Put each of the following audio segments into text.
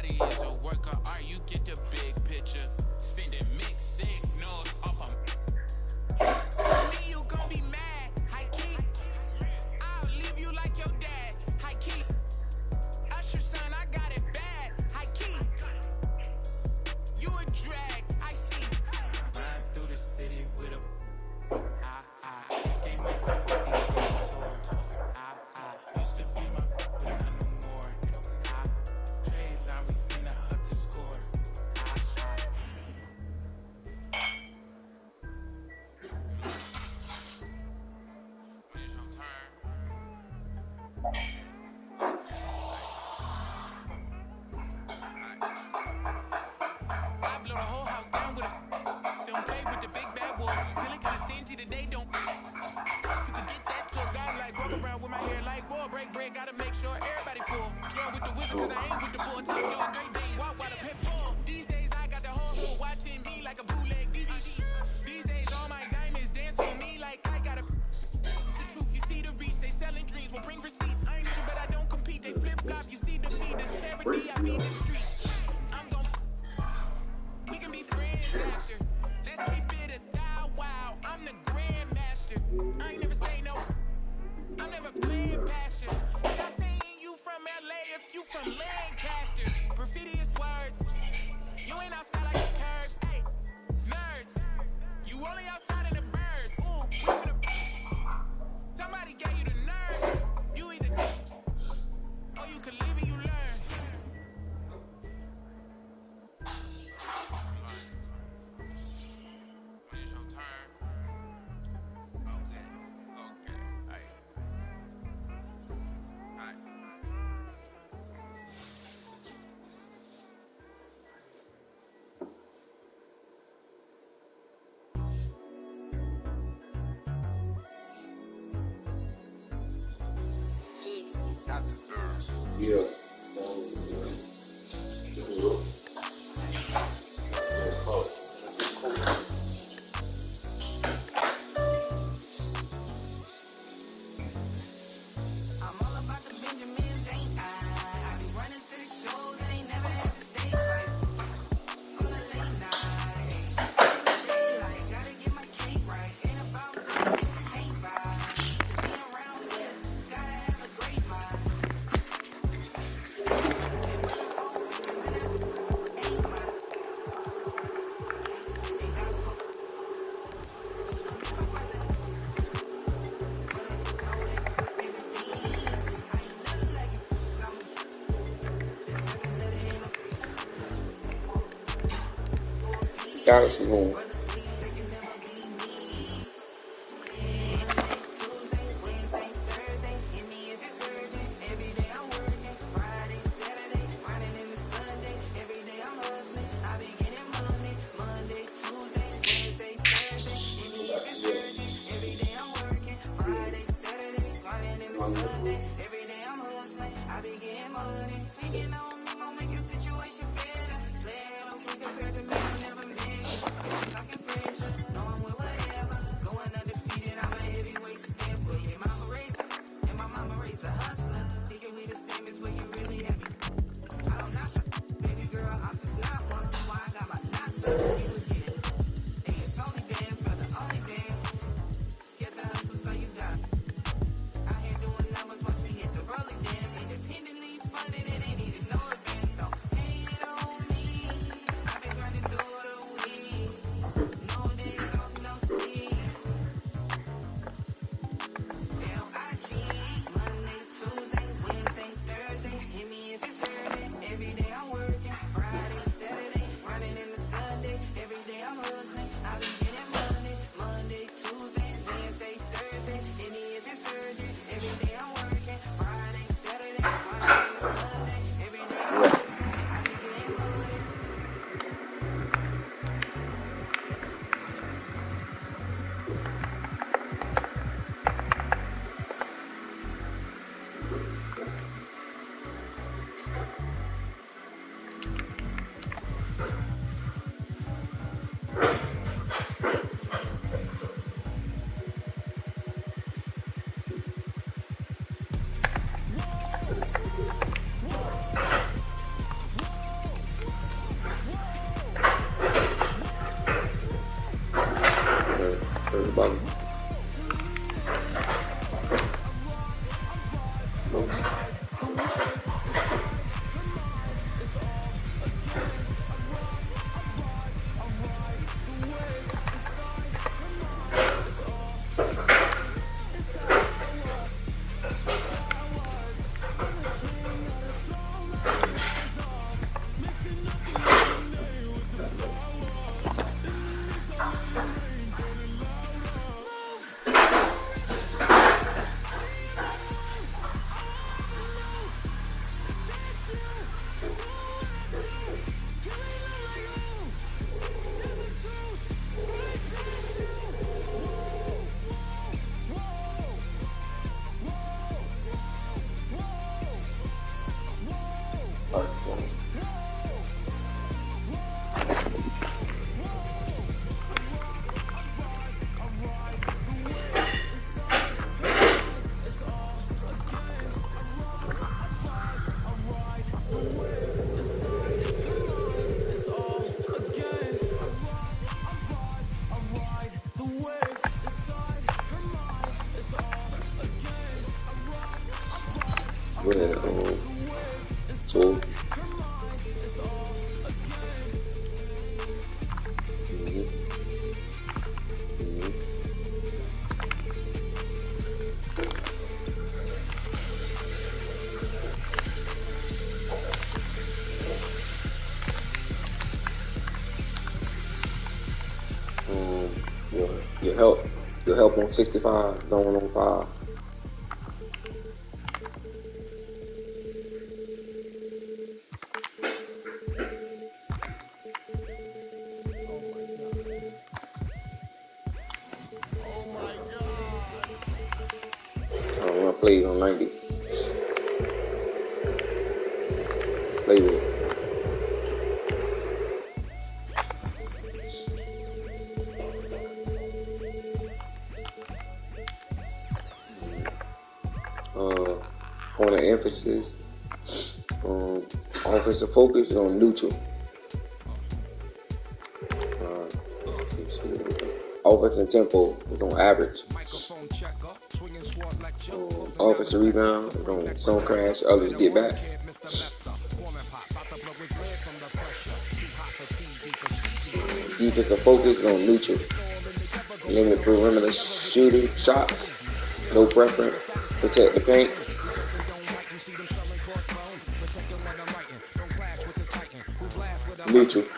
body is a work of art, you get the big picture. Sending mixed signals off of me, you gon' be mad, high key. I'll leave you like your dad, high key. Usher son, I got it bad, high key. You a drag, I see. Ride through the city with a just gave me 50 tour. Used to be my but not no more. Trade line, we finna up the score. When it's your turn. I blow the whole house down with a. Don't play with the big bad wolf. Feeling kinda stingy today, don't. You can get that took. I like walk around with my hair like war. Break bread, gotta make sure everybody full. Join with the wizard, cause I ain't with the bull. Top dog, great day, walk while the pit full. These days I got the whole hood watching me like a bootleg DVD. These days all my diamonds dance on me like I got a. The truth, you see the reach, they selling dreams, will bring receipts. I ain't even but I don't compete, they flip flop, you see defeat. This charity, I feed the streets. I'm gon' we can be friends after. Let's keep it a thou wow. I'm the grandmaster. I ain't never say no. I'm never playing pastor. Stop saying you from LA if you from Lancaster. Perfidious words. You ain't outside like a curb. Hey, nerds. You only outside in the birds. Ooh, we finna. Somebody gave you the nerve. You either or you can live and you learn. When it's your turn. Okay. Aight. Yeah. I'm all about the Benjamins, ain't I? I be running to the shows, ain't never had the stage right. On a late night, in the daylight, gotta get my cake right. Ain't about that if you can't buy. To be around this, gotta have a great mind. And when I'm 4 fingers in that, ain't mine. Ain't got fuck. I'm with my brother, but I know that everything. I ain't nothing like it, 'cause I'm the 7-letter in a Got us room. brother, please, they can never be me. Monday, Tuesday, Wednesday, Thursday, hit me if it's urgent. Every day I'm working. Friday, Saturday, grinding in the Sunday. Every day I'm hustling. I be getting money. Monday, Tuesday, Wednesday, Thursday, hit me if it's urgent. Every day I'm working. Friday, Saturday, grinding in the Sunday. Every day I'm hustling. I be getting money. Speaking on me, gon' make your situation better. Play it on quick compared to me, I never make it. about it. Go ahead, so your help on 65, going on 5. Run plays on 90. Play with it. Point of emphasis, offensive focus is on neutral. Offensive tempo is on average. Offensive rebound is on some crash, others get back. Defensive focus is on neutral. Limit perimeter shooting shots. No preference. Protect the paint.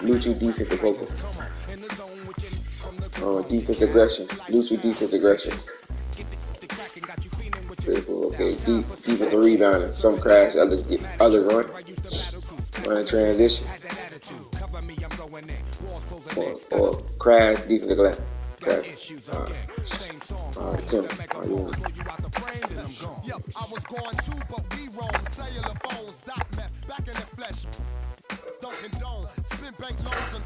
Neutral defensive focus. Defense aggression. Neutral defense aggression. Okay, defensive rebounding. Some crash, others run. Run transition. Or crash defensive glass. Tim, how you doing? Yo, I was going too, but we roam. Cellular phones, dot meth, back in the flesh. Don't condone, spin bank loans and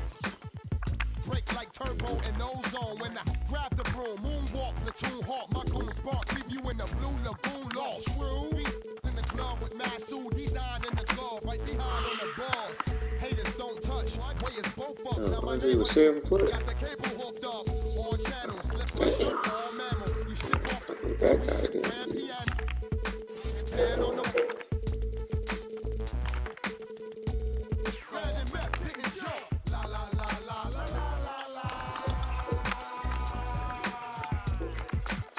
break like turbo and ozone. When I grab the broom, moonwalk, platoon hawk, my goons bark, leave you in the blue lagoon lost. True, in the club with Masood, he died in the club, right behind on the bars. Haters don't touch, way is both up. Now my neighbor got the cable hooked up. All channels, left my shirt, all mammal. We ship off the grand piano. And on the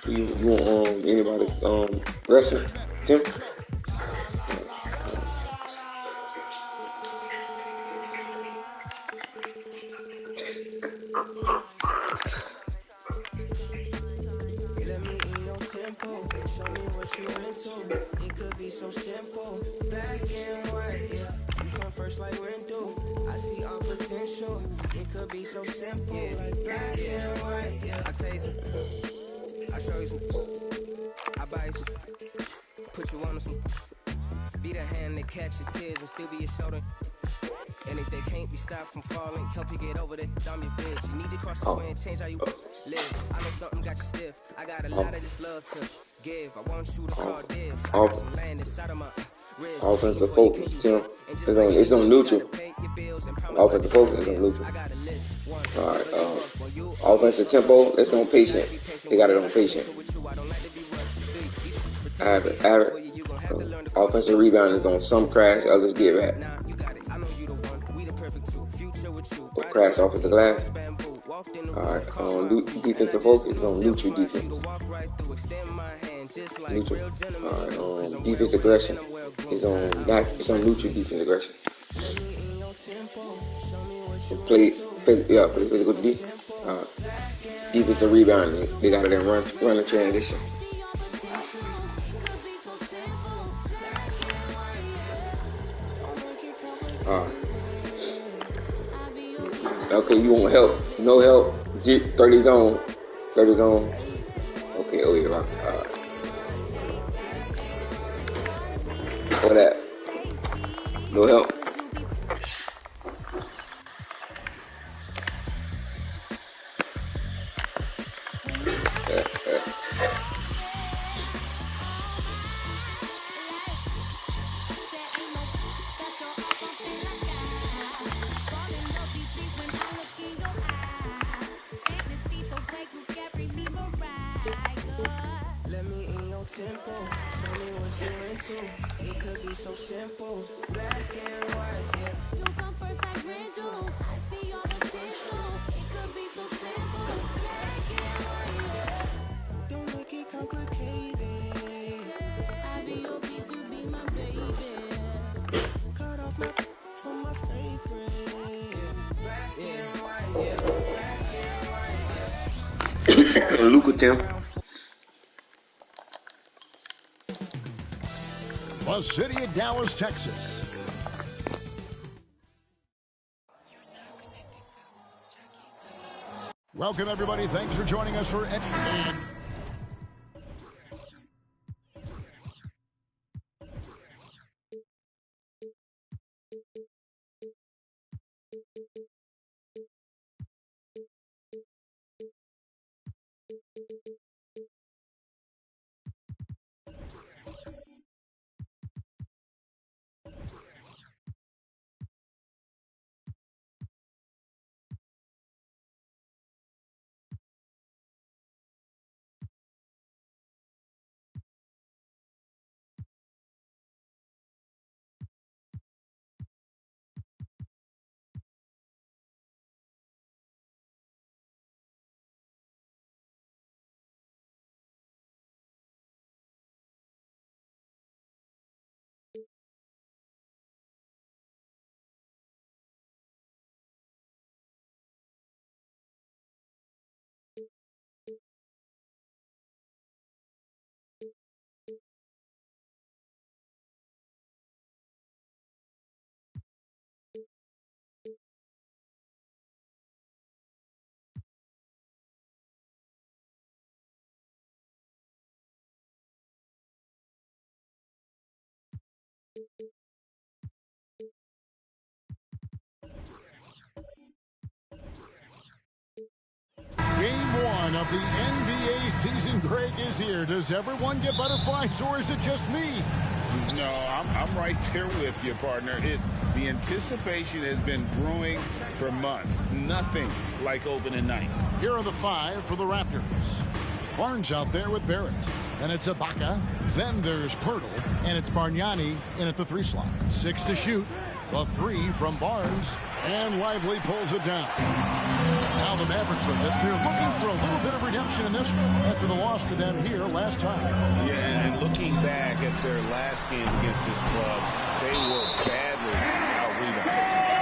You want anybody wrestling? Tim? Let me in your tempo. Show me what you into. It could be so simple. Black and white, yeah. You come first like rental. I see all potential. It could be so simple. Yeah. Like black and white, yeah. I tell you some. I show you some. I buy you some. Put you on some. Be the hand that catch your tears and still be your shoulder. And if they can't be stopped from falling, help you get over that. I'm your bitch. You need to cross the way and change how you live. I know something got you stiff. I got a lot of this love to give. I want you to call dibs. I got some land inside of my ribs. Offensive focus, Tim. It's on neutral. Offensive focus is on neutral. All right. Offensive tempo, it's on patient. They got it on patient. Average. Offensive rebound is on some crash, others get back. Or crash off of the glass. Alright, defensive focus is on neutral defense. Neutral. Alright, defense aggression is on neutral defense aggression. Play physical defense. Defensive rebounding, they got it in run the transition. Okay, you want help? No help. 30 zone. 30 zone. Okay, oh yeah, for that. No help. Tempo, show me what you into. It could be so simple, black and white, yeah. You come first like rain do. I see your potential. It could be so simple, black and white, yeah. Don't make it complicated. I be your piece, you be my baby. Cut off my for my favorite. Black and white, yeah. Black and white, yeah. Luka Tim. The city of Dallas, Texas. Welcome, everybody. Thanks for joining us for Game 1 of the NBA season. Greg is here. Does everyone get butterflies, or is it just me? No, I'm right there with you, partner. The anticipation has been brewing for months. Nothing like opening night. Here are the 5 for the Raptors. Barnes out there with Barrett. And it's Ibaka. Then there's Pirtle. And it's Bargnani in at the 3 slot. 6 to shoot. The 3 from Barnes. And Lively pulls it down. Now the Mavericks with it. They're looking for a little bit of redemption in this one after the loss to them here last time. Yeah, and looking back at their last game against this club, they were badly out-rebounded.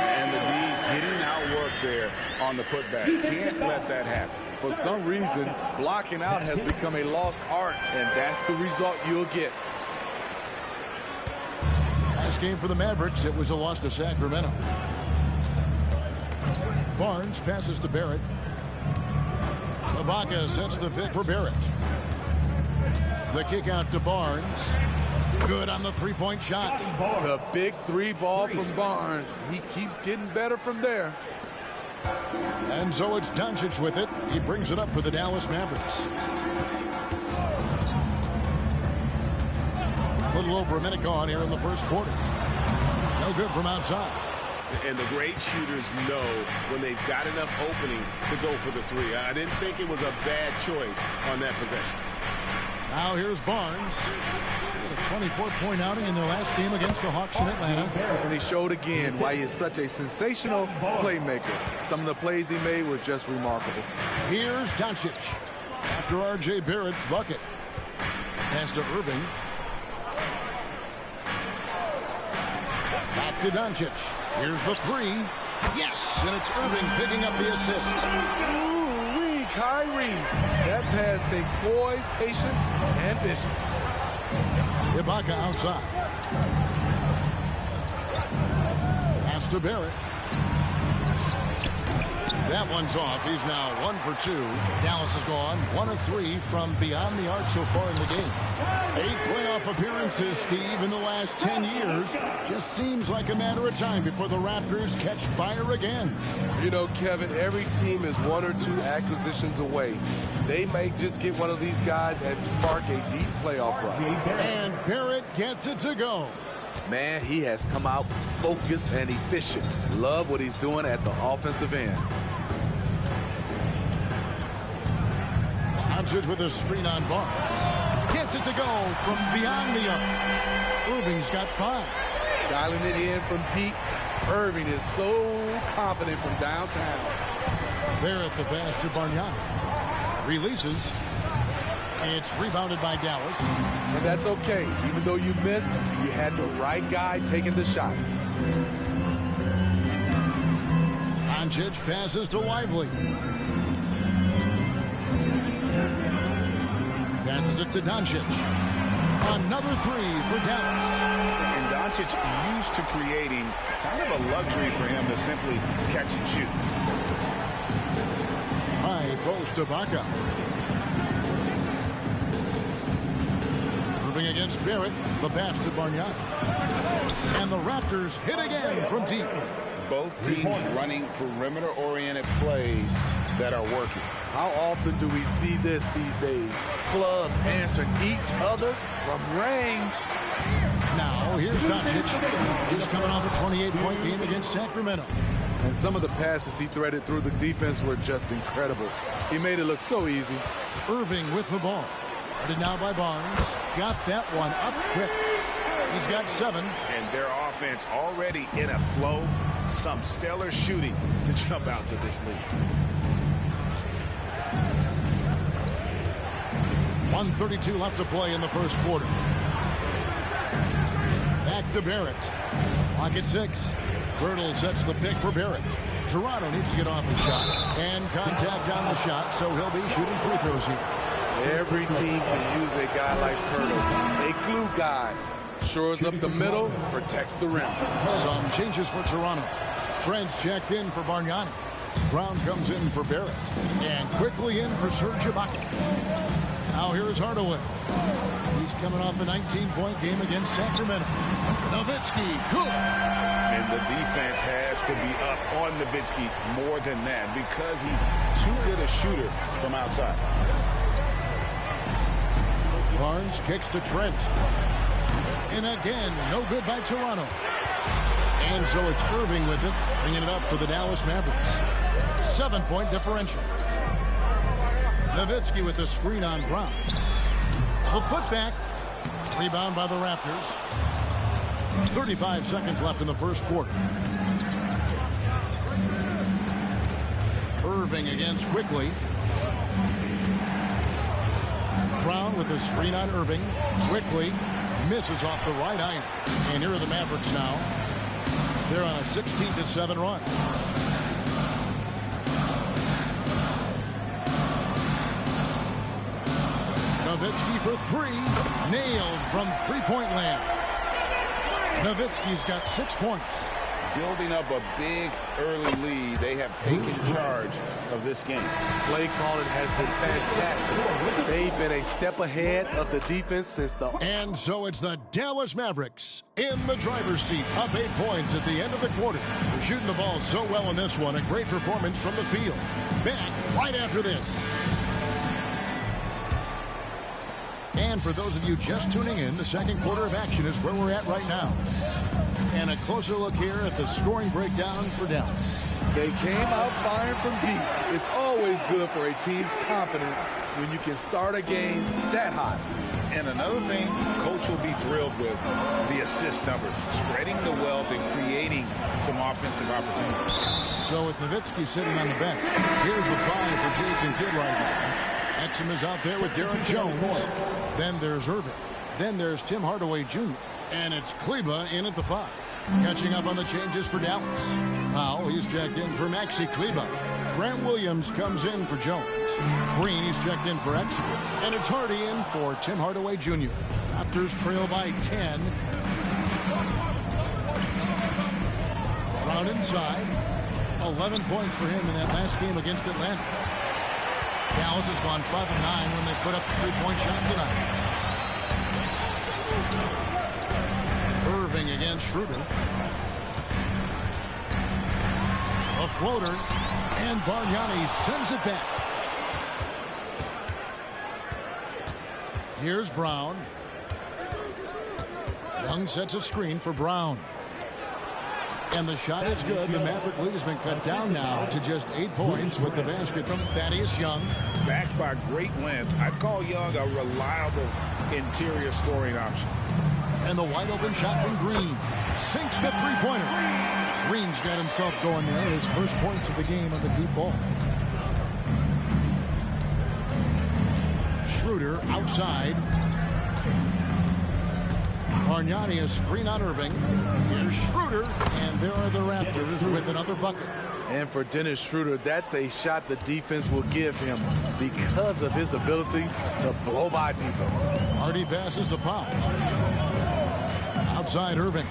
And the D getting outworked there on the putback. Can't let that happen. For some reason, blocking out has become a lost art, and that's the result you'll get. Last game for the Mavericks, it was a loss to Sacramento. Barnes passes to Barrett. Ibaka sets the pick for Barrett. The kick out to Barnes. Good on the three-point shot. The big 3 ball from Barnes. He keeps getting better from there. And so it's Doncic with it. He brings it up for the Dallas Mavericks. A little over a minute gone here in the first quarter. No good from outside. And the great shooters know when they've got enough opening to go for the three. I didn't think it was a bad choice on that possession. Now here's Barnes. A 24-point outing in their last game against the Hawks in Atlanta. And he showed again why he is such a sensational playmaker. Some of the plays he made were just remarkable. Here's Doncic. After R.J. Barrett's bucket. Pass to Irving. Back to Doncic. Here's the three. Yes, and it's Irving picking up the assist. Ooh-wee, Kyrie. That pass takes poise, patience, and vision. Ibaka outside. Pass to Barrett. That one's off. He's now 1 for 2. Dallas has gone 1 of 3 from beyond the arc so far in the game. 8 playoff appearances, Steve, in the last 10 years. Just seems like a matter of time before the Raptors catch fire again. You know, Kevin, every team is 1 or 2 acquisitions away. They may just get one of these guys and spark a deep playoff run. And Barrett gets it to go. Man, he has come out focused and efficient. Love what he's doing at the offensive end. Doncic with a screen on Barnes. Gets it to go from beyond the arc. Irving's got 5. Dialing it in from deep. Irving is so confident from downtown. Barrett the pass to Bargnani. Releases. It's rebounded by Dallas. And that's okay. Even though you missed, you had the right guy taking the shot. Doncic passes to Lively. Passes it to Doncic. Another 3 for Dallas. And Doncic used to creating kind of a luxury for him to simply catch and shoot. High post to Ibaka. Moving against Barrett. The pass to Bargnani. And the Raptors hit again from deep. Both teams running perimeter-oriented plays that are working. How often do we see this these days? Clubs answering each other from range. Now, here's Doncic. He's coming off a 28-point game against Sacramento. And some of the passes he threaded through the defense were just incredible. He made it look so easy. Irving with the ball. Guarded now by Barnes. Got that one up quick. He's got 7. And their offense already in a flow. Some stellar shooting to jump out to this lead. 1:32 left to play in the first quarter. Back to Barrett. Clock at 6. Birtle sets the pick for Barrett. Toronto needs to get off his shot. And contact on the shot, so he'll be shooting free throws here. Every team can use a guy like Pirtle, a glue guy. Shores up the middle, protects the rim. Some changes for Toronto. Trent's checked in for Bargnani. Brown comes in for Barrett. And quickly in for Serge Ibaka. Now here's Hardaway. He's coming off a 19-point game against Sacramento. Nowitzki, good. And the defense has to be up on Nowitzki more than that because he's too good a shooter from outside. Barnes kicks to Trent. And again, no good by Toronto. And so it's Irving with it, bringing it up for the Dallas Mavericks. 7-point differential. Nowitzki with the screen on Brown. The putback. Rebound by the Raptors. 35 seconds left in the first quarter. Irving against Quickly. Brown with the screen on Irving. Quickly misses off the right iron. And here are the Mavericks now. They're on a 16-7 run. Nowitzki for 3. Nailed from three-point land. Nowitzki's got 6 points. Building up a big early lead, they have taken charge of this game. Play calling has been fantastic. They've been a step ahead of the defense since the... And so it's the Dallas Mavericks in the driver's seat, up 8 points at the end of the quarter. They're shooting the ball so well in this one. A great performance from the field. Back right after this. And for those of you just tuning in, the second quarter of action is where we're at right now. And a closer look here at the scoring breakdown for Dallas. They came out firing from deep. It's always good for a team's confidence when you can start a game that hot. And another thing, coach will be thrilled with the assist numbers, spreading the wealth and creating some offensive opportunities. So with Nowitzki sitting on the bench, here's the 5 for Jason Kidd right now. Exum is out there with Derek Jones. Then there's Irving. Then there's Tim Hardaway Jr. And it's Kleba in at the 5. Catching up on the changes for Dallas. Powell, he's checked in for Maxi Kleba. Grant Williams comes in for Jones. Green, he's checked in for Exum. And it's Hardy in for Tim Hardaway Jr. Raptors trail by 10. Brown inside. 11 points for him in that last game against Atlanta. Dallas has gone 5-9 when they put up the 3-point shot tonight. Irving against Schroeder. A floater, and Bargnani sends it back. Here's Brown. Young sets a screen for Brown. And the shot is good. The Maverick lead has been cut down now to just 8 points with the basket from Thaddeus Young. Backed by great length, I'd call Young a reliable interior scoring option. And the wide open shot from Green. Sinks the three-pointer. Green's got himself going there. His first points of the game on the deep ball. Schroeder outside. Bargnani a screen on Irving. Here's Schroeder. And there are the Raptors with another bucket. And for Dennis Schroeder, that's a shot the defense will give him because of his ability to blow by people. Hardy passes to Powell. Outside Irving.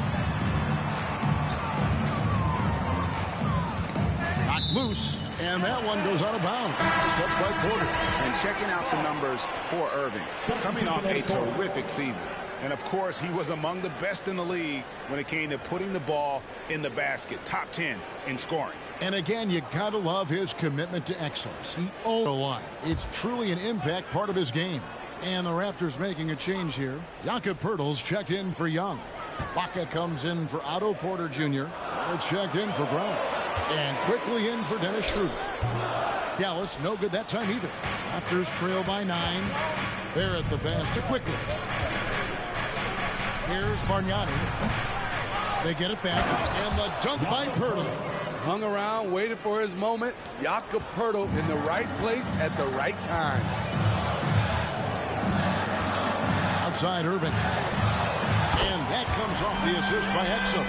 Knocked loose, and that one goes out of bounds. It's touched by Porter. And checking out some numbers for Irving, coming off a terrific season. And of course, he was among the best in the league when it came to putting the ball in the basket. Top 10 in scoring. And again, you gotta love his commitment to excellence. He owns the line. It's truly an impact part of his game. And the Raptors making a change here. Jakob Poeltl's checked in for Young. Baca comes in for Otto Porter Jr. It's checked in for Brown. And quickly in for Dennis Schroeder. Dallas, no good that time either. Raptors trail by 9. They're at the basket quickly. Here's Bargnani. They get it back. And the dunk by Poeltl. Hung around, waited for his moment. Jakob Poeltl in the right place at the right time. Outside Irving. And that comes off the assist by Exum.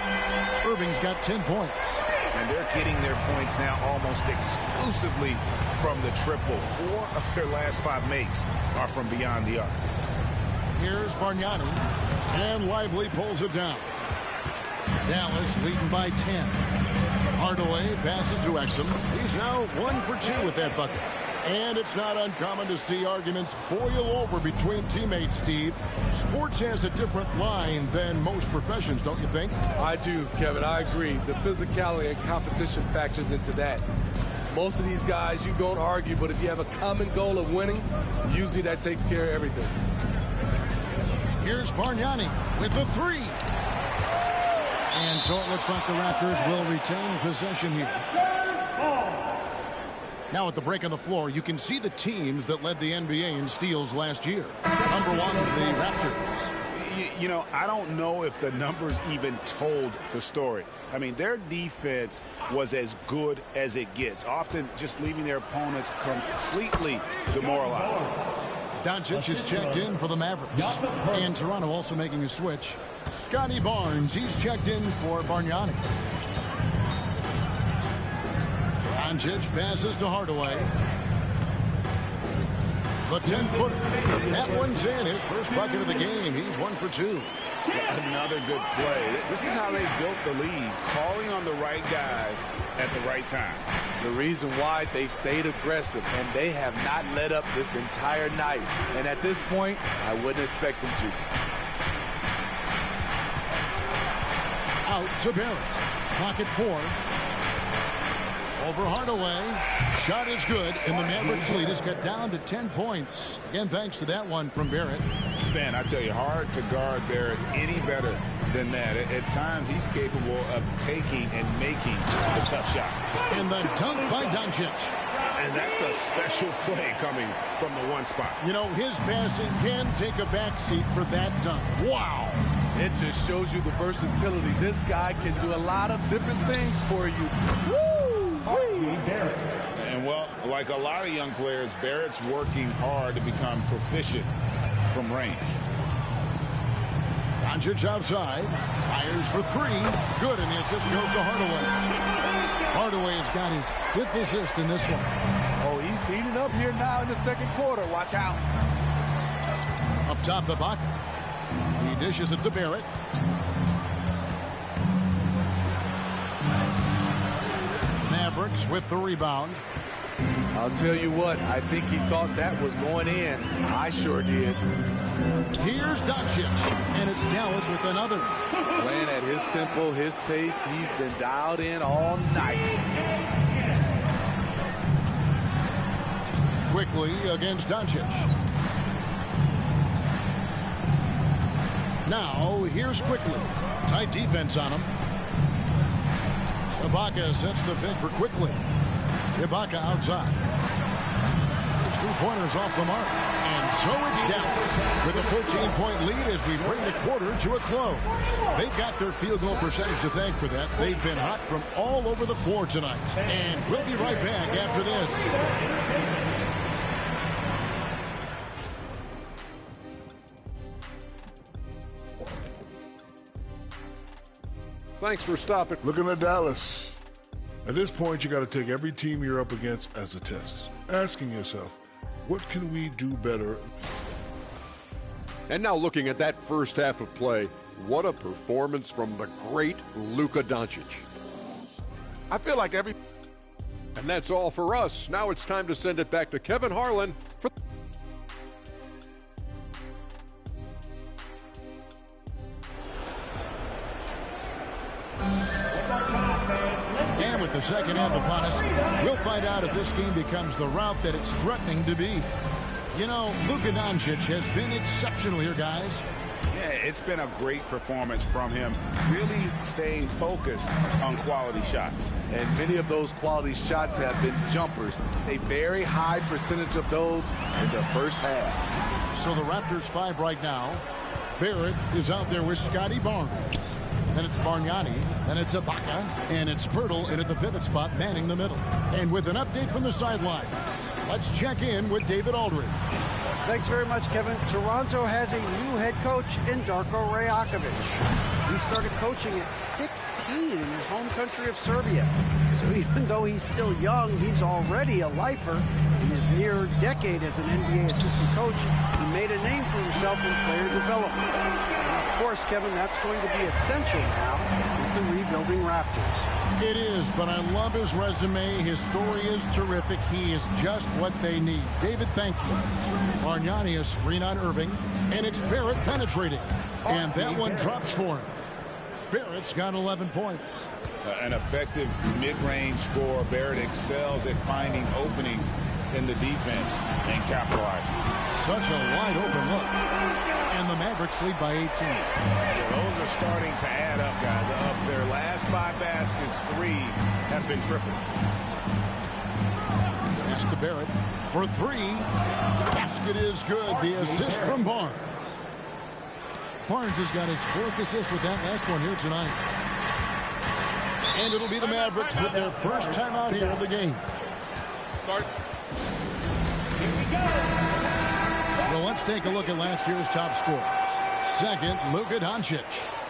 Irving's got 10 points. And they're getting their points now almost exclusively from the triple. 4 of their last 5 makes are from beyond the arc. Here's Bargnani. And Lively pulls it down. Dallas leading by 10. Hardaway passes to Exum. He's now 1 for 2 with that bucket. And it's not uncommon to see arguments boil over between teammates, Steve. Sports has a different line than most professions, don't you think? I do, Kevin. I agree. The physicality and competition factors into that. Most of these guys, you don't argue, but if you have a common goal of winning, usually that takes care of everything. Here's Bargnani with the 3. And so it looks like the Raptors will retain possession here. Now at the break on the floor, you can see the teams that led the NBA in steals last year. Number 1, the Raptors. You know, I don't know if the numbers even told the story. I mean, their defense was as good as it gets, often just leaving their opponents completely demoralized. Doncic is checked in for the Mavericks. And Toronto also making a switch. Scotty Barnes, he's checked in for Bargnani. Doncic passes to Hardaway. The 10-footer. That one's in. His first bucket of the game. He's 1 for 2. Another good play. This is how they built the lead, calling on the right guys at the right time. The reason why they've stayed aggressive, and they have not let up this entire night. And at this point, I wouldn't expect them to. Out to Barrett. Pocket 4. Over Hardaway. Shot is good, and the Mavericks lead is cut down to 10 points. Again, thanks to that one from Barrett. Man, I tell you, hard to guard Barrett any better than that. At times, he's capable of taking and making the tough shot. And the dunk by Doncic. And that's a special play coming from the one spot. You know, his passing can take a backseat for that dunk. Wow. It just shows you the versatility. This guy can do a lot of different things for you. Woo! And, well, like a lot of young players, Barrett's working hard to become proficient from range. Doncic outside. Fires for three. Good, and the assist goes to Hardaway. Hardaway's got his 5th assist in this one. Oh, he's heating up here now in the second quarter. Watch out. Up top, Ibaka. He dishes it to Barrett. Mavericks with the rebound. I'll tell you what, I think he thought that was going in. I sure did. Here's Doncic, and it's Dallas with another. Playing at his tempo, his pace. He's been dialed in all night. Quickly against Doncic. Now, here's Quickly. Tight defense on him. Ibaka sets the pick for Quickly. Ibaka outside. His 3-pointers off the mark. And so it's Dallas with a 14-point lead as we bring the quarter to a close. They've got their field goal percentage to thank for that. They've been hot from all over the floor tonight. And we'll be right back after this. Thanks for stopping. Looking at Dallas. At this point, you got to take every team you're up against as a test. Asking yourself, what can we do better? And now looking at that first half of play, what a performance from the great Luka Doncic. I feel like every... And that's all for us. Now it's time to send it back to Kevin Harlan for... And with the second half upon us, we'll find out if this game becomes the route that it's threatening to be. You know, Luka Doncic has been exceptional here, guys. Yeah, it's been a great performance from him, really staying focused on quality shots. And many of those quality shots have been jumpers. A very high percentage of those in the first half. So the Raptors 5 right now. Barrett is out there with Scotty Barnes. Then it's Bargnani, then it's Ibaka, and it's Pirtle in at the pivot spot, manning the middle. And with an update from the sideline, let's check in with David Aldridge. Thanks very much, Kevin. Toronto has a new head coach in Darko Rajakovic. He started coaching at 16 in his home country of Serbia. So even though he's still young, he's already a lifer. In his near decade as an NBA assistant coach, he made a name for himself in player development. And of course, Kevin, that's going to be essential now with the rebuilding Raptors. It is, but I love his resume. His story is terrific. He is just what they need. David, thank you. Bargnani, a screen on Irving, and it's Barrett penetrating. And that one drops for him. Barrett's got 11 points. An effective mid-range scorer. Barrett excels at finding openings in the defense and capitalizing. Such a wide open look. And the Mavericks lead by 18. Yeah, those are starting to add up, guys. Of their last 5 baskets, 3 have been triples. Pass to Barrett for 3. Basket is good. The assist from Barnes. Barnes has got his 4th assist with that last one here tonight. And it'll be the Mavericks with their first time out here of the game. Start. Well, let's take a look at last year's top scorers. Second, Luka Doncic.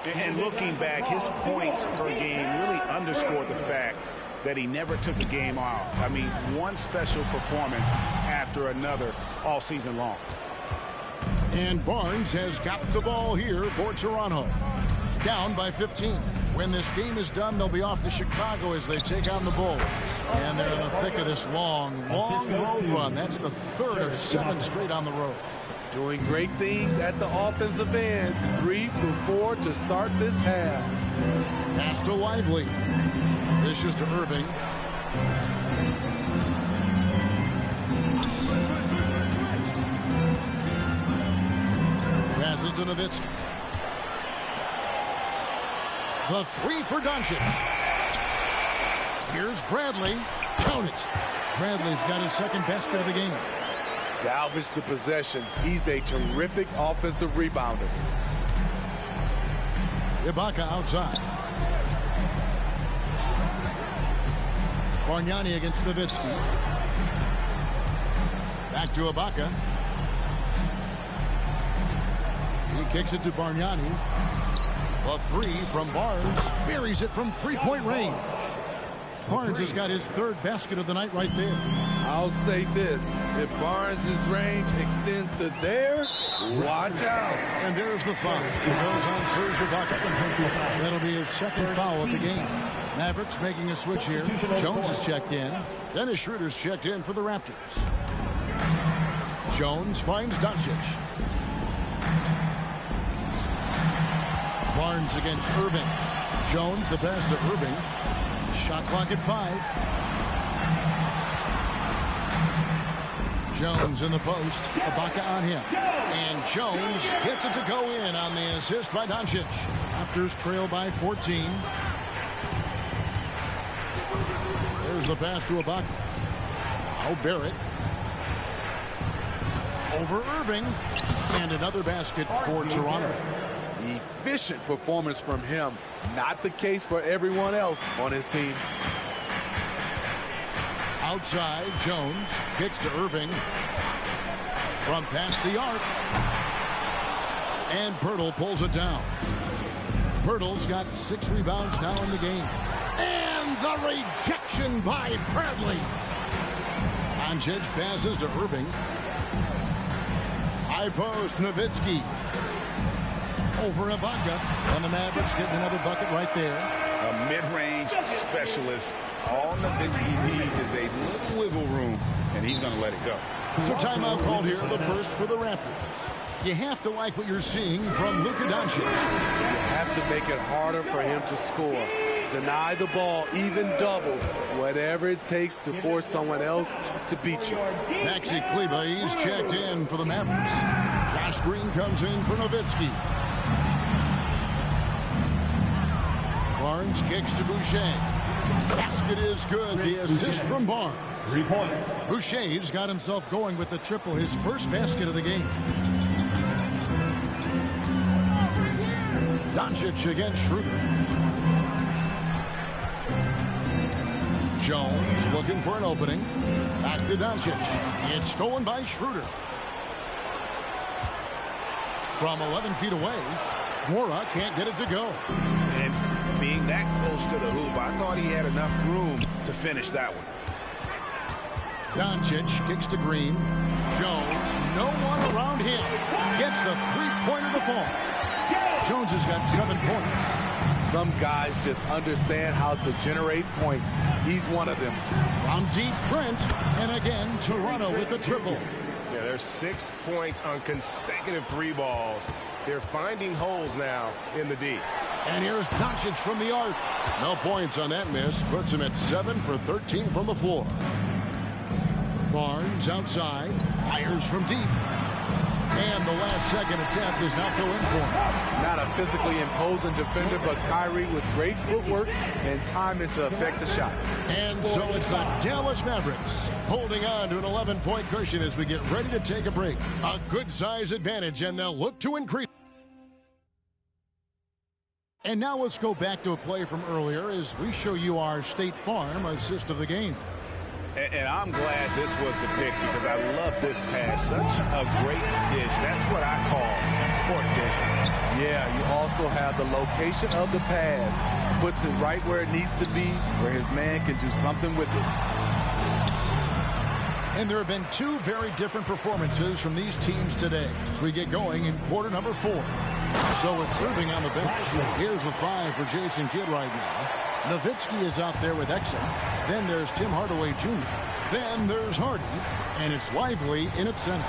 And looking back, his points per game really underscored the fact that he never took a game off. I mean, one special performance after another all season long. And Barnes has got the ball here for Toronto. Down by 15. When this game is done, they'll be off to Chicago as they take on the Bulls. And they're in the thick of this long road run. That's the 3rd of 7 straight on the road. Doing great things at the offensive end. 3 for 4 to start this half. Pass to Lively. Dishes to Irving. to Nowitzki. The three for Doncic. Here's Bradley. Count it. Bradley's got his second basket of the game. Salvage the possession. He's a terrific offensive rebounder. Ibaka outside. Bargnani against Nowitzki. Back to Ibaka. He kicks it to Bargnani. A three from Barnes. Buries it from three-point range. Barnes has got his third basket of the night right there. I'll say this. If Barnes' range extends to there, watch out. And there's the foul. It goes on Serge Ibaka. That'll be his second foul of the game. Mavericks making a switch here. Jones is checked in. Dennis Schroeder's checked in for the Raptors. Jones finds Doncic. Barnes against Irving. Jones the pass to Irving. Shot clock at 5. Jones in the post. Ibaka on him. And Jones gets it to go in on the assist by Doncic. Raptors trail by 14. There's the pass to Ibaka. Now Barrett. Over Irving. And another basket for Toronto. Efficient performance from him. Not the case for everyone else on his team. Outside, Jones kicks to Irving. From past the arc. And Pirtle pulls it down. Pirtle's got 6 rebounds now in the game. And the rejection by Bradley. Doncic passes to Irving. High post, Nowitzki. Over Ibaka. And the Mavericks getting another bucket right there. A mid-range specialist. All Nowitzki needs is a little wiggle room, and he's going to let it go. So timeout called here, the first for the Raptors. You have to like what you're seeing from Luka Doncic. You have to make it harder for him to score. Deny the ball, even double, whatever it takes to force someone else to beat you. Maxi Kleber, he's checked in for the Mavericks. Josh Green comes in for Nowitzki. Barnes kicks to Boucher. Basket is good. The assist from Barnes. 3 points. Boucher's got himself going with the triple, his first basket of the game. Doncic against Schroeder. Jones looking for an opening. Back to Doncic. It's stolen by Schroeder. From 11 feet away, Mora can't get it to go. And being that close to the hoop, I thought he had enough room to finish that one. Doncic kicks to Green. Jones, no one around him. Gets the three-pointer to fall. Jones has got 7 points. Some guys just understand how to generate points. He's one of them. From deep, Trent. And again, Toronto with the triple. Yeah, there's 6 points on consecutive 3 balls. They're finding holes now in the D. And here's Doncic from the arc. No points on that miss. Puts him at 7 for 13 from the floor. Barnes outside. Fires from deep. And the last second attempt does not go in for him. Not a physically imposing defender, but Kyrie with great footwork and timing to affect the shot. And so it's the Dallas Mavericks holding on to an 11-point cushion as we get ready to take a break. A good size advantage, and they'll look to increase. And now let's go back to a play from earlier as we show you our State Farm assist of the game. And I'm glad this was the pick because I love this pass. Such a great dish. That's what I call court vision. Yeah, you also have the location of the pass. Puts it right where it needs to be, where his man can do something with it. And there have been 2 very different performances from these teams today as we get going in quarter number 4. So it's Irving on the bench. Here's the 5 for Jason Kidd right now. Nowitzki is out there with Exum. Then there's Tim Hardaway Jr. Then there's Hardy. And it's Lively in its center.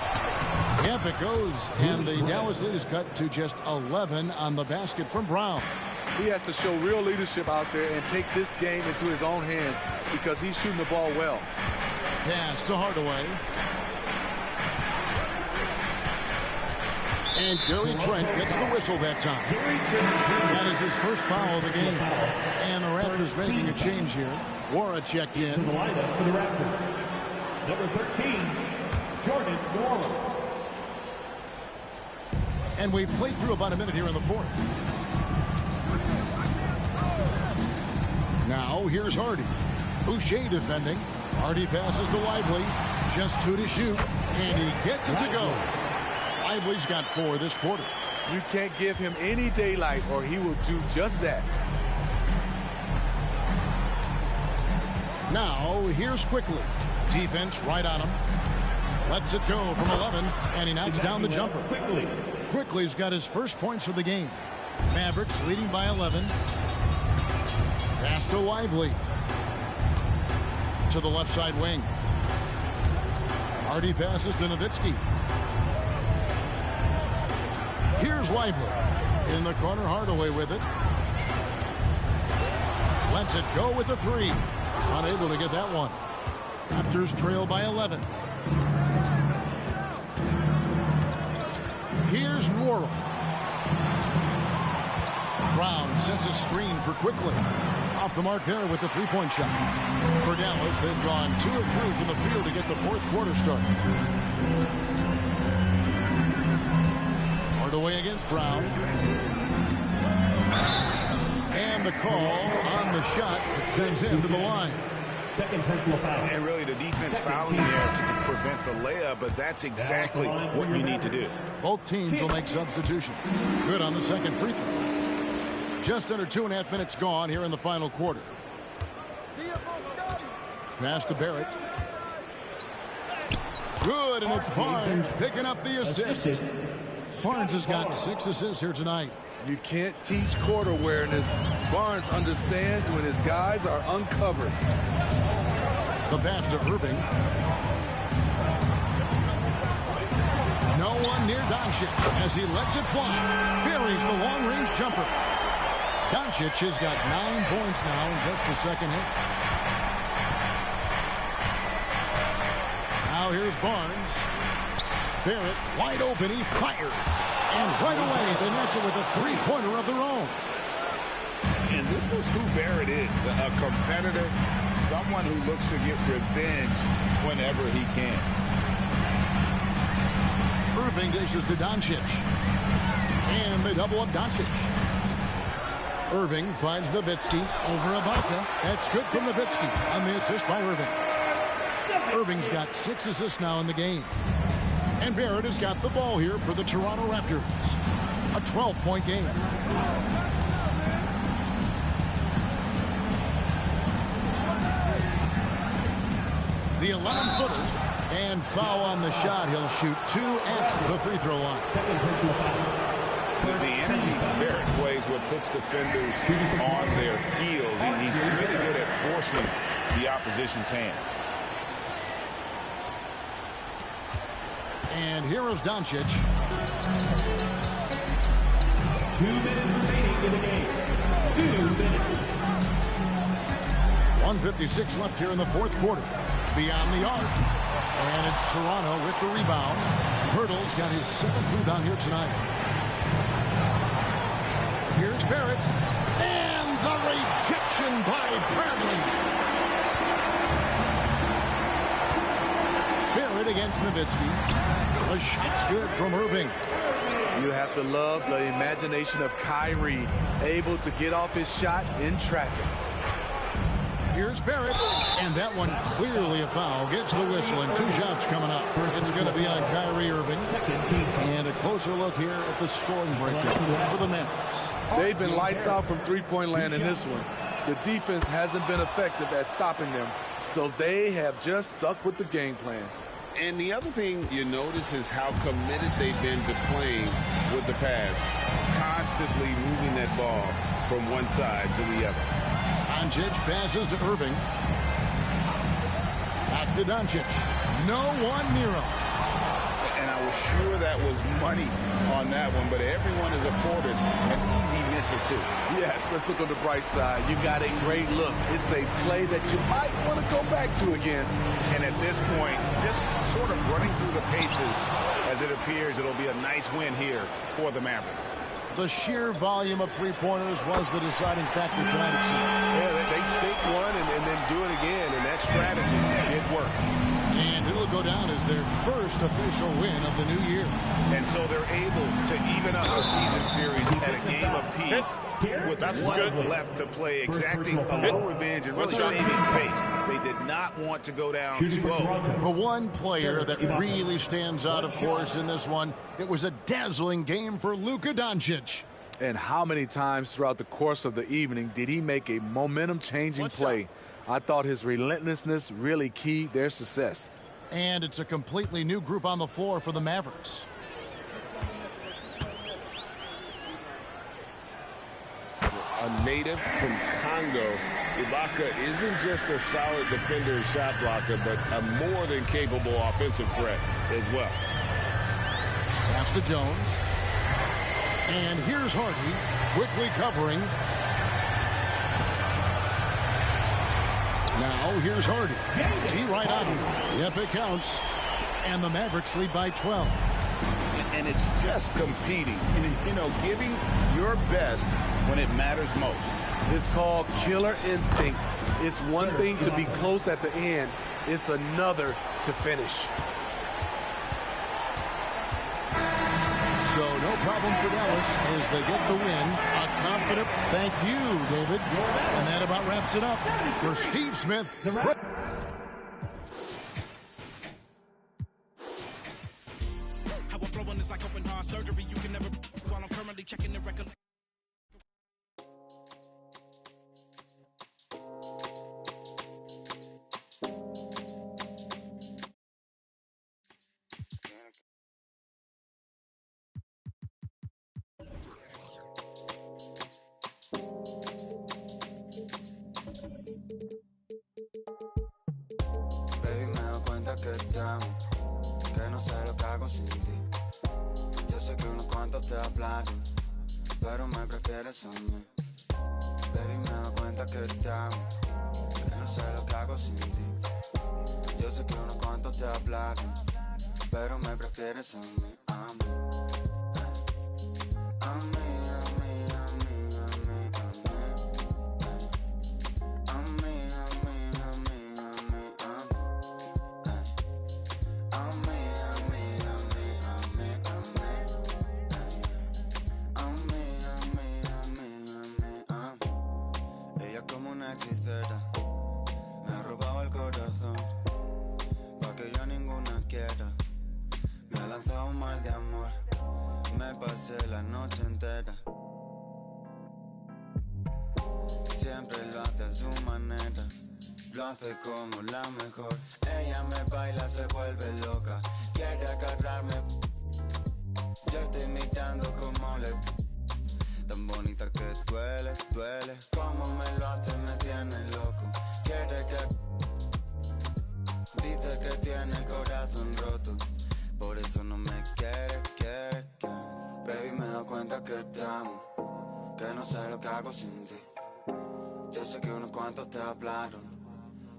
Yep, it goes. And the Dallas lead is cut to just 11 on the basket from Brown. He has to show real leadership out there and take this game into his own hands because he's shooting the ball well. Pass to Hardaway. And Gary Trent gets the whistle that time. That is his first foul of the game. And the Raptors making a change here. Wara checked in. The lineup for the Raptors. Number 13, Jordan Wara. And we've played through about a minute here in the fourth. Now here's Hardy. Boucher defending. Hardy passes to Lively. Just 2 to shoot. And he gets it to go. Lively's got 4 this quarter. You can't give him any daylight or he will do just that. Now here's Quickly. Defense right on him. Lets it go from 11. And he knocks down the jumper. Quickly's got his first points of the game. Mavericks leading by 11. Pass to Lively. To the left side wing. Hardy passes to Nowitzki. Here's Lively. In the corner, Hardaway with it. Lets it go with a 3. Unable to get that one. Raptors trail by 11. Here's Nwora. Brown sends a screen for Quickly. Off the mark there with the three-point shot. For Dallas, they've gone 2 of 3 from the field to get the fourth quarter started. Hardaway against Brown. And the call on the shot that sends him to the line. Second personal foul. And really the defense fouling there to prevent the layup, but that's exactly what you need to do. Both teams will make substitutions. Good on the second free throw. Just under 2.5 minutes gone here in the final quarter. Pass to Barrett. Good, and it's Barnes picking up the assist. Barnes has got 6 assists here tonight. You can't teach court awareness. Barnes understands when his guys are uncovered. The pass to Irving. No one near Doncic as he lets it fly. Buries the long-range jumper. Doncic has got 9 points now in just the second half. Now here's Barnes. Barrett wide open. He fires. And right away they match it with a 3-pointer of their own. And this is who Barrett is, a competitor, someone who looks to get revenge whenever he can. Irving dishes to Doncic. And they double up Doncic. Irving finds Nowitzki over Ibaka. That's good from Nowitzki on the assist by Irving. Irving's got 6 assists now in the game. And Barrett has got the ball here for the Toronto Raptors. A 12-point game. The 11-footer. And foul on the shot. He'll shoot 2 at the free throw line. The energy Barrett plays what puts defenders on their heels. He's really good at forcing the opposition's hand. And here is Doncic. 2 minutes remaining in the game. 2 minutes. 1:56 left here in the fourth quarter. Beyond the arc. And it's Toronto with the rebound. Hurdle's got his 7th rebound here tonight. Here's Barrett. And the rejection by Bradley. Barrett against Nowitzki. The shot's good from Irving. You have to love the imagination of Kyrie, able to get off his shot in traffic. Here's Barrett, and that one clearly a foul. Gets the whistle, and 2 shots coming up. It's going to be on Kyrie Irving. And a closer look here at the scoring breakdown for the Mavericks. They've been lights out from three-point land in this one. The defense hasn't been effective at stopping them, so they have just stuck with the game plan. And the other thing you notice is how committed they've been to playing with the pass, constantly moving that ball from one side to the other. Doncic passes to Irving. Back to Doncic. No one near him. And I was sure that was money on that one, but everyone is afforded an easy misser, too. Yes, let's look on the bright side. You got a great look. It's a play that you might want to go back to again. And at this point, just sort of running through the paces, as it appears it'll be a nice win here for the Mavericks. The sheer volume of three-pointers was the deciding factor tonight, it seemed. Yeah, they sink one and then do it again, and that strategy, it worked. And it'll go down as their first official win of the new year. And so they're able to even up a season series at a game apiece with one left to play, exacting a little revenge and really saving face. They did not want to go down 2-0. The one player that really stands out, of course, in this one, it was a dazzling game for Luka Doncic. And how many times throughout the course of the evening did he make a momentum-changing play? I thought his relentlessness really keyed their success. And it's a completely new group on the floor for the Mavericks. A native from Congo, Ibaka isn't just a solid defender and shot blocker, but a more than capable offensive threat as well. Pass to Jones. And here's Hardy, quickly covering. Now here's Hardy. T right on him. Yep, it counts. And the Mavericks lead by 12. And it's just competing. You know, giving your best when it matters most. It's called killer instinct. It's one thing to be close at the end. It's another to finish. So no problem for Dallas as they get the win. A confident thank you, David. And that about wraps it up for Steve Smith. How I'm flowing is like open heart surgery. You can never while I'm currently checking the record. Baby, me doy cuenta que te amo, que no sé lo que hago sin ti. Yo sé que unos cuantos te hablaron, pero me prefieres a mí. Baby, me doy cuenta que te amo, que no sé lo que hago sin ti. Yo sé que unos cuantos te hablaron, pero me prefieres a mí, a mí. A mí, a mí, a mí, a mí, a mí. A mí, a mí, a mí, a mí, a mí. A mí, a mí, a mí, a mí, a mí. A mí, a mí, a mí, a mí, a mí. Ella como una hechicera me ha robado el corazón, pa' que yo ninguna quiera. Me ha lanzado un mal de amor, me pasé la noche entera. Siempre lo hace a su manera, lo hace como la mejor. Ella me baila, se vuelve loca, quiere agarrarme. Yo estoy mirando como le... Tan bonita que duele, duele. Como me lo hace, me tiene loco. Quiere que... Dice que tiene el corazón roto, por eso no me quiere, quiere. Baby, me doy cuenta que te amo, que no sé lo que hago sin ti. Yo sé que unos cuantos te hablaron,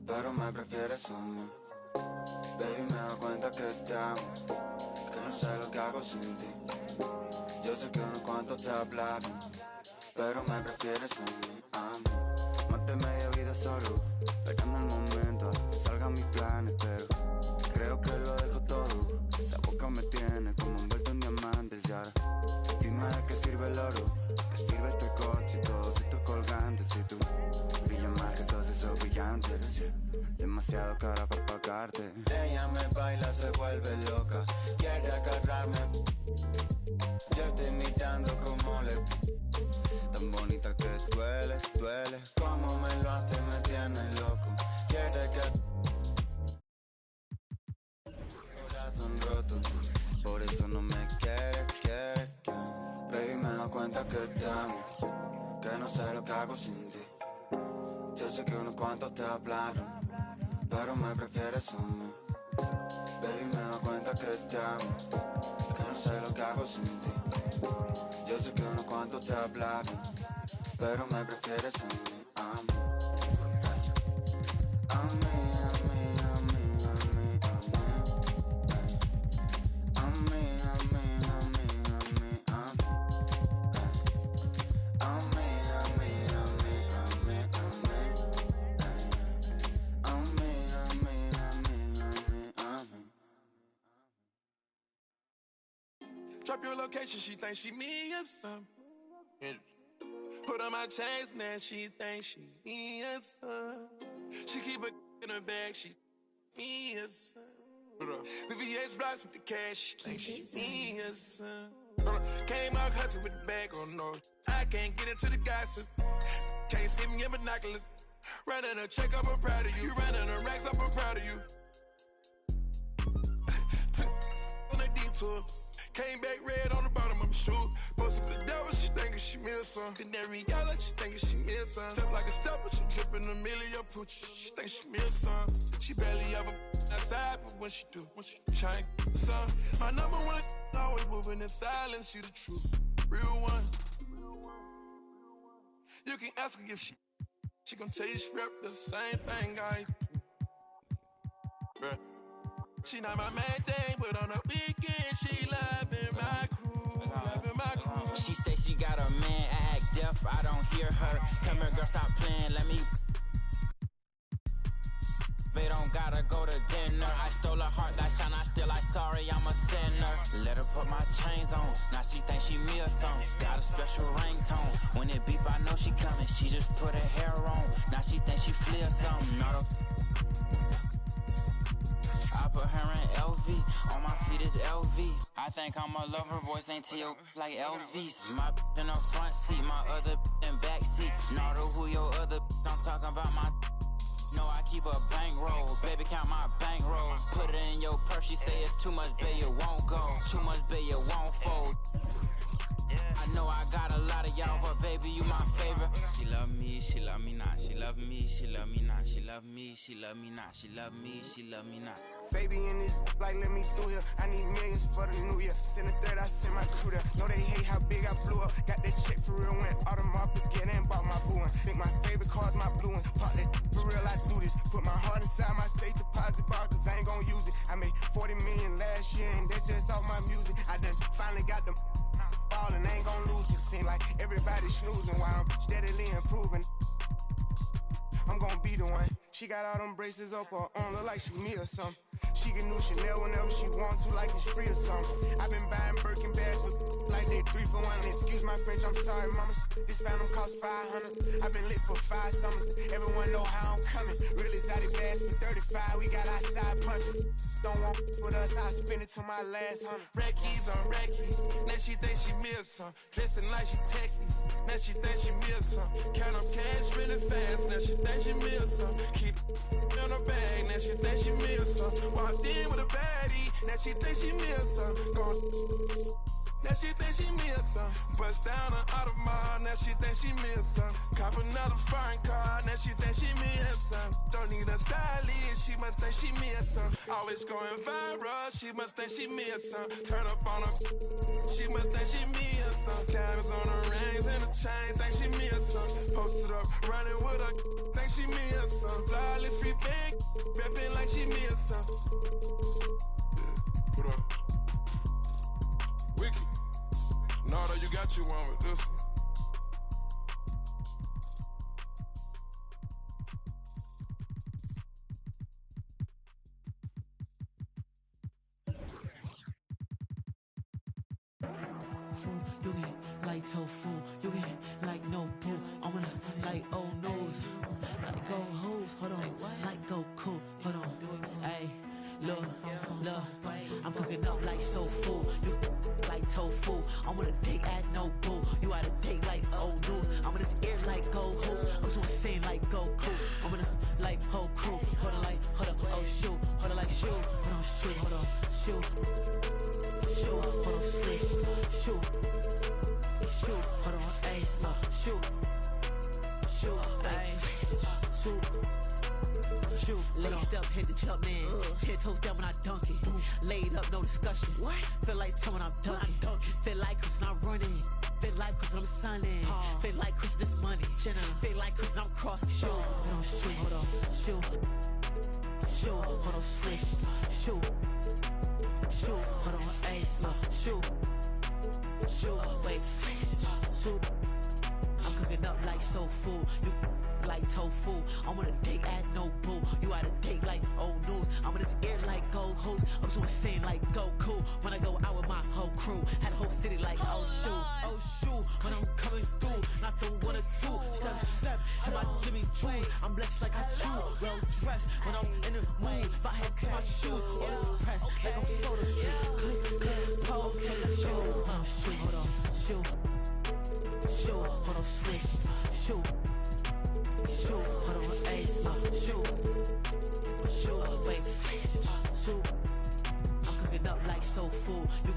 pero me prefieres a mí. Baby, me doy cuenta que te amo, que no sé lo que hago sin ti. Yo sé que unos cuantos te hablaron, pero me prefieres a mí, a mí. Maté media vida solo, esperando el momento que salgan mis planes, pero creo que lo dejo todo. Esa boca me tiene como envuelto en diamantes y ahora dime de qué sirve el oro, qué sirve este coche y todos estos colgantes. Si tú brillas más que todos esos brillantes, yeah. Demasiado cara para pagarte. Ella me baila, se vuelve loca, quiere agarrarme. Yo estoy mirando como le... Tan bonita que duele, duele. Como me lo hace, me tiene loco. Quiere que... Corazón roto, por eso no me quiere, quiere, quiere. Baby, me doy cuenta que te amo, que no sé lo que hago sin ti. Yo sé que unos cuantos te hablaron, pero me prefieres a mí. Baby, me doy cuenta que te amo, que no sé lo que hago sin ti. Yo sé que unos cuantos te hablaron, pero me prefieres a mí, a mí. A mí, a mí, a mí, a mí, a mí. A mí, a mí, a mí, a mí, a mí. A mí, a mí, a mí, a mí, a mí. A mí, a mí, a mí, a mí. Drop your location, she thinks she me or something. Put on my chains, man, she thinks she me or something. She keep a in her bag, she me or something. The VH blocks with the cash, she thinks she me or something. Came out hustling with the bag, oh no. I can't get into the gossip. Can't see me in binoculars. Running a check up, I'm proud of you. Running a racks up, I'm proud of you. On a detour. Came back red on the bottom of my shoe. Posted the devil, she thinking she me or something. Canary yellow, she thinking she me or something. Step like a stepper, she dripping a million pooch. She think she me or something. She barely ever outside, but when she do, trying some. My number one, always moving in silence. She the truth, real one. You can ask her if she gon' tell you she rep the same thing I do. She not my main thing, but on the weekend she loving my crew, loving my crew. She say she got a man, I act deaf, I don't hear her. Come here, girl, stop playing, let me. They don't gotta go to dinner. I stole her heart, that shine, I still like sorry, I'm a sinner. Let her put my chains on, now she think she me or something. Got a special ringtone, when it beep I know she coming. She just put her hair on, now she think she flee or something. Not a I put her in LV, on my feet is LV. I think I'm a lover, voice ain't T.O. like LV's. My in the front seat, my other in back seat. Not who your other I'm talking about my. No, I keep a bankroll, baby count my bankroll. Put it in your purse, she say it's too much, baby, it won't go. Too much, baby, it won't fold. I know I got a lot of y'all, but baby, you my favorite. She love me, she love me not. She love me, she love me not. She love me, she love me not. She love me, she love me not. Baby in this, like let me through here. I need millions for the new year. Send a third, I send my crew there. Know they hate how big I blew up. Got that check for real, went Audemars Piguet and bought my blue one. Think my favorite car's my blue one. Pop that for real, I do this. Put my heart inside my safe deposit box, cause I ain't gon' use it. I made 40 million last year, and that's just off my music. I done finally got them ballin', ain't gon' lose it. Seem like everybody snoozing while I'm steadily improving. I'm gon' be the one. She got all them braces up her arm, look like she me or something. She can do Chanel whenever she want to, like it's free or something. I've been buying Birkin bags with like they 3 for 1. Excuse my French, I'm sorry, mama. This phantom cost 500. I've been lit for 5 summers. Everyone know how I'm coming. Real exotic bags for 35. We got outside punching. Don't want with us, I'll spend it till my last 100. Red keys on red keys. Now she think she me or something. Dressing like she techie. Now she think she me or something. Count up cash really fast. Now she think she me or something. Keep in her bag. Now she think she me or something. Walked in with a baddie. Now she think she me or something. Now she think she me or something. Bust down an Audemars. Now she think she me or something. Cop another foreign car. Now she think she me or something. Don't need a stylist. She must think she me or something. Always going viral. She must think she me or something. Turn up on her. She must think she me or something. Diamonds on her rings and a chain. Think she me or something. Posted up, running with her. Think she me or something. Flawless free bag. Reppin' like she me or something. Yeah, put up. Wicked. Nardo, you got you one with this one. You get like tofu, you get like no poo. I'm gonna like old news, like go hoes, hold on, like go cool, hold on. Hey, look, I'm cooking up like soul food. You like tofu, I'm gonna date at no boo. You out of date like old news. I'm gonna air like go who. I'm just gonna say like go cool. I'm gonna like whole crew. Hold on, oh shoot, hold on like shoot, hold on shoot, hold on shoot, shoot, hold on slick, shoot, shoot, hold on, ayy, shoot, shoot, ayy, shoot, shoot, laced up, hit the jump in. 10 toes down when I dunk it. Laid up, no discussion. What? Feel like someone I'm dunking. Feel like Chris and I'm running. Feel like Chris and I'm signing. Feel like Chris this money. Feel like Chris and I'm crossing. Shoot, hold on, shoot, hold on, shoot. Shoot, hold on, switch. Shoot, shoot, hold on, ayy, shoot. Shoot, wait, shoot. I'm cooking up like soul food. You like tofu. I'm on a date at no boo. You at a date like old news. I'm in this air like gold hoops. I'm so insane like Goku. When I go out with my whole crew, had a whole city like oh shoot. When I'm coming through, not the one or two. Step, in my Jimmy Choo. I'm blessed like I chew. Well dressed when I'm in the mood. If I had my shoes, all this press like a photo shoot. Click, pose, shoot, hold on, shoot. Shoot, hold on, switch. Shoot, hold on, ayy, shoot. Shoot, wait, shoot. I'm cooking up like soul food. You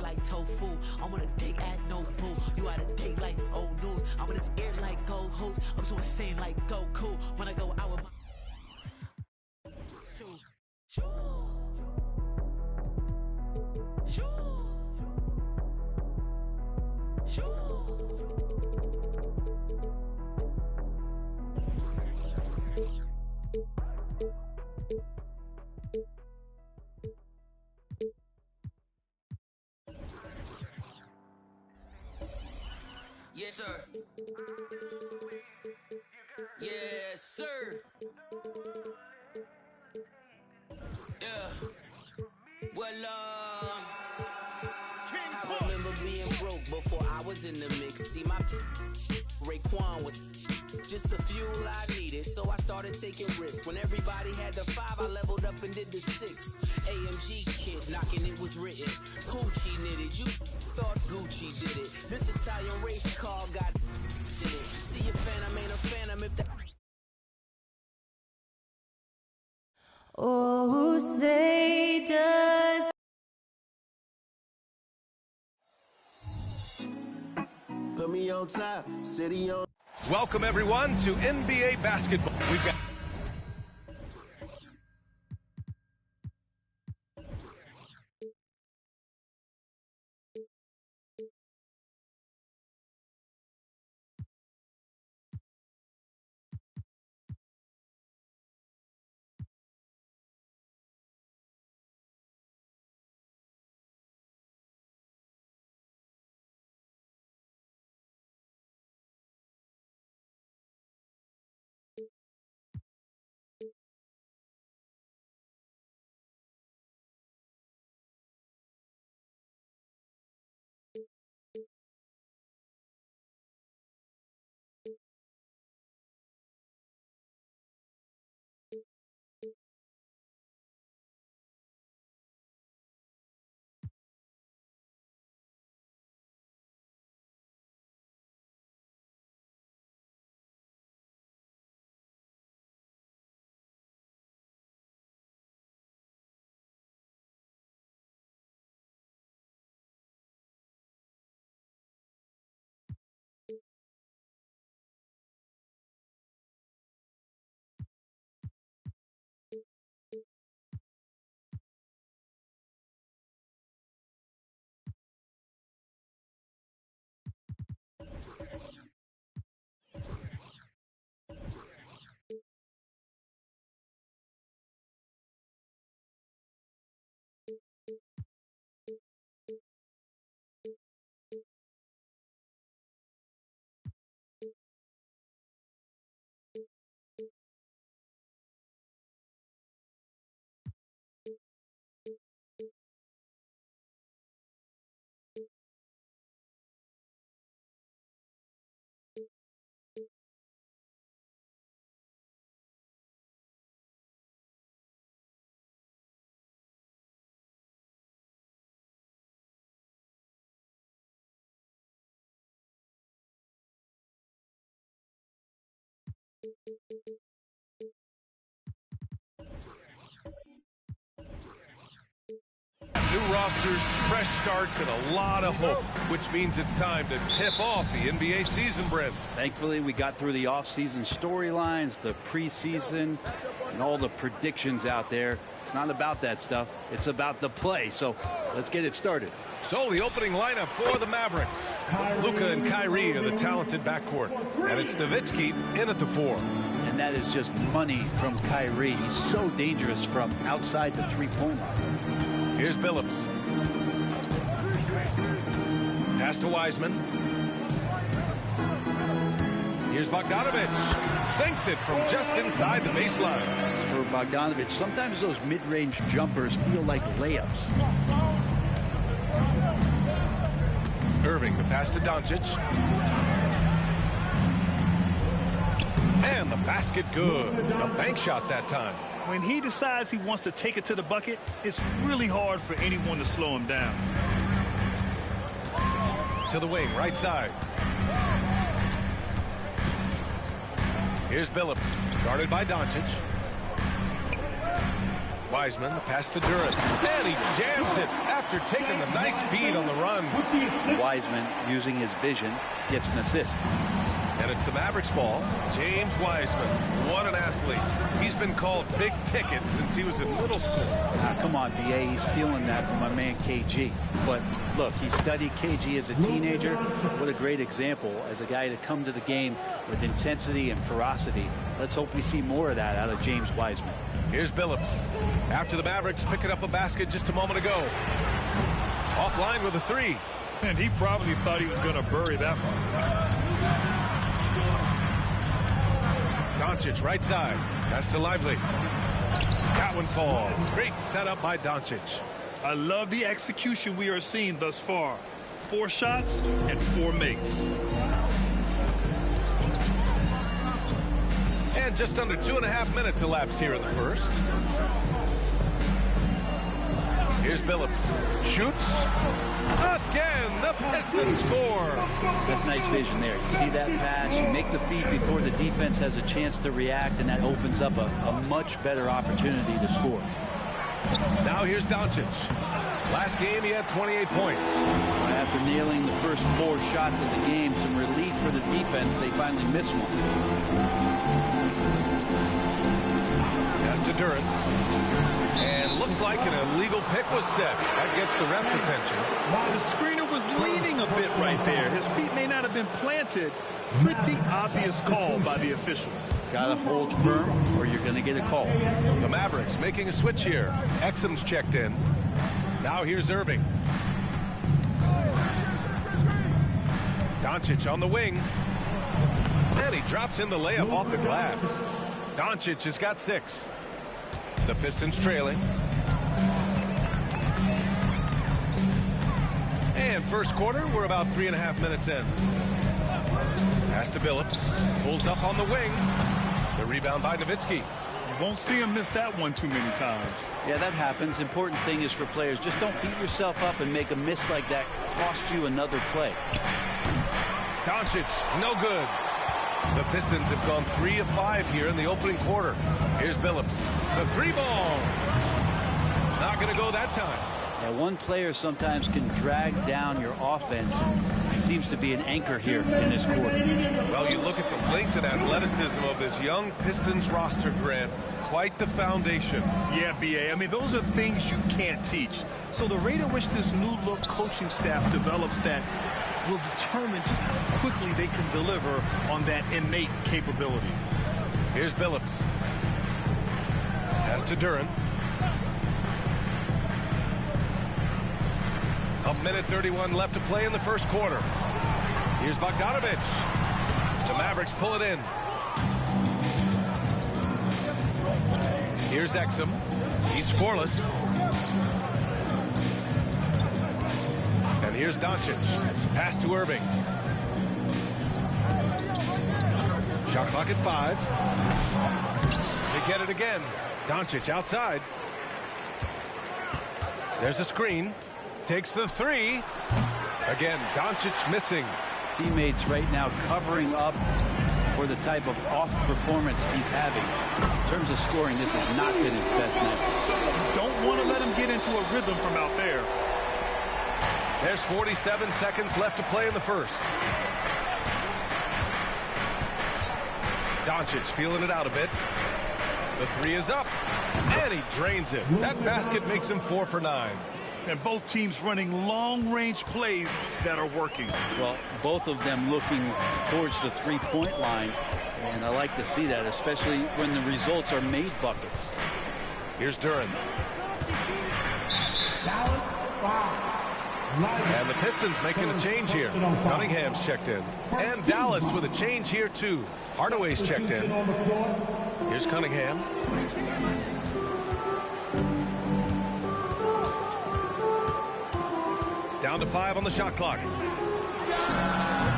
like tofu. I'm on a date at no boo. You at a date like old news. I'm in this air like gold hoops. I'm so insane like Goku. When I go out with my shoot. Yes, sir. Yes, sir. Yeah. Well, I remember being broke before I was in the mix. See, my Raekwon was just the fuel I needed, so I started taking risks. When everybody had the 5, I leveled up and did the 6. AMG kid knocking, it was written. Gucci knitted, you thought Gucci did it. This Italian race car got in it. See a phantom ain't a phantom if that. Oh, say does. Put me on top, city on. Welcome everyone to NBA basketball. We've got new rosters, fresh starts, and a lot of hope, which means it's time to tip off the NBA season, Brent. Thankfully, we got through the offseason storylines, the preseason, And all the predictions out there, it's not about that stuff. It's about the play. So let's get it started. So the opening lineup for the Mavericks. Luka and Kyrie are the talented backcourt. And it's Nowitzki in at the 4. And that is just money from Kyrie. He's so dangerous from outside the three-point line. Here's Billups. Pass to Wiseman. Here's Bogdanovic. Sinks it from just inside the baseline. For Bogdanovic, sometimes those mid-range jumpers feel like layups. Irving, the pass to Doncic. And the basket good. A bank shot that time. When he decides he wants to take it to the bucket, it's really hard for anyone to slow him down. To the wing, right side. Here's Billups, guarded by Doncic. Wiseman, the pass to Durant. And he jams it after taking the nice feed on the run. Wiseman, using his vision, gets an assist. And it's the Mavericks ball. James Wiseman, what an athlete. He's been called big ticket since he was in middle school. Come on, BA, he's stealing that from my man KG. But look, he studied KG as a teenager. What a great example as a guy to come to the game with intensity and ferocity. Let's hope we see more of that out of James Wiseman. Here's Billups. After the Mavericks picking up a basket just a moment ago. Offline with a 3. And he probably thought he was going to bury that one. Doncic, right side. Pass to Lively. That one falls. Great setup by Doncic. I love the execution we are seeing thus far. 4 shots and 4 makes. And just under 2.5 minutes elapsed here in the first. Here's Billups. Shoots. Again, the Pistons score. That's nice vision there. You see that pass, you make the feed before the defense has a chance to react, and that opens up a much better opportunity to score. Now here's Doncic. Last game, he had 28 points. After nailing the first 4 shots of the game, some relief for the defense. They finally missed one. Pass to Durant. And looks like an illegal pick was set. That gets the ref's attention. The screener was leaning a bit right there. His feet may not have been planted. Pretty obvious call by the officials. Gotta hold firm or you're gonna get a call. The Mavericks making a switch here. Exum's checked in. Now here's Irving. Doncic on the wing. And he drops in the layup off the glass. Doncic has got 6. The Pistons trailing. And first quarter, we're about 3.5 minutes in. Pass to Billups. Pulls up on the wing. The rebound by Nowitzki. You won't see him miss that one too many times. Yeah, that happens. Important thing is for players, just don't beat yourself up and make a miss like that cost you another play. Doncic, no good. The Pistons have gone 3 of 5 here in the opening quarter. Here's Billups. The 3-ball. Not going to go that time. Yeah, one player sometimes can drag down your offense, and he seems to be an anchor here in this quarter. Well, you look at the length and athleticism of this young Pistons roster, Grant. Quite the foundation. Yeah, BA. I mean, those are things you can't teach. So the rate at which this new look coaching staff develops that will determine just how quickly they can deliver on that innate capability. Here's Billups. Pass to Durant. A minute 31 left to play in the first quarter. Here's Bogdanovic. The Mavericks pull it in. Here's Exum. He's scoreless. And here's Doncic. Pass to Irving. Shot clock at 5. They get it again. Doncic outside. There's a screen. Takes the 3. Again, Doncic missing. Teammates right now covering up for the type of off performance he's having. In terms of scoring, this has not been his best night. Don't want to let him get into a rhythm from out there. There's 47 seconds left to play in the first. Doncic feeling it out a bit. The three is up, and he drains it. That basket makes him 4 for 9. And both teams running long-range plays that are working. Well, both of them looking towards the three-point line, and I like to see that, especially when the results are made buckets. Here's Duran. And the Pistons making a change here. Cunningham's checked in. And Dallas with a change here, too. Hardaway's checked in. Here's Cunningham. Down to 5 on the shot clock.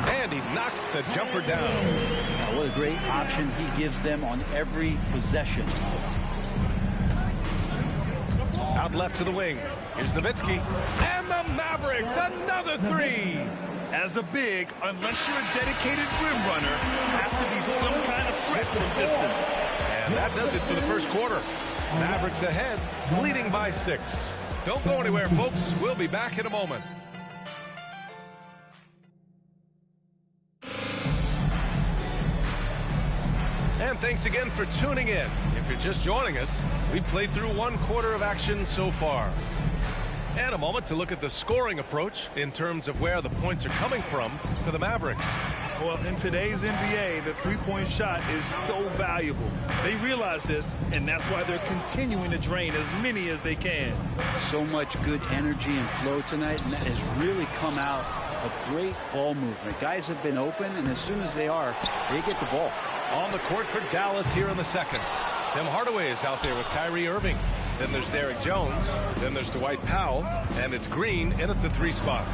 And he knocks the jumper down. Now, what a great option he gives them on every possession. Out left to the wing. Here's Nowitzki. And the Mavericks, another three. As a big, unless you're a dedicated rim runner, have to be some kind of threat from distance. And that does it for the first quarter. Mavericks ahead, leading by 6. Don't go anywhere, folks. We'll be back in a moment. And thanks again for tuning in. If you're just joining us, we've played through 1 quarter of action so far. And a moment to look at the scoring approach in terms of where the points are coming from for the Mavericks. Well, in today's NBA, the three-point shot is so valuable. They realize this, and that's why they're continuing to drain as many as they can. So much good energy and flow tonight, and that has really come out of great ball movement. Guys have been open, and as soon as they are, they get the ball. On the court for Dallas here in the second. Tim Hardaway is out there with Kyrie Irving. Then there's Derek Jones. Then there's Dwight Powell. And it's Green in at the 3 spot.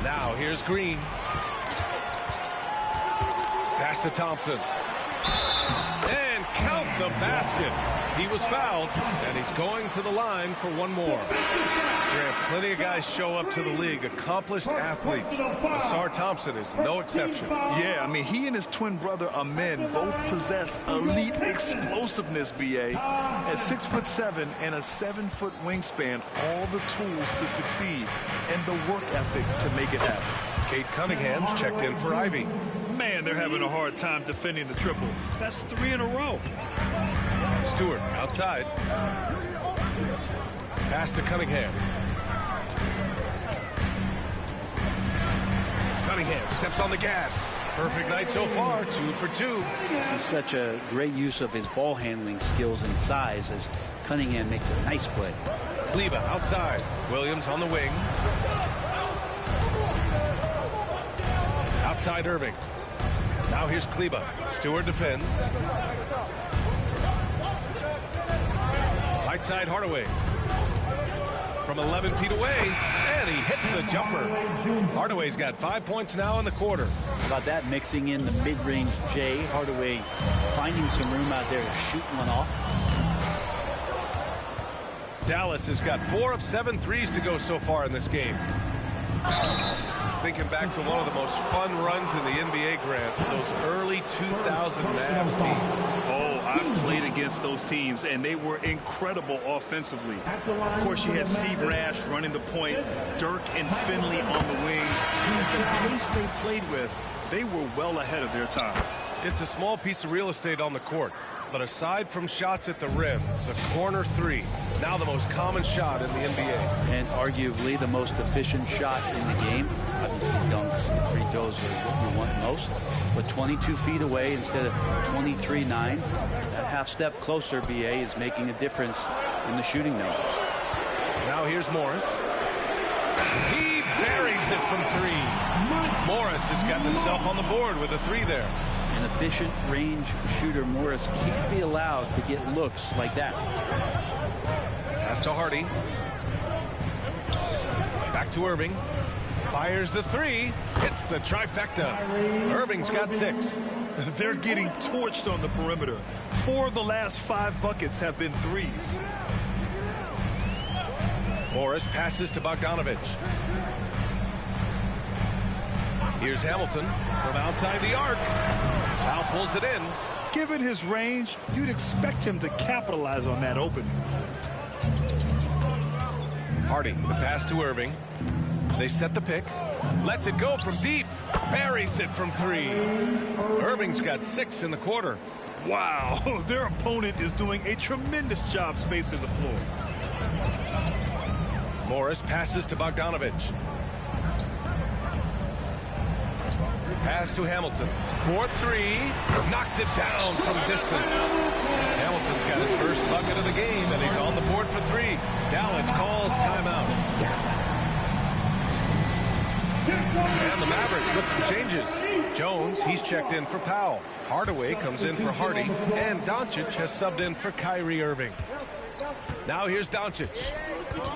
Now here's Green. Pass to Thompson. And count the basket. He was fouled, and he's going to the line for one more. Grant, plenty of guys show up to the league, accomplished athletes. Ausar Thompson is no exception. Yeah, I mean, he and his twin brother Amen both possess elite explosiveness, B.A. At 6'7" and a 7-foot wingspan, all the tools to succeed, and the work ethic to make it happen. Kate Cunningham's checked in for Ivy. Man, they're having a hard time defending the triple. That's 3 in a row. Stewart outside. Pass to Cunningham. Cunningham steps on the gas. Perfect night so far, 2 for 2. This is such a great use of his ball handling skills and size as Cunningham makes a nice play. Kleber outside. Williams on the wing. Outside Irving. Now here's Kleber. Stewart defends. Right side Hardaway. From 11 feet away, and he hits the jumper. Hardaway's got 5 points now in the quarter. How about that, mixing in the mid-range J. Hardaway finding some room out there to shoot one off. Dallas has got 4 of 7 threes to go so far in this game. Thinking back to one of the most fun runs in the NBA, Grant, those early 2000 Mavs teams. Oh, I've played against those teams, and they were incredible offensively. Of course, you had Steve Nash running the point, Dirk and Finley on the wings. The pace they played with, they were well ahead of their time. It's a small piece of real estate on the court, but aside from shots at the rim, the corner 3, now the most common shot in the NBA. And arguably the most efficient shot in the game. Obviously dunks and free throws are what you want most. But 22 feet away instead of 23-9. That half step closer, BA, is making a difference in the shooting numbers. Now here's Morris. He buries it from 3. Morris has gotten himself on the board with a 3 there. An efficient range shooter, Morris, can't be allowed to get looks like that. Pass to Hardy. Back to Irving. Fires the 3. Hits the trifecta. Irving's got 6. They're getting torched on the perimeter. 4 of the last 5 buckets have been threes. Morris passes to Bogdanovich. Here's Hamilton from outside the arc. Now pulls it in. Given his range, you'd expect him to capitalize on that opening. Hardy, the pass to Irving. They set the pick. Lets it go from deep. Buries it from 3. Irving's got 6 in the quarter. Wow, their opponent is doing a tremendous job spacing the floor. Morris passes to Bogdanovich. Pass to Hamilton. 4-3. Knocks it down from distance. Hamilton's got his first bucket of the game, and he's on the board for 3. Dallas calls timeout. And the Mavericks with some changes. Jones, he's checked in for Powell. Hardaway comes in for Hardy, and Doncic has subbed in for Kyrie Irving. Now here's Doncic.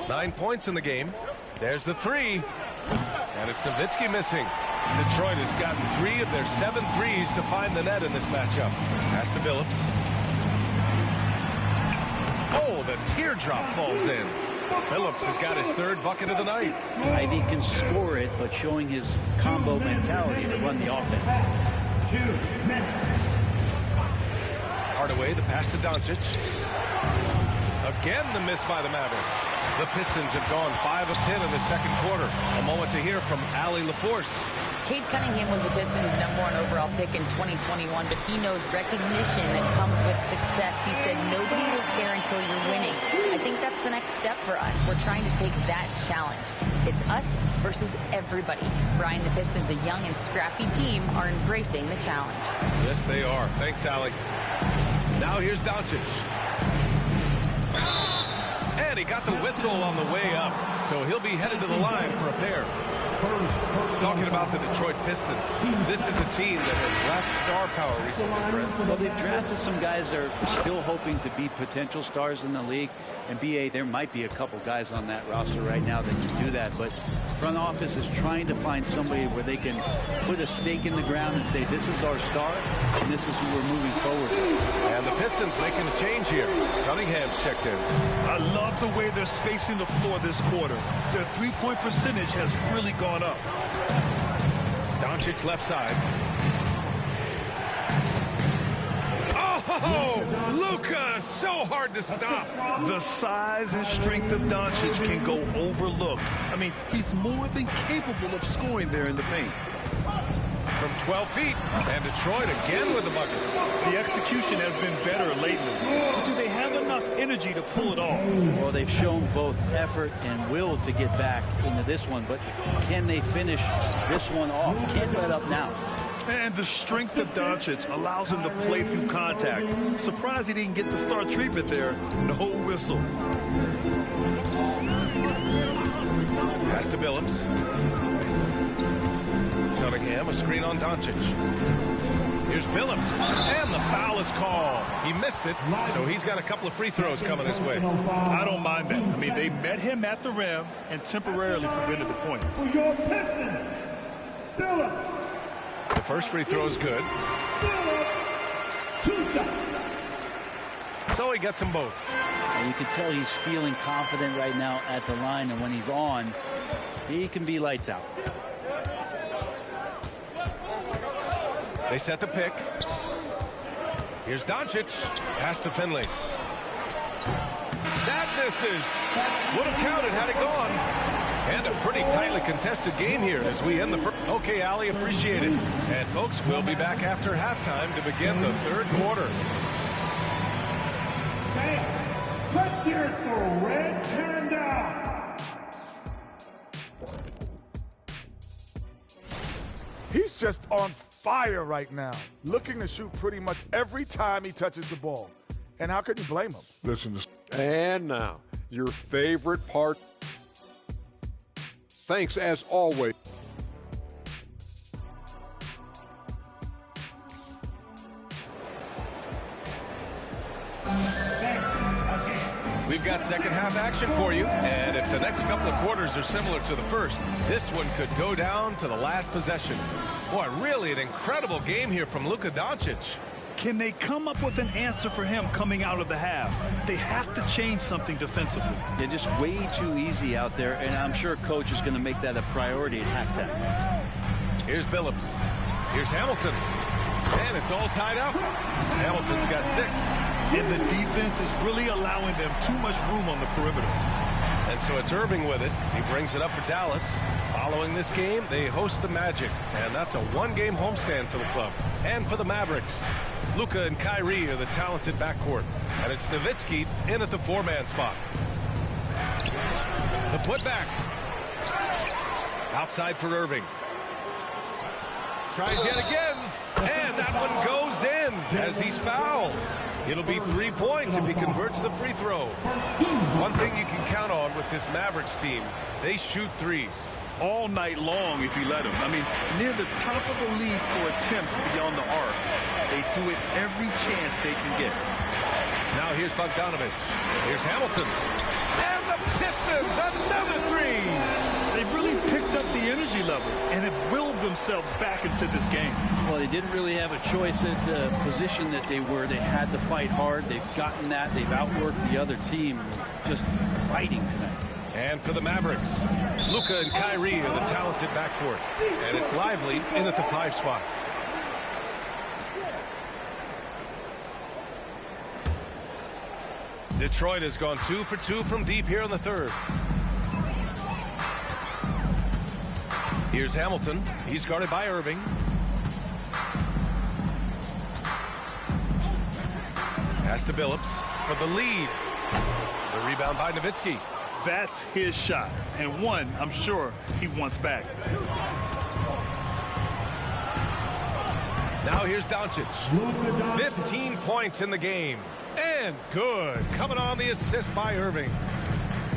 9 points in the game. There's the 3. And it's Nowitzki missing. Detroit has gotten 3 of their 7 threes to find the net in this matchup. Pass to Billups. Oh, the teardrop falls in. Billups has got his 3rd bucket of the night. Ivy can score it, but showing his combo mentality to run the offense. 2 minutes. Hardaway, the pass to Doncic. Again, the miss by the Mavericks. The Pistons have gone 5 of 10 in the second quarter. A moment to hear from Allie LaForce. Cade Cunningham was the Pistons' #1 overall pick in 2021, but he knows recognition that comes with success. He said, nobody will care until you're winning. I think that's the next step for us. We're trying to take that challenge. It's us versus everybody. Brian, the Pistons, a young and scrappy team, are embracing the challenge. Yes, they are. Thanks, Allie. Now here's Doncic. And he got the whistle on the way up, so he'll be headed to the line for a pair. Talking about the Detroit Pistons, this is a team that has lacked star power recently, Brent. Well, they've drafted some guys that are still hoping to be potential stars in the league. And BA, there might be a couple guys on that roster right now that can do that. But front office is trying to find somebody where they can put a stake in the ground and say, this is our star, and this is who we're moving forward with. And the Pistons making a change here. Cunningham's checked in. I love the way they're spacing the floor this quarter. Their three-point percentage has really gone up. Doncic left side. Oh, Luka, so hard to stop. The size and strength of Doncic can go overlooked. I mean, he's more than capable of scoring there in the paint. From 12 feet, and Detroit again with the bucket. The execution has been better lately. But do they have enough energy to pull it off? Well, they've shown both effort and will to get back into this one, but can they finish this one off? Can't let up now. And the strength of Doncic allows him to play through contact. Surprised he didn't get the star treatment there. No whistle. Pass to Billups. Cunningham, a screen on Doncic. Here's Billups, and the foul is called. He missed it, so he's got a couple of free throws coming his way. I don't mind that. I mean, they met him at the rim and temporarily prevented the points. For your Pistons, Billups. The first free throw is good. So he gets them both. And you can tell he's feeling confident right now at the line, and when he's on, he can be lights out. They set the pick. Here's Doncic. Pass to Finley. That misses. Would have counted had it gone. And a pretty tightly contested game here as we end the first. Okay, Allie, appreciate it. And folks, we'll be back after halftime to begin the third quarter. Let's hear it for Red Panda. He's just on fire right now, looking to shoot pretty much every time he touches the ball. And how could you blame him? Listen to And now, your favorite part. Thanks as always. We've got second half action for you, and if the next couple of quarters are similar to the first, this one could go down to the last possession. Boy, really an incredible game here from Luka Doncic. Can they come up with an answer for him coming out of the half? They have to change something defensively. They're just way too easy out there, and I'm sure coach is going to make that a priority at halftime. Here's Billups. Here's Hamilton. And it's all tied up. Hamilton's got 6. And the defense is really allowing them too much room on the perimeter. And so it's Irving with it. He brings it up for Dallas. Following this game, they host the Magic. And that's a one-game homestand for the club. And for the Mavericks. Luka and Kyrie are the talented backcourt. And it's Nowitzki in at the 4-man spot. The putback. Outside for Irving. Tries yet again. And that one goes in as he's fouled. It'll be 3 points if he converts the free throw. One thing you can count on with this Mavericks team, they shoot threes. All night long if you let them. I mean, near the top of the league for attempts beyond the arc. They do it every chance they can get. Now here's Bogdanovich. Here's Hamilton. And the Pistons, another three. They've really picked up the energy level and have willed themselves back into this game. Well, they didn't really have a choice at the position that they were. They had to fight hard. They've gotten that. They've outworked the other team. Just fighting tonight. And for the Mavericks, Luka and Kyrie are the talented backcourt. And it's Lively in at the 5 spot. Detroit has gone 2 for 2 from deep here in the third. Here's Hamilton. He's guarded by Irving. Pass to Billups for the lead. The rebound by Nowitzki. That's his shot, and one I'm sure he wants back. Now here's Doncic. 15 points in the game. And good. Coming on the assist by Irving.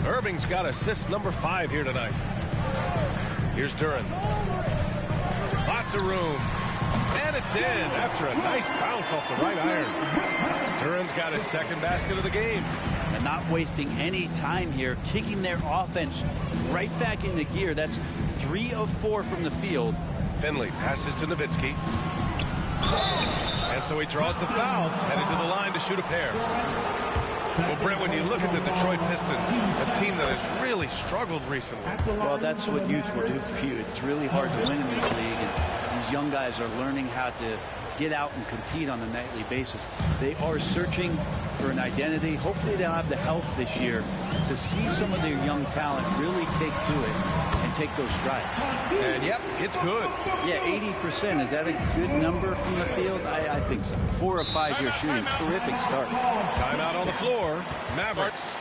Irving's got assist number 5 here tonight. Here's Duren. Lots of room. And it's in after a nice bounce off the right iron. Duren's got his second basket of the game. And not wasting any time here, kicking their offense right back into gear. That's 3 of 4 from the field. Finley passes to Nowitzki. And so he draws the foul, headed to the line to shoot a pair. Well, Brent, when you look at the Detroit Pistons, a team that has really struggled recently. Well, that's what youth will do for you. It's really hard to win in this league, and these young guys are learning how to get out and compete on a nightly basis. They are searching for an identity. Hopefully they'll have the health this year to see some of their young talent really take to it and take those strides. And yep, it's good. Yeah, 80%. Is that a good number from the field? I think so. 4 of 5 here shooting. Terrific start. Timeout on the floor. Mavericks.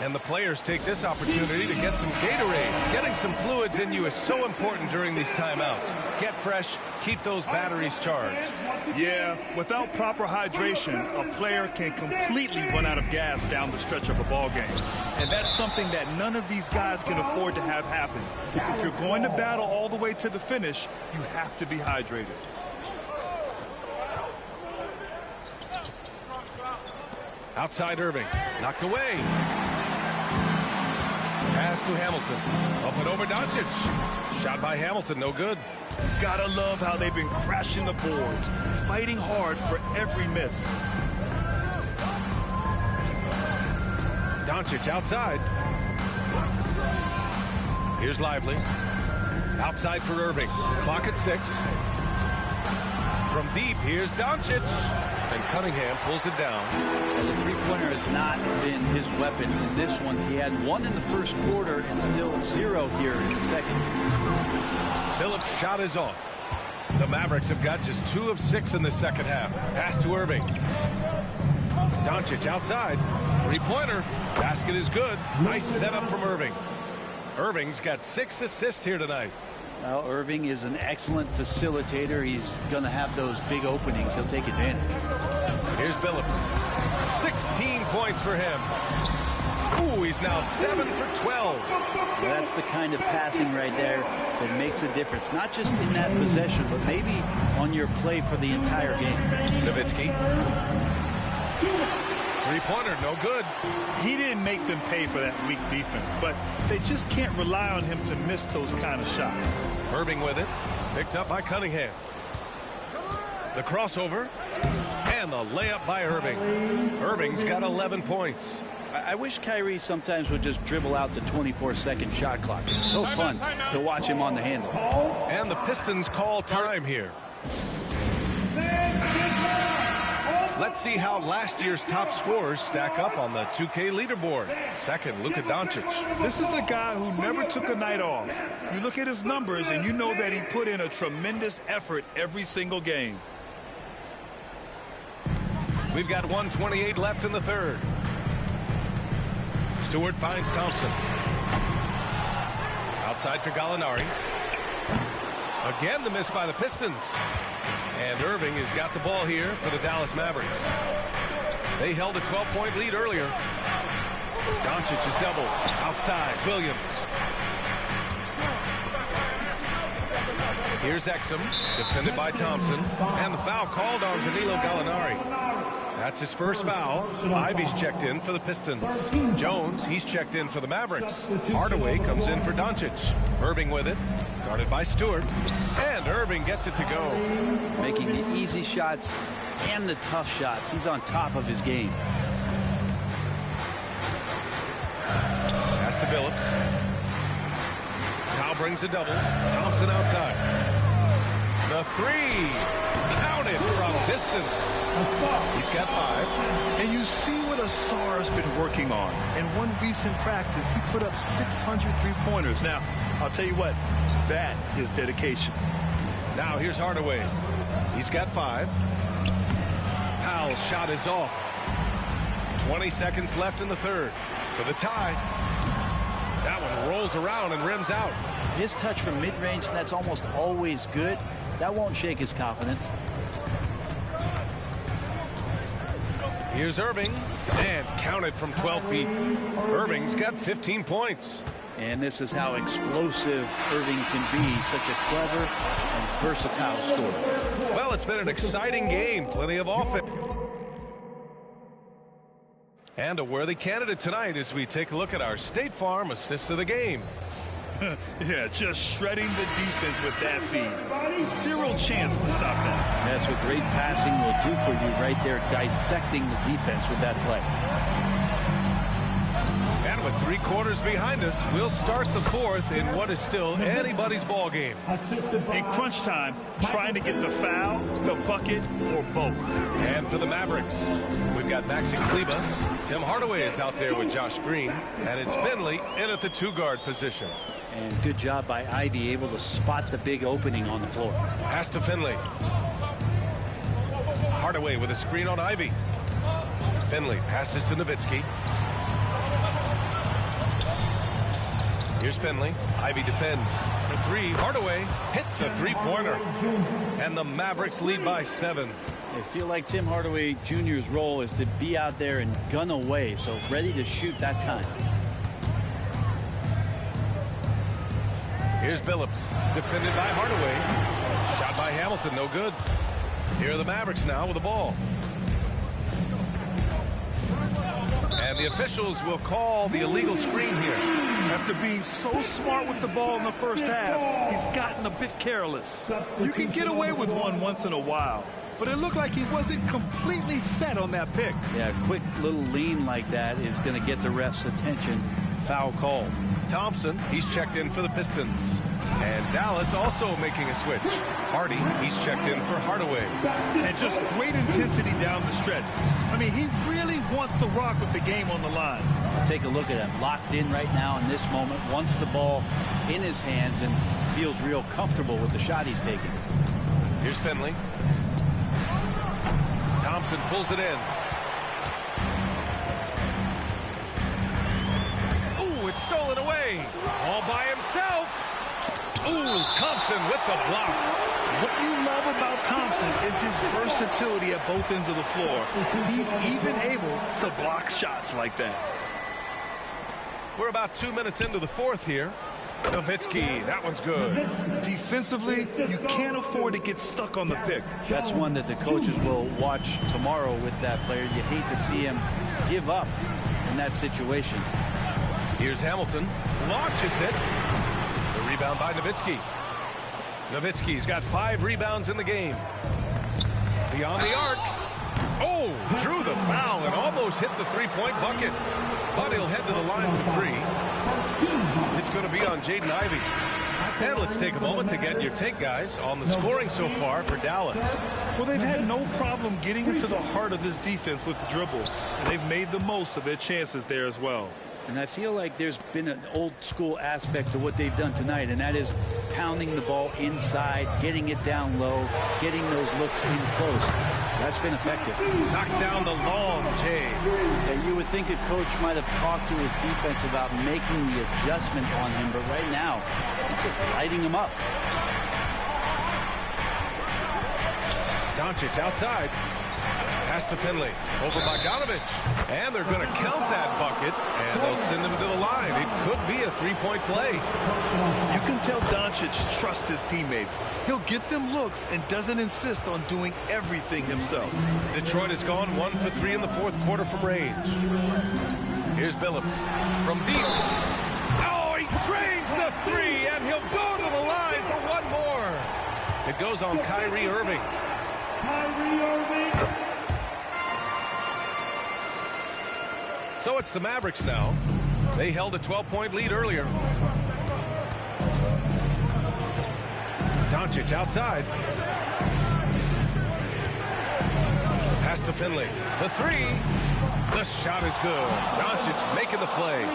And the players take this opportunity to get some Gatorade. Getting some fluids in you is so important during these timeouts. Get fresh, keep those batteries charged. Yeah, without proper hydration, a player can completely run out of gas down the stretch of a ball game. And that's something that none of these guys can afford to have happen. If you're going to battle all the way to the finish, you have to be hydrated. Outside Irving, knocked away. Pass to Hamilton. Up and over Doncic. Shot by Hamilton, no good. Gotta love how they've been crashing the boards, fighting hard for every miss. Doncic outside. Here's Lively. Outside for Irving. Clock at 6. From deep, here's Doncic. And Cunningham pulls it down. Well, the three-pointer has not been his weapon in this one. He had 1 in the first quarter and still 0 here in the second. Billups' shot is off. The Mavericks have got just 2 of 6 in the second half. Pass to Irving. Doncic outside. Three-pointer. Basket is good. Nice setup from Irving. Irving's got 6 assists here tonight. Well, Irving is an excellent facilitator. He's going to have those big openings. He'll take advantage. Here's Billups. 16 points for him. Ooh, he's now 7 for 12. Well, that's the kind of passing right there that makes a difference. Not just in that possession, but maybe on your play for the entire game. Nowitzki. Three-pointer, no good. He didn't make them pay for that weak defense, but they just can't rely on him to miss those kind of shots. Irving with it. Picked up by Cunningham. The crossover. And the layup by Irving. Irving's got 11 points. I wish Kyrie sometimes would just dribble out the 24-second shot clock. It's so fun to watch him on the handle. And the Pistons call time here. Let's see how last year's top scorers stack up on the 2K leaderboard. Second, Luka Doncic. This is a guy who never took a night off. You look at his numbers and you know that he put in a tremendous effort every single game. We've got 1:28 left in the third. Stewart finds Thompson. Outside for Gallinari. Again, the miss by the Pistons. And Irving has got the ball here for the Dallas Mavericks. They held a 12-point lead earlier. Doncic is doubled. Outside, Williams. Here's Exum, defended by Thompson. And the foul called on Danilo Gallinari. That's his first foul. Ivy's checked in for the Pistons. Jones, he's checked in for the Mavericks. Hardaway comes in for Doncic. Irving with it. Guarded by Stewart. And Irving gets it to go. Making the easy shots and the tough shots. He's on top of his game. Pass to Billups. Now brings a double. Thompson outside. The three. Counted from distance. He's got 5. And you see what Asar's been working on. In one recent practice, he put up 600 three-pointers. Now, I'll tell you what, that is dedication. Now here's Hardaway. He's got 5. Powell's shot is off. 20 seconds left in the third. For the tie. That one rolls around and rims out. His touch from mid-range, that's almost always good. That won't shake his confidence. Here's Irving, and counted from 12 feet. Irving's got 15 points. And this is how explosive Irving can be. Such a clever and versatile scorer. Well, it's been an exciting game. Plenty of offense. And a worthy candidate tonight as we take a look at our State Farm assist of the game. Yeah, just shredding the defense with that feed. Zero chance to stop that. That's what great passing will do for you right there, dissecting the defense with that play. And with 3 quarters behind us, we'll start the fourth in what is still anybody's ball game. In crunch time, trying to get the foul, the bucket, or both. And for the Mavericks, we've got Maxi Kleber. Tim Hardaway is out there with Josh Green, and it's Finley in at the 2-guard position. And good job by Ivy, able to spot the big opening on the floor. Pass to Finley. Hardaway with a screen on Ivy. Finley passes to Nowitzki. Here's Finley. Ivy defends for 3. Hardaway hits a 3-pointer. And the Mavericks lead by 7. I feel like Tim Hardaway Jr.'s role is to be out there and gun away, so ready to shoot that time. Here's Billups, defended by Hardaway. Shot by Hamilton, no good. Here are the Mavericks now with the ball. And the officials will call the illegal screen here. After being so smart with the ball in the first half, he's gotten a bit careless. You can get away with one once in a while, but it looked like he wasn't completely set on that pick. Yeah, a quick little lean like that is going to get the ref's attention. Foul called. Thompson, he's checked in for the Pistons. And Dallas also making a switch. Hardy, he's checked in for Hardaway. And just great intensity down the stretch. I mean, he really wants to rock with the game on the line. Take a look at him. Locked in right now in this moment. Wants the ball in his hands and feels real comfortable with the shot he's taking. Here's Finley. Thompson pulls it in. Ooh, it's stolen away. All by himself. Ooh, Thompson with the block. What you love about Thompson is his versatility at both ends of the floor. He's even able to block shots like that. We're about 2 minutes into the fourth here. Nowitzki, that one's good. Defensively, you can't afford to get stuck on the pick. That's one that the coaches will watch tomorrow with that player. You hate to see him give up in that situation. Here's Hamilton. Launches it. The rebound by Nowitzki. Nowitzki's got 5 rebounds in the game. Beyond the arc. Oh, drew the foul and almost hit the 3-point bucket. But he'll head to the line for 3. It's going to be on Jaden Ivey. And let's take a moment to get your take, guys, on the scoring so far for Dallas. Well, they've had no problem getting into the heart of this defense with the dribble. And they've made the most of their chances there as well. And I feel like there's been an old school aspect to what they've done tonight, and that is pounding the ball inside, getting it down low, getting those looks in close. That's been effective. Knocks down the long J. Yeah, you would think a coach might have talked to his defense about making the adjustment on him, but right now, he's just lighting him up. Doncic outside. Pass to Finley. Over Bogdanovich. And they're going to count that bucket, and they'll send him to the line. It could be a three-point play. You can tell Doncic trusts his teammates. He'll get them looks and doesn't insist on doing everything himself. Detroit has gone 1 for 3 in the fourth quarter from range. Here's Billups from deep. Oh, he drains the three, and he'll go to the line for one more. It goes on Kyrie Irving. Kyrie Irving. So it's the Mavericks now. They held a 12-point lead earlier. Doncic outside. Pass to Finley. The three. The shot is good. Doncic making the play.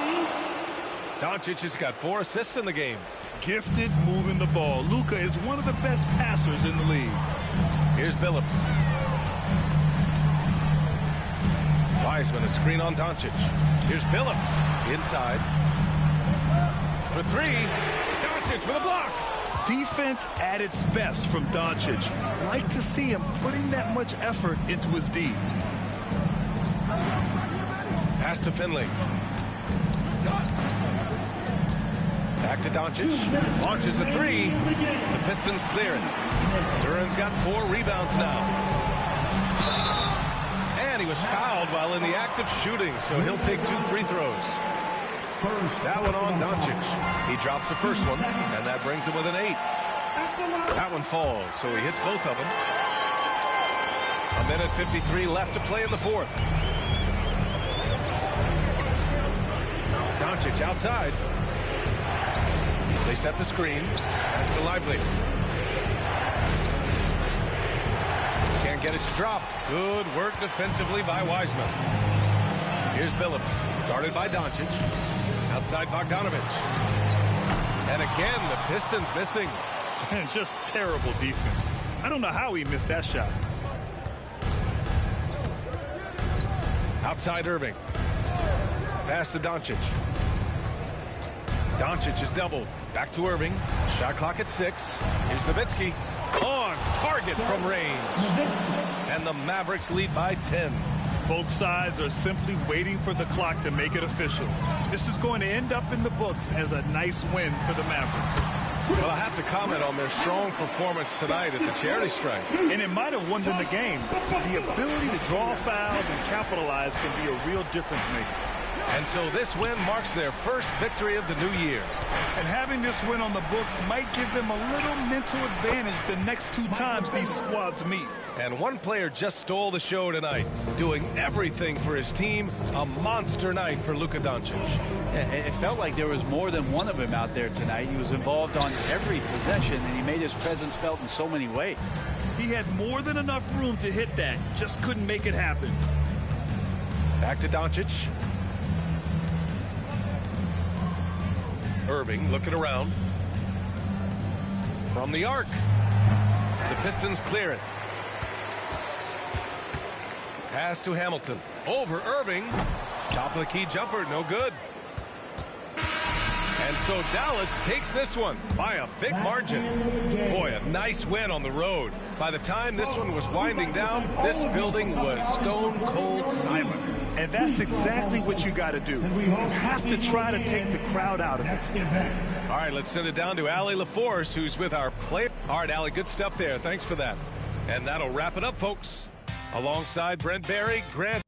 Doncic has got 4 assists in the game. Gifted moving the ball. Luka is one of the best passers in the league. Here's Billups. Wiseman, a screen on Doncic. Here's Billups inside. For 3. Doncic with a block. Defense at its best from Doncic. Like to see him putting that much effort into his D. Pass to Finley. Back to Doncic. Launches a 3. The Pistons clear it. Duran's got 4 rebounds now. And he was fouled while in the act of shooting, so he'll take 2 free throws. That one on Doncic. He drops the first one, and that brings him with an 8. That one falls, so he hits both of them. 1:53 left to play in the fourth. Doncic outside. They set the screen. Pass to Lively. Can't get it to drop. Good work defensively by Wiseman. Here's Billups, guarded by Doncic. Outside Bogdanovich. And again, the Pistons missing. Just terrible defense. I don't know how he missed that shot. Outside Irving. Pass to Doncic. Doncic is doubled. Back to Irving. Shot clock at 6. Here's Nowitzki. On target from range. And the Mavericks lead by 10. Both sides are simply waiting for the clock to make it official. This is going to end up in the books as a nice win for the Mavericks. Well, I have to comment on their strong performance tonight at the charity strike. And it might have won them the game. The ability to draw fouls and capitalize can be a real difference maker. And so this win marks their first victory of the new year. And having this win on the books might give them a little mental advantage the next 2 times these squads meet. And one player just stole the show tonight, doing everything for his team. A monster night for Luka Doncic. It felt like there was more than one of him out there tonight. He was involved on every possession, and he made his presence felt in so many ways. He had more than enough room to hit that, just couldn't make it happen. Back to Doncic. Irving looking around. From the arc. The Pistons clear it. Pass to Hamilton. Over Irving. Top of the key jumper, no good. And so Dallas takes this one by a big margin. Boy, a nice win on the road. By the time this one was winding down, this building was stone cold silent. And that's exactly what you got to do. You have to try to take the crowd out of it. All right, let's send it down to Allie LaForce, who's with our player. All right, Allie, good stuff there. Thanks for that. And that'll wrap it up, folks. Alongside Brent Barry, Grant.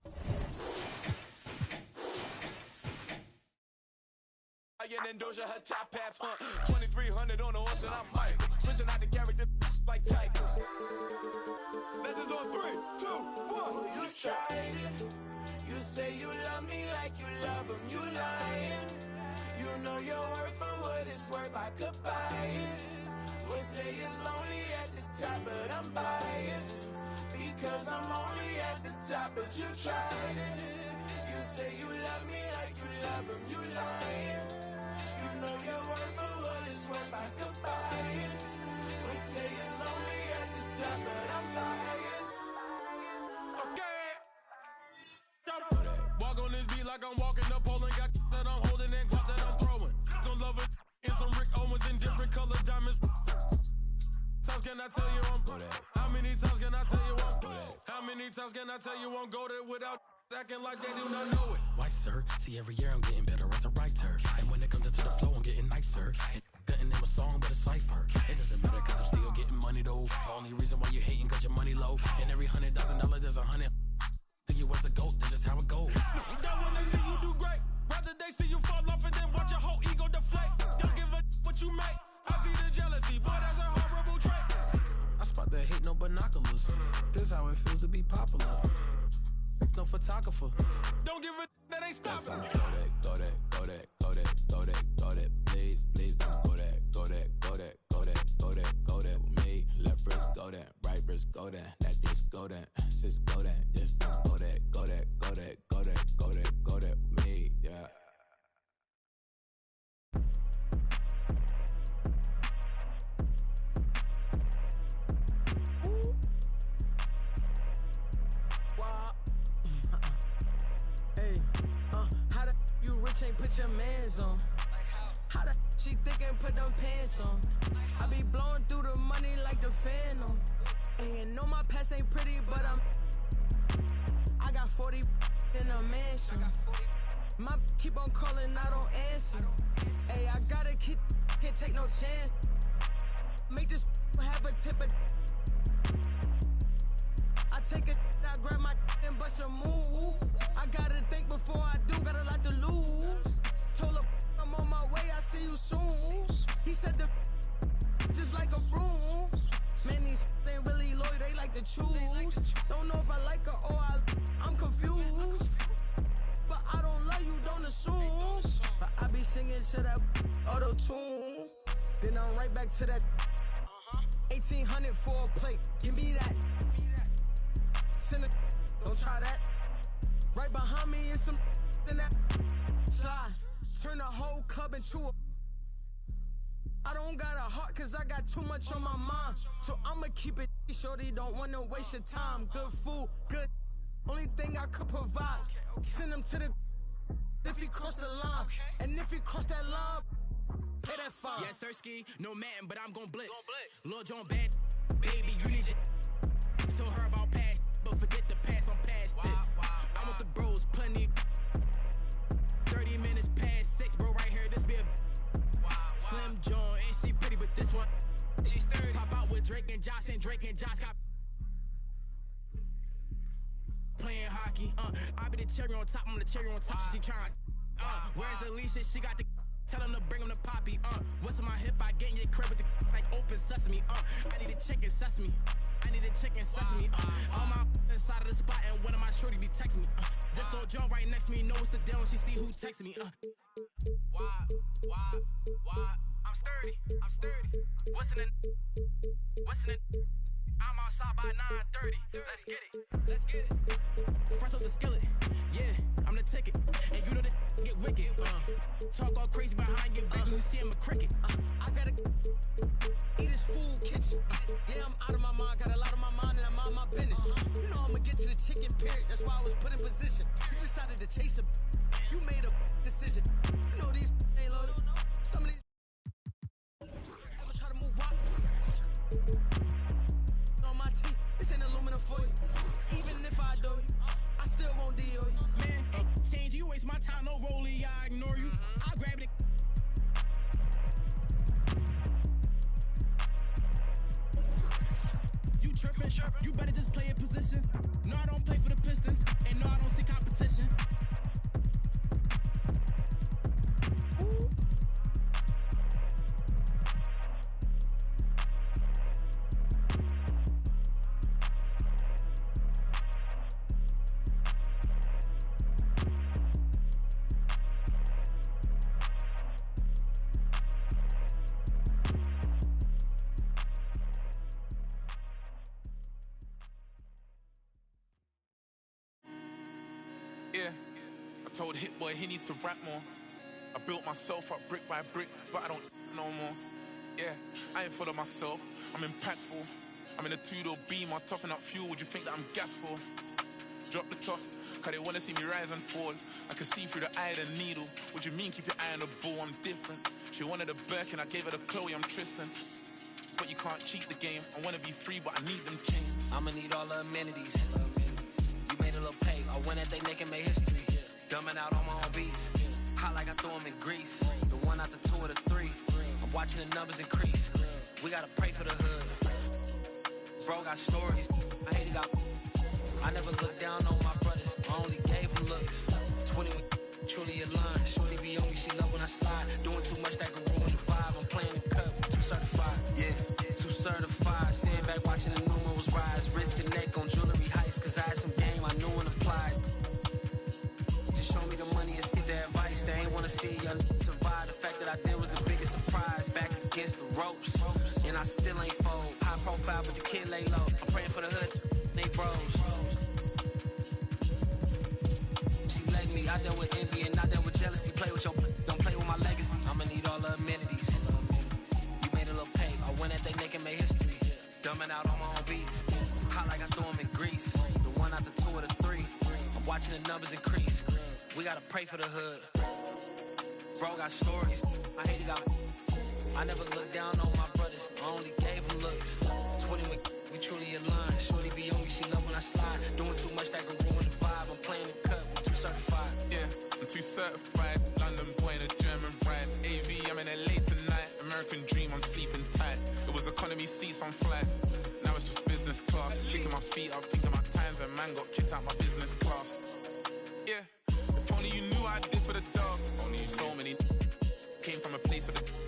And Doja, her top half hunt 2300 on the horse and I'm Mike switching out the character like tigers. Legends on 3, 2, 1. You tried it. You say you love me like you love him. You lying. You know your worth for what it's worth. I could buy it. Would say it's lonely at the top, but I'm biased because I'm only at the top. But you tried it. You say you love me like you love him. You lying. You know your worth for what it's worth. I could buy it. Would say it's lonely at the top, but I'm biased I tell you I'm How many times can I tell you I'm How many times can I tell you won't go there without acting like they do not know it? Why, sir? See, every year I'm getting better as a writer. And when it comes to the flow, I'm getting nicer. And couldn't name a song but a cipher. It doesn't matter cause I'm still getting money though. The only reason why you hating cause your money low. And every $100,000 there's $100 think you was the GOAT, that's just how it goes. Don't wanna see you do great. Rather they see you fall off and then watch your whole ego deflate. Don't give a what you make. I see the jealousy, boy, that's a horrible trait. I spot the hate, no binoculars. This how it feels to be popular. No photographer. Don't give a that ain't stopping. Go that, please don't go that, go that with me. Left wrist, go that, right wrist, go that, necklace, go that, sis, go that, just don't go that with me, yeah. Hey, how the you rich ain't put your mans on? How the she thick and put them pants on? I be blowing through the money like the Phantom. And you know my past ain't pretty, but I got 40 in a mansion. My keep on calling, I don't answer. Hey, I gotta can't take no chance. Make this have a tip of. I take it, I grab my and bust a move. I gotta think before I do, got a lot to lose. Told her I'm on my way, I see you soon. He said the just like a broom. Man, these ain't really loyal, they like to choose. Don't know if I like her or I'm confused. But I don't love you, don't assume. But I be singing to that auto-tune. Then I'm right back to that 1800 for a plate. Give me that. Send it, don't try that. Right behind me is some in that slide. Turn the whole club into a. I don't got a heart cause I got too much on my mind. So I'ma keep it shorty, don't wanna waste your time. Good food, good. Only thing I could provide. Send him to the if he cross the line. And if he cross that line, pay that fine. Yes, Sirski, no man, but I'm gon' blitz. Lil Jon bad, baby, you need your. Told her about past, but forget the past, I'm past it. I'm with the bros, plenty. 30 minutes past 6, bro, right here, this be a. Slim John, and she pretty, but this one, she's 30. Pop out with Drake and Josh got playing hockey. I be the cherry on top, I'm the cherry on top. She trying. Where's Alicia? She got the. Tell him to bring him the poppy. What's in my hip? I get in your crib with the like open sesame. I need a chicken sesame. I need a chicken sesame. On my inside of the spot, and one of my shorty be texting me. This old John right next to me knows the deal when she see who texting me. Why? I'm sturdy. What's in it? I'm outside by 9:30. Let's get it. Fresh off the skillet. Yeah, I'm the ticket. And you know that get wicked. Talk all crazy behind your back when you see him a cricket. I gotta eat his food kitchen. Yeah, I'm out of my mind. Got a lot on my mind and I'm on my business. You know I'ma get to the chicken period. That's why I was put in position. You decided to chase a. You made a decision. You know these ain't loaded. Some of these ever try to move rock on my teeth. This ain't aluminum for you. Even if I do you, I still won't deal you. Man, change you waste my time, no rollie, I ignore you. I'll grab it. You trippin', you better just play a position. No, I don't play for the Pistons, and no, I don't see competition. Ooh. Yeah, I told Hitboy he needs to rap more. I built myself up brick by brick, but I don't no more. Yeah, I ain't full of myself, I'm impactful. I'm in a two-door beam, I'm topping up fuel, would you think that I'm gas for? Drop the top, cause they wanna see me rise and fall. I can see through the eye of the needle. What you mean keep your eye on the ball, I'm different. She wanted a Birkin, I gave her the Chloe, I'm Tristan. but you can't cheat the game. I wanna be free, but I need them chains. I'ma need all the amenities. You made a little pay. I went at they neck and made history. Dumbing out on my own beats. Hot like I throw them in grease. The one out the two or the three. I'm watching the numbers increase. We gotta pray for the hood. Bro got stories. I hate it got. I never looked down on my brothers. I only gave them looks. 20 truly aligned. Shorty be on me, she love when I slide. Doing too much that can ruin the vibe. I'm playing the cut, too certified. Yeah, too certified. Sitting back watching the numerals rise. Wrist and neck on jewelry heights. Cause I had some game I knew and applied. Just show me the money and skip the advice. They ain't wanna see y'all survive. The fact that I did was the biggest surprise. Back against the ropes. And I still ain't fold. High profile, but the kid lay low. I'm praying for the hood. They bros. Me. I dealt with envy and I dealt with jealousy. Play with your, don't play with my legacy. I'ma need all the amenities. You made a little pay. I went at they neck and made history. Dumbing out on my own beats. Hot like I throw them in grease. The one out the two or the three. I'm watching the numbers increase. We gotta pray for the hood. Bro got stories. I hate it got. I never looked down on my brothers. I only gave them looks. 20 we truly aligned. Shorty be on me, she love when I slide. Doing too much that can ruin the vibe. I'm playing the cut. Certified. Yeah, I'm too certified. London boy in a German bride. AV, I'm in LA tonight. American dream, I'm sleeping tight. It was economy seats on flights. Now it's just business class. Kicking my feet up, thinking my times when man got kicked out my business class. Yeah, if only you knew what I did for the dogs. Only you so many came from a place where the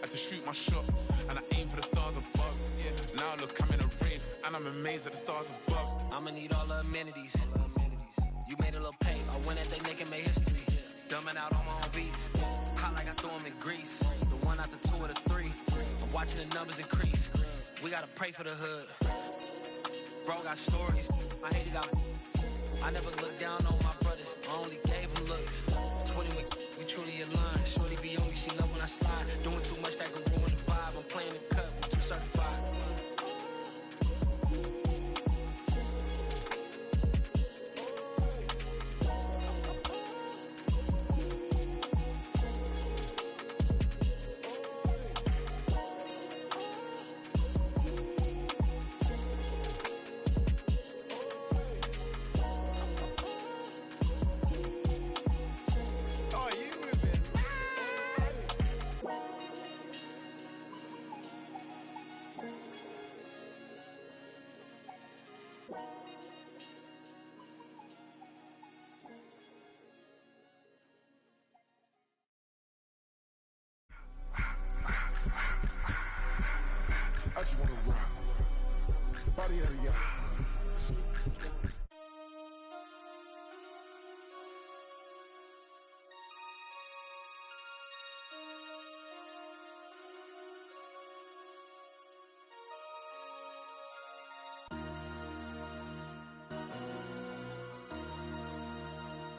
had to shoot my shot. And I aim for the stars above. Yeah, now look, I'm in a rave. And I'm amazed at the stars above. I'ma need all the amenities. You made a little pay. I went at they neck and made history. Dumbing out on my own beats. Hot like I throw them in grease. The one out the two or the three. I'm watching the numbers increase. We gotta pray for the hood. Bro got stories. I hate it got. I never looked down on my brothers. I only gave them looks. 20 we truly aligned. Shorty be on me, she love when I slide. Doing too much that can ruin the vibe. I'm playing the cut, too certified. I just wanna rock. Body out of y'all.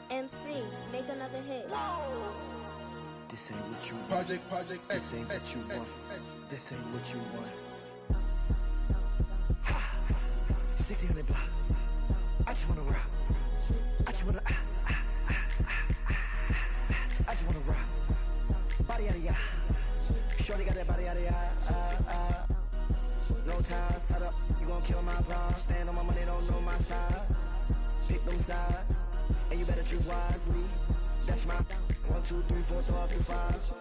MC, make another hit. This ain't what you want. Project, This ain't what you want. This ain't what you want. 1600 block. I just wanna rock. I just wanna. I just wanna rock. Body out of ya. Shorty got that body out of ya. No time, set up. You gon' kill my vibe. Stand on my money, don't know my size. Pick them sides, and you better choose wisely. That's my 1, 2, 3, 4, throw up to 5.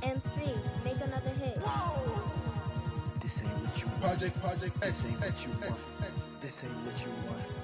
MC, make another hit. This ain't what you want. Project, This ain't what you want. This ain't what you want.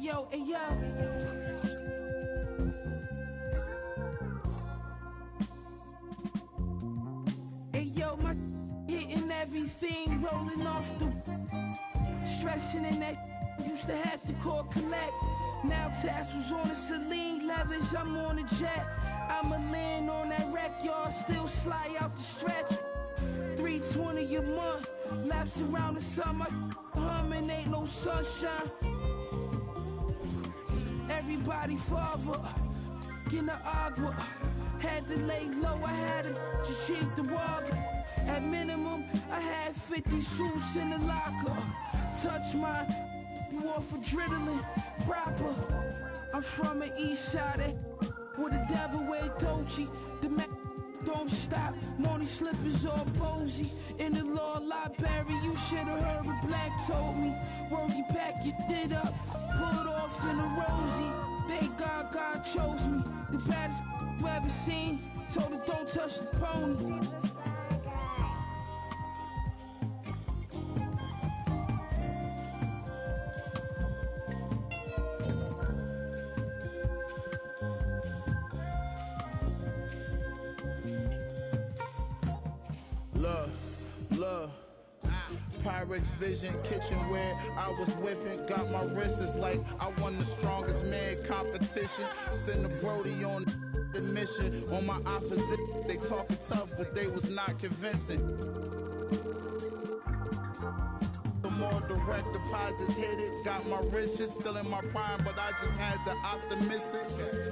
yo, hey yo. Hey yo, my hitting everything, rolling off the stressing in that used to have to call collect. Now tassels on the Celine, leathers, I'm on a jet. I'ma land on that wreck, y'all still slide out the stretch. 320 a month, laps around the summer, humming, ain't no sunshine. Everybody father, in the agua, had to lay low, I had to cheat the water. At minimum, I had 50 suits in the locker. Touch mine, you off adrenaline, proper. I'm from the east side, where the devil wear Dolce. The man don't stop, Money slippers all posy. In the law library, you should've heard what Black told me. Word, you pack your shit up, pull it off in a rosy. Thank God God chose me, the baddest you ever seen. Told her don't touch the pony. Look, Pyrex Vision, kitchenware, I was whipping, got my wrists like I won the strongest man competition. Send the Brody on the mission, on my opposite, they talking tough, but they was not convincing. The more direct deposits hit it, got my riches still in my prime, but I just had the optimistic.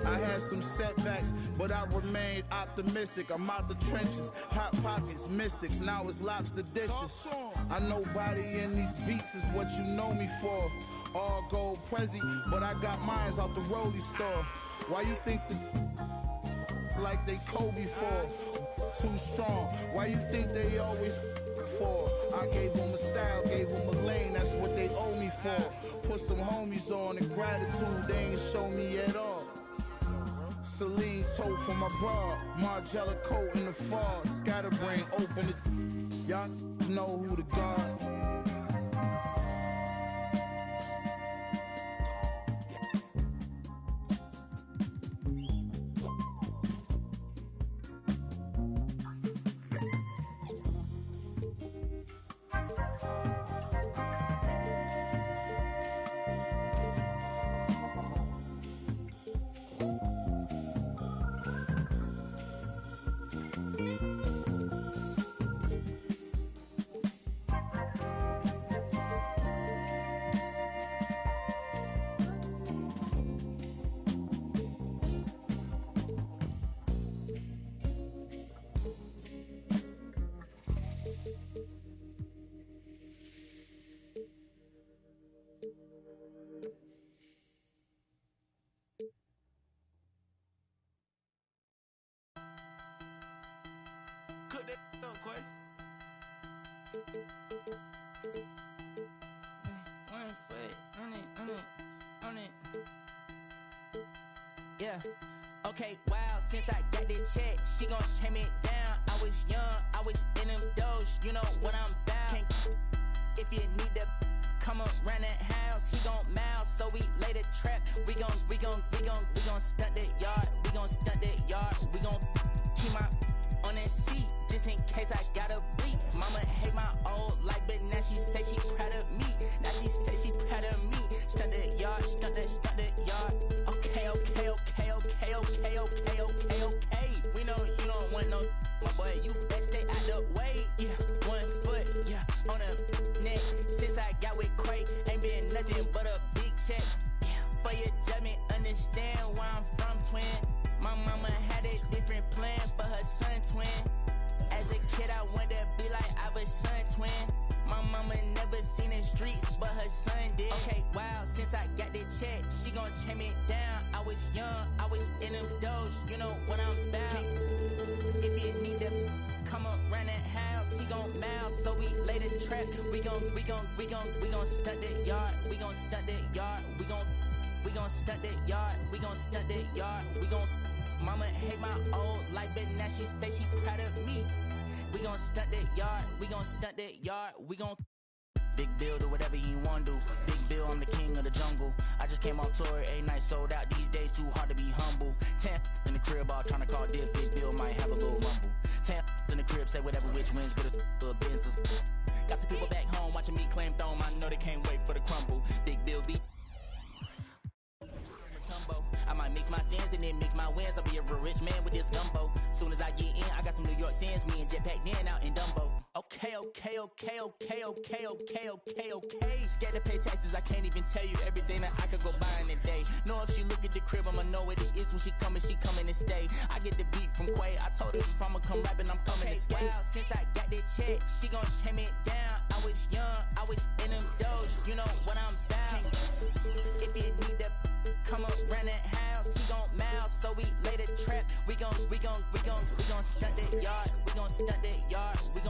I had some setbacks, but I remained optimistic. I'm out the trenches, hot pockets, mystics, now it's lobster dishes. I know body in these beats is what you know me for. All gold Prezi, but I got mines out the Rollie store. Why you think the like they Kobe for? Too strong. Why you think they always for? I gave them a style, gave them a lane, that's what they owe me for. Put some homies on and gratitude they ain't show me at all. Celine tote for my bra, Margiela coat in the fall, scatterbrain open it. Y'all know who the guard. Cook that up, Quay. One foot on it. Yeah. Okay, wow, since I got this check, she gon' shut me down. I was young, I was in them doors, you know what I'm about. If you need to come around that house, he gon' mouse, so we lay the trap. We gon' stunt that yard, we gon' stunt that yard, we gon' keep my on that seat, just in case I gotta bleep. Mama hate my old life, but now she say she proud of me. Now she say she proud of me. Stunt that yard, stunt that yard. Okay. We know you don't want no, my boy, you best stay out the way. Yeah, 1 foot, yeah, on a neck. Since I got with Quay, ain't been nothing but a big check. Yeah, for your judgment, understand where I'm from, twin. My mama had a different plan for her son, twin. As a kid, I wanted to be like I was son, twin. My mama never seen the streets, but her son did. Okay, wow, since I got the check, she gon' check me down. I was young, I was in them doors, you know what I'm about. If you need to come around that house, he gon' mouse, so we lay the trap. We gon' stunt that yard, we gon' stunt that yard, we gon' stunt that yard, we gon' stunt that yard, we gon'. Mama hate my old life, but now she say she proud of me. We gon' stunt that yard, we gon' stunt that yard, we gon' Big Bill do whatever he wanna do. Big Bill, I'm the king of the the jungle. I just came on tour, a night sold out. These days too hard to be humble. 10 in the crib, all trying to call dip. Big Bill might have a little rumble. 10 in the crib, say whatever which wins, get a business. Got some people back home watching me claim throne. I know they can't wait for the crumble. Big Bill beat. I might mix my sins and then mix my wins. I'll be a real rich man with this gumbo. Soon as I get in, I got some New York sins. Me and Jetpack Dan out in Dumbo. Okay. Scared to pay taxes, I can't even tell you everything that I could go buy in a day. Know if she look at the crib, I'ma know what it is when she coming to stay. I get the beat from Quay. I told her if I'ma come rapping, I'm coming to skate. Wow, since I got that check, she gon' chain it down. I was young, I was in them doors. You know what I'm about. If you need to come up round that house, he gon' mouse. So we lay the trap. We gon' stunt that yard. We gon' stunt that yard. We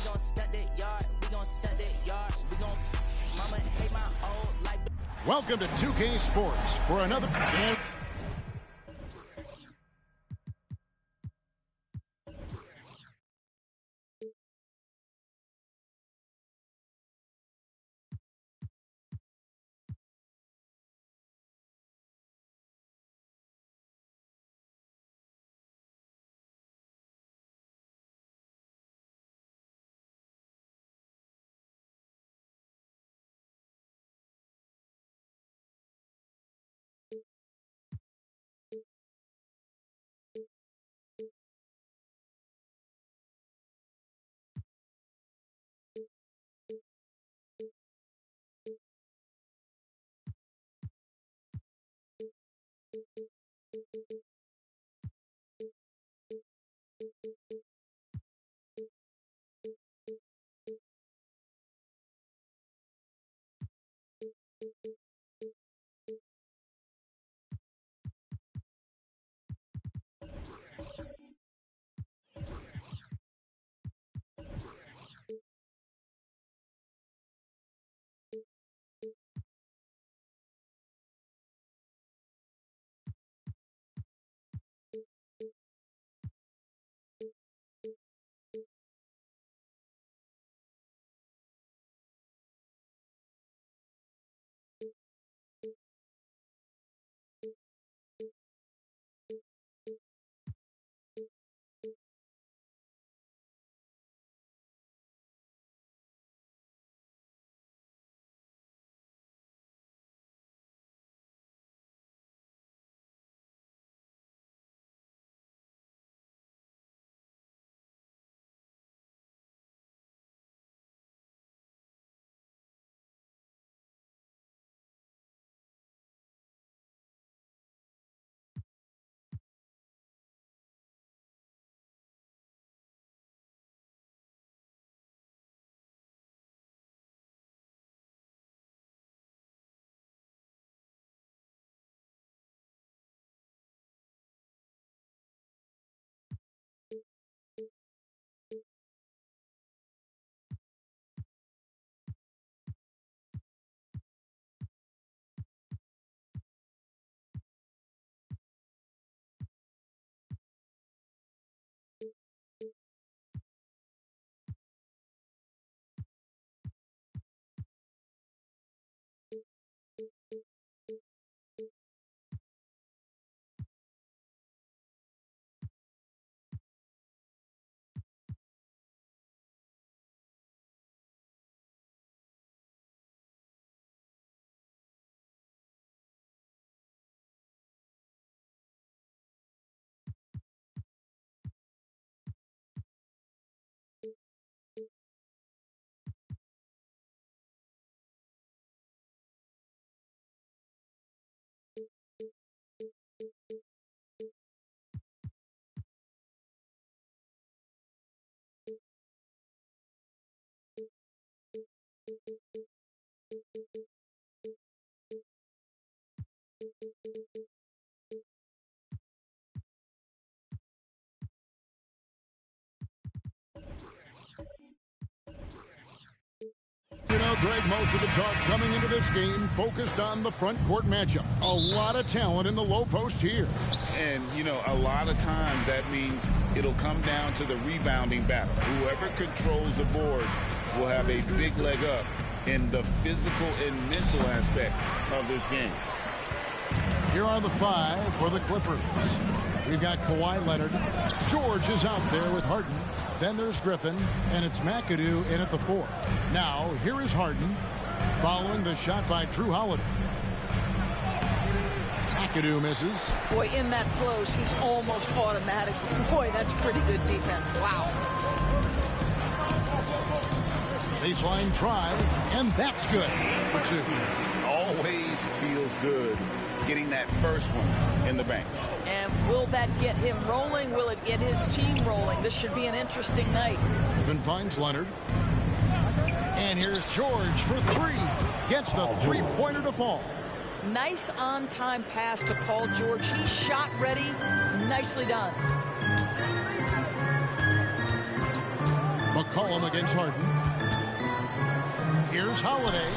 gon' stunt that yard. We gon' stunt that yard. We gon' mama hate my old life. Welcome to 2K Sports for another. You know, Greg, most of the talk coming into this game focused on the front court matchup. A lot of talent in the low post here. And, you know, a lot of times that means it'll come down to the rebounding battle. Whoever controls the boards will have a big leg up in the physical and mental aspect of this game. Here are the 5 for the Clippers. We've got Kawhi Leonard. George is out there with Harden. Then there's Griffin, and it's McAdoo in at the 4. Now, here is Harden, following the shot by Drew Holiday. McAdoo misses. Boy, in that close, he's almost automatic. Boy, that's pretty good defense. Wow. Baseline try, and that's good for 2. Always feels good getting that first one in the bank. And will that get him rolling? Will it get his team rolling? This should be an interesting night. Griffin finds Leonard. And here's George for 3. Gets the three-pointer to fall. Nice on-time pass to Paul George. He's shot ready. Nicely done. McCollum against Harden. Here's Holiday.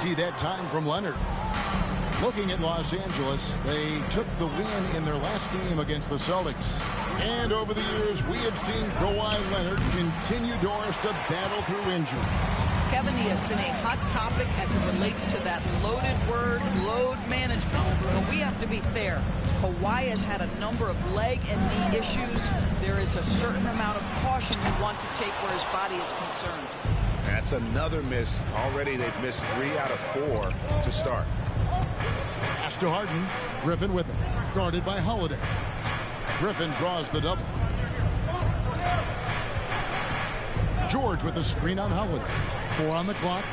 90 that time from Leonard. Looking at Los Angeles, they took the win in their last game against the Celtics. And over the years, we have seen Kawhi Leonard continue Doris to battle through injuries. Kevin, he has been a hot topic as it relates to that loaded word, load management. But we have to be fair. Kawhi has had a number of leg and knee issues. There is a certain amount of caution you want to take where his body is concerned. That's another miss. Already they've missed 3 out of 4 to start. Pass to Harden. Griffin with it. Guarded by Holiday. Griffin draws the double. George with the screen on Holiday. 4 on the clock.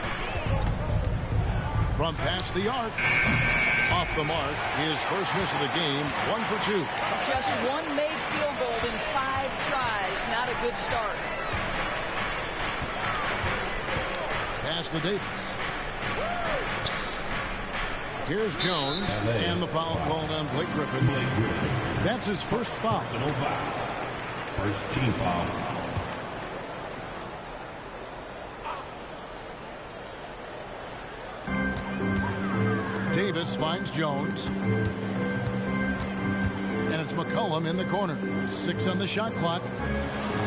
From past the arc. Off the mark. His first miss of the game. 1 for 2. Just one made field goal in 5 tries. Not a good start. Pass to Davis. Here's Jones, and the foul called on Blake Griffin. That's his first foul. First team foul. Davis finds Jones. And it's McCollum in the corner. 6 on the shot clock.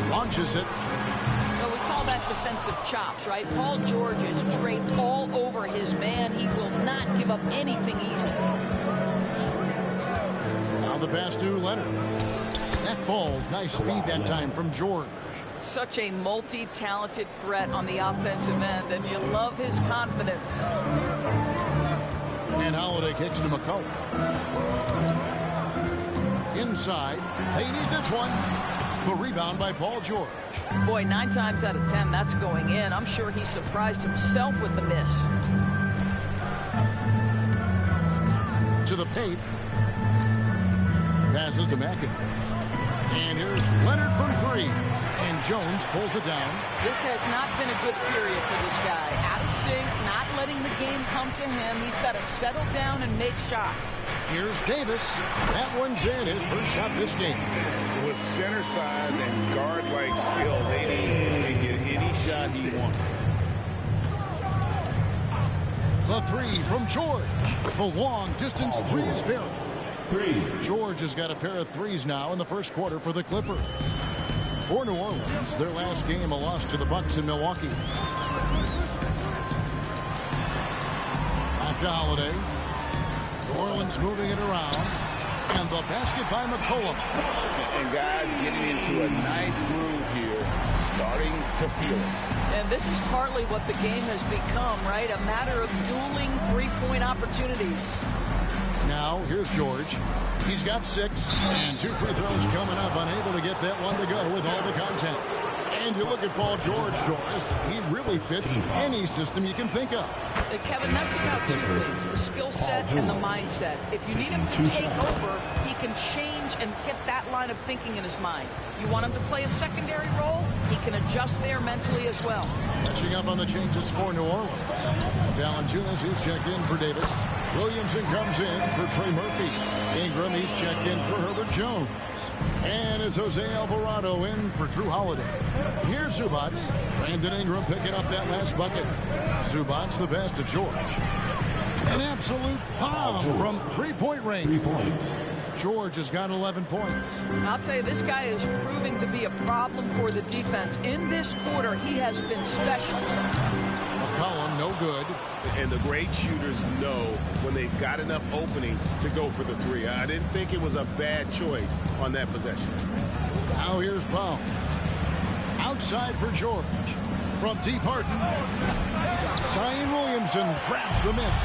Launches it. We call that defensive chops, right? Paul George is draped all over his man. He will not give up anything easy. Now the pass to Leonard. That falls. Nice feed that time from George. Such a multi-talented threat on the offensive end, and you love his confidence. And Holiday kicks to McCollum. Inside. They need this one. The rebound by Paul George. Boy, 9 times out of 10, that's going in. I'm sure he surprised himself with the miss. To the paint. Passes to McAdoo. And here's Leonard from 3. And Jones pulls it down. This has not been a good period for this guy. Out of sync, not letting the game come to him. He's got to settle down and make shots. Here's Davis. That one's in. His first shot this game. With center size and guard-like skills, AD can get any shot he wants. The 3 from George. The long-distance 3 is buried. George has got a pair of 3s now in the first quarter for the Clippers. For New Orleans, their last game a loss to the Bucks in Milwaukee. Back to Holiday. New Orleans moving it around. And the basket by McCollum. And guys getting into a nice groove here, starting to feel it. And this is partly what the game has become, right? A matter of dueling three-point opportunities. Now, here's George. He's got 6, and 2 free throws coming up. Unable to get that one to go with all the contact. And you look at Paul George, Doris, he really fits any system you can think of. Kevin, that's about 2 things, the skill set and the mindset. If you need him to take over, he can change and get that line of thinking in his mind. You want him to play a secondary role, he can adjust there mentally as well. Catching up on the changes for New Orleans. Valanciunas, he's checked in for Davis. Williamson comes in for Trey Murphy. Ingram, he's checked in for Herbert Jones. And it's Jose Alvarado in for Drew Holiday. Here's Zubac. Brandon Ingram picking up that last bucket. Zubac the pass to George. An absolute bomb from 3-point range. 3 points. George has got 11 points. I'll tell you, this guy is proving to be a problem for the defense. In this quarter, he has been special. McCollum no good. And the great shooters know when they've got enough opening to go for the three. I didn't think it was a bad choice on that possession. Now here's Powell. Outside for George. From deep Harden. Zion Williamson grabs the miss.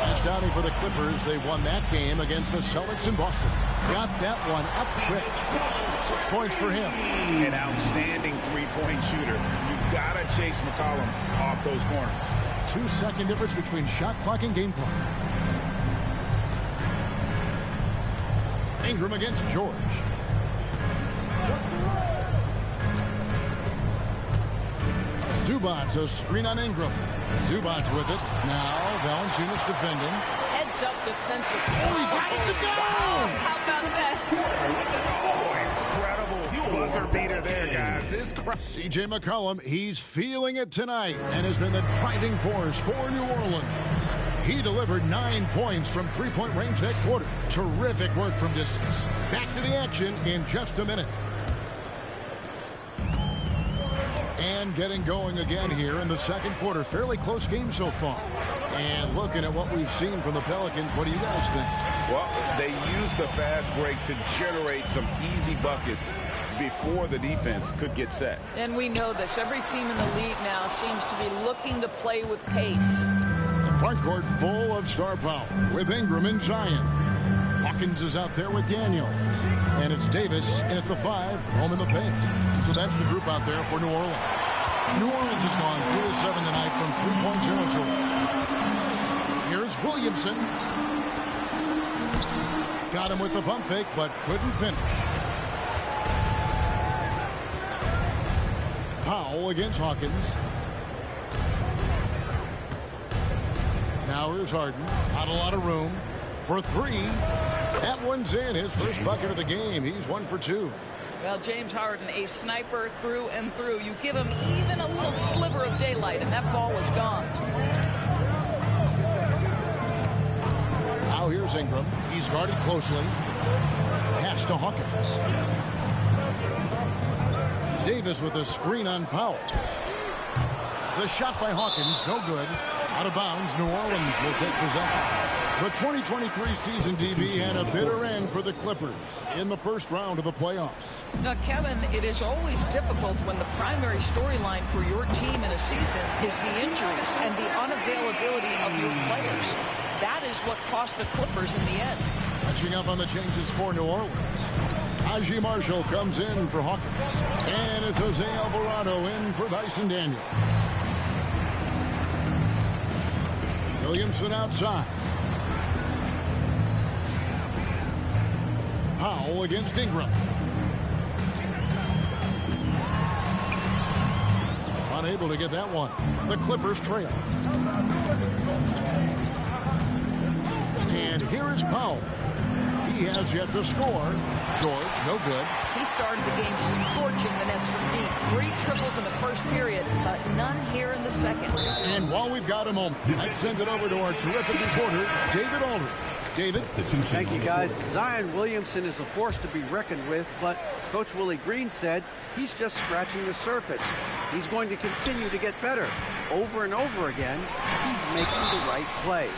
Nice downing for the Clippers. They won that game against the Celtics in Boston. Got that one up quick. 6 points for him. An outstanding three-point shooter. You've got to chase McCollum off those corners. 2-second difference between shot clock and game clock. Ingram against George. Zubac, a screen on Ingram. Zubac with it. Now Valanciunas defending. Heads up defensive. Oh, he got it to go! Wow, how about that? Incredible buzzer beater there, guys. C.J. McCollum, he's feeling it tonight and has been the driving force for New Orleans. He delivered 9 points from three-point range that quarter. Terrific work from distance. Back to the action in just a minute. And getting going again here in the second quarter. Fairly close game so far. And looking at what we've seen from the Pelicans, what do you guys think? Well, they used the fast break to generate some easy buckets before the defense could get set. And we know this. Every team in the league now seems to be looking to play with pace. The front court full of star power with Ingram and Zion. Hawkins is out there with Daniels. And it's Davis in at the 5, home in the paint. So that's the group out there for New Orleans. New Orleans has gone 3 of 7 tonight from three-point territory. Here's Williamson. Got him with the pump fake, but couldn't finish. Powell against Hawkins. Now here's Harden. Not a lot of room for 3. That one's in. His first bucket of the game. He's 1 for 2. Well, James Harden, a sniper through and through. You give him even a little sliver of daylight, and that ball is gone. Now here's Ingram. He's guarded closely. Pass to Hawkins. Davis with a screen on Powell. The shot by Hawkins, no good. Out of bounds, New Orleans will take possession. The 2023 season, DB, had a bitter end for the Clippers in the first round of the playoffs. Now, Kevin, it is always difficult when the primary storyline for your team in a season is the injuries and the unavailability of your players. That is what cost the Clippers in the end. Catching up on the changes for New Orleans. Najee Marshall comes in for Hawkins. And it's Jose Alvarado in for Dyson Daniels. Williamson outside. Powell against Ingram. Unable to get that one. The Clippers trail. And here is Powell. He has yet to score. George, no good. He started the game scorching the nets from deep. 3 triples in the first period, but none here in the second. And while we've got a moment, let's send it over to our terrific reporter, David Aldridge. David? Thank you, guys. Zion Williamson is a force to be reckoned with, but Coach Willie Green said he's just scratching the surface. He's going to continue to get better. Over and over again, he's making the right play.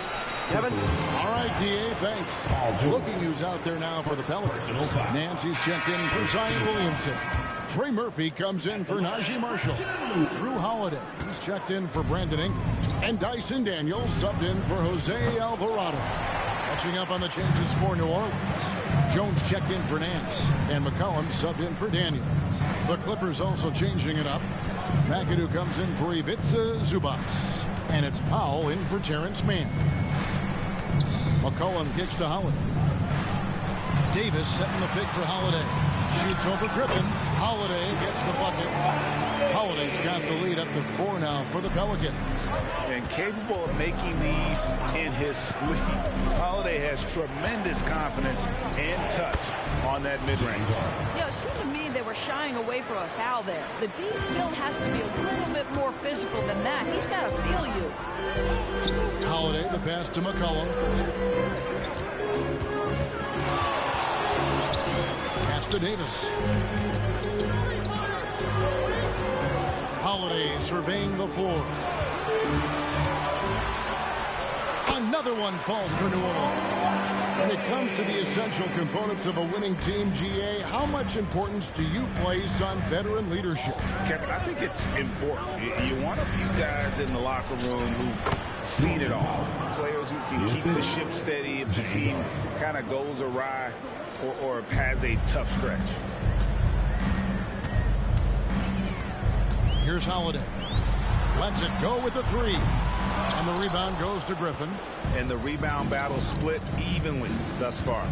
Kevin? All right, D.A., thanks. Looking who's out there now for the Pelicans. Nancy's checked in for Zion Williamson. Trey Murphy comes in for Najee Marshall. Drew Holiday, he's checked in for Brandon Ingram. And Dyson Daniels subbed in for Jose Alvarado. Catching up on the changes for New Orleans. Jones checked in for Nance. And McCollum subbed in for Daniels. The Clippers also changing it up. McAdoo comes in for Ivica Zubac. And it's Powell in for Terrence Mann. McCollum kicks to Holiday. Davis setting the pick for Holiday. Shoots over Griffin. Holiday gets the bucket. Holiday's got the lead up to 4 now for the Pelicans. And capable of making these in his sleep. Holiday has tremendous confidence and touch on that mid-range. Yeah, it seemed to me they were shying away from a foul there. The D still has to be a little bit more physical than that. He's got to feel you. Holiday, the pass to McCollum. Pass to Davis. Holiday surveying the floor. Another one falls for New Orleans. When it comes to the essential components of a winning team, GA, how much importance do you place on veteran leadership? Kevin, I think it's important. You want a few guys in the locker room who've seen it all. Players who can keep the ship steady if the team kind of goes awry or has a tough stretch. Here's Holiday. Lets it go with the three. And the rebound goes to Griffin. And the rebound battle split evenly thus far.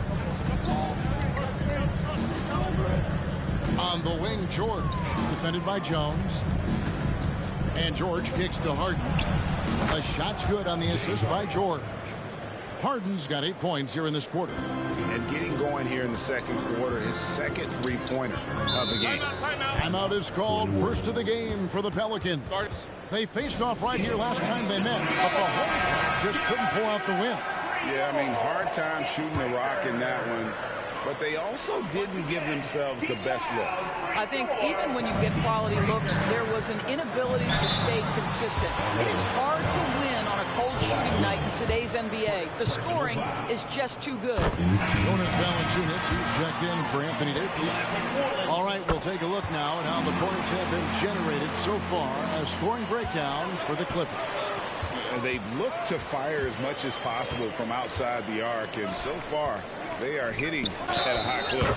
On the wing, George. Defended by Jones. And George kicks to Harden. The shot's good on the assist by George. Harden's got 8 points here in this quarter. And getting going here in the second quarter, his second three-pointer of the game. Timeout is called. First of the game for the Pelicans. They faced off right here last time they met, but the Hawks just couldn't pull out the win. Yeah, I mean, hard time shooting the rock in that one. But they also didn't give themselves the best looks. I think even when you get quality looks, there was an inability to stay consistent. It is hard to win on a cold shooting night in today's NBA. The scoring is just too good. Jonas Valanciunas, he's checked in for Anthony Davis. All right, we'll take a look now at how the points have been generated so far. A scoring breakdown for the Clippers. They've looked to fire as much as possible from outside the arc, and so far they are hitting at a high clip.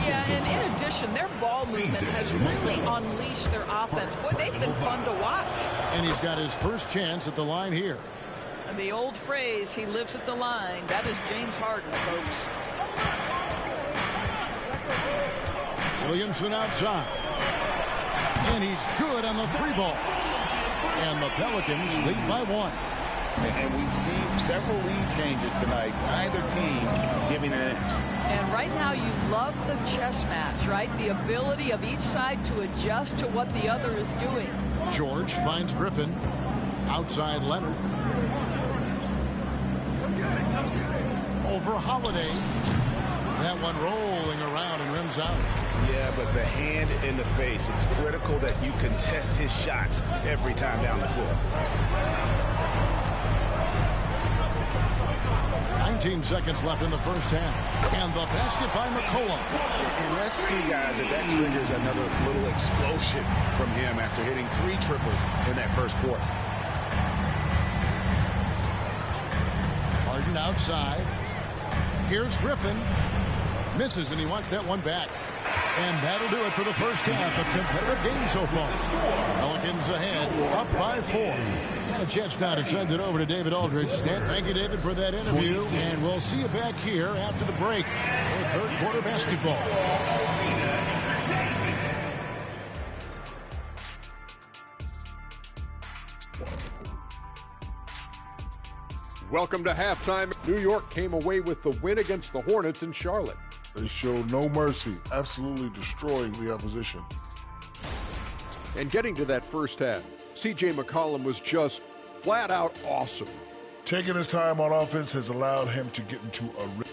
Yeah, and in addition, their ball movement has really unleashed their offense. Boy, they've been fun to watch. And he's got his first chance at the line here. And the old phrase, he lives at the line, that is James Harden, folks. Williamson outside. And he's good on the three ball. And the Pelicans lead by 1. And we've seen several lead changes tonight. Neither team giving an inch. And right now you love the chess match, right? The ability of each side to adjust to what the other is doing. George finds Griffin. Outside Leonard. Over Holiday. That one rolling around and rims out. Yeah, but the hand in the face. It's critical that you contest his shots every time down the floor. 19 seconds left in the first half. And the basket by McCollum. And let's see, guys, that triggers another little explosion from him after hitting 3 triples in that first quarter. Harden outside. Here's Griffin. Misses, and he wants that one back. And that'll do it for the first half. A competitive game so far. Pelicans ahead, up by 4. And a chance now to send it over to David Aldridge. Thank you, David, for that interview. And we'll see you back here after the break for third quarter basketball. Welcome to halftime. New York came away with the win against the Hornets in Charlotte. They showed no mercy, absolutely destroying the opposition. And getting to that first half, C.J. McCollum was just flat out awesome. Taking his time on offense has allowed him to get into a rhythm.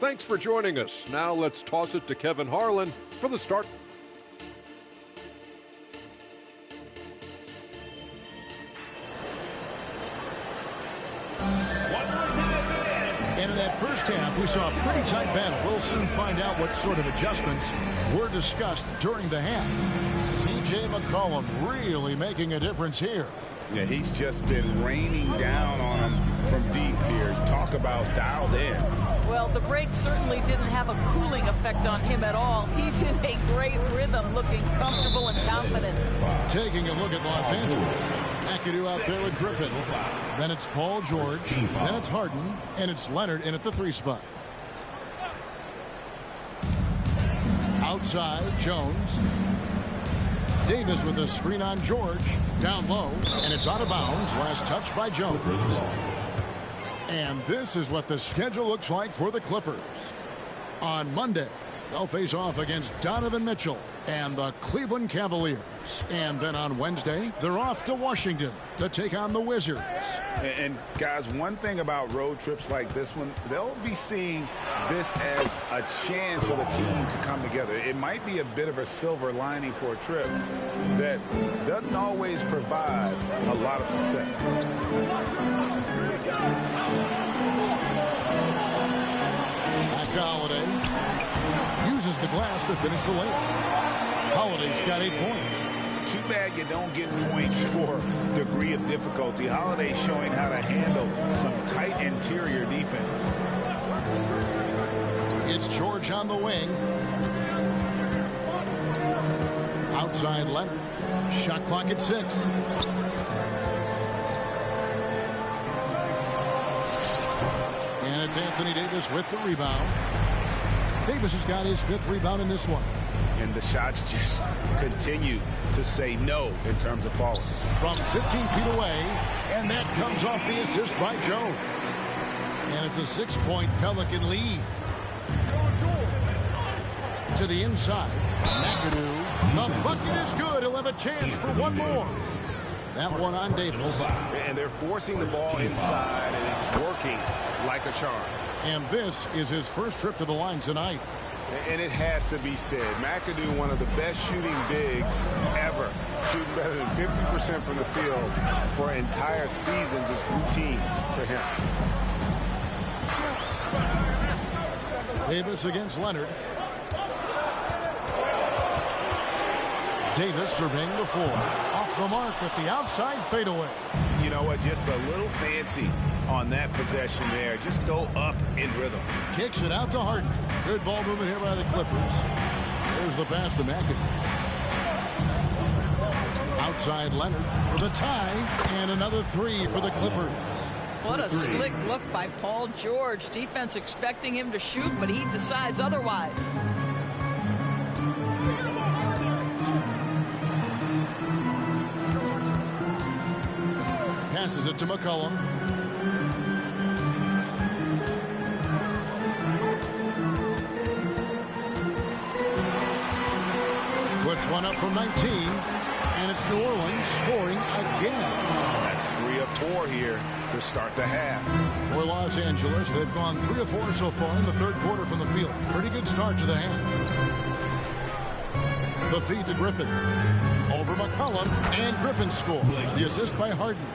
Thanks for joining us. Now let's toss it to Kevin Harlan for the start. In that first half, we saw a pretty tight battle. We'll soon find out what sort of adjustments were discussed during the half. C.J. McCollum really making a difference here. Yeah, he's just been raining down on him from deep here. Talk about dialed in. Well, the break certainly didn't have a cooling effect on him at all. He's in a great rhythm, looking comfortable and confident. Taking a look at Los Angeles. McAdoo out there with Griffin. Then it's Paul George. Then it's Harden. And it's Leonard in at the 3 spot. Outside, Jones. Davis with a screen on George. Down low. And it's out of bounds. Last touch by Jones. And this is what the schedule looks like for the Clippers. On Monday, they'll face off against Donovan Mitchell and the Cleveland Cavaliers. And then on Wednesday, they're off to Washington to take on the Wizards. And guys, one thing about road trips like this one, they'll be seeing this as a chance for the team to come together. It might be a bit of a silver lining for a trip that doesn't always provide a lot of success. the glass to finish the layup. Holiday's got 8 points. Too bad you don't get points for degree of difficulty. Holiday showing how to handle some tight interior defense. It's George on the wing. Outside Leonard. Shot clock at 6. And it's Anthony Davis with the rebound. Davis has got his 5th rebound in this one. And the shots just continue to say no in terms of falling. From 15 feet away, and that comes off the assist by Jones. And it's a 6-point Pelican lead. To the inside, McAdoo. The bucket is good. He'll have a chance for one more. That one on Davis. And they're forcing the ball inside, and it's working like a charm. And this is his first trip to the line tonight. And it has to be said, McAdoo, one of the best shooting bigs ever. Shooting better than 50% from the field for entire seasons is routine for him. Davis against Leonard. Davis surveying the floor. Off the mark with the outside fadeaway. You know what? Just a little fancy on that possession there. Just go up in rhythm. Kicks it out to Harden. Good ball movement here by the Clippers. There's the pass to McAdoo. Outside Leonard for the tie. And another 3 for the Clippers. What a slick look by Paul George. Defense expecting him to shoot, but he decides otherwise. Passes it to McCollum. Puts one up from 19. And it's New Orleans scoring again. That's 3 of 4 here to start the half. For Los Angeles, they've gone 3 of 4 so far in the third quarter from the field. Pretty good start to the half. The feed to Griffin. Over McCollum. And Griffin scores. The assist by Harden.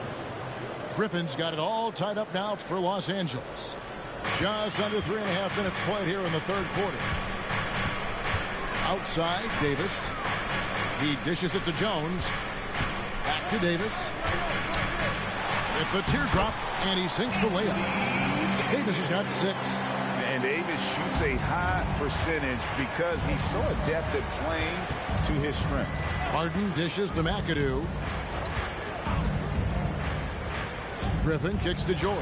Griffin's got it all tied up now for Los Angeles. Just under 3.5 minutes played here in the third quarter. Outside, Davis. He dishes it to Jones. Back to Davis. With the teardrop, and he sinks the layup. Davis has got 6. And Davis shoots a high percentage because he's so adept at playing to his strengths. Harden dishes to McAdoo. Griffin kicks to George.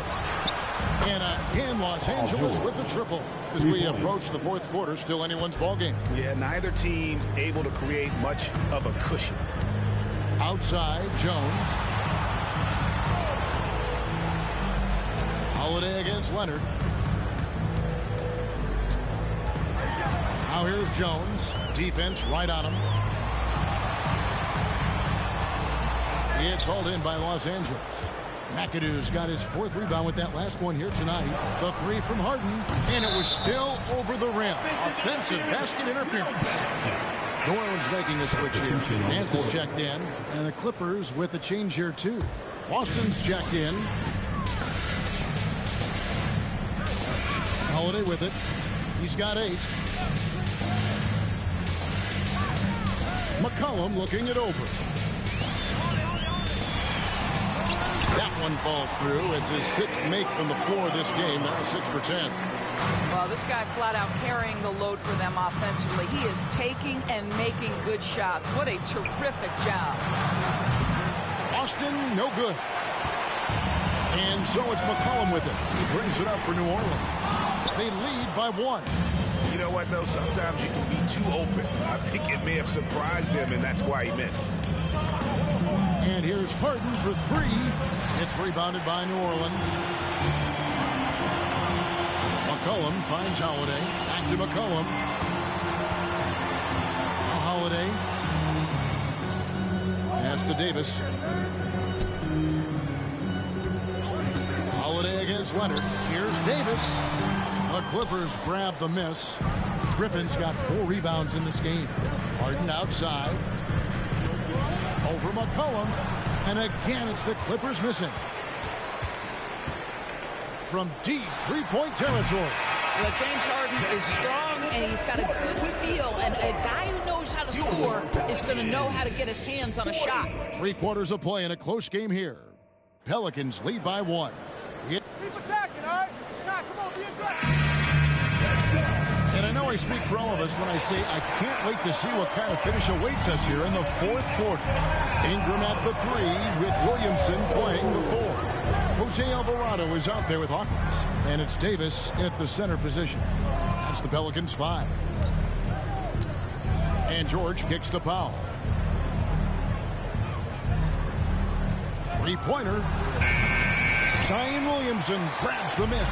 And again, Los Angeles with the triple. As we approach the fourth quarter, still anyone's ball game. Yeah, neither team able to create much of a cushion. Outside, Jones. Holiday against Leonard. Now here's Jones. Defense right on him. It's hauled in by Los Angeles. McAdoo's got his 4th rebound with that last one here tonight. The 3 from Harden, and it was still over the rim. Offensive basket interference. New Orleans making a switch here. Nance is checked in, and the Clippers with a change here too. Boston's checked in. Holiday with it. He's got 8. McCollum looking it over. That one falls through. It's his 6th make from the floor this game. Now 6 for 10. Well, this guy flat out carrying the load for them offensively. He is taking and making good shots. What a terrific job. Austin, no good. And so it's McCollum with it. He brings it up for New Orleans. They lead by 1. You know what, though? Sometimes you can be too open. I think it may have surprised him, and that's why he missed. And here's Harden for 3. It's rebounded by New Orleans. McCollum finds Holiday. Back to McCollum. Now Holiday. Pass to Davis. Holiday against Leonard. Here's Davis. The Clippers grab the miss. Griffin's got 4 rebounds in this game. Harden outside. Over McCollum. And again, it's the Clippers missing. From deep 3-point territory. Well, James Harden is strong, and he's got a good feel, and a guy who knows how to score is going to know how to get his hands on a shot. 3 quarters of play in a close game here. Pelicans lead by 1. Keep attacking, all right? Nah, come on, be aggressive. And I know I speak for all of us when I say I can't wait to see what kind of finish awaits us here in the 4th quarter. Ingram at the 3 with Williamson playing the 4. Jose Alvarado is out there with Hawkins. And it's Davis at the center position. That's the Pelicans 5. And George kicks to Powell. 3-pointer. Zion Williamson grabs the miss.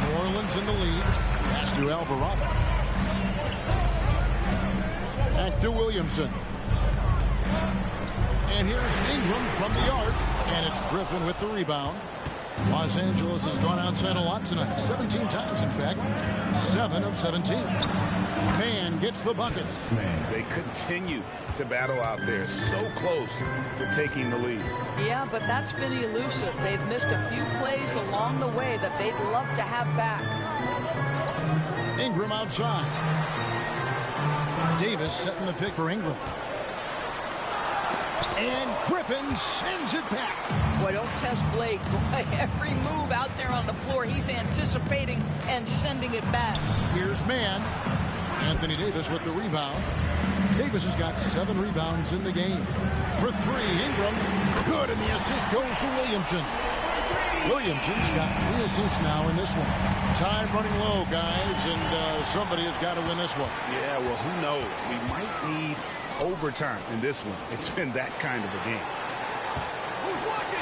New Orleans in the lead. Pass to Alvarado. Back to Williamson. And here's Ingram from the arc. And it's Griffin with the rebound. Los Angeles has gone outside a lot tonight. 17 times, in fact. 7 of 17. Man gets the bucket. They continue to battle out there. So close to taking the lead. Yeah, but that's been elusive. They've missed a few plays along the way that they'd love to have back. Ingram outside. Davis setting the pick for Ingram. And Griffin sends it back. Boy, don't test Blake. Boy, every move out there on the floor, he's anticipating and sending it back. Here's man. Anthony Davis with the rebound. Davis has got 7 rebounds in the game. For 3, Ingram. Good, and the assist goes to Williamson. Williamson's got 3 assists now in this one. Time running low, guys, and somebody has got to win this one. Yeah, well, who knows? We might need overtime in this one. It's been that kind of a game.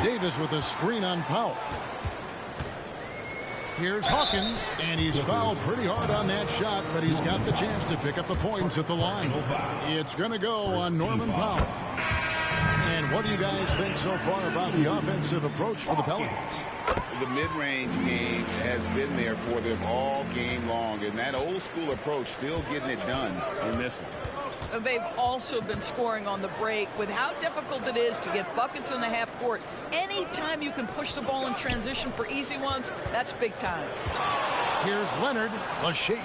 Davis with a screen on Powell. Here's Hawkins, and he's fouled pretty hard on that shot, but he's got the chance to pick up the points at the line. It's going to go on Norman Powell. And what do you guys think so far about the offensive approach for the Pelicans? The mid-range game has been there for them all game long, and that old-school approach still getting it done in this one. They've also been scoring on the break with how difficult it is to get buckets in the half court. Anytime you can push the ball in transition for easy ones, that's big time. Here's Leonard, a shake,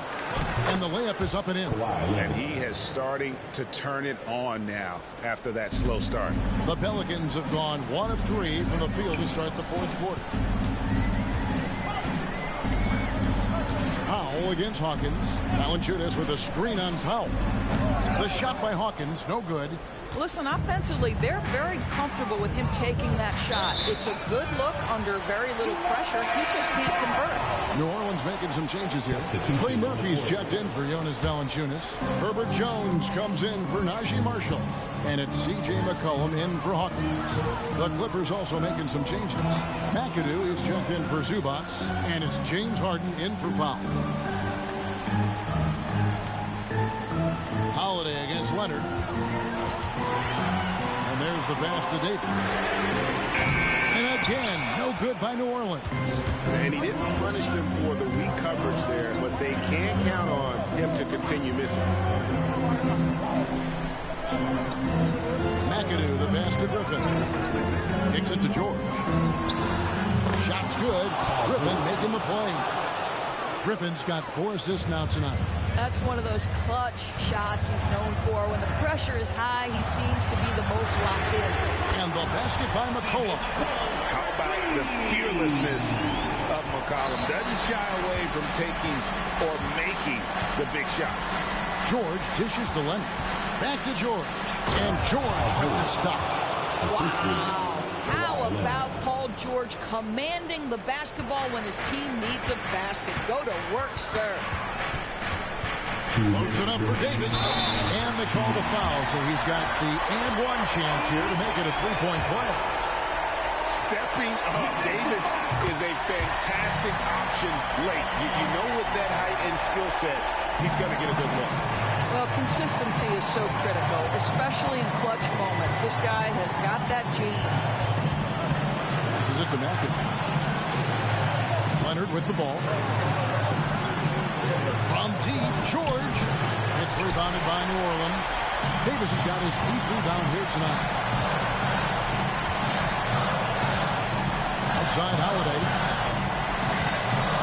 and the layup is up and in. And he has starting to turn it on now after that slow start. The Pelicans have gone 1 of 3 from the field to start the 4th quarter. Powell against Hawkins. Valanciunas with a screen on Powell. The shot by Hawkins, no good. Listen, offensively, they're very comfortable with him taking that shot. It's a good look under very little pressure. He just can't convert. New Orleans making some changes here. Trey Murphy's checked in for Jonas Valanciunas. Herbert Jones comes in for Najee Marshall. And it's C.J. McCollum in for Hawkins. The Clippers also making some changes. McAdoo is checked in for Zubac. And it's James Harden in for Powell. Holiday against Leonard. And there's the pass to Davis. And again, no good by New Orleans. And he didn't punish them for the weak coverage there, but they can count on him to continue missing. McAdoo, the pass to Griffin. Kicks it to George. Shot's good. Griffin making the play. Griffin's got 4 assists now tonight. That's one of those clutch shots he's known for. When the pressure is high, he seems to be the most locked in. And the basket by McCollum. How about the fearlessness of McCollum? Doesn't shy away from taking or making the big shots. George dishes to Leonard. Back to George. And George with the stuff. Wow. How about Paul George commanding the basketball when his team needs a basket? Go to work, sir. Loads it up for Davis. And they call the foul, so he's got the and one chance here to make it a 3-point play. Stepping up, Davis is a fantastic option late. You know with that height and skill set, he's going to get a good look. Well, consistency is so critical, especially in clutch moments. This guy has got that gene. This is it to McAdoo. Leonard with the ball. From deep, George. It's rebounded by New Orleans. Davis has got his 8th rebound here tonight. Outside Holiday.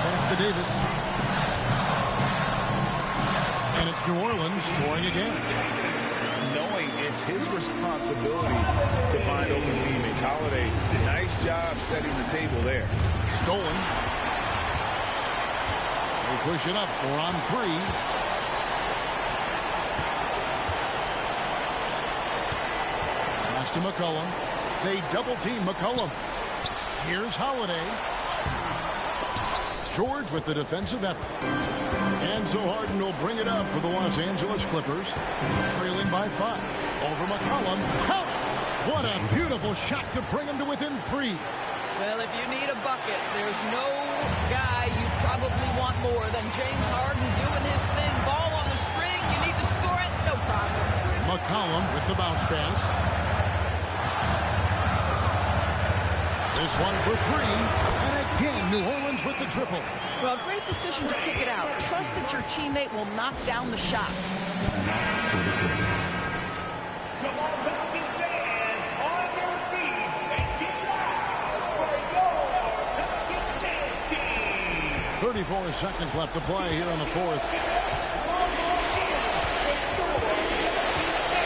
Pass to Davis. New Orleans scoring again. Knowing it's his responsibility to find open teammates. Holiday, nice job setting the table there. Stolen. They push it up 4-on-3. Pass to McCollum. They double-team McCollum. Here's Holiday. George with the defensive effort. And so Harden will bring it up for the Los Angeles Clippers. Trailing by 5. Over McCollum. Count it! What a beautiful shot to bring him to within 3. Well, if you need a bucket, there's no guy you probably want more than James Harden doing his thing. Ball on the string. You need to score it. No problem. McCollum with the bounce pass. This one for 3. And again, New Orleans with the triple. Well, great decision to kick it out. Trust that your teammate will knock down the shot. Come on, Falcons fans, on your feet and get loud for your Falcons dance team. 34 seconds left to play here in the fourth.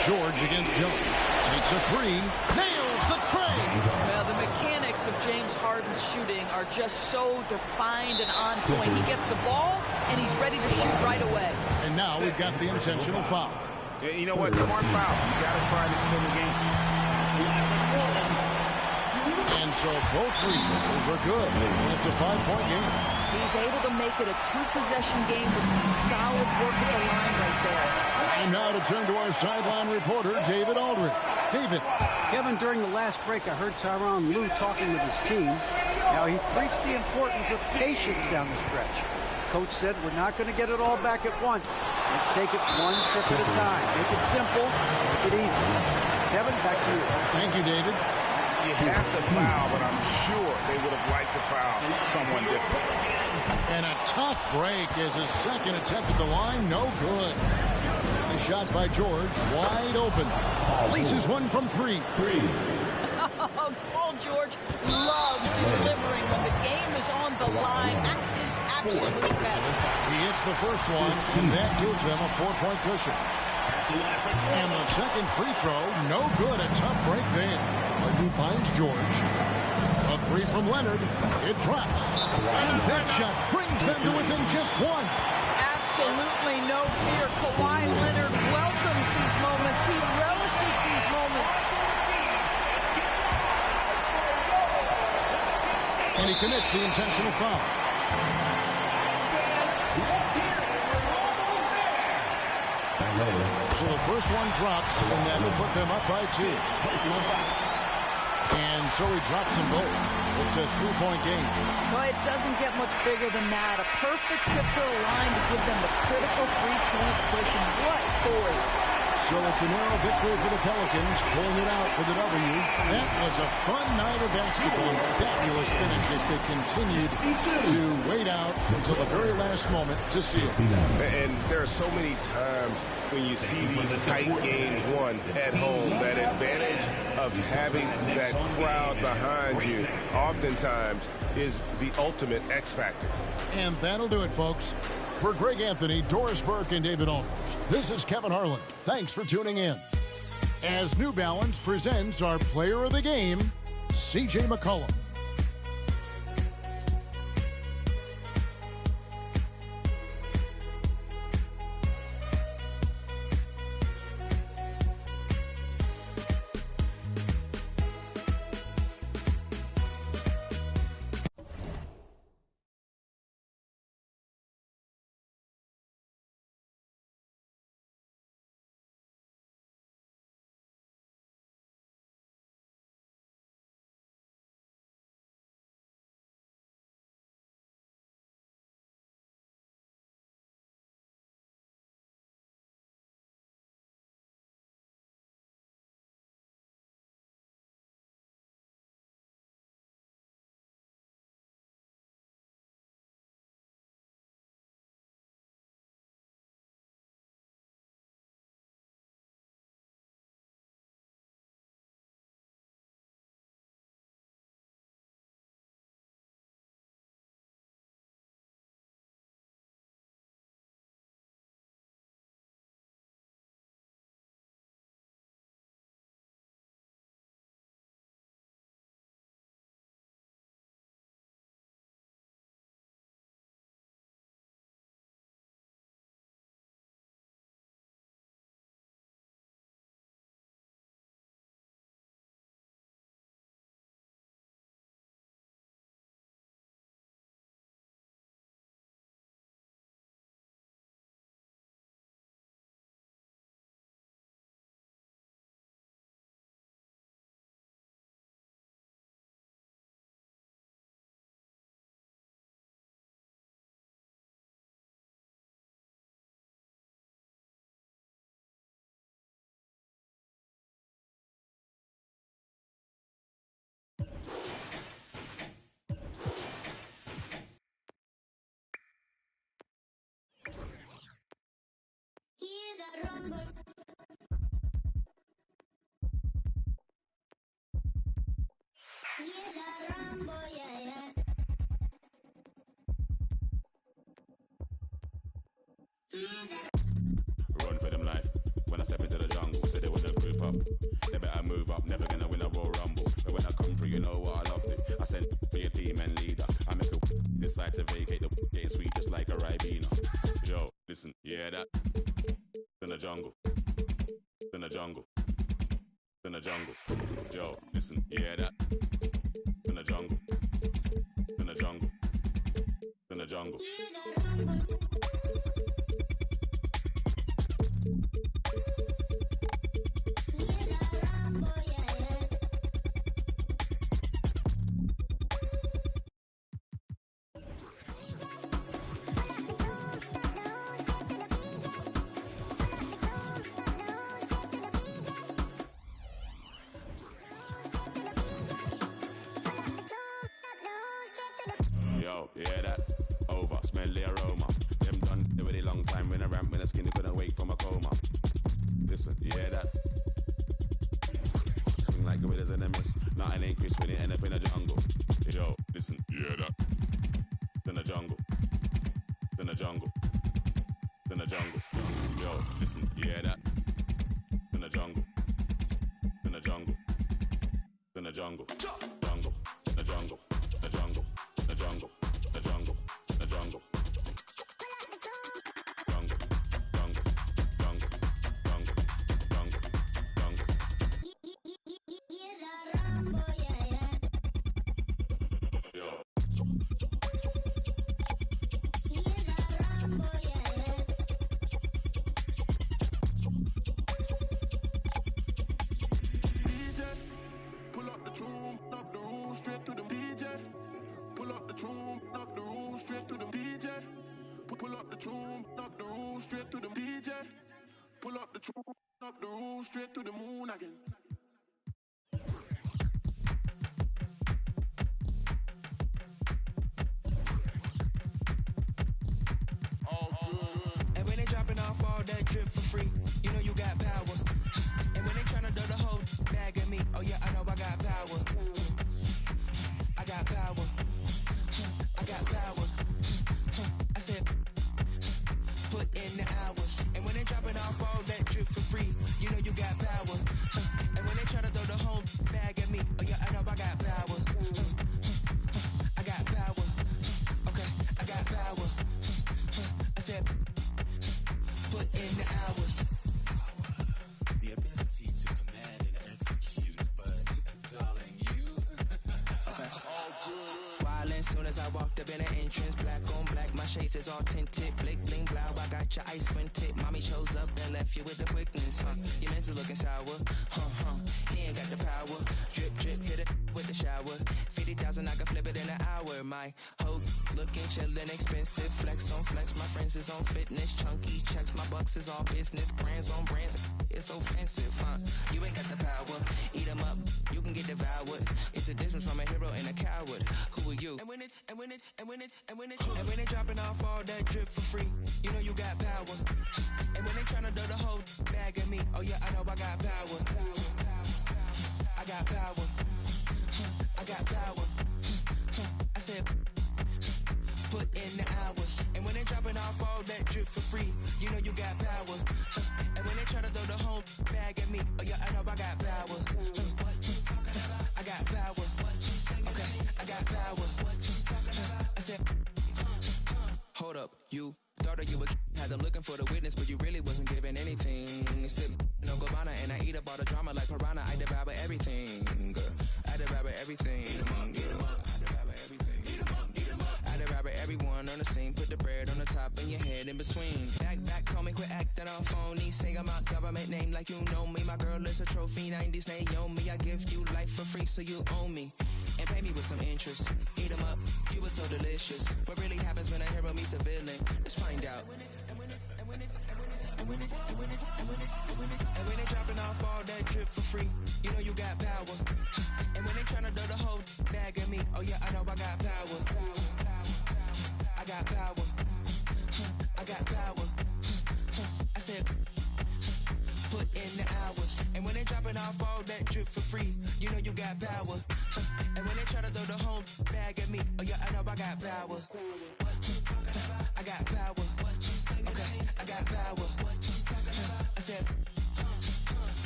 George against Jones. Takes a 3. Nails the tray. Well, the mechanics of James Harden's shooting are just so defined and on point. He gets the ball, and he's ready to shoot right away. And now we've got the intentional foul. Yeah, you know what? Smart foul. You got to try and extend the game. And so both free throws are good. And it's a 5-point game. He's able to make it a 2-possession game with some solid work at the line right there. And now to turn to our sideline reporter, David Aldridge. David. Kevin, during the last break, I heard Tyronn Lue talking with his team. Now, he preached the importance of patience down the stretch. Coach said, we're not going to get it all back at once. Let's take it one trip at a time. Make it simple, make it easy. Kevin, back to you. Thank you, David. You have to foul, but I'm sure they would have liked to foul someone different. And a tough break as his second attempt at the line, no good. The shot by George, wide open. Leases one from 3. Paul George loves delivering when the game is on the line at his absolute best. He hits the first one, and that gives them a 4-point cushion. And the second free throw, no good. A tough break there. Harden finds George. A 3 from Leonard. It drops. And that shot brings them to within just 1. Absolutely no fear. Kawhi Leonard welcomes these moments. He relishes these moments. And he commits the intentional foul. So the first one drops, and that will put them up by 2. And so he drops them both. It's a 3-point game. Well, it doesn't get much bigger than that. A perfect trip to the line to give them the critical 3-point cushion. What poise. So it's a narrow victory for the Pelicans, pulling it out for the W. That was a fun night of basketball and fabulous finish as they continued to wait out until the very last moment to see it. And there are so many times when you see these tight games won at home, that advantage of having that crowd behind you oftentimes is the ultimate X factor. And that'll do it, folks. For Greg Anthony, Doris Burke, and David Aldridge, this is Kevin Harlan. Thanks for tuning in. As New Balance presents our player of the game, C.J. McCollum. Run for them life. When I step into the jungle, say they wanna group up. They better move up, never gonna win a Royal Rumble. But when I come through, you know what I love to. I send for your team and leader. I make a decide to vacate the getting sweet just like a Ribena. Yo, listen, yeah that. In the jungle. In the jungle. In the jungle. Yo, listen, yeah that. In the jungle. In the jungle. In the jungle. Yo, yeah that. Over, smell the aroma. Them done a really long time when I ramp when I skinny couldn't wake from a coma. Listen, yeah that. Swing like a winners in a miss. Nothing ain't crisp when it end up in a jungle. Yo, listen, yeah that. In the jungle. In the jungle. In the jungle. Yo, listen, yeah that. In the jungle. In the jungle. In the jungle. Jungle. The jungle. The jungle. The jungle. The jungle. The jungle. Jungle. Jungle. Jungle. Jungle. Jungle. Jungle. Yo. DJ, pull up the tune, up the room, straight to the DJ. Pull up the tune, up the room, straight to the DJ. Pull up the tune, up the room, straight to the DJ. Pull up the tune, up the room, straight to the moon again. And when they dropping off all that drip for free, you know you got power. And when they tryna do the whole bag of me, oh yeah, I know I got power. I got power. I got power. I said, put in the hours. And when they dropping off all that drip for free, you know you got power. And when they tryna throw the whole bag at me, oh yeah, I know I got power. I got power. Okay, I got power. I said, put in the hours. The ability to command and execute, but darling, you. Okay. Violent soon as I walked up in the entrance, black on black, my shades is all tinted, blick bling blow, I got your ice squinted. Mommy chose up and left you with the quickness, huh? Your man's looking sour, he ain't got the power. Drip drip, hit it with the shower. 50,000, I can flip it in an hour. My hoe looking chillin', expensive. Flex on flex, my friends is on fitness. Chunky checks, my bucks is all business. Brands on brands, it's offensive, huh? You ain't got the power. Eat 'em up, you can get devoured. It's a difference from a hero and a coward. Who are you? And when they dropping off all that drip for free, you know you got power. And when they tryna do the whole bag at me, oh yeah, I know I got power. I got power. I got power. I said, put in the hours. And when they dropping off all that drip for free, you know you got power. And when they try to throw the whole bag at me, oh yeah, I know I got power. I got power. Okay, I got power. I said, hold up, you thought that you would had them looking for the witness, but you really wasn't giving anything. Sip no Gabbana and I eat up all the drama like piranha. I devour everything, I devour everything, I devour everything. I devour everyone on the scene. Put the bread on the top and your head in between. Back, call me, quit acting all phony. Say I'm out government name like you know me. My girl is a trophy, 90s Naomi. I give you life for free, so you own me. And pay me with some interest. Eat 'em up, you were so delicious. What really happens when a hero meets a villain? Let's find out. And when they dropping off all that drip for free, you know you got power. And when they tryna do the whole bag at me, oh yeah, I know I got power. I got power. I got power. I said, put in the hours. And when they dropping off all that drip for free, you know you got power. And when they try to throw the whole bag at me, oh yeah, I know I got power. I got power. Okay, I got power. I said,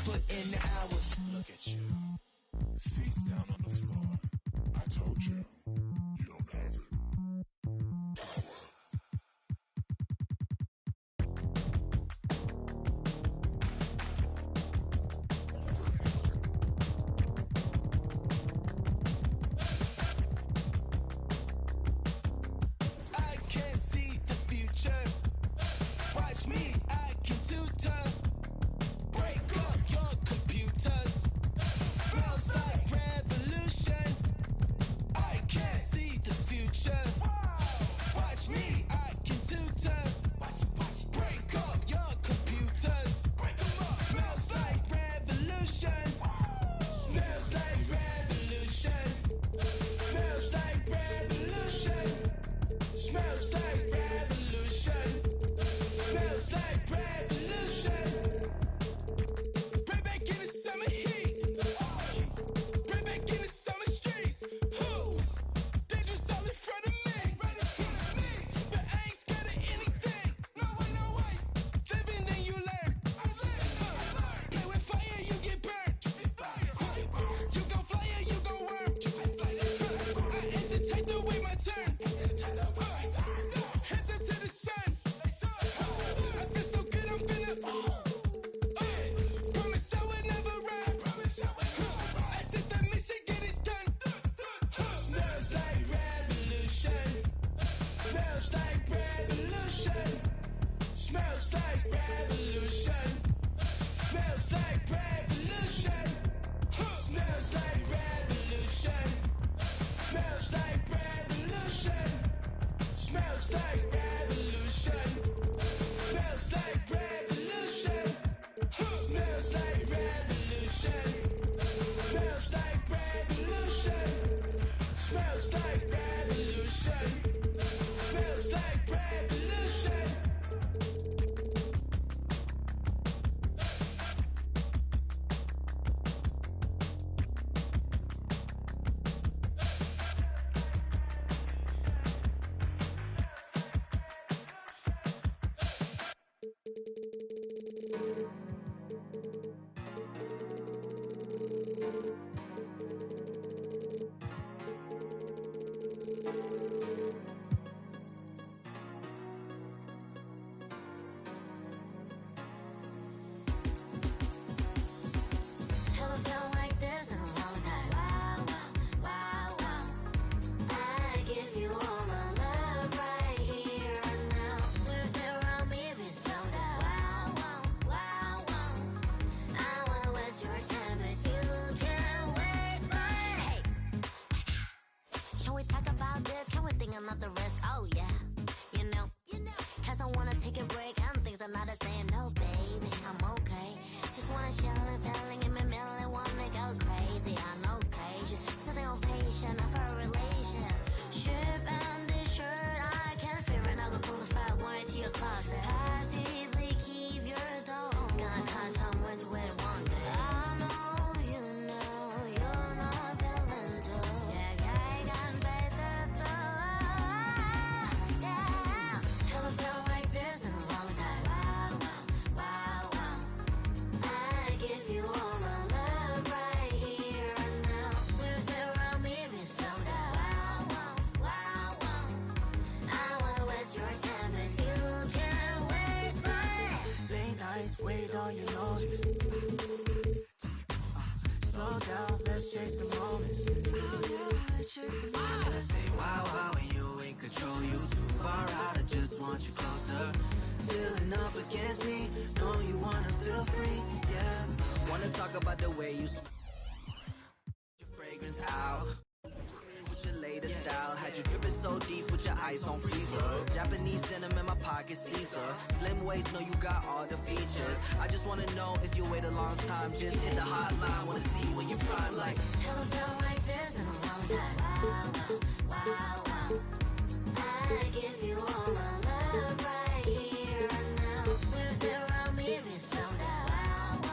put in the hours. Look at you. Face down on the floor. I told you. You don't have it. I can't see the future. Watch me, I can tutor. Break up your computers. Smells like revolution. I can't see the future. Watch me, I can tutor. Break up your computers. Smells like revolution. Smells like revolution. Smells like revolution. Smells like revolution. Smells like revolution. Bring back in the summer heat. Bring back in the summer streets. Who? Dangerous all in front of me. But I ain't scared of anything. No way, no way. Living then you learn. Play with fire, you get burned. You go flyer, you go worm. I entertain the way my turn. Hands up to the sun. I feel so good, I'm feeling. Promise I would never run. I said that mission, get it done. Smells like revolution. Smells like revolution. Smells like revolution. Smells like revolution. Smells like revolution. Smells like revolution. Smells like revolution. Smells like revolution. Smells like revolution. Smells like revolution. Smells like revolution. Smells like revolution. Haven't felt like this in a long time. Wow, wow, wow, wow. I give you all my love right here and now. Live around me if it's stoned out. Wow, wow, wow, wow. I wanna waste your time, but you can't waste mine. Hey, can we talk about this? Can we think another risk? Oh yeah, you know. Cause I wanna take a break and things are not the same. No, baby, I'm okay. Just wanna chill and feeling in my middle and wanna go crazy on occasion. Sitting on patient of a relation. Ship and this shirt, I can't fear it. I'll go pull the fat wine to your closet. Passively keep your door. Gonna find somewhere to wait one day. I know you're not feeling too. Yeah, I can pay the yeah. Haven't felt like this in a long time. Wow, wow, wow. I give you all my love right here and now. Live around me if it's stoned out. Wow, wow, wow. I wanna waste your time, but you can't waste mine. Late nights, wait on your notice. Slow down, let's chase the moments. And I say wow, wow, and you ain't control. You too far out, I just want you closer. Feeling up against me, know you wanna feel free, yeah. Wanna talk about the way you your fragrance out. With your latest style, had you dripping so deep with your ice on freezer. Japanese denim in my pocket, Caesar. Slim waist, know you got all the features. I just wanna know if you wait a long time. Just hit the hotline, wanna see when you prime like. Haven't felt like this in a long time. Wow, wow, wow. I give you all my love right here and now. Live around me if it's stoned out.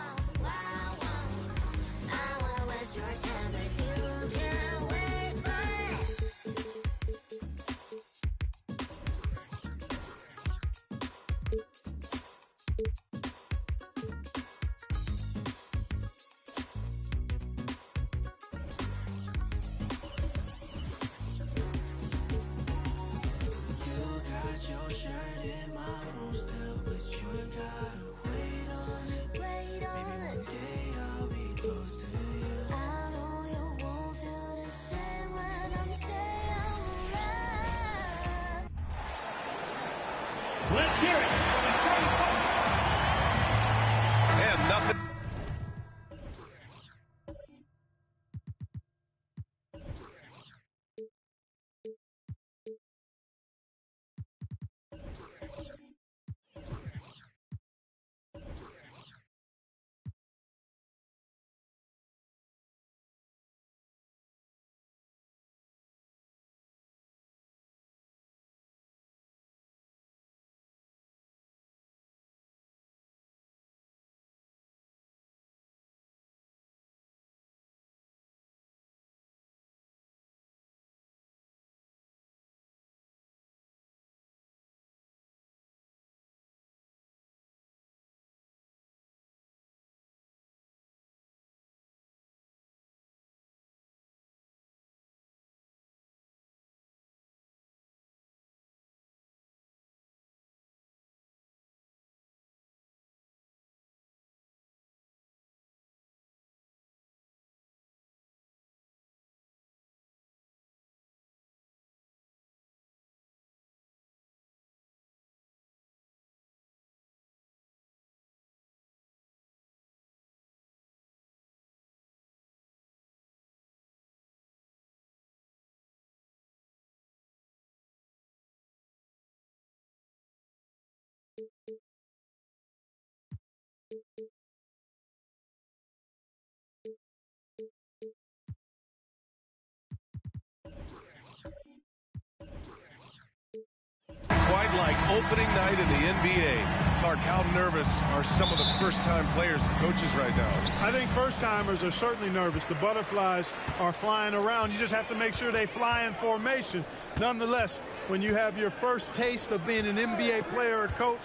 opening night in the NBA. Clark, how nervous are some of the first-time players and coaches right now? I think first-timers are certainly nervous. The butterflies are flying around. You just have to make sure they fly in formation. Nonetheless, when you have your first taste of being an NBA player or coach,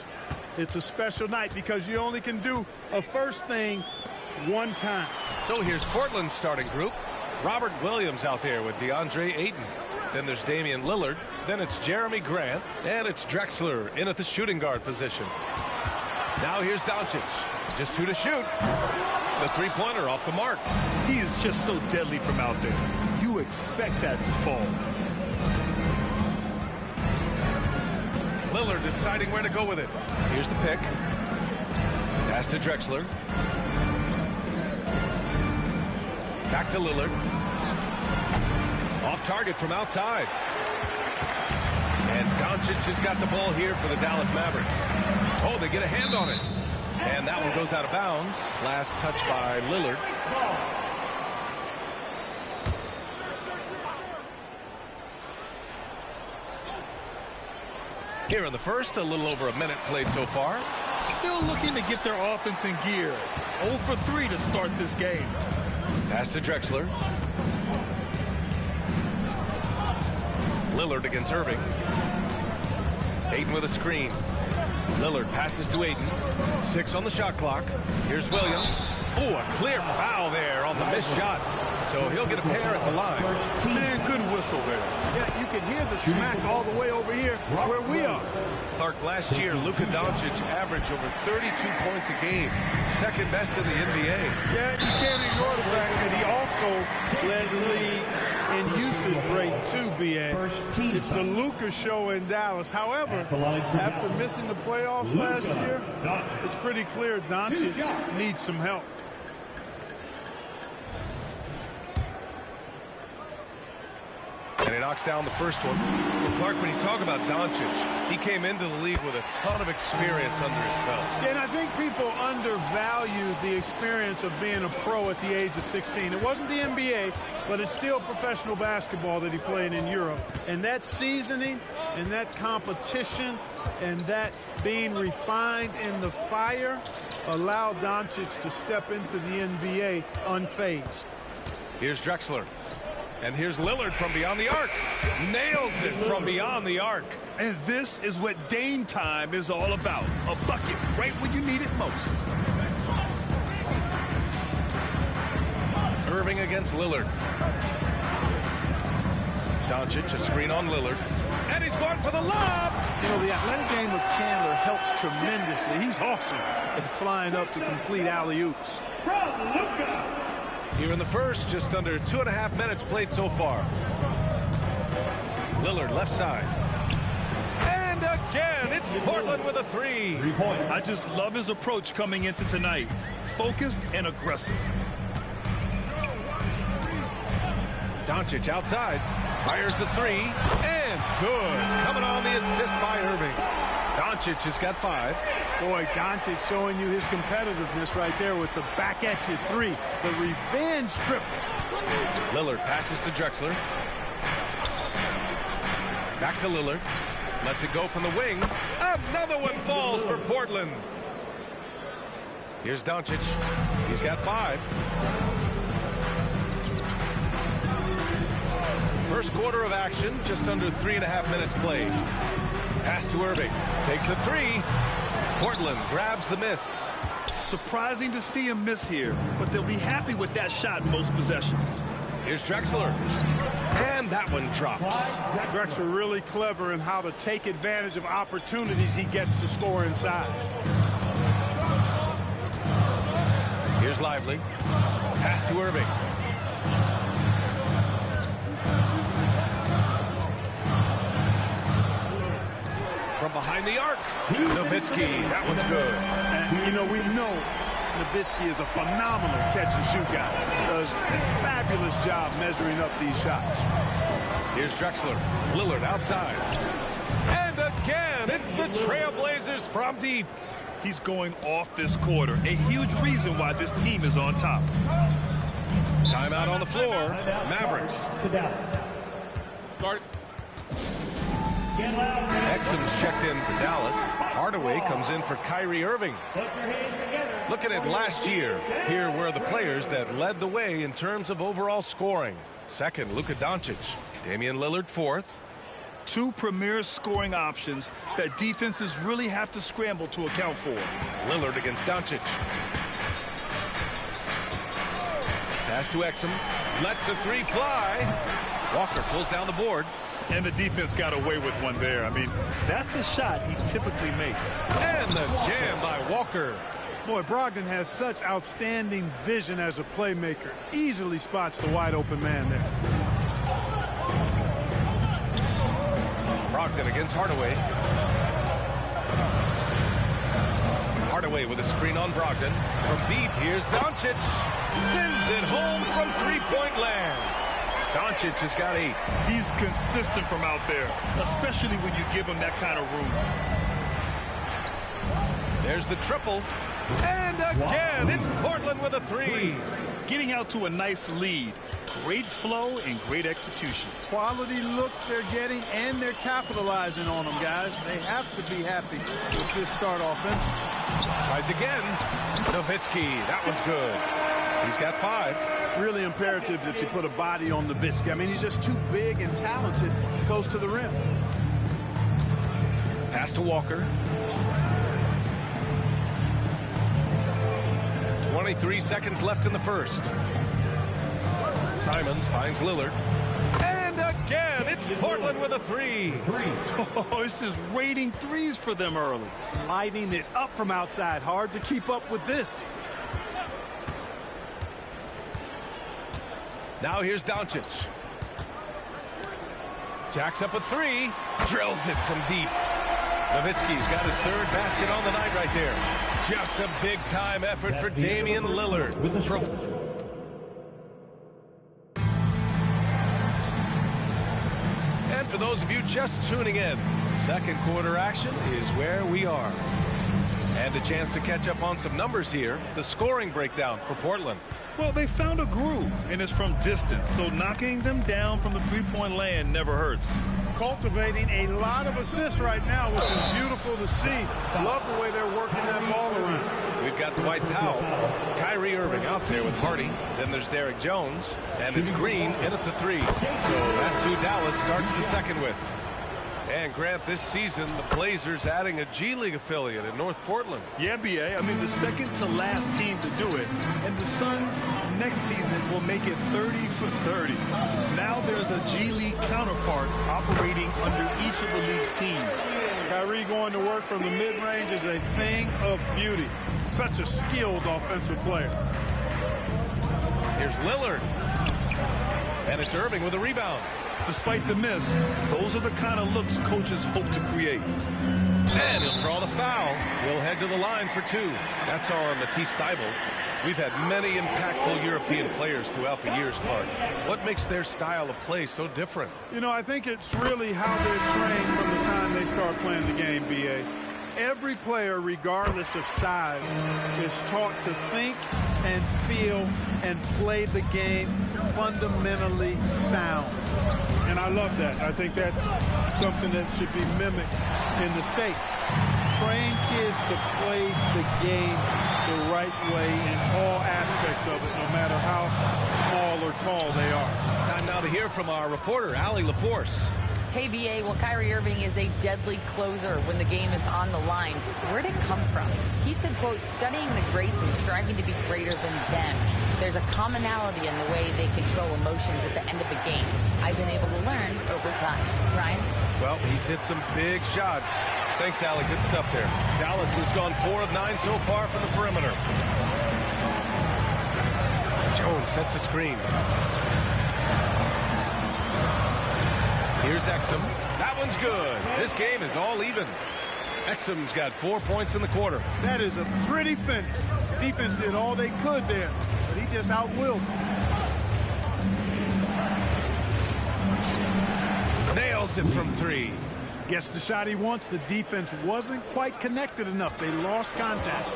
it's a special night because you only can do a first thing one time. So here's Portland's starting group. Robert Williams out there with DeAndre Ayton. Then there's Damian Lillard. Then it's Jeremy Grant. And it's Drexler in at the shooting guard position. Now here's Doncic. Just 2 to shoot. The three-pointer off the mark. He is just so deadly from out there. You expect that to fall. Lillard deciding where to go with it. Here's the pick. Pass to Drexler. Back to Lillard. Off target from outside. And Doncic has got the ball here for the Dallas Mavericks. Oh, they get a hand on it. And that one goes out of bounds. Last touch by Lillard. Here in the first, a little over a minute played so far. Still looking to get their offense in gear. 0 for 3 to start this game. Pass to Drexler. Lillard against Irving. Ayton with a screen. Lillard passes to Ayton. 6 on the shot clock. Here's Williams. Oh, a clear foul there on the missed shot. So he'll get a pair at the line. Man, good whistle there. Yeah, you can hear the smack all the way over here where we are. Clark, last year, Luka Doncic averaged over 32 points a game. Second best in the NBA. Yeah, you can't ignore the fact that he also led the league in usage rate too, B.A. It's the Luka show in Dallas. However, after missing the playoffs last year, it's pretty clear Doncic needs some help. And he knocks down the first one. Well, Clark, when you talk about Doncic, he came into the league with a ton of experience under his belt. Yeah, and I think people undervalue the experience of being a pro at the age of 16. It wasn't the NBA, but it's still professional basketball that he played in Europe. And that seasoning and that competition and that being refined in the fire allowed Doncic to step into the NBA unfazed. Here's Drexler. And here's Lillard from beyond the arc. Nails it from beyond the arc. And this is what Dame time is all about. A bucket right when you need it most. Irving against Lillard. Doncic, a screen on Lillard. And he's going for the lob. You know, the athletic game of Chandler helps tremendously. He's awesome at flying up to complete alley-oops. From Luka. Here in the first, just under 2.5 minutes played so far. Lillard left side. And again, it's Portland with a 3. I just love his approach coming into tonight. Focused and aggressive. Doncic outside. Fires the 3. And good. Coming on the assist by Irving. Doncic has got 5. Boy, Doncic showing you his competitiveness right there with the back at you 3. The revenge triple. Lillard passes to Drexler. Back to Lillard. Lets it go from the wing. Another one falls for Portland. Here's Doncic. He's got 5. First quarter of action, just under 3.5 minutes played. Pass to Irving. Takes a 3. Portland grabs the miss. Surprising to see him miss here, but they'll be happy with that shot in most possessions. Here's Drexler. And that one drops. Drexler really clever in how to take advantage of opportunities he gets to score inside. Here's Lively. Pass to Irving. From behind the arc. Nowitzki. That one's good. And, you know, we know Nowitzki is a phenomenal catch-and-shoot guy. Does a fabulous job measuring up these shots. Here's Drexler. Lillard outside. And again, it's the Trailblazers from deep. He's going off this quarter. A huge reason why this team is on top. Timeout on the floor. Mavericks. Guard. Exum's checked in for Dallas. Hardaway comes in for Kyrie Irving. Looking at last year, here were the players that led the way in terms of overall scoring. Second, Luka Doncic. Damian Lillard, fourth. Two premier scoring options that defenses really have to scramble to account for. Lillard against Doncic. Pass to Exum. Lets the three fly. Walker pulls down the board. And the defense got away with one there. I mean, that's a shot he typically makes. And the jam by Walker. Boy, Brogdon has such outstanding vision as a playmaker. Easily spots the wide open man there. Brogdon against Hardaway. Hardaway with a screen on Brogdon. From deep, here's Doncic. Sends it home from three-point land. Doncic has got 8. He's consistent from out there, especially when you give him that kind of room. There's the triple. And again, it's Portland with a 3. Getting out to a nice lead. Great flow and great execution. Quality looks they're getting, and they're capitalizing on them, guys. They have to be happy with this start offensively. Tries again. Nowitzki, that one's good. He's got 5. Really imperative that you put a body on Nowitzki. I mean, he's just too big and talented close to the rim. Pass to Walker. 23 seconds left in the first. Simons finds Lillard. And again, it's Portland with a 3. Oh, it's just raining threes for them early. Lighting it up from outside. Hard to keep up with this. Now here's Doncic. Jacks up a 3. Drills it from deep. Nowitzki's got his 3rd basket on the night right there. Just a big-time effort for Damian Lillard. And for those of you just tuning in, second quarter action is where we are. And a chance to catch up on some numbers here. The scoring breakdown for Portland. Well, they found a groove, and it's from distance, so knocking them down from the three-point land never hurts. Cultivating a lot of assists right now, which is beautiful to see. Love the way they're working that ball around. We've got Dwight Powell, Kyrie Irving out there with Hardy. Then there's Derek Jones, and it's Green in at the 3. So that's who Dallas starts the second with. And Grant, this season, the Blazers adding a G League affiliate in North Portland. Yeah, BA. I mean, the second to last team to do it. And the Suns next season will make it 30 for 30. Now there's a G League counterpart operating under each of the league's teams. Kyrie going to work from the mid-range is a thing of beauty. Such a skilled offensive player. Here's Lillard. And it's Irving with a rebound. Despite the miss, those are the kind of looks coaches hope to create. And he'll draw the foul. He'll head to the line for 2. That's on Matisse Thybulle. We've had many impactful European players throughout the years, Clark. What makes their style of play so different? You know, I think it's really how they're trained from the time they start playing the game, B.A. Every player, regardless of size, is taught to think and feel and play the game fundamentally sound. And I love that. I think that's something that should be mimicked in the States. Train kids to play the game the right way in all aspects of it, no matter how small or tall they are. Time now to hear from our reporter, Allie LaForce. Hey, BA, well, Kyrie Irving is a deadly closer when the game is on the line. Where'd it come from? He said, quote, studying the greats and striving to be greater than them. There's a commonality in the way they control emotions at the end of the game. I've been able to learn over time. Ryan? Well, he's hit some big shots. Thanks, Allie. Good stuff there. Dallas has gone 4 of 9 so far from the perimeter. Jones sets a screen. Here's Exum. That one's good. This game is all even. Exum's got 4 points in the quarter. That is a pretty finish. Defense did all they could there, but he just outwilled them. Nails it from 3. Gets the shot he wants. The defense wasn't quite connected enough. They lost contact.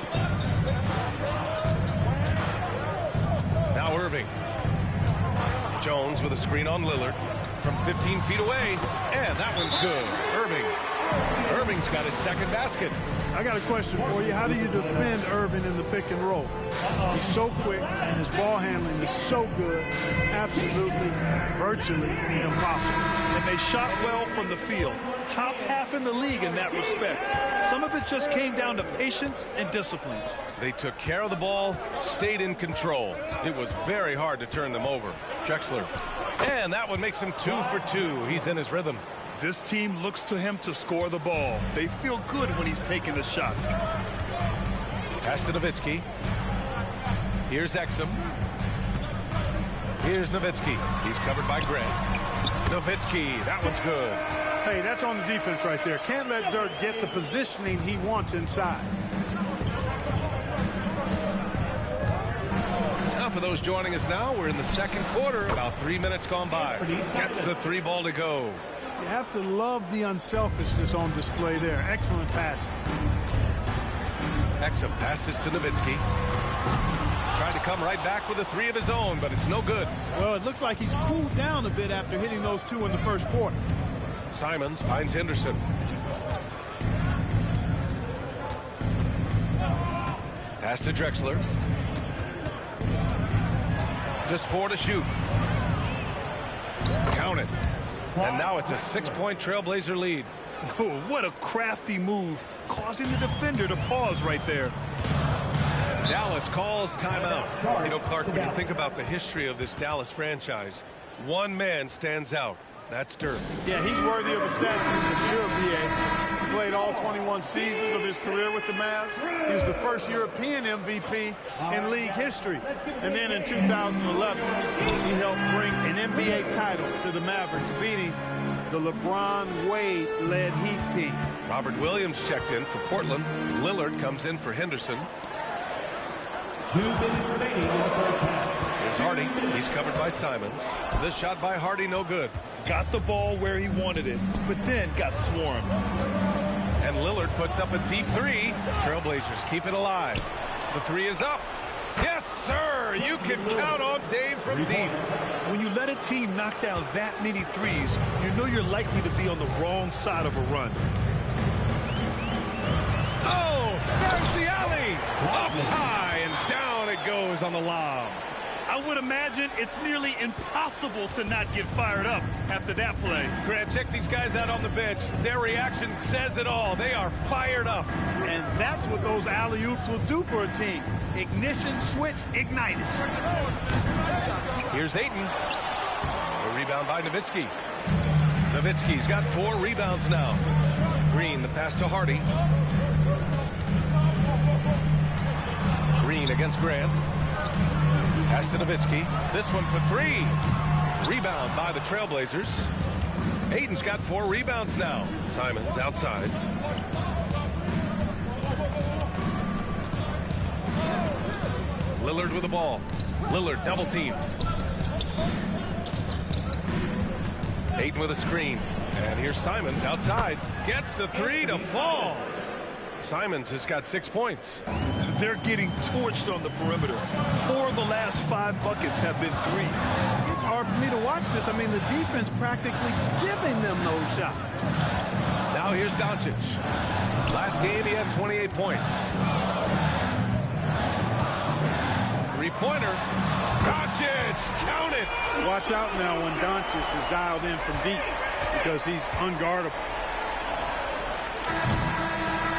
Now Irving. Jones with a screen on Lillard from 15 feet away. And that one's good. Irving He's got his second basket. I got a question for you. How do you defend Irvin in the pick and roll? He's so quick, and his ball handling is so good. Absolutely, virtually impossible. And they shot well from the field. Top half in the league in that respect. Some of it just came down to patience and discipline. They took care of the ball, stayed in control. It was very hard to turn them over. Drexler. And that one makes him 2 for 2. He's in his rhythm. This team looks to him to score the ball. They feel good when he's taking the shots. Pass to Nowitzki. Here's Exum. Here's Nowitzki. He's covered by Grant. Nowitzki, that one's good. Hey, that's on the defense right there. Can't let Dirk get the positioning he wants inside. Now for those joining us now, we're in the second quarter. About 3 minutes gone by. Gets the 3 ball to go. You have to love the unselfishness on display there. Excellent pass. Exum passes to Nowitzki. Trying to come right back with a 3 of his own, but it's no good. Well, it looks like he's cooled down a bit after hitting those 2 in the first quarter. Simons finds Henderson. Pass to Drexler. Just 4 to shoot. Count it. And now it's a 6-point Trailblazer lead. Oh, what a crafty move, causing the defender to pause right there. Dallas calls timeout. You know, Clark, when you think about the history of this Dallas franchise, one man stands out. That's Dirk. Yeah, he's worthy of a statue for sure, B.A. He played all 21 seasons of his career with the Mavs. He was the first European MVP in league history. And then in 2011, he helped bring an NBA title to the Mavericks, beating the LeBron Wade-led Heat team. Robert Williams checked in for Portland. Lillard comes in for Henderson. 2 minutes remaining in the first half. Here's Hardy. He's covered by Simons. This shot by Hardy, no good. Got the ball where he wanted it, but then got swarmed. And Lillard puts up a deep 3. Trailblazers keep it alive. The 3 is up. Yes, sir. You can count on Dame from deep. When you let a team knock down that many threes, you know you're likely to be on the wrong side of a run. Oh, there's the alley. Up high and down it goes on the lob. I would imagine it's nearly impossible to not get fired up after that play. Grant, check these guys out on the bench. Their reaction says it all. They are fired up. And that's what those alley-oops will do for a team. Ignition switch ignited. Here's Ayton. A rebound by Nowitzki. Nowitzki's got 4 rebounds now. Green, the pass to Hardy. Green against Grant. Pass to Nowitzki. This one for 3. Rebound by the Trailblazers. Ayton's got 4 rebounds now. Simons outside. Lillard with the ball. Lillard double team. Ayton with a screen. And here's Simons outside. Gets the 3 to fall. Simons has got 6 points. They're getting torched on the perimeter. 4 of the last 5 buckets have been threes. It's hard for me to watch this. I mean, the defense practically giving them those shots. Now here's Doncic. Last game, he had 28 points. 3-pointer. Doncic, count it. Watch out now when Doncic is dialed in from deep because he's unguardable.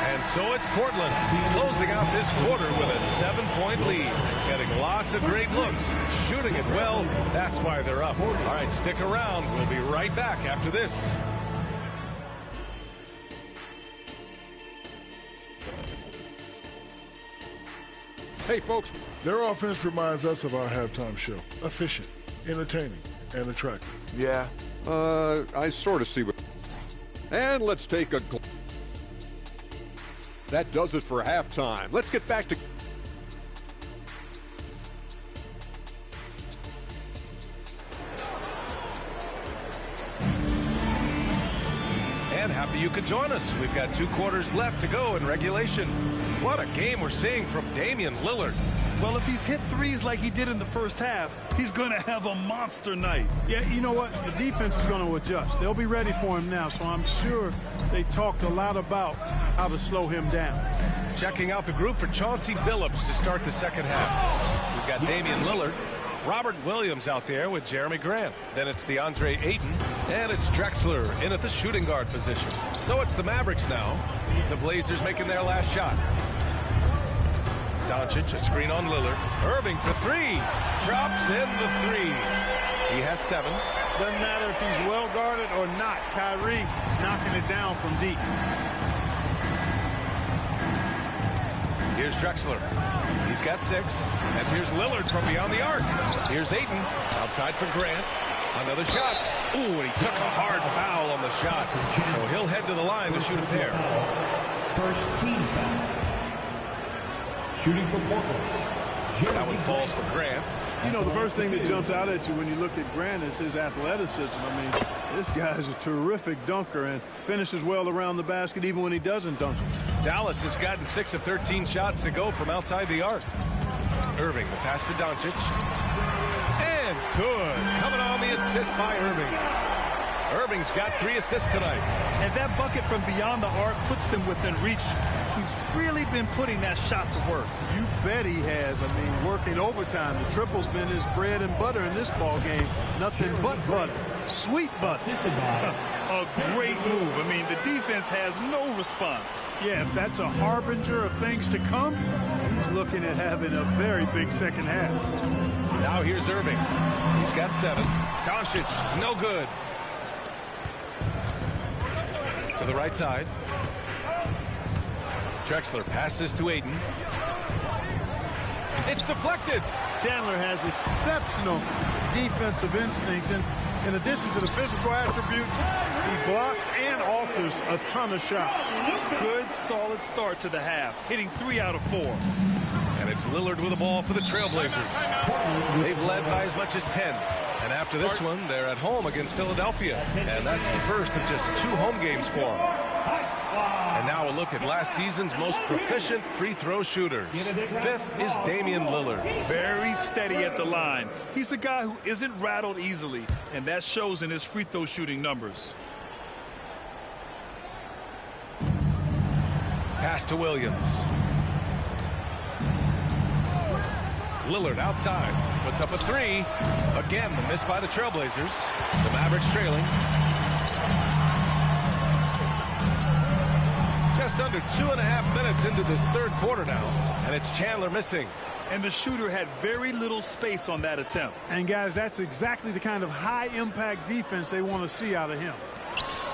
And so it's Portland closing out this quarter with a 7-point lead. Getting lots of great looks, shooting it well. That's why they're up. All right, stick around. We'll be right back after this. Hey, folks. Their offense reminds us of our halftime show. Efficient, entertaining, and attractive. Yeah, I sort of see what... And let's take a... That does it for halftime. Let's get back to... And happy you could join us. We've got 2 quarters left to go in regulation. What a game we're seeing from Damian Lillard. Well, if he's hit threes like he did in the first half, he's going to have a monster night. Yeah, you know what? The defense is going to adjust. They'll be ready for him now, so I'm sure they talked a lot about how to slow him down. Checking out the group for Chauncey Billups to start the second half. We've got Damian Lillard, Robert Williams out there with Jeremy Grant. Then it's DeAndre Ayton, and it's Drexler in at the shooting guard position. So it's the Mavericks now. The Blazers making their last shot. Doncic, a screen on Lillard. Irving for three. Drops in the three. He has 7. Doesn't matter if he's well guarded or not. Kyrie knocking it down from deep. Here's Drexler. He's got 6. And here's Lillard from beyond the arc. Here's Ayton. Outside for Grant. Another shot. Ooh, and he took a hard foul on the shot. So he'll head to the line to shoot a pair. First team foul. Shooting for Portland. That one falls for Grant. You know, the first thing that jumps out at you when you look at Grant is his athleticism. I mean, this guy's a terrific dunker and finishes well around the basket even when he doesn't dunk it. Dallas has gotten 6 of 13 shots to go from outside the arc. Irving, the pass to Doncic. And good. Coming on the assist by Irving. Irving's got 3 assists tonight. And that bucket from beyond the arc puts them within reach. He's really been putting that shot to work. You bet he has. I mean, working overtime. The triple's been his bread and butter in this ball game. Nothing but butter. Sweet butter. A great move. I mean, the defense has no response. Yeah, if that's a harbinger of things to come, he's looking at having a very big second half. Now here's Irving. He's got 7. Doncic, no good. To the right side. Drexler passes to Ayton. It's deflected. Chandler has exceptional defensive instincts, and in addition to the physical attributes, he blocks and alters a ton of shots. Good, solid start to the half, hitting 3 out of 4. And it's Lillard with the ball for the Trailblazers. They've led by as much as 10. And after this one, they're at home against Philadelphia. And that's the first of just 2 home games for them. And now a look at last season's most proficient free throw shooters. 5th is Damian Lillard. Very steady at the line. He's the guy who isn't rattled easily, and that shows in his free throw shooting numbers. Pass to Williams. Lillard outside. Puts up a 3. Again, the miss by the Trailblazers. The Mavericks trailing. Just under 2.5 minutes into this third quarter now, and it's Chandler missing. And the shooter had very little space on that attempt. And guys, that's exactly the kind of high-impact defense they want to see out of him.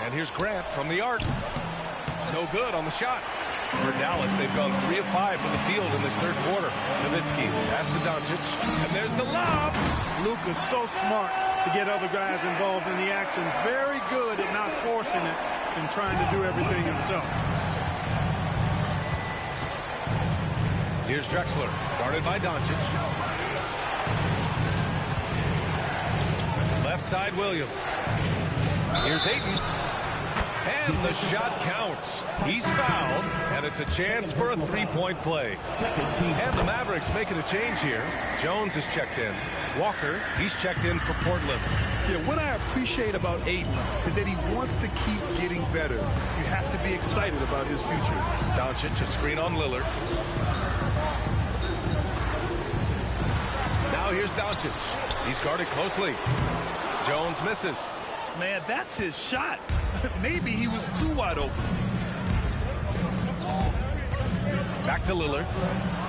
And here's Grant from the arc. No good on the shot. For Dallas, they've gone 3 of 5 from the field in this third quarter. Nowitzki pass to Doncic, and there's the lob. Luka's so smart to get other guys involved in the action. Very good at not forcing it and trying to do everything himself. Here's Drexler, guarded by Doncic. Left side, Williams. Here's Ayton. And the shot counts. He's fouled, and it's a chance for a 3-point play. And the Mavericks making a change here. Jones is checked in. Walker, he's checked in for Portland. Yeah, what I appreciate about Ayton is that he wants to keep getting better. You have to be excited about his future. Doncic, a screen on Lillard. Now here's Doncic. He's guarded closely. Jones misses. Man, that's his shot. Maybe he was too wide open. Back to Lillard.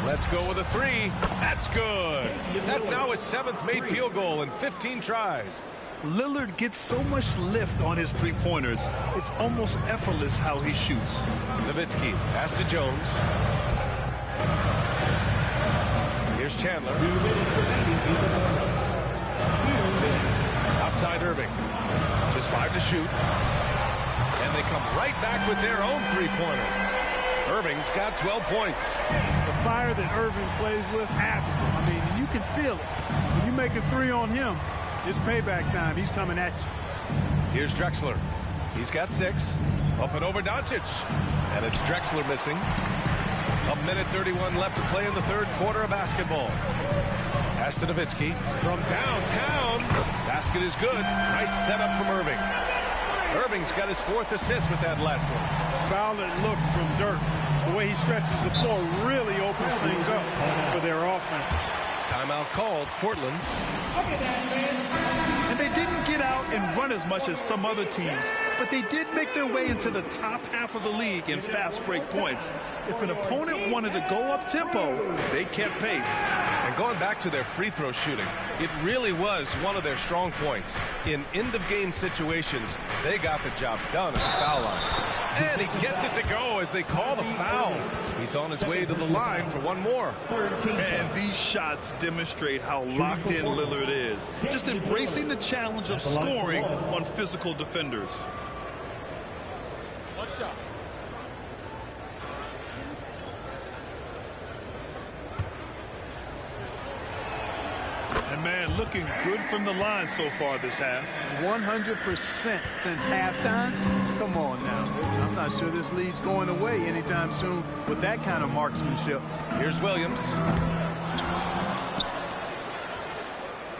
Let's go with a 3. That's good. That's now his 7th made field goal in 15 tries. Lillard gets so much lift on his three-pointers. It's almost effortless how he shoots. Nowitzki, pass to Jones. Here's Chandler. Outside Irving. Just 5 to shoot. And they come right back with their own 3-pointer. Irving's got 12 points. The fire that Irving plays with, admirable. I mean, you can feel it. When you make a 3 on him, it's payback time. He's coming at you. Here's Drexler. He's got 6. Up and over Doncic. And it's Drexler missing. 1:31 left to play in the third quarter of basketball. Pass to Nowitzki from downtown. Basket is good. Nice setup from Irving. Irving's got his 4th assist with that last one. Solid look from Dirk. The way he stretches the floor really opens things up for their offense. Timeout called, Portland. And they didn't get out and run as much as some other teams, but they did make their way into the top half of the league in fast break points. If an opponent wanted to go up tempo, they kept pace. And going back to their free throw shooting, it really was one of their strong points. In end-of-game situations, they got the job done at the foul line. And he gets it to go as they call the foul. He's on his way to the line for one more. And these shots demonstrate how locked in Lillard is. Just embracing the challenge of scoring on physical defenders. One shot. And man, looking good from the line so far this half. 100% since halftime. Come on now. I'm not sure this lead's going away anytime soon with that kind of marksmanship. Here's Williams.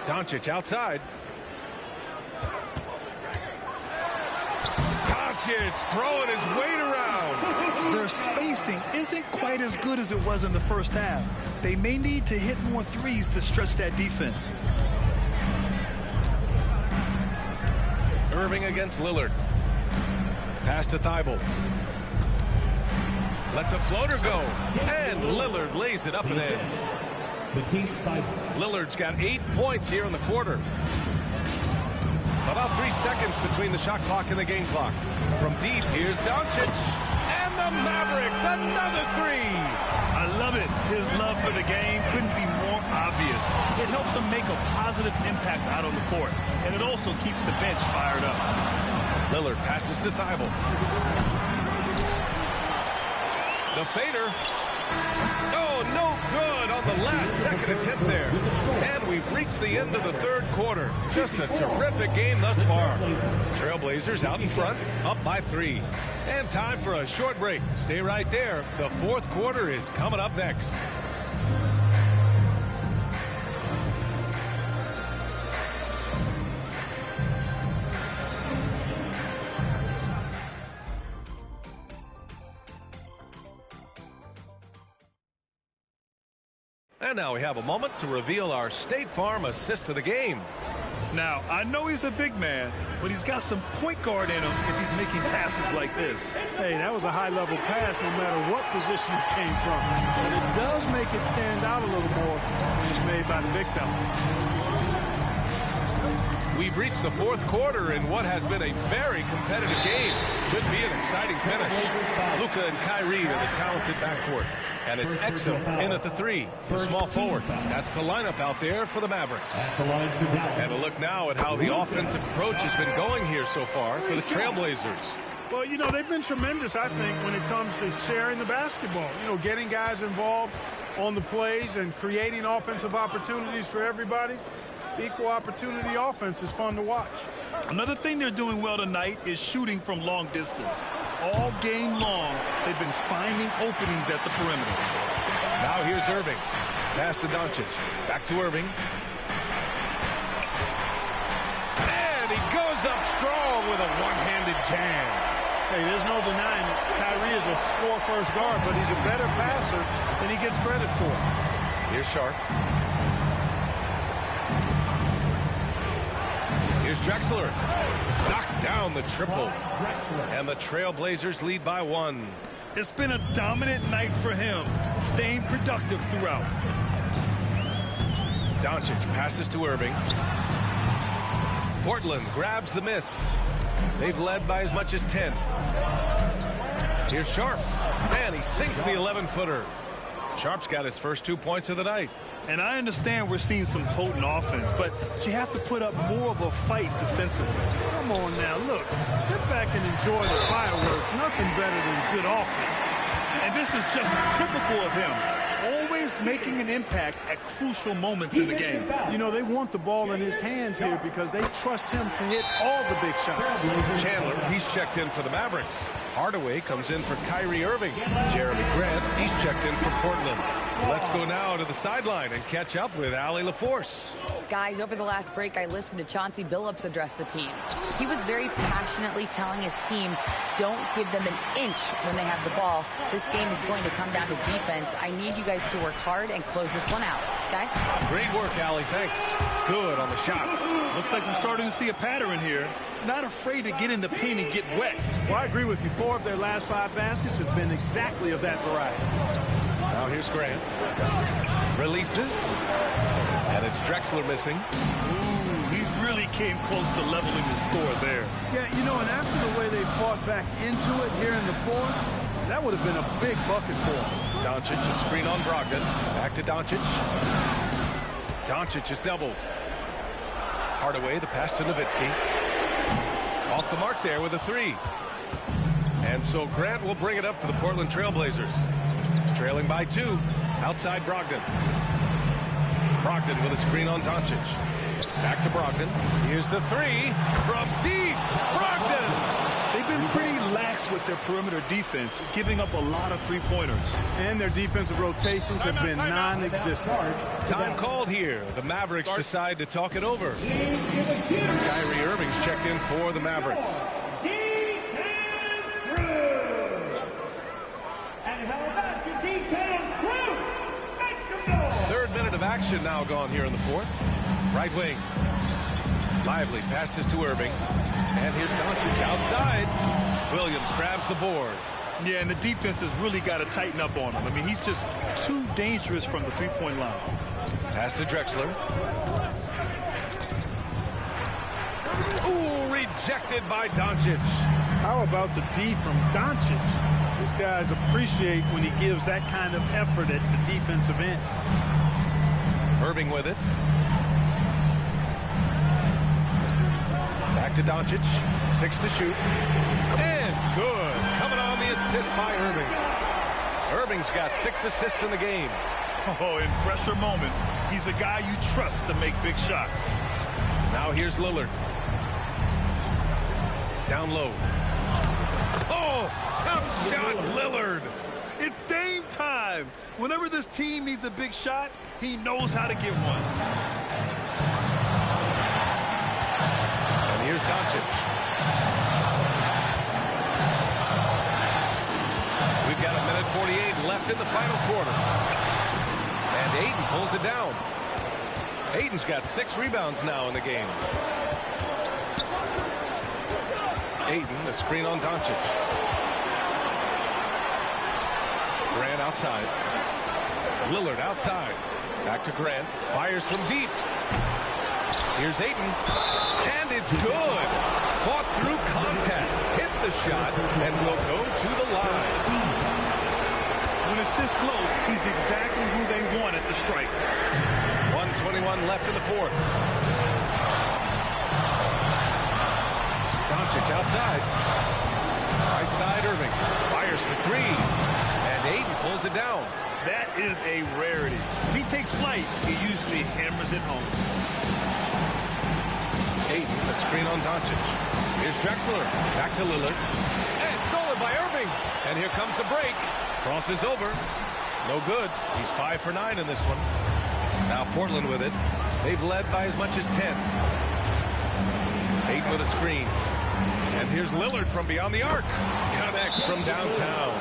Doncic outside. Doncic throwing his weight around. Their spacing isn't quite as good as it was in the first half. They may need to hit more threes to stretch that defense. Irving against Lillard. Pass to Thibault. Lets a floater go. And Lillard lays it up and in. Lillard's got 8 points here in the quarter. About 3 seconds between the shot clock and the game clock. From deep, here's Doncic. And the Mavericks, another three. I love it. His love for the game couldn't be more obvious. It helps him make a positive impact out on the court. And it also keeps the bench fired up. Lillard passes to Thibault. The fader. Oh, no good on the last second attempt there. And we've reached the end of the third quarter. Just a terrific game thus far. Trailblazers out in front, up by 3. And time for a short break. Stay right there. The fourth quarter is coming up next. And now we have a moment to reveal our State Farm assist of the game. Now, I know he's a big man, but he's got some point guard in him if he's making passes like this. Hey, that was a high-level pass no matter what position it came from. But it does make it stand out a little more when it's made by the big fella. We've reached the fourth quarter in what has been a very competitive game. Should be an exciting finish. Luka and Kyrie are the talented backcourt. And it's Exum in at the 3 for small forward. That's the lineup out there for the Mavericks. And a look now at how the offensive approach has been going here so far for the Trailblazers. Well, you know, they've been tremendous, I think, when it comes to sharing the basketball. You know, getting guys involved on the plays and creating offensive opportunities for everybody. Equal opportunity offense is fun to watch. Another thing they're doing well tonight is shooting from long distance. All game long, they've been finding openings at the perimeter. Now here's Irving. Pass to Doncic. Back to Irving. And he goes up strong with a one-handed jam. Hey, there's no denying it. Kyrie is a score-first guard, but he's a better passer than he gets credit for. Here's Sharp. Here's Drexler. Knocks down the triple. And the Trailblazers lead by 1. It's been a dominant night for him, staying productive throughout. Doncic passes to Irving. Portland grabs the miss. They've led by as much as 10. Here's Sharp. And he sinks the 11-footer. Sharp's got his first 2 points of the night. And I understand we're seeing some potent offense, but you have to put up more of a fight defensively. Come on now, look. Sit back and enjoy the fireworks. Nothing better than good offense. And this is just typical of him. Always making an impact at crucial moments in the game. You know, they want the ball in his hands here because they trust him to hit all the big shots. Chandler, he's checked in for the Mavericks. Hardaway comes in for Kyrie Irving. Jeremy Grant, he's checked in for Portland. Let's go now to the sideline and catch up with Allie LaForce. Guys, over the last break, I listened to Chauncey Billups address the team. He was very passionately telling his team, don't give them an inch when they have the ball. This game is going to come down to defense. I need you guys to work hard and close this one out. Guys? Great work, Allie. Thanks. Good on the shot. Looks like we're starting to see a pattern here. Not afraid to get in the paint and get wet. Well, I agree with you. 4 of their last 5 baskets have been exactly of that variety. Now here's Grant. Releases. And it's Drexler missing. Ooh, he really came close to leveling the score there. Yeah, you know, and after the way they fought back into it here in the 4th, that would have been a big bucket for him. Doncic, a screen on Brogdon. Back to Doncic. Doncic is doubled. Hardaway, the pass to Nowitzki. Off the mark there with a 3. And so Grant will bring it up for the Portland Trailblazers. Trailing by 2. Outside Brogdon. Brogdon with a screen on Doncic. Back to Brogdon. Here's the 3 from deep. Brogdon! They've been pretty lax with their perimeter defense, giving up a lot of three-pointers. And their defensive rotations have been non-existent. Time called here. The Mavericks decide to talk it over. Kyrie Irving's checked in for the Mavericks. Third minute of action now gone here in the 4th. Right wing. Lively passes to Irving. And here's Doncic outside. Williams grabs the board. Yeah, and the defense has really got to tighten up on him. I mean, he's just too dangerous from the three-point line. Pass to Drexler. Ooh, rejected by Doncic. How about the D from Doncic? These guys appreciate when he gives that kind of effort at the defensive end. Irving with it. Back to Doncic. 6 to shoot. And good. Coming on the assist by Irving. Irving's got 6 assists in the game. Oh, in pressure moments, he's a guy you trust to make big shots. Now here's Lillard. Down low. Oh, tough shot, Lillard. It's Dame time. Whenever this team needs a big shot, he knows how to get one. And here's Doncic. We've got 1:48 left in the final quarter. And Ayton pulls it down. Ayton's got 6 rebounds now in the game. Ayton, the screen on Doncic. Grant outside. Lillard outside. Back to Grant. Fires from deep. Here's Ayton. And it's good. Fought through contact. Hit the shot and will go to the line. When it's this close, he's exactly who they want at the strike. 1:21 left in the 4th. Doncic outside. Right side Irving. Fires for 3. And Ayton pulls it down. That is a rarity. When he takes flight, he usually hammers it home. Ayton, a screen on Doncic. Here's Drexler. Back to Lillard. And stolen by Irving. And here comes the break. Crosses over. No good. He's 5 for 9 in this one. Now Portland with it. They've led by as much as 10. Ayton with a screen. And here's Lillard from beyond the arc. Connects from downtown.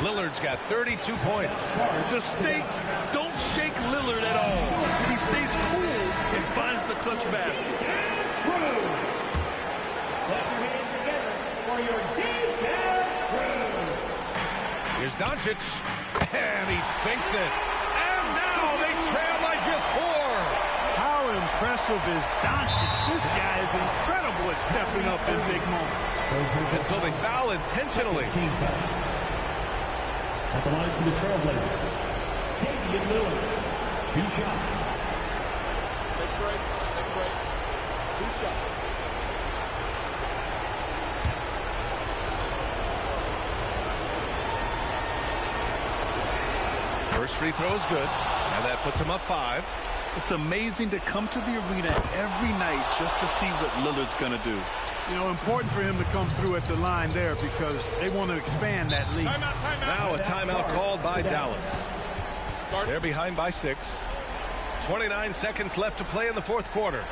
Lillard's got 32 points. The stakes don't shake Lillard at all. He stays cool and finds the clutch basket. Put your hands together for your D-Town crew. Here's Doncic. And he sinks it. And now they trail by just 4. How impressive is Doncic? This guy is incredible at stepping up in big moments. And so they foul intentionally. At the line for the Trailblazers, Damian Lillard, 2 shots. Take a break. 2 shots. First free throw is good, and that puts him up 5. It's amazing to come to the arena every night just to see what Lillard's going to do. You know, important for him to come through at the line there because they want to expand that lead. Now a timeout called by Dallas. They're behind by 6. 29 seconds left to play in the fourth quarter.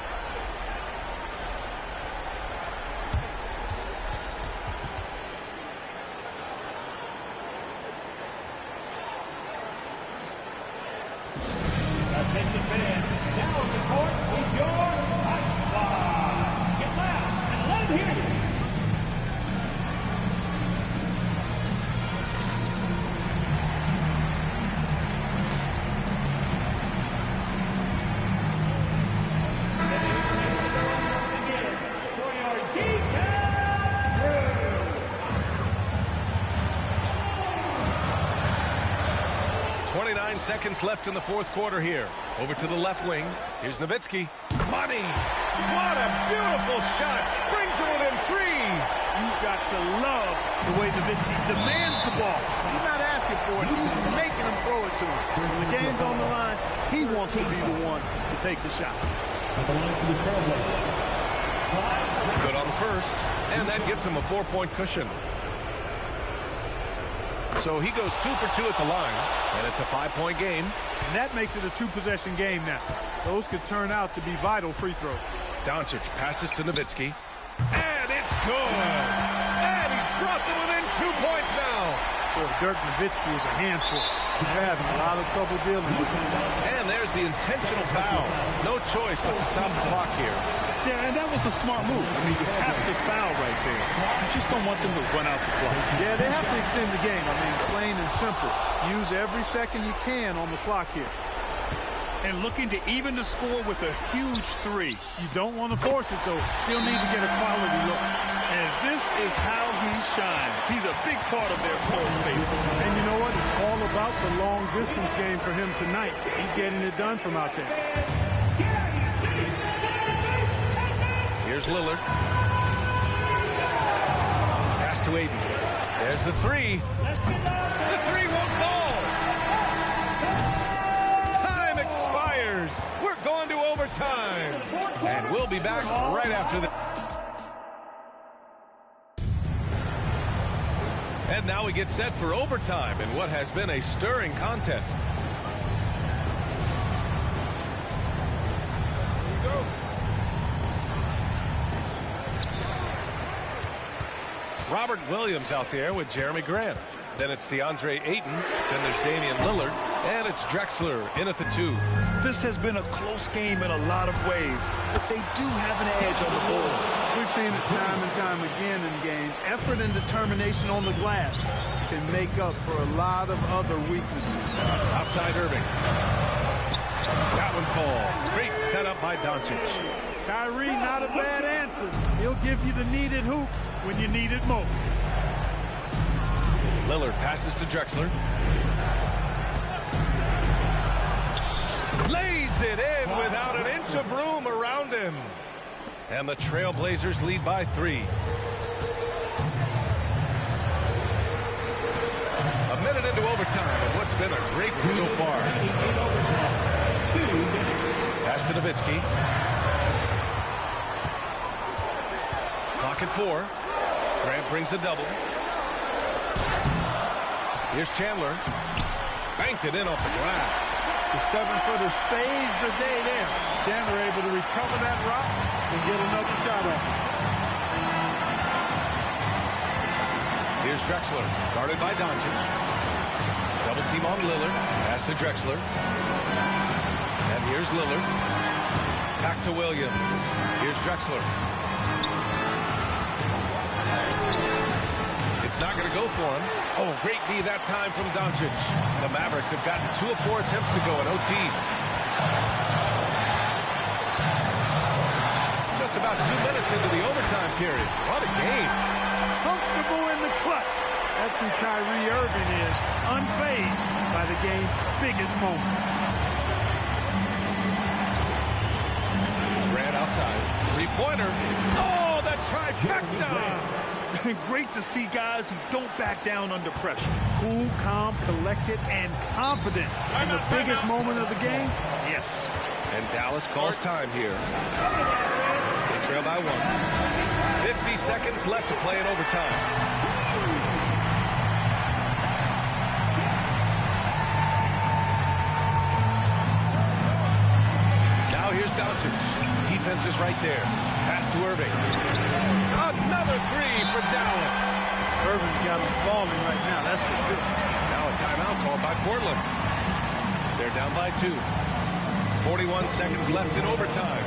Attention fans, now in the court is your Fight Squad. Get loud and let them hear you. For your detailed crew. 29 seconds left in the fourth quarter here. Over to the left wing. Here's Nowitzki. Money! What a beautiful shot! Brings it within 3! You've got to love the way Nowitzki demands the ball. He's not asking for it. He's making him throw it to him. When the game's on the line, he wants to be the one to take the shot. Good on the first. And that gives him a 4-point cushion. So he goes 2 for 2 at the line, and it's a 5-point game. And that makes it a 2-possession game now. Those could turn out to be vital free throws. Doncic passes to Nowitzki, and it's good. And he's brought them within 2 points now. Boy, Dirk Nowitzki is a handful. They're having a lot of trouble dealing with him. And there's the intentional foul. No choice but to stop the clock here. Yeah, and that was a smart move. I mean, you have to foul right there. You just don't want them to run out the clock. Yeah, they have to extend the game. I mean, plain and simple. Use every second you can on the clock here. And looking to even the score with a huge 3. You don't want to force it, though. Still need to get a quality look. And this is how he shines. He's a big part of their floor space. And you know what? It's all about the long-distance game for him tonight. He's getting it done from out there. Here's Lillard. Pass to Aiden. There's the 3. The 3 won't fall. Time expires. We're going to overtime. And we'll be back right after this. And now we get set for overtime in what has been a stirring contest. Robert Williams out there with Jeremy Grant. Then it's DeAndre Ayton. Then there's Damian Lillard. And it's Drexler in at the 2. This has been a close game in a lot of ways, but they do have an edge on the boards. We've seen it time and time again in games. Effort and determination on the glass can make up for a lot of other weaknesses. Outside Irving. That one falls. Great setup by Doncic. Kyrie, not a bad answer. He'll give you the needed hoop when you need it most. Lillard passes to Drexler. Lays it in without an inch of room around him. And the Trailblazers lead by 3. A minute into overtime of what's been a great one so far. Pass to Nowitzki. Clock at 4. Grant brings a double. Here's Chandler. Banked it in off the glass. The 7-footer saves the day there. Chandler able to recover that rock and get another shot off. Here's Drexler, guarded by Doncic. Double team on Lillard. Pass to Drexler. And here's Lillard. Back to Williams. Here's Drexler. It's not going to go for him. Oh, great D that time from Doncic. The Mavericks have gotten 2 of 4 attempts to go in OT. Just about 2 minutes into the overtime period. What a game. Comfortable in the clutch. That's who Kyrie Irving is. Unfazed by the game's biggest moments. Grant outside. 3-pointer. Oh, that trifecta. Great to see guys who don't back down under pressure. Cool, calm, collected, and confident in the biggest moment of the game. Yes. And Dallas calls time here. They trail by 1. 50 seconds left to play in overtime. defense is right there. Pass to Irving. Another three for Dallas. Irving's got him falling right now, that's for sure. Now a timeout called by Portland. They're down by 2. 41 seconds left in overtime.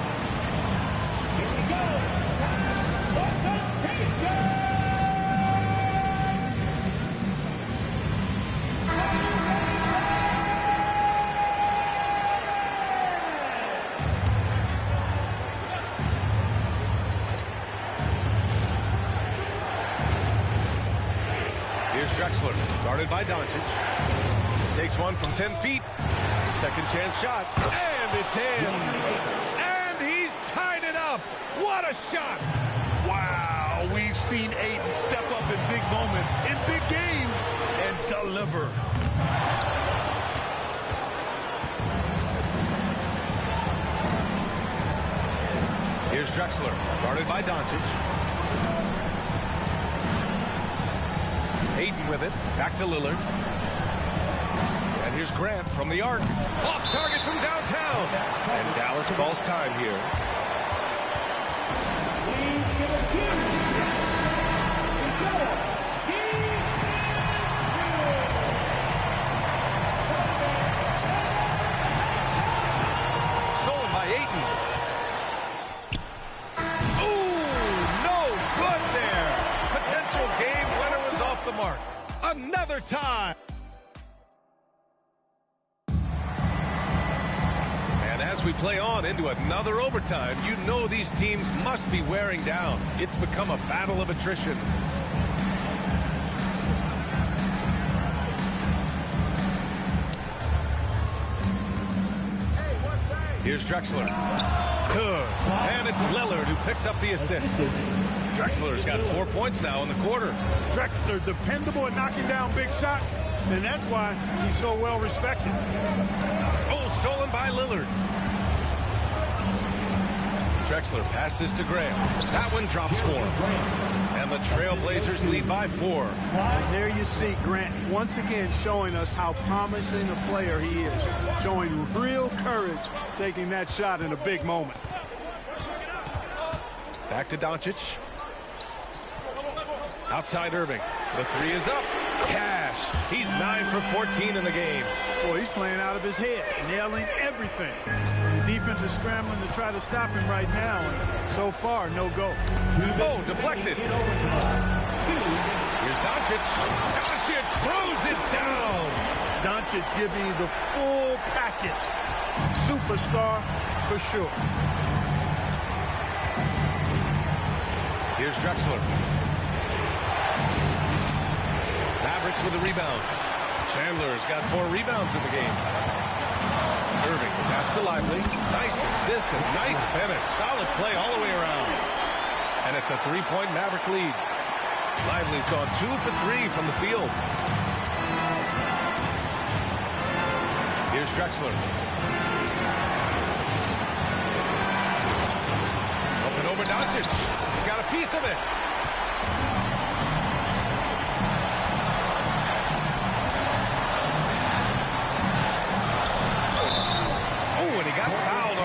Here we go. Here's Drexler, guarded by Doncic. Takes one from 10 feet. Second chance shot, and it's in. And he's tied it up. What a shot. Wow, we've seen Ayton step up in big moments, in big games, and deliver. Here's Drexler, guarded by Doncic. Ayton with it, back to Lillard. And here's Grant from the arc. Off target from downtown. And Dallas calls time here. Stolen by Ayton. Game winner was off the mark. Another tie. And as we play on into another overtime, you know these teams must be wearing down. It's become a battle of attrition. Here's Drexler. Good. And it's Lillard who picks up the assist. Drexler's got 4 points now in the quarter. Drexler dependable at knocking down big shots, and that's why he's so well respected. Oh, stolen by Lillard. Drexler passes to Graham. That one drops for him. And the Trailblazers lead by 4. And there you see Grant once again showing us how promising a player he is. Showing real courage taking that shot in a big moment. Back to Doncic. Outside Irving. The three is up. Cash. He's 9 for 14 in the game. Boy, he's playing out of his head, nailing everything. The defense is scrambling to try to stop him right now, and so far, no go. Oh, deflected. Here's Doncic. Doncic throws it down. Doncic giving you the full package. Superstar for sure. Here's Drexler. Mavericks with a rebound. Chandler's got 4 rebounds in the game. Irving, pass to Lively. Nice assist and nice finish. Solid play all the way around. And it's a 3-point Maverick lead. Lively's gone 2 for 3 from the field. Here's Drexler. Up and over Doncic. Got a piece of it.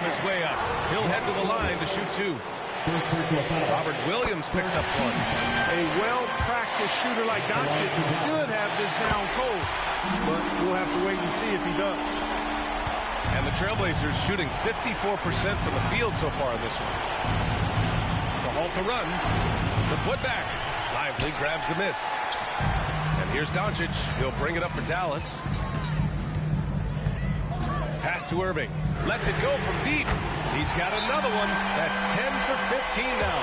His way up. He'll head to the line to shoot 2. Robert Williams picks up 1. A well-practiced shooter like Doncic should have this down cold, but we'll have to wait and see if he does. And the Trailblazers shooting 54% from the field so far in this one. To halt the run, the putback. Lively grabs the miss. And here's Doncic. He'll bring it up for Dallas. Pass to Irving. Lets it go from deep. He's got another one. That's 10 for 15 now.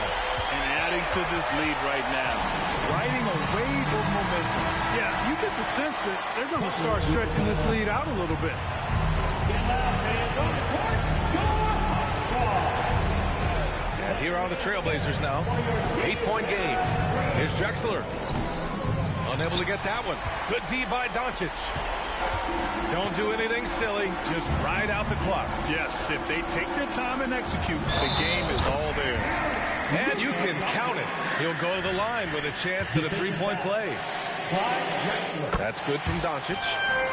And adding to this lead right now. Riding a wave of momentum. Yeah, you get the sense that they're going to start stretching this lead out a little bit. And here are the Trailblazers now. 8-point game. Here's Drexler. Unable to get that one. Good D by Doncic. Don't do anything silly. Just ride out the clock. Yes, if they take their time and execute, the game is all theirs. And you can count it. He'll go to the line with a chance at a 3-point play. That's good from Doncic.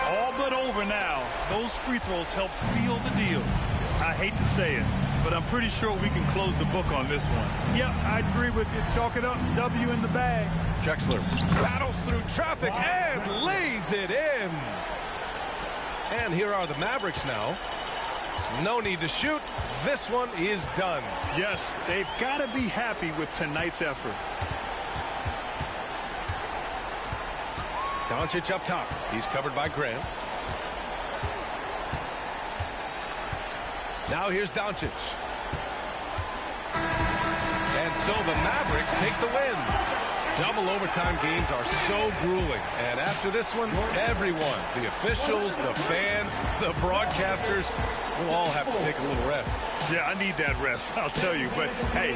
All but over now. Those free throws help seal the deal. I hate to say it, but I'm pretty sure we can close the book on this one. Yep, I agree with you. Chalk it up. W in the bag. Drexler battles through traffic and lays it in. And here are the Mavericks now. No need to shoot. This one is done. Yes, they've got to be happy with tonight's effort. Doncic up top. He's covered by Grant. Now here's Doncic. And so the Mavericks take the win. Double overtime games are so grueling. And after this one, everyone, the officials, the fans, the broadcasters, will all have to take a little rest. Yeah, I need that rest, I'll tell you. But, hey,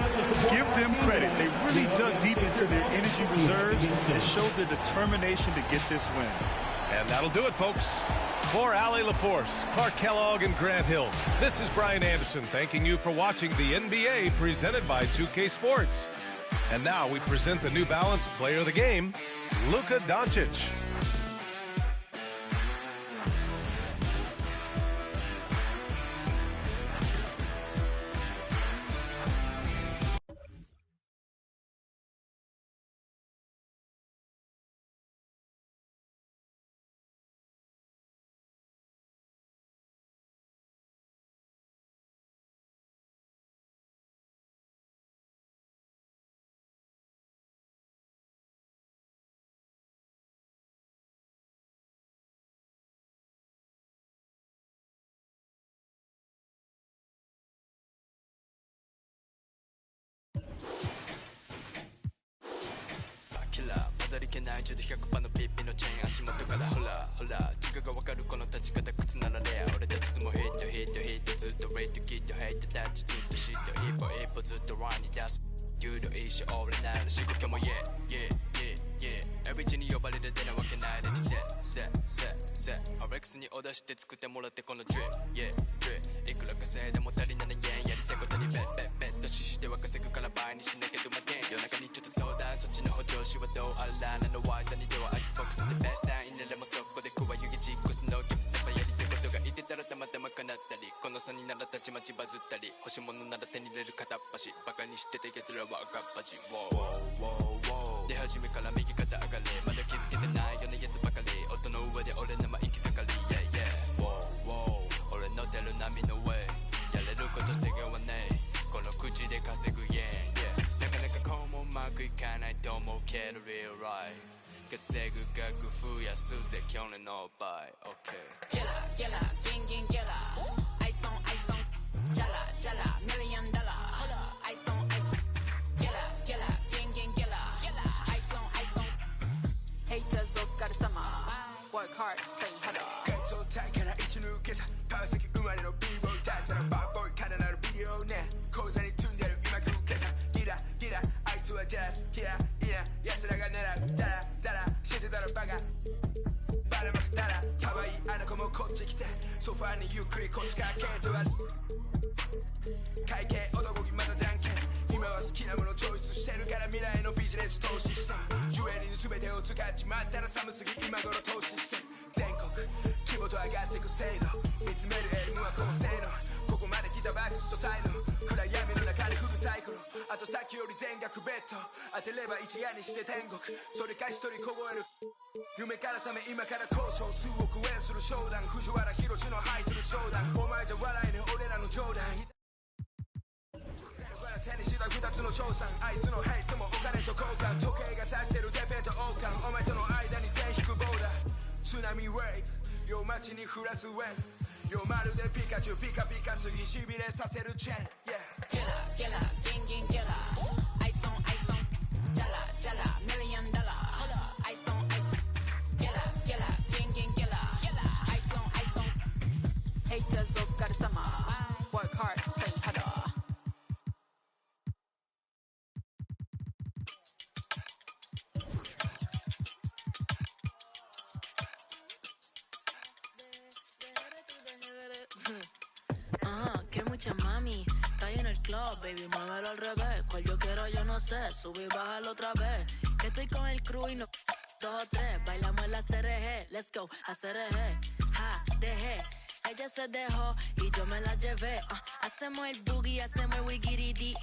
give them credit. They really dug deep into their energy reserves and showed their determination to get this win. And that'll do it, folks. For Allie LaForce, Clark Kellogg, and Grant Hill, this is Brian Anderson thanking you for watching the NBA presented by 2K Sports. And now we present the New Balance Player of the Game, Luka Doncic.飾り気ない中で100%のピッピのチェーン足元からほらほら軸がわかるこの立ち方靴ならレア俺たちもヒットヒットヒットずっとレイトキットヘイトタッチずっとシット一歩一歩ずっとランに出す有料一生俺なら仕事も yeah yeah yeah yeah every に呼ばれる出なわけないでsetアレックスにオーダーして作ってもらってこの drip yeah drip いくら稼いでも足りない円やりたいことにベッとしては稼ぐから倍にしなきゃどまけん夜中にちょっと相談そっちの補助手はどうあらなのワイザにではアイスボックスでベストタインならもそこで食わ湯気実行すのギャップセパやりたいことがいてたらたまたま叶ったりこの差にならたちまちバズったり欲しいものなら手に入れる片っ端バカにしてて奴らは赤っ端出始めから右肩上がりまだ気づけてないようなやつばかり音の上で俺の行き盛り yeah yeah俺の出る波の上やれること制限はねえこの口で稼ぐ yeah なかなかこうもうまくいかないと思うけど real right 稼ぐ額増やすぜ去年の倍 OK Killer killer gang gang killer ice on jala jala $1 million ice on killer killer gang gang killer ice on haters お疲れ様 work hard play harder ガチョウタイから一抜けさ川崎生まれの B-boy だったらバーボーイからなるビデオね口座に積んでる今食うけさギラあいつはジャラスキラいや奴らが狙うダラしてたらバカバラまくたら可愛いあの子もこっち来てソファーにゆっくり腰掛けとは会計男気またじゃんけん今は好きなものチョイスしてるから未来のビジネス投資してジュエリーに全てを使っちまったら寒すぎ今頃投資して全国規模と上がってく制度見つめるエイムは高性能ここまで来たバックスと才能暗闇の中でフルサイクルあとさっきより全額ベッド当てれば一夜にして天国それか一人凍える夢から覚め今から交渉数億円する商談藤原宏の入ってる商談お前じゃ笑えね俺らの冗談手にした二つの賞賛あいつのヘイトもお金と交換時計が指してるてっぺんと王冠お前との間に線引くボーダー津波ウェイブ夜街に降らすウェイブ夜まるでピカチュウピカピカすぎしびれさせるチェーン Yeah Killer gang gang killer ice on jala jala $1 million ice on killer gang gang killer ice on haters お疲れ様 work hard play harder que mucha mami está ahí en el club, baby, muévelo al revés. Cual yo quiero, yo no sé, sube y bájalo otra vez. Que estoy con el crew y no 2 o 3, bailamos la CRG, let's go, a CRG, ja, dejé. Ella se dejó y yo me la llevé, Hacemos el boogie, hacemos el wiggity.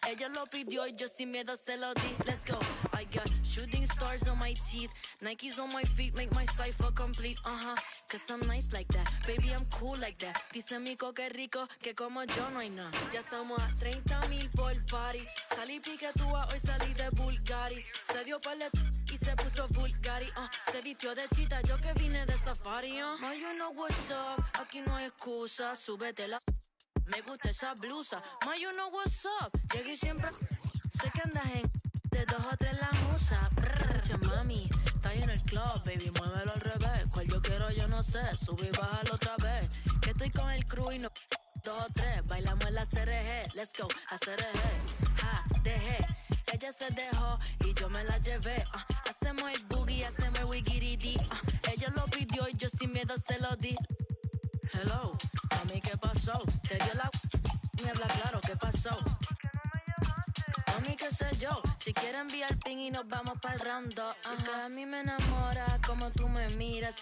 Ella lo pidió y yo sin miedo se lo di. Let's go. I got shooting stars on my teeth. Nikes on my feet make my cipher complete. Cause I'm nice like that. Baby, I'm cool like that. Dice Mico que rico, que como yo no hay nada. Ya estamos a 30,000 por party. Salí piquetúa, hoy salí de Bulgari. Se dio palet y se puso Bulgari. Se vistió de chita, yo que vine de safari. Ma, you know what's up, aquí no hay excusa. Súbete la... Me gusta esa blusa. Ma, you know what's up. Llegué siempre. Sé que andas en. De 2 o 3 la musa. Che, mami, está ahí en el club, baby. Muévelo al revés. Cual yo quiero, yo no sé. Sube y bájalo otra vez. Que estoy con el crew y no. 2 o 3. Bailamos en la CRG. Let's go. A CRG. Ja, dejé. Ella se dejó y yo me la llevé. Hacemos el boogie, hacemos el wiggity. Ella lo pidió y yo sin miedo se lo di. Hello, mami, ¿qué pasó? Te dio la... Me habla claro, ¿qué pasó? Mami, qué sé yo, si quieres enviar ping y nos vamos pa'l round 2. Si que a mí me enamora como tú me miras,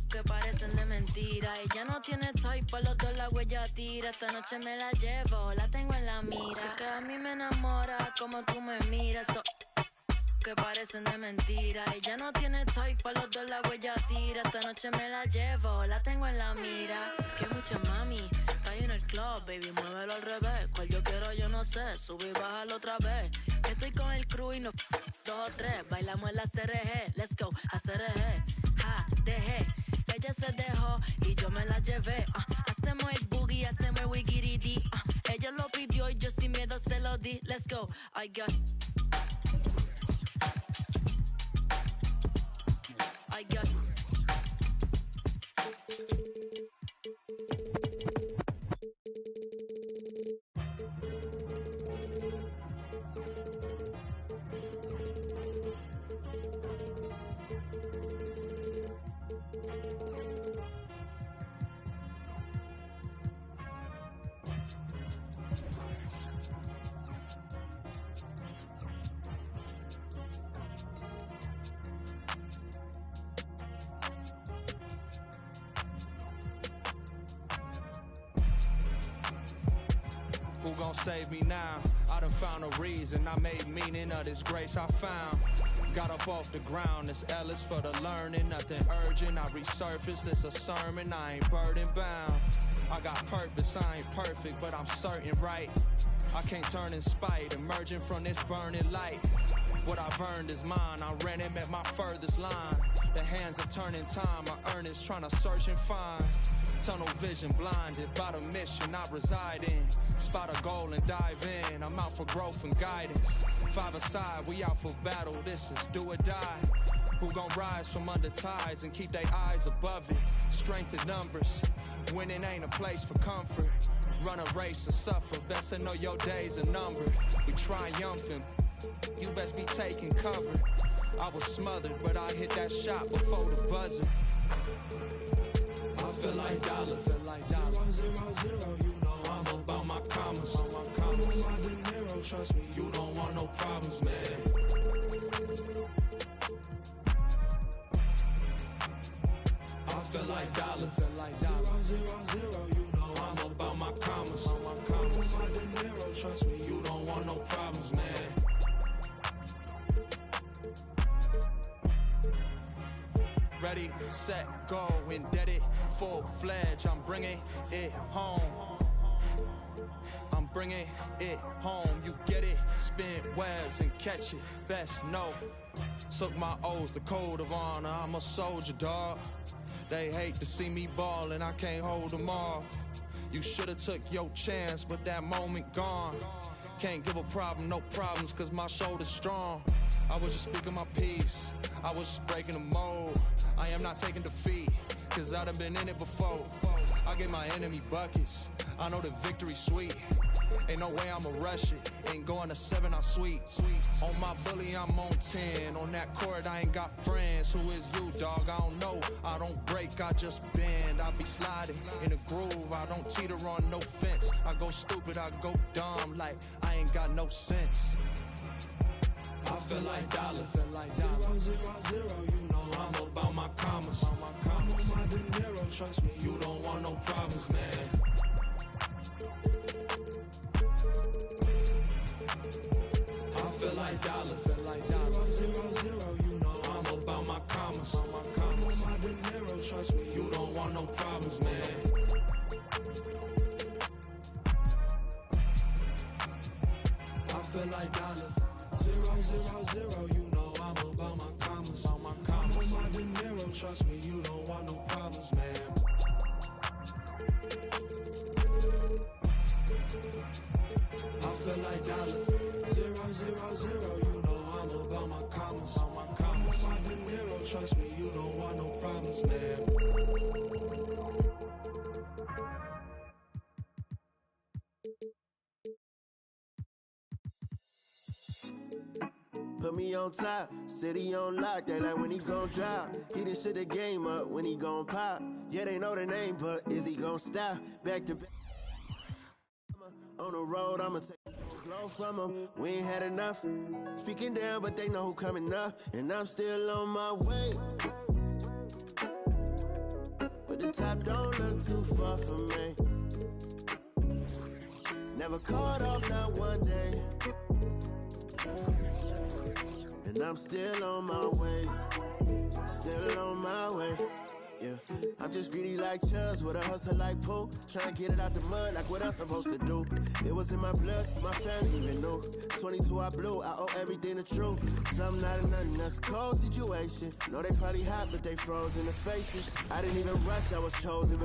que parecen de mentira. Ella no tiene type, pa' los dos la huella tira. Esta noche me la llevo, la tengo en la mira. Si que a mí me enamora como tú me miras, que parecen de mentira. Ella no tiene type, pa' los dos la huella tira. Esta noche me la llevo, la tengo en la mira. Que mucha mami, está ahí en el club, baby, muévelo al revés. Cual yo quiero, yo no sé, sube y bájalo otra vez. Que estoy con el crew y no 2 o 3, bailamos en la CRG. Let's go, a CRG, ja, dejé. Ella se dejó y yo me la llevé. Hacemos el boogie, hacemos el wiggity. Ella lo pidió y yo sin miedo se lo di. Let's go, I got... Who gon' save me now? I done found a reason. I made meaning of this grace I found. Got up off the ground, this L is for the learning. Nothing urgent, I resurfaced, it's a sermon. I ain't burden bound. I got purpose, I ain't perfect, but I'm certain, right? I can't turn in spite, emerging from this burning light. What I've earned is mine, I ran him at my furthest line. The hands are turning time, my earnest trying to search and find. Tunnel vision blinded by the mission I reside in. Spot a goal and dive in, I'm out for growth and guidance. 5 aside, we out for battle, this is do or die. Who gon' rise from under tides and keep their eyes above it? Strength in numbers, winning ain't a place for comfort. Run a race or suffer, best to know your days are numbered. We triumphant, you best be taking cover. I was smothered, but I hit that shot before the buzzer. I feel like dollar, 0, 0, 0, you know I'm about my commas. I'm on my dinero, trust me, you don't want no problems, man. I feel like dollar, 0, 0, 0, you know I'm about my commas. I'm on my dinero, trust me, you don't want no problems, man. Ready, set, go, indebted, full-fledged. I'm bringing it home. I'm bringing it home. You get it, spin webs and catch it. Best know. Took my oath, the code of honor. I'm a soldier, dog. They hate to see me ballin', I can't hold them off. You should've took your chance, but that moment gone. Can't give a problem, no problems, cause my shoulder's strong. I was just speaking my piece, I was just breaking the mold. I am not taking defeat, cause I done been in it before. I get my enemy buckets, I know the victory's sweet. Ain't no way I'ma rush it, ain't going to 7, I sweet. On my bully, I'm on 10, on that court I ain't got friends. Who is you, dog? I don't know, I don't break, I just bend. I be sliding in a groove, I don't teeter on no fence. I go stupid, I go dumb, like I ain't got no sense. I feel like dollar, 0, 0, 0, you know I'm about my commas. I'm on my dinero, trust me, you don't want no problems, man. like dollar. 0-0-0, you know I'm about my commas. I'm on my De Niro, trust me, you don't want no problems, man. I feel like dollar. 0-0-0, you know I'm about my commas. I'm on my De Niro, trust me, you don't want no problems, man. I feel like dollar. 0-0-0, you know I'm about my commas. I'm on my De Niro, trust me, you don't want no problems, man. Put me on top, city on lock, they like when he gon' drop. He done shit the game up when he gon' pop. Yeah, they know the name, but is he gon' stop? Back to back. On the road, I'ma take blow from him. We ain't had enough. Speaking down, but they know who coming up. And I'm still on my way. But the top don't look too far from me. Never caught off, not one day. And I'm still on my way. Still on my way. Yeah, I'm just greedy like Chuz with a hustle like Pooh. Trying to get it out the mud like what I'm supposed to do. It was in my blood, my family even knew. 22 I blew, I owe everything to truth. Something out of nothing, that's a cold situation. Know they probably hot, but they froze in the faces. I didn't even rush, I was chosen.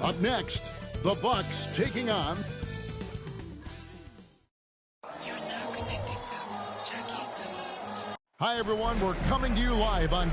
Up next, the Bucks taking on... Hi, everyone. We're coming to you live on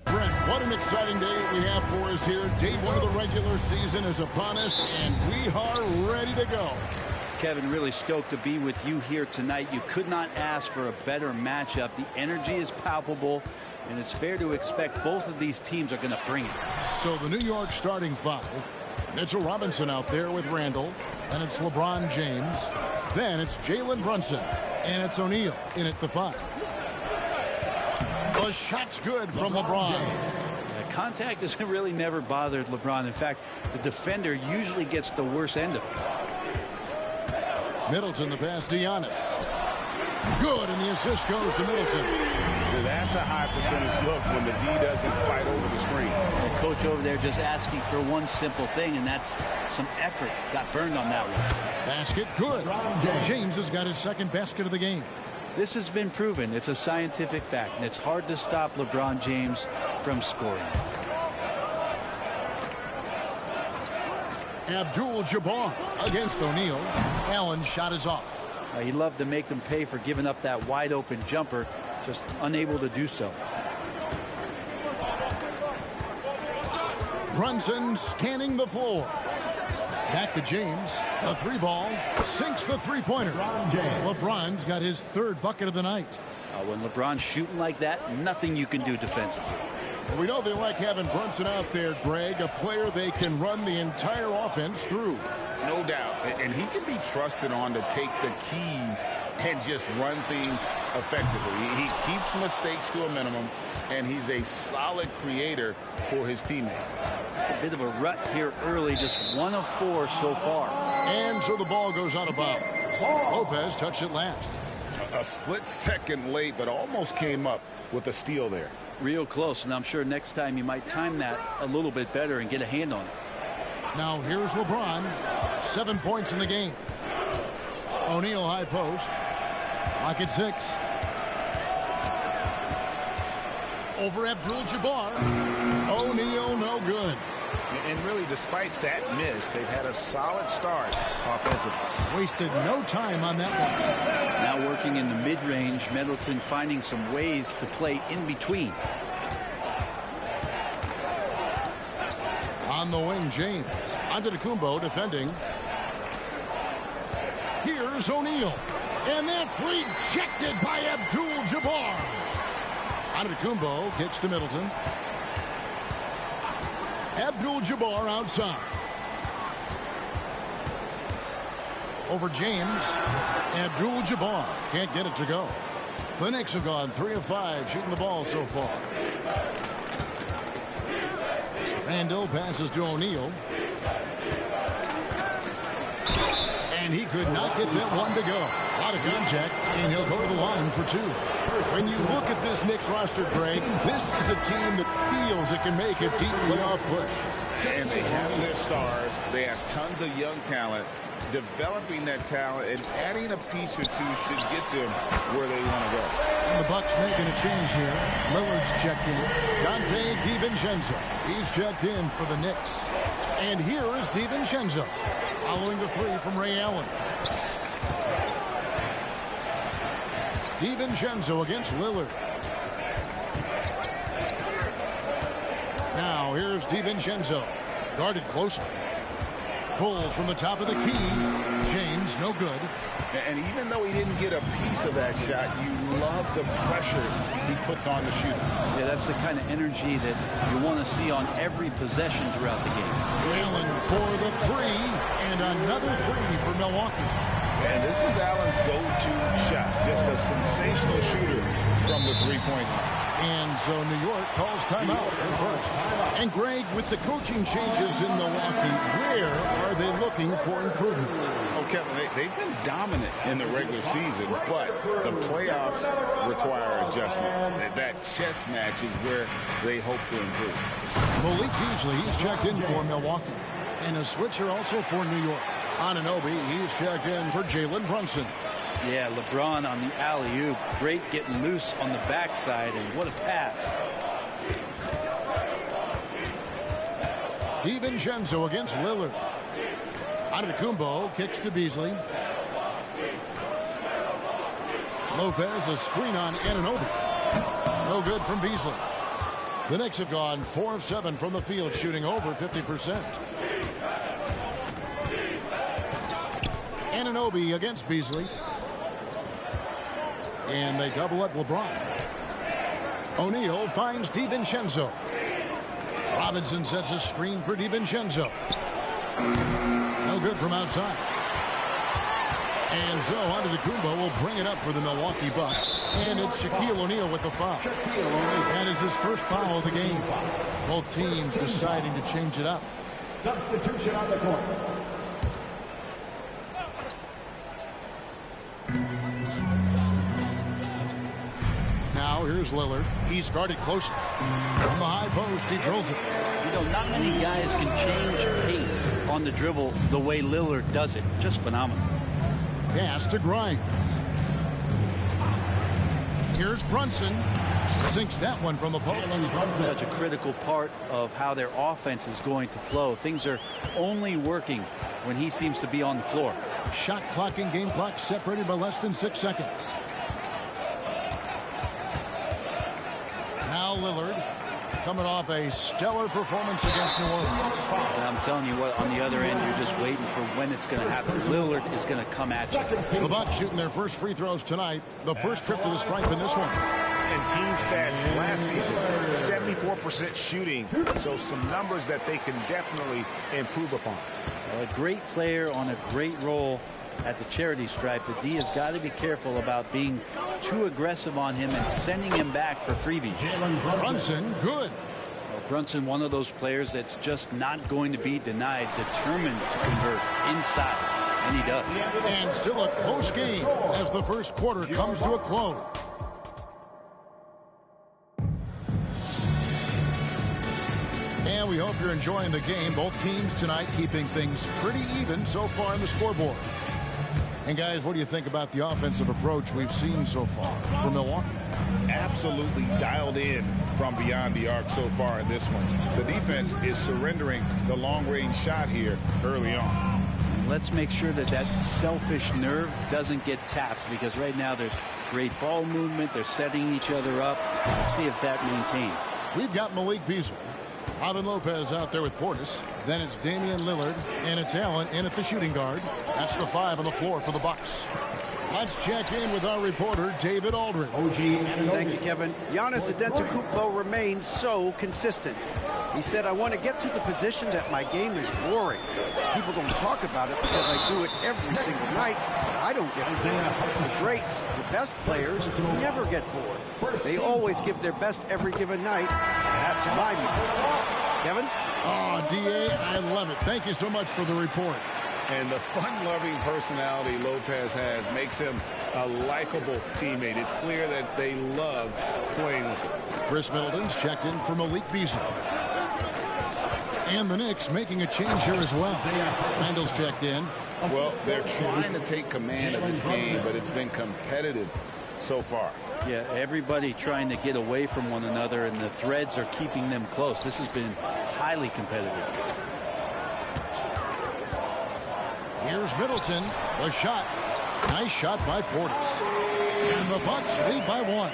Brent, what an exciting day we have for us here. Day one of the regular season is upon us, and we are ready to go. Kevin, really stoked to be with you here tonight. You could not ask for a better matchup. The energy is palpable, and it's fair to expect both of these teams are going to bring it. So the New York starting five. Mitchell Robinson out there with Randall. Then it's LeBron James. Then it's Jalen Brunson. And it's O'Neal in at the five. The shot's good from LeBron. Yeah, contact has really never bothered LeBron. In fact, the defender usually gets the worst end of it. Middleton, the pass to Giannis. Good, and the assist goes to Middleton. That's a high percentage look when the D doesn't fight over the screen. The coach over there just asking for one simple thing, and that's some effort. Got burned on that one. Basket, good. James has got his second basket of the game. This has been proven. It's a scientific fact, and it's hard to stop LeBron James from scoring. Abdul-Jabbar against O'Neal. Allen's shot is off. He loved to make them pay for giving up that wide-open jumper, just unable to do so. Brunson scanning the floor. Back to James. A three ball. Sinks the three-pointer. LeBron's got his third bucket of the night. When LeBron's shooting like that, nothing you can do defensively. Well, we know they like having Brunson out there, Greg, a player they can run the entire offense through. No doubt. And he can be trusted on to take the keys and just run things effectively. He keeps mistakes to a minimum, and he's a solid creator for his teammates. Just a bit of a rut here early, just 1 of 4 so far. And so the ball goes out of bounds. Lopez touched it last. A split second late, but almost came up with a steal there. Real close, and I'm sure next time you might time that a little bit better and get a hand on it. Now here's LeBron. 7 points in the game. O'Neal high post. Lock at 6. Over Abdul-Jabbar. O'Neal no good. And really, despite that miss, they've had a solid start offensively. Wasted no time on that one. Now working in the mid-range, Middleton finding some ways to play in between. On the wing, James. Antetokounmpo defending. Here's O'Neal. And that's rejected by Abdul-Jabbar. Antetokounmpo kicks to Middleton. Abdul-Jabbar outside. Over James. Abdul-Jabbar can't get it to go. The Knicks have gone 3 of 5 shooting the ball so far. Randall passes to O'Neal. And he could not get that one to go. A lot of contact, and he'll go to the line for 2. When you look at this Knicks roster, Greg, this is a team that feels it can make a deep playoff push. And they have their stars. They have tons of young talent. Developing that talent and adding a piece or two should get them where they want to go. And the Bucks making a change here. Lillard's checked in. Dante DiVincenzo. He's checked in for the Knicks. And here is DiVincenzo following the 3 from Ray Allen. DiVincenzo against Lillard. Now here's DiVincenzo. Guarded closely. Pulls from the top of the key. James, no good. And even though he didn't get a piece of that shot, you love the pressure he puts on the shooter. Yeah, that's the kind of energy that you want to see on every possession throughout the game. Allen for the 3, and another 3 for Milwaukee. And this is Allen's go-to shot. Just a sensational shooter from the three-point line. And so New York calls timeout at first. And Greg, with the coaching changes in Milwaukee, where are they looking for improvement? Oh, Kevin, they've been dominant in the regular season, but the playoffs require adjustments. That chess match is where they hope to improve. Malik Beasley, he's checked in for Milwaukee. And a switcher also for New York. Anunoby, he's checked in for Jalen Brunson. Yeah, LeBron on the alley-oop. Great getting loose on the backside, and what a pass. DiVincenzo against Lillard. Antetokounmpo kicks to Beasley. Lopez, a screen on Anunoby. No good from Beasley. The Knicks have gone 4 of 7 from the field, shooting over 50%. Anunoby against Beasley. And they double up LeBron. O'Neal finds DiVincenzo. Robinson sets a screen for DiVincenzo. No good from outside. And so Antetokounmpo will bring it up for the Milwaukee Bucks. And it's Shaquille O'Neal with the foul. That is his first foul of the game. Both teams deciding to change it up. Substitution on the court. Now here's Lillard. He's guarded closely. From the high post, he drills it. You know, not many guys can change pace on the dribble the way Lillard does it. Just phenomenal. Pass to Grimes. Here's Brunson. Sinks that one from the post. Such a critical part of how their offense is going to flow. Things are only working when he seems to be on the floor. Shot clock and game clock separated by less than 6 seconds. Now Lillard coming off a stellar performance against New Orleans. And I'm telling you what, on the other end, you're just waiting for when it's going to happen. Lillard is going to come at you. The Bucks shooting their first free throws tonight. The first trip to the stripe in this one. And team stats last season, 74% shooting. So some numbers that they can definitely improve upon. Well, a great player on a great role at the charity stripe. The D has got to be careful about being too aggressive on him and sending him back for freebies. Brunson, good. Well, Brunson, one of those players that's just not going to be denied, determined to convert inside, and he does. And still a close game as the first quarter comes to a close. And we hope you're enjoying the game. Both teams tonight keeping things pretty even so far in the scoreboard. And guys, what do you think about the offensive approach we've seen so far from Milwaukee? absolutely dialed in from beyond the arc so far in this one. The defense is surrendering the long-range shot here early on. Let's make sure that that selfish nerve doesn't get tapped, because right now there's great ball movement. They're setting each other up. Let's see if that maintains. We've got Malik Beasley. Robin Lopez out there with Portis. Then it's Damian Lillard, and it's Allen in at the shooting guard. That's the 5 on the floor for the Bucks. Let's check in with our reporter, David Aldridge. Thank you, Kevin. Giannis Antetokounmpo remains so consistent. He said, I want to get to the position that my game is boring. People don't talk about it because I do it every single night, but I don't get bored. The greats, the best players, never get bored. They always give their best every given night. That's my mindset. Kevin? Oh, D.A., I love it. Thank you so much for the report. And the fun-loving personality Lopez has makes him a likable teammate. It's clear that they love playing with him. Chris Middleton's checked in for Malik Beasley. And the Knicks making a change here as well. Randall's checked in. Well, they're trying to take command of this game, but it's been competitive so far. Yeah, everybody trying to get away from one another, and the threads are keeping them close. This has been highly competitive. Here's Middleton. The shot. Nice shot by Portis. And the Bucks lead by 1.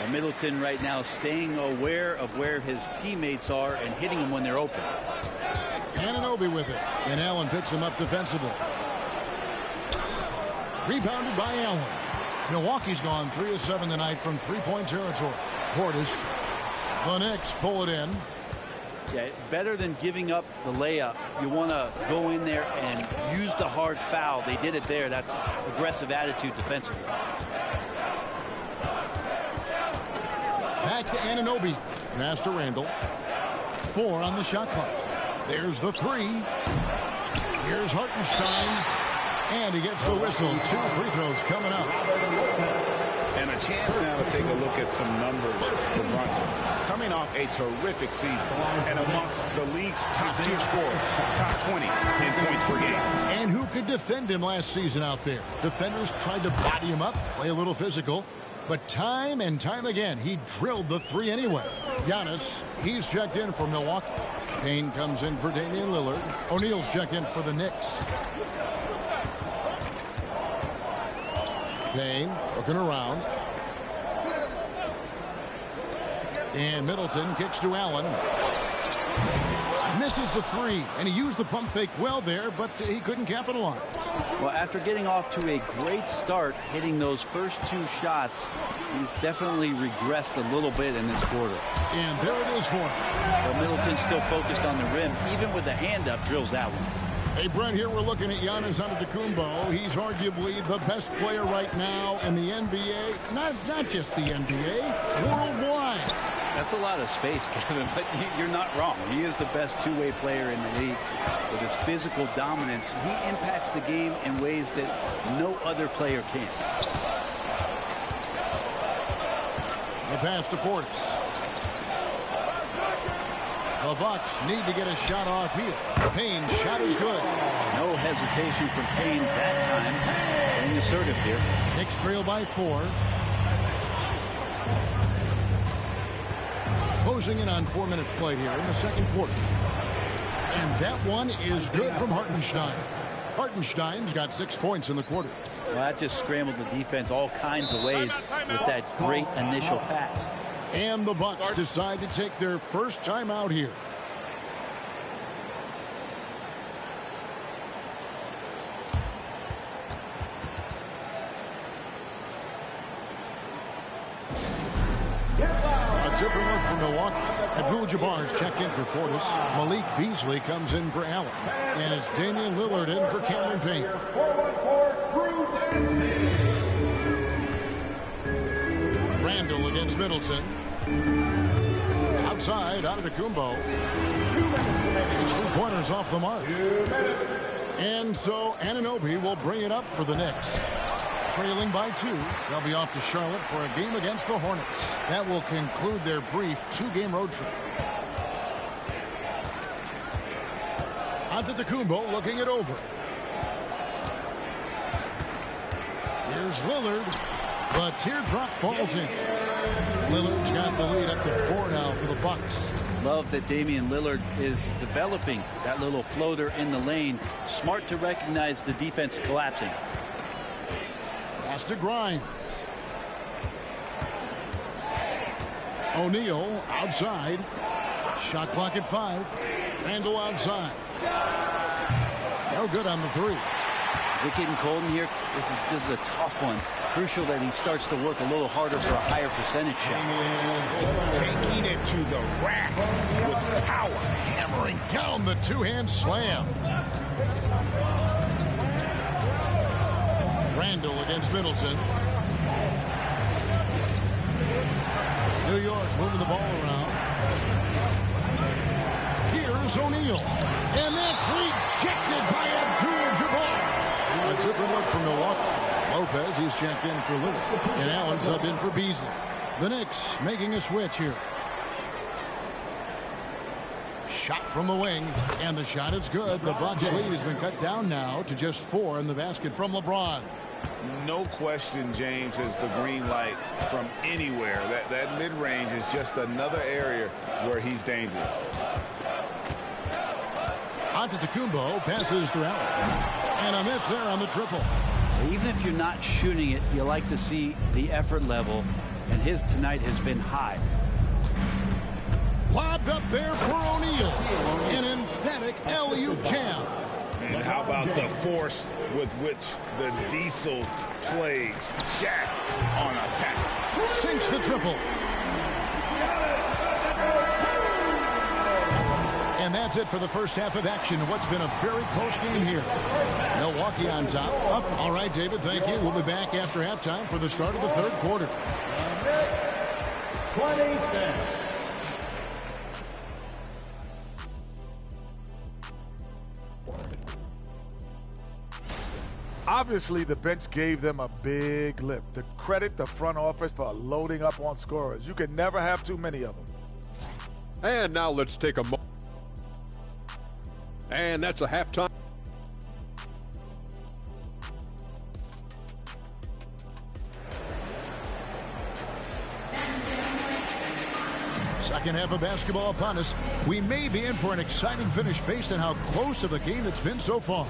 And Middleton right now staying aware of where his teammates are and hitting them when they're open. Anunoby with it. And Allen picks him up defensively. Rebounded by Allen. Milwaukee's gone 3 of 7 tonight from three-point territory. Portis. The Knicks pull it in. Yeah, better than giving up the layup. You want to go in there and use the hard foul. They did it there. That's aggressive attitude defensively. Back to Anunoby. Pass to Randall. 4 on the shot clock. There's the 3. Here's Hartenstein. And he gets the whistle. 2 free throws coming up. And a chance now to take a look at some numbers for Brunson. Coming off a terrific season and amongst the league's top-tier scorers, top 20 in points per game. And who could defend him last season out there? Defenders tried to body him up, play a little physical, but time and time again, he drilled the 3 anyway. Giannis, he's checked in for Milwaukee. Payne comes in for Damian Lillard. O'Neal's checked in for the Knicks. Payne looking around. And Middleton kicks to Allen. Misses the 3, and he used the pump fake well there, but he couldn't capitalize. Well, after getting off to a great start, hitting those first 2 shots, he's definitely regressed a little bit in this quarter. And there it is for him. Well, Middleton's still focused on the rim. Even with the hand up, drills that one. Hey, Brent, here we're looking at Giannis Antetokounmpo. He's arguably the best player right now in the NBA. Not just the NBA, worldwide. That's a lot of space, Kevin, but you're not wrong. He is the best two-way player in the league. With his physical dominance, he impacts the game in ways that no other player can. The pass to Portis. The Bucks need to get a shot off here. Payne's shot is good. No hesitation from Payne that time. Being assertive here. Knicks trail by 4. Closing in on 4 minutes played here in the second quarter. And that one is good from Hartenstein. Hartenstein's got 6 points in the quarter. Well, that just scrambled the defense all kinds of ways with that great initial pass. And the Bucks decide to take their first time out here. A different look for Milwaukee. Abdul-Jabbar's checked in for Portis. Malik Beasley comes in for Allen. And it's Damian Lillard in for Cameron Payne. Randall against Middleton. Outside, Antetokounmpo. His 3 pointers off the mark. And so Anunoby will bring it up for the Knicks. Trailing by 2. They'll be off to Charlotte for a game against the Hornets. That will conclude their brief 2-game road trip. Antetokounmpo looking it over. Here's Lillard. The teardrop falls in. Lillard's got the lead up to 4 now for the Bucks. Love that Damian Lillard is developing that little floater in the lane. Smart to recognize the defense collapsing. Pass to Grimes. O'Neal outside. Shot clock at 5. Randall outside. No good on the 3. Is it getting cold in here? This is a tough one. Crucial that he starts to work a little harder for a higher percentage shot. Taking it to the rack with power. Hammering down the two-hand slam. Randall against Middleton. New York moving the ball around. Here's O'Neal. And that's rejected by Abdul-Jabbar. A different look from Milwaukee. Lopez, he's checked in for Lillard. And Allen subbed in for Beasley. The Knicks making a switch here. Shot from the wing. And the shot is good. The Bucks lead has been cut down now to just 4 in the basket from LeBron. No question, James, is the green light from anywhere. That mid-range is just another area where he's dangerous. Antetokounmpo passes to Allen. And a miss there on the triple. Even if you're not shooting it, you like to see the effort level, and his tonight has been high. Lobbed up there for O'Neal. An emphatic alley-oop jam. And how about the force with which the Diesel plays Shaq on attack? Sinks the triple. And that's it for the first half of action. What's been a very close game here. Milwaukee on top. Oh, all right, David, thank you. We'll be back after halftime for the start of the third quarter. 20 cents. Obviously, the bench gave them a big lift. To credit the front office for loading up on scorers. You can never have too many of them. And now let's take a moment. And that's a halftime. Second half of basketball upon us. We may be in for an exciting finish based on how close of a game it's been so far.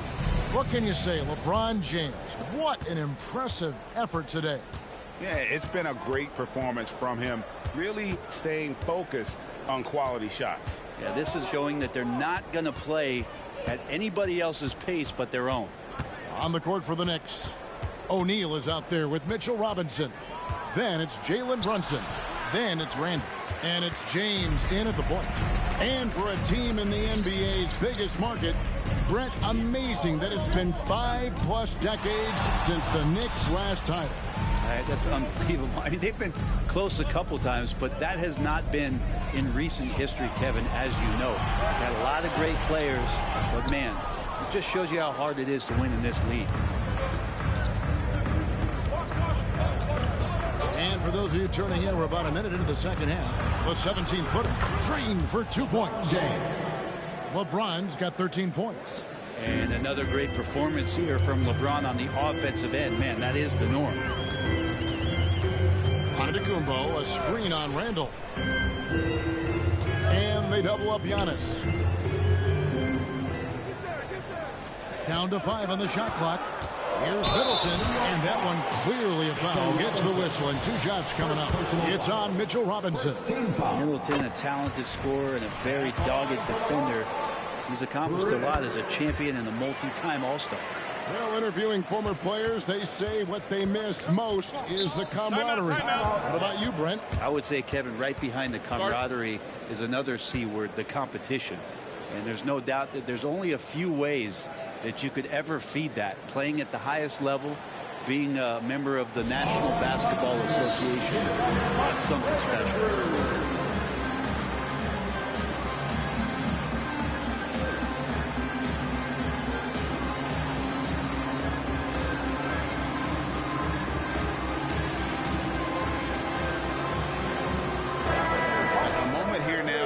What can you say? LeBron James, what an impressive effort today. Yeah, it's been a great performance from him, really staying focused on quality shots. Yeah, this is showing that they're not going to play at anybody else's pace but their own. On the court for the Knicks, O'Neal is out there with Mitchell Robinson. Then it's Jalen Brunson. Then it's Randall. And it's James in at the point. And for a team in the NBA's biggest market, Brett, amazing that it's been 5+ decades since the Knicks' last title. That's unbelievable. I mean, they've been close a couple times, but that has not been in recent history, Kevin, as you know. Got a lot of great players, but man, it just shows you how hard it is to win in this league. And for those of you turning in, we're about a minute into the second half. The 17-footer drained for 2 points. LeBron's got 13 points. And another great performance here from LeBron on the offensive end. Man, that is the norm. Antetokounmpo, a screen on Randall. And they double up Giannis. Down to 5 on the shot clock. Here's Middleton, and that one clearly a foul. Gets the whistle, and 2 shots coming up. It's on Mitchell Robinson. Middleton, a talented scorer and a very dogged defender. He's accomplished a lot as a champion and a multi-time All-Star. Well, interviewing former players, they say what they miss most is the camaraderie. What about you, Brent? I would say, Kevin, right behind the camaraderie is another C word, the competition. And there's no doubt that there's only a few ways that you could ever feed that. Playing at the highest level, being a member of the National Basketball Association, that's something special.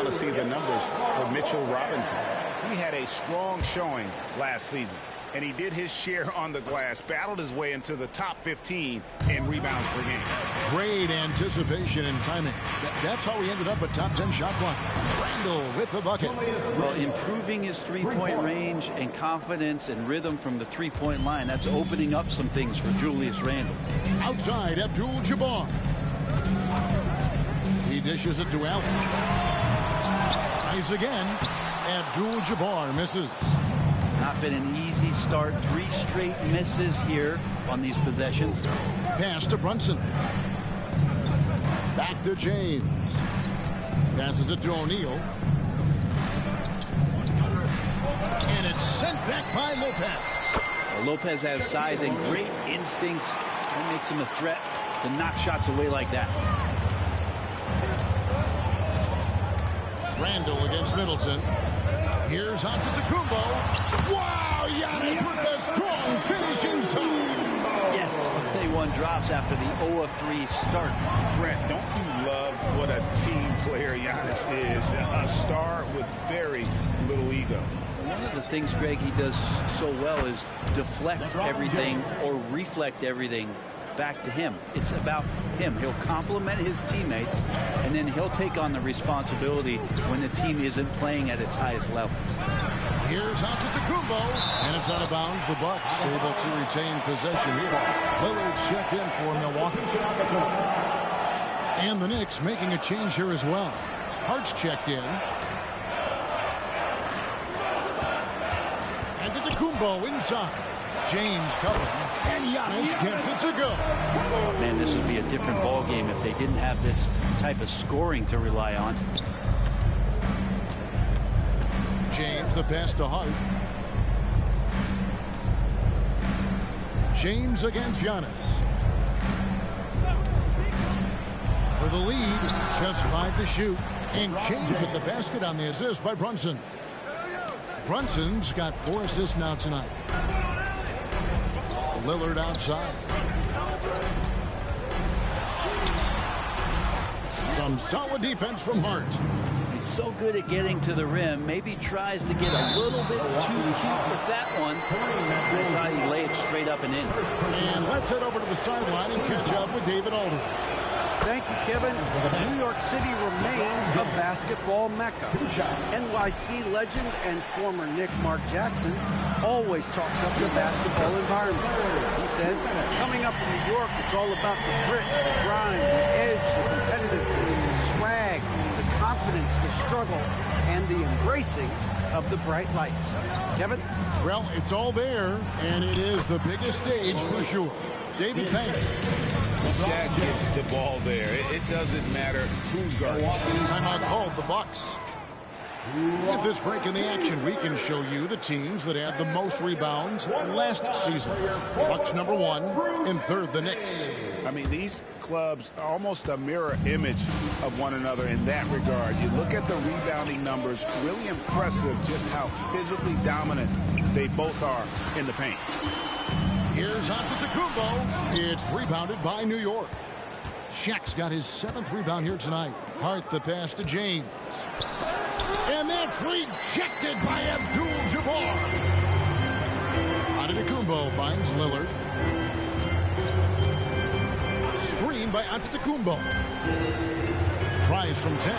See the numbers for Mitchell Robinson. He had a strong showing last season, and he did his share on the glass, battled his way into the top 15 in rebounds per game. Great anticipation and timing. That's how he ended up a top 10 shot block. Randall with the bucket. Well, improving his three-point range and confidence and rhythm from the three-point line, that's opening up some things for Julius Randle. Outside, Abdul-Jabbar. He dishes it to Allen. Tries again. Abdul-Jabbar misses. Not been an easy start. 3 straight misses here on these possessions. Pass to Brunson. Back to James. Passes it to O'Neal. And it's sent back by Lopez. Well, Lopez has size and great instincts. That makes him a threat to knock shots away like that. Randall against Middleton. Here's Antetokounmpo. Wow, Giannis with the strong finishing shot. Yes, 21 drops after the 0 of 3 start. Brent, don't you love what a team player Giannis is? A star with very little ego. One of the things, Greg, he does so well is deflect everything or reflect everything back to him. It's about him. He'll compliment his teammates, and then he'll take on the responsibility when the team isn't playing at its highest level. Here's Antetokounmpo, and it's out of bounds. The Bucks able to retain possession here. Lillard's checked in for Milwaukee. And the Knicks making a change here as well. Hart's checked in. Antetokounmpo inside. James covering, and Giannis gets it to go. Man, this would be a different ball game if they didn't have this type of scoring to rely on. James, the pass to Hart. James against Giannis. For the lead, just 5 to shoot. And James with the basket on the assist by Brunson. Brunson's got 4 assists now tonight. Lillard outside. Some solid defense from Hart. He's so good at getting to the rim. Maybe tries to get a little bit too cute with that one. I thought he'd lay it straight up and in. And let's head over to the sideline and catch up with David Alder. Thank you, Kevin. New York City remains a basketball mecca. NYC legend and former Knick Mark Jackson always talks up the basketball environment. He says, coming up in New York, it's all about the grit, the grind, the edge, the competitiveness, the swag, the confidence, the struggle, and the embracing of the bright lights. Kevin? Well, it's all there, and it is the biggest stage for sure. David, thanks. Shaq gets the ball there. It doesn't matter who's guarding. Timeout called the Bucks. With this break in the action, we can show you the teams that had the most rebounds last season. Bucks number 1, and third the Knicks. I mean, these clubs are almost a mirror image of one another in that regard. You look at the rebounding numbers, really impressive just how physically dominant they both are in the paint. Here's Antetokounmpo. It's rebounded by New York. Shaq's got his 7th rebound here tonight. Hart the pass to James. And that's rejected by Abdul-Jabbar. Antetokounmpo finds Lillard. Screen by Antetokounmpo. Tries from 10.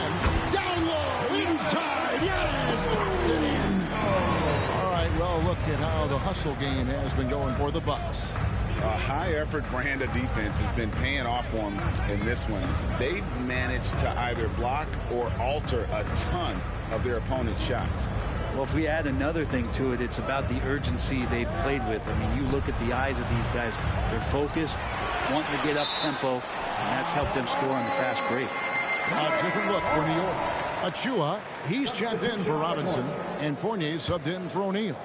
Down low, inside. Giannis drops it in. All right, well, look at how the hustle game has been going for the Bucks. A high-effort brand of defense has been paying off for them in this one. They've managed to either block or alter a ton of their opponent's shots. Well, if we add another thing to it, it's about the urgency they've played with. I mean, you look at the eyes of these guys. They're focused, wanting to get up tempo, and that's helped them score on the fast break. A different look for New York. Achua, he's checked in for Robinson, and Fournier subbed in for O'Neal.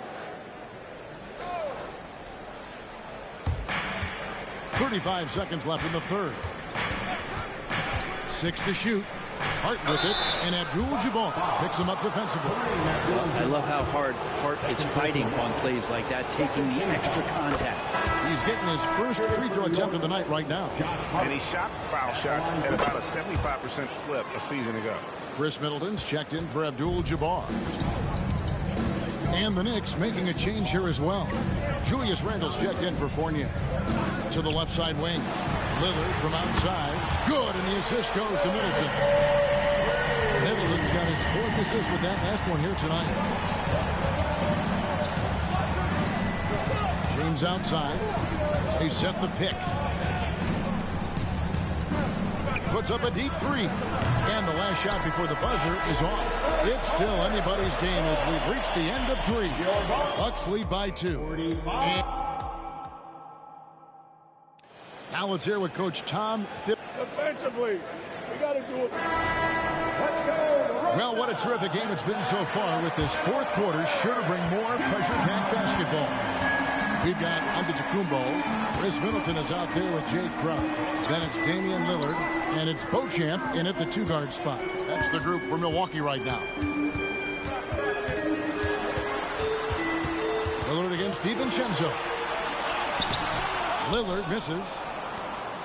35 seconds left in the third. 6 to shoot. Hart with it, and Abdul-Jabbar picks him up defensively. I love how hard Hart is fighting on plays like that, taking the extra contact. He's getting his first free throw attempt of the night right now. And he shot foul shots at about a 75% clip a season ago. Chris Middleton's checked in for Abdul-Jabbar. And the Knicks making a change here as well. Julius Randle's checked in for Fournier. To the left side wing. Lillard from outside. Good, and the assist goes to Middleton. Middleton's got his 4th assist with that last one here tonight. James outside. They set the pick. Puts up a deep 3. And the last shot before the buzzer is off. It's still anybody's game as we've reached the end of 3. Bucks lead by 2. And now let's hear what Coach Tom Defensively, we got to do it. Let's go. Well, what a terrific game it's been so far, with this 4th quarter sure to bring more pressure-packed basketball. We've got Antetokounmpo. Chris Middleton is out there with Jay Crowder. Then it's Damian Lillard, and it's Beauchamp in at the 2-guard spot. That's the group for Milwaukee right now. Lillard against DiVincenzo. Lillard misses.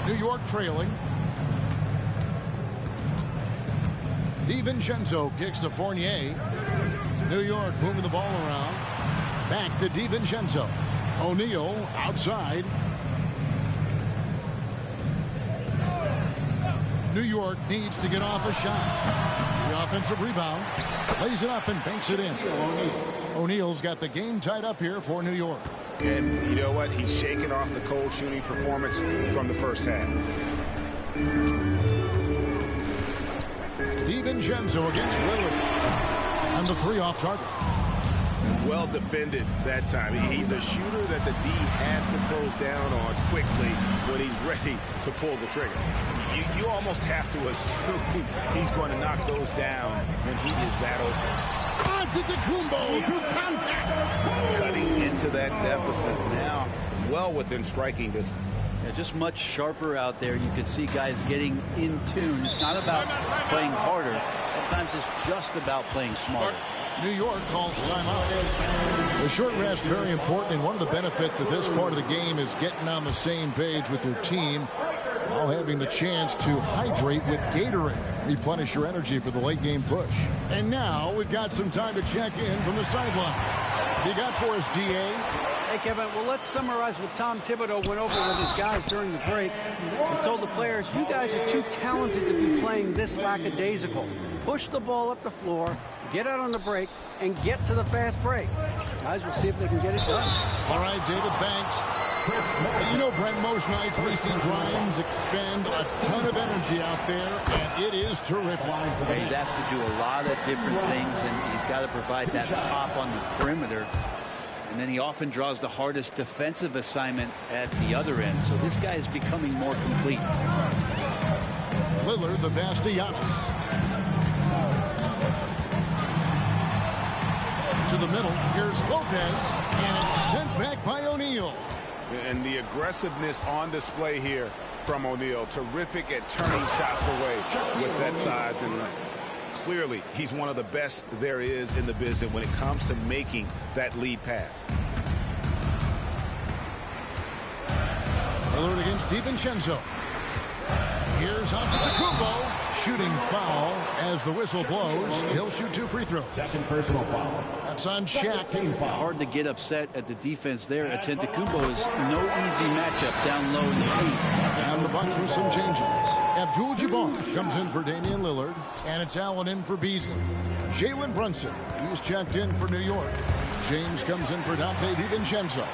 New York trailing. DiVincenzo kicks to Fournier. New York moving the ball around. Back to DiVincenzo. O'Neal outside. New York needs to get off a shot. The offensive rebound. Lays it up and banks it in. O'Neal's got the game tied up here for New York. And you know what? He's shaking off the cold shooting performance from the first half. DiVincenzo against Lillard. And the 3 off target. Well defended that time. He's a shooter that the D has to close down on quickly when he's ready to pull the trigger. You almost have to assume he's going to knock those down when he is that open. Antetokounmpo through contact. Cutting into that deficit now, well within striking distance. Yeah, just much sharper out there. You can see guys getting in tune. It's not about playing harder. Sometimes it's just about playing smarter. New York calls timeout. The short rest very important, and one of the benefits of this part of the game is getting on the same page with your team while having the chance to hydrate with Gatorade. Replenish your energy for the late game push. And now we've got some time to check in from the sidelines. You got for us, DA? Hey, Kevin, well, let's summarize what Tom Thibodeau went over with his guys during the break. He told the players, you guys are too talented to be playing this lackadaisical. Push the ball up the floor, get out on the break, and get to the fast break. Guys, we'll see if they can get it done. All right, David, thanks. You know, Brent, most nights we see Grimes expend a ton of energy out there, and it is terrific. Yeah, he's asked to do a lot of different things, and he's got to provide that pop on the perimeter. And then he often draws the hardest defensive assignment at the other end. So this guy is becoming more complete. Lillard, the pass to Giannis. To the middle. Here's Lopez. And it's sent back by O'Neal. And the aggressiveness on display here from O'Neal. Terrific at turning shots away with that size and length. Clearly, he's one of the best there is in the business when it comes to making that lead pass. Lillard against DiVincenzo. Here's Antetokounmpo. Shooting foul as the whistle blows. He'll shoot 2 free throws. Second personal foul. That's on Shaq. Hard to get upset at the defense there. Antetokounmpo is no easy matchup down low in the paint. And the Bucks with some changes. Abdul-Jabbar comes in for Damian Lillard. And it's Allen in for Beasley. Jalen Brunson, he's checked in for New York. James comes in for Dante DiVincenzo.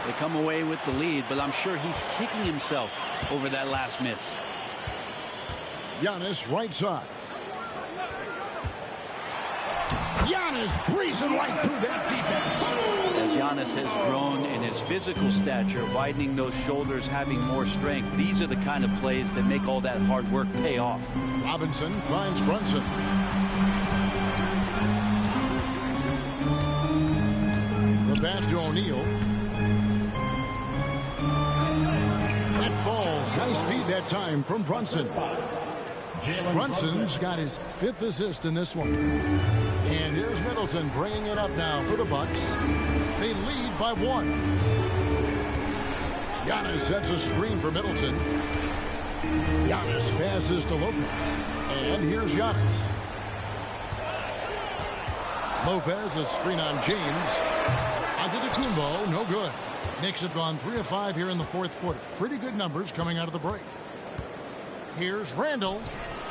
They come away with the lead, but I'm sure he's kicking himself over that last miss. Giannis right side. Giannis breezing right through that defense. As Giannis has grown in his physical stature, widening those shoulders, having more strength, these are the kind of plays that make all that hard work pay off. Robinson finds Brunson. The pass to O'Neal. That falls. Nice speed that time from Brunson. Brunson's got his 5th assist in this one. And here's Middleton bringing it up now for the Bucks. They lead by 1. Giannis sets a screen for Middleton. Giannis passes to Lopez. And here's Giannis. Lopez, a screen on James. Antetokounmpo, no good. Knicks have gone 3 of 5 here in the fourth quarter. Pretty good numbers coming out of the break. Here's Randall,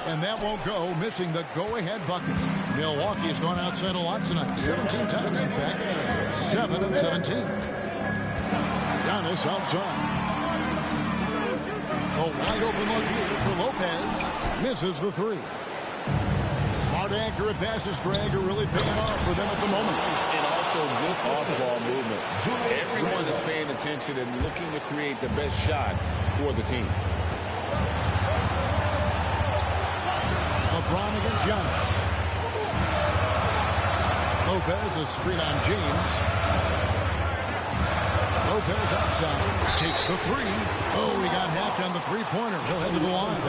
and that won't go, missing the go-ahead bucket. Milwaukee has gone outside a lot tonight, 17 times, in fact, 7 of 17. Giannis outside. A wide-open look here for Lopez. Misses the three. Smart, accurate passes, Greg, are really paying off for them at the moment. And also good off-ball movement. Everyone is paying attention and looking to create the best shot for the team. LeBron against Giannis. Lopez, a screen on James. Lopez outside. Takes the three. Oh, he got hacked on the three-pointer. He'll head to the line.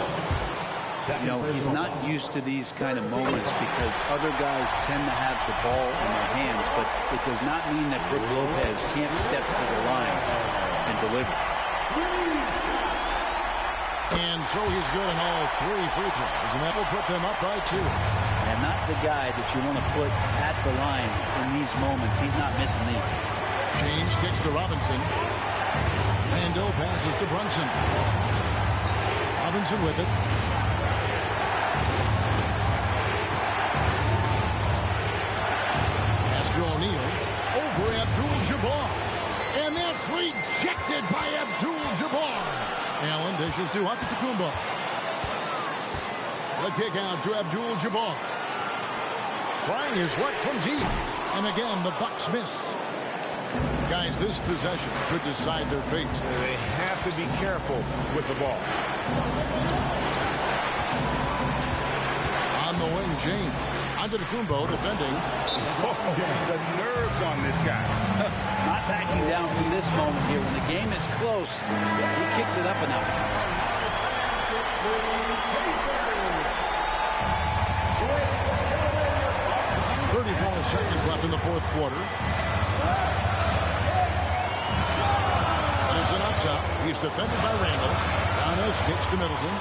You know, he's not used to these kind of moments because other guys tend to have the ball in their hands, but it does not mean that Brook Lopez can't step to the line and deliver. And so he's good on all 3 free throws, and that will put them up by 2. And not the guy that you want to put at the line in these moments. He's not missing these. James kicks to Robinson. Lando passes to Brunson. Robinson with it. O'Neal over Abdul-Jabbar, and that's rejected by Abdul-Jabbar. Allen dishes to Antetokounmpo. The kick out to Abdul-Jabbar. Trying his luck from deep, and again the Bucks miss. Guys, this possession could decide their fate. They have to be careful with the ball. On the wing, James. Antetokounmpo defending. The nerves on this guy. Not backing down from this moment here. When the game is close, he kicks it up a notch. 34 seconds left in the fourth quarter. Middleton up top. He's defended by Randall. Giannis kicks to Middleton.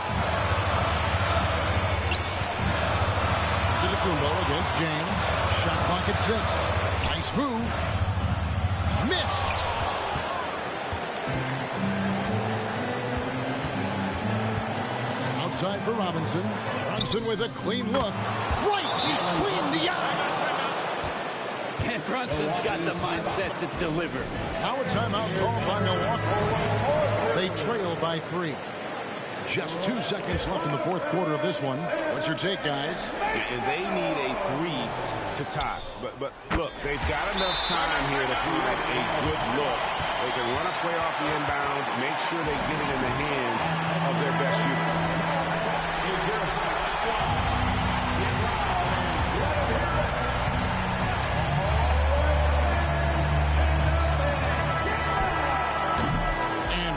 Antetokounmpo against James. Shot clock at 6. Nice move. Missed. Outside for Robinson. Brunson with a clean look. Right between the eyes. And Brunson's got the mindset to deliver. Now a timeout called by Milwaukee. They trail by 3. Just 2 seconds left in the fourth quarter of this one. What's your take, guys? And they need a 3 to tie. But look, they've got enough time here to find a good look. They can run a play off the inbounds, make sure they get it in the hands of their best shooter.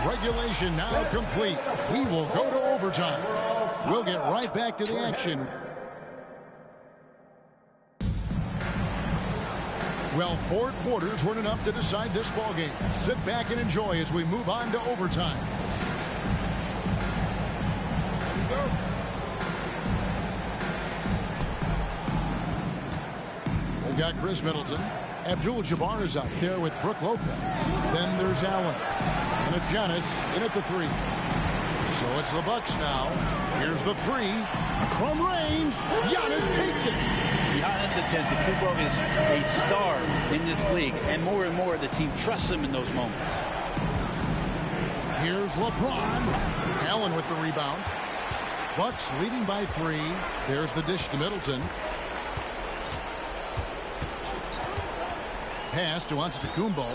Regulation now complete. We will go to overtime. We'll get right back to the action. Well, 4 quarters weren't enough to decide this ball game. Sit back and enjoy as we move on to overtime. They've got Chris Middleton. Abdul-Jabbar is out there with Brook Lopez. Then there's Allen. And it's Giannis in at the 3. So it's the Bucks now. Here's the 3. From range, Giannis takes it. Giannis Antetokounmpo is a star in this league. And more the team trusts him in those moments. Here's LeBron. Allen with the rebound. Bucks leading by 3. There's the dish to Middleton. Pass to Antetokounmpo.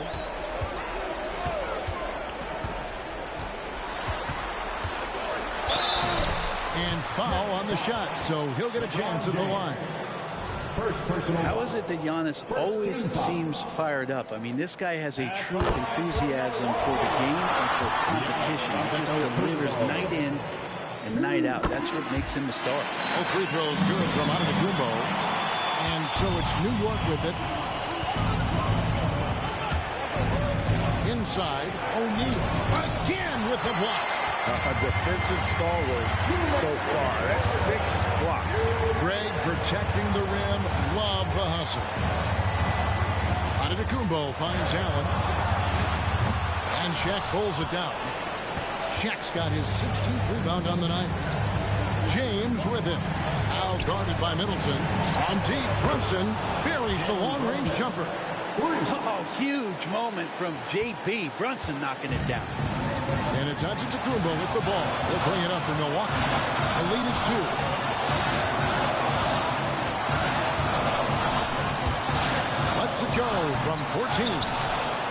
And foul on the shot, so he'll get a chance at the line. How is it that Giannis always seems fired up? I mean, this guy has a true enthusiasm for the game and for competition. He just delivers night in and night out. That's what makes him a star. Oh, free throws good from Antetokounmpo. And so it's New York with it. Inside, O'Neal again with the block. a defensive stalwart so far. That's 6 blocks. Greg protecting the rim. Love the hustle. Antetokounmpo finds Allen. And Shaq pulls it down. Shaq's got his 16th rebound on the night. James with him. Now guarded by Middleton. On deep, Brunson buries the long-range jumper. Oh, huge moment from J.P. Brunson knocking it down. And it's Antetokounmpo with the ball. They'll bring it up for Milwaukee. The lead is 2. Let's it go from 14.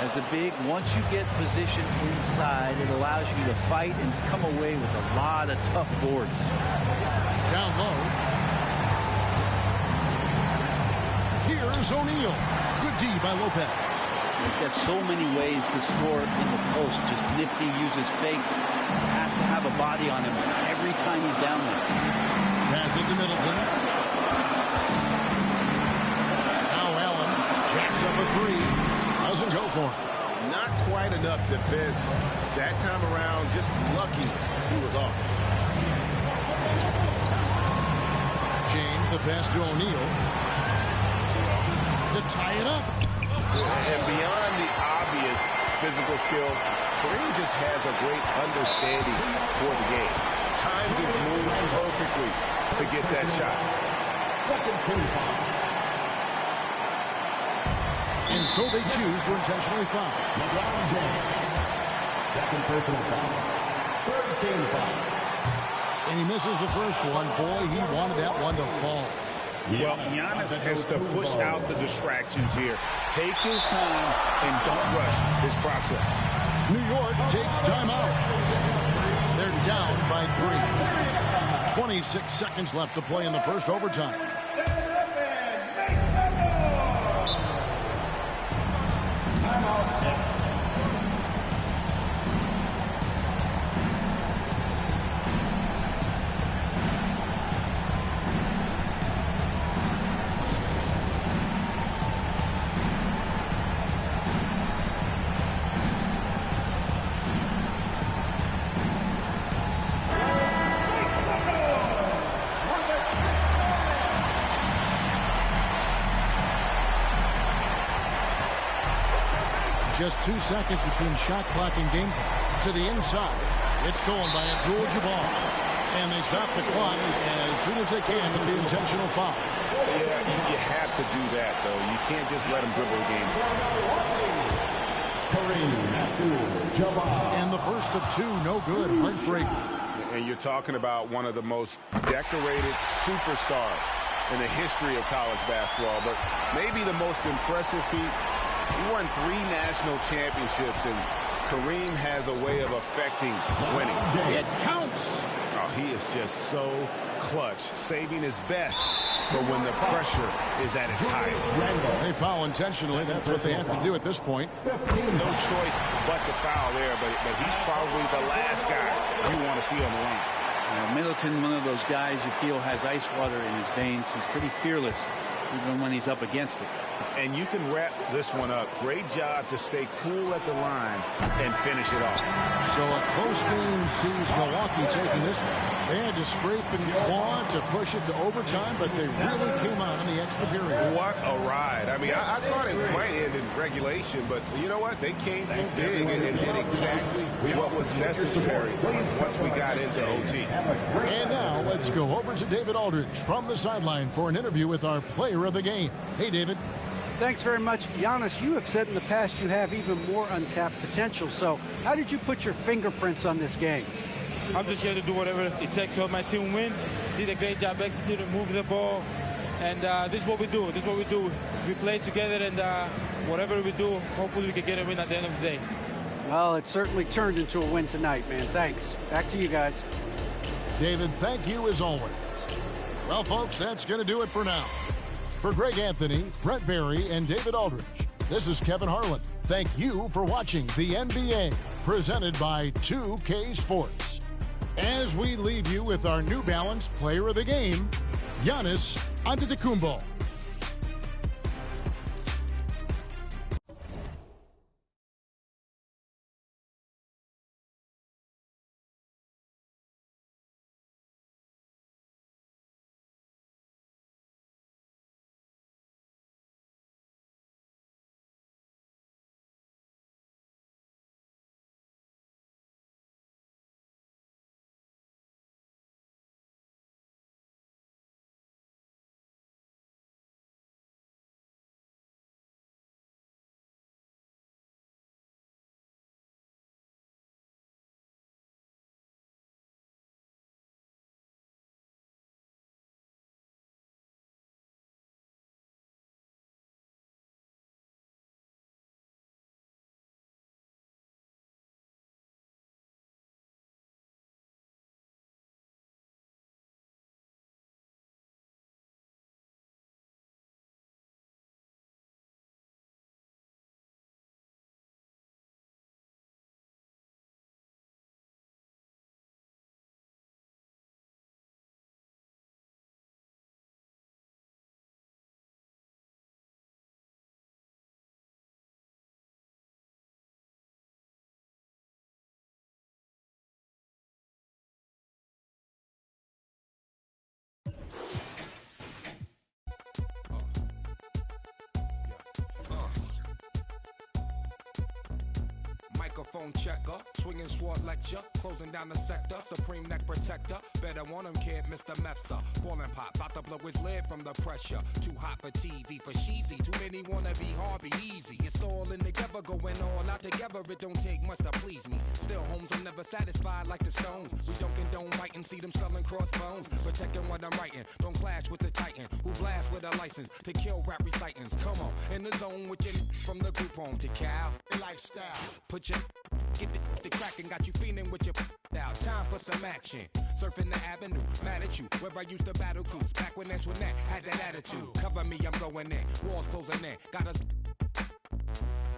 As a big, once you get positioned inside, it allows you to fight and come away with a lot of tough boards. Down low. Here's O'Neal. Good D by Lopez. He's got so many ways to score in the post. Just nifty, uses fakes. Have to have a body on him every time he's down there. Pass it to Middleton. Now Allen jacks up a 3. Doesn't go for him. Not quite enough defense. That time around, just lucky he was off. James, the pass to O'Neal. To tie it up. And beyond the obvious physical skills, Kareem just has a great understanding for the game. Times his move perfectly to get that shot. Second team foul. And so they choose to intentionally foul. LeBron James. Second personal foul. Third team foul. And he misses the first one. Boy, he wanted that one to fall. Well, Giannis has to push out the distractions here. Take his time and don't rush his process. New York takes timeout. They're down by 3. 26 seconds left to play in the first overtime. Just 2 seconds between shot clock and game clock. To the inside. It's stolen by Abdul-Jabbar. And they stop the clock as soon as they can with the intentional foul. Yeah, you have to do that, though. You can't just let him dribble the game. And the first of 2, no good. Heartbreaker. And you're talking about one of the most decorated superstars in the history of college basketball. But maybe the most impressive feat. He won 3 national championships, and Kareem has a way of affecting winning. It counts. Oh, he is just so clutch, saving his best for when the pressure is at its highest. They foul intentionally. That's what they have to do at this point. No choice but to foul there, but he's probably the last guy you want to see on the line. Middleton, one of those guys you feel has ice water in his veins. He's pretty fearless, even when he's up against it. And you can wrap this one up. Great job to stay cool at the line and finish it off. So a close game sees Milwaukee taking this one. They had to scrape and claw to push it to overtime, but they really came out in the extra period. What a ride. I mean, I thought it might end in regulation, but you know what? They came through big and did exactly what was necessary once we got into OT. And now let's go over to David Aldridge from the sideline for an interview with our player of the game. Hey, David. Thanks very much. Giannis, you have said in the past you have even more untapped potential. So how did you put your fingerprints on this game? I'm just here to do whatever it takes to help my team win. Did a great job executing, moving the ball. And this is what we do. This is what we do. We play together, and whatever we do, hopefully we can get a win at the end of the day. Well, it certainly turned into a win tonight, man. Thanks. Back to you guys. David, thank you as always. Well, folks, that's going to do it for now. For Greg Anthony, Brett Barry, and David Aldridge, this is Kevin Harlan. Thank you for watching the NBA, presented by 2K Sports. As we leave you with our New Balance player of the game, Giannis Antetokounmpo. Microphone checker, swinging sword lecture, closing down the sector, supreme neck protector. Better want him, kid, Mr. Mepsa. Ballin' pop, about to blow his lid from the pressure. Too hot for TV, for cheesy. Too many wanna be hard, be easy. It's all in together, going all out together. It don't take much to please me. Still, homes, I'm never satisfied like the Stones. We don't condone writing, see them selling crossbones. Protecting what I'm writing, don't clash with the Titan who blast with a license to kill rap recitants. Come on, in the zone with your from the group home to Cal. Lifestyle. Put your get the crackin', got you feeling with your out. Time for some action. Surfing the avenue, mad at you. Where I used to battle cruise, back when Antoinette had that attitude. Cover me, I'm going in. Walls closing in.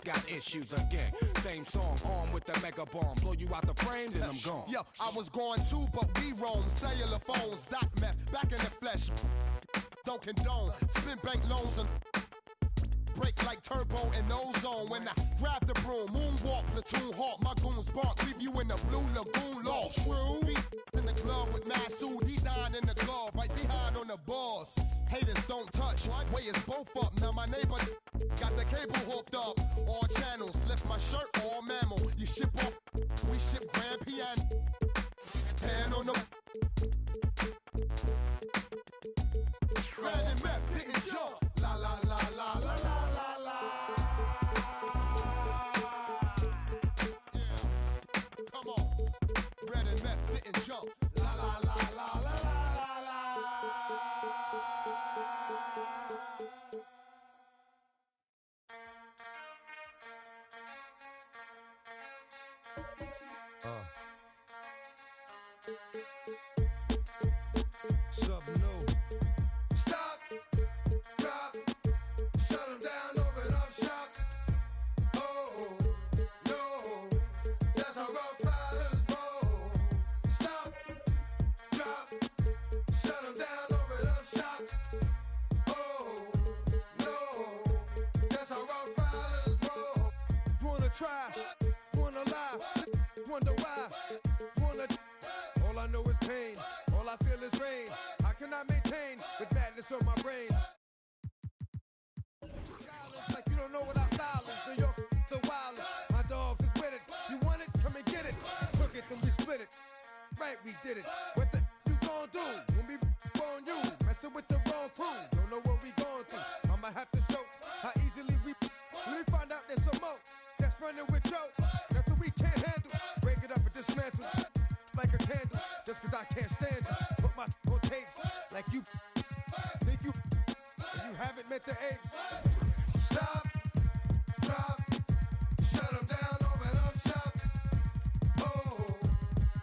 Got issues again. Same song, armed with the mega bomb. Blow you out the frame, then I'm gone. Yo, I was going too, but we roam. Cellular phones, dot meth, back in the flesh. Don't condone. Spin bank loans and break like turbo and ozone. When I grab the broom, moonwalk, platoon hawk, my goons bark, leave you in the blue lagoon lost. True. In the glove with Masood, he dying in the glove, right behind on the balls. Haters don't touch, way is both up. Now my neighbor got the cable hooked up. All channels, lift my shirt, all mammal. You ship off, we ship grand piano. Hand on the Red and map, didn't jump. La la la la la la la la. Yeah, come on. Red and map, didn't jump. La la la la la la la la. Something new. Stop, drop, shut 'em down, open up shop. Oh, no, that's how Rough Riders roll. Stop, drop, shut 'em down, open up shop. Oh, no, that's how Rough Riders roll. Wanna try, wanna lie, wonder why, wanna. All I know is pain, all I feel is rain. How can I maintain with madness on my brain? Like you don't know what our style is. New York, so wild. My dogs is with it. You want it? Come and get it. Took it, then we split it. Right, we did it. What the you gon' do when we on you? Messing with the wrong crew. Don't know what we going through. I'ma have to show how easily we. Let me find out there's some more that's running with Joe. Nothing we can't handle. Break it up and dismantle like a candle. Just 'cause I can't stand you. Put my on tapes like you think you haven't met the apes. Stop, drop, shut 'em down, open up shop. Oh,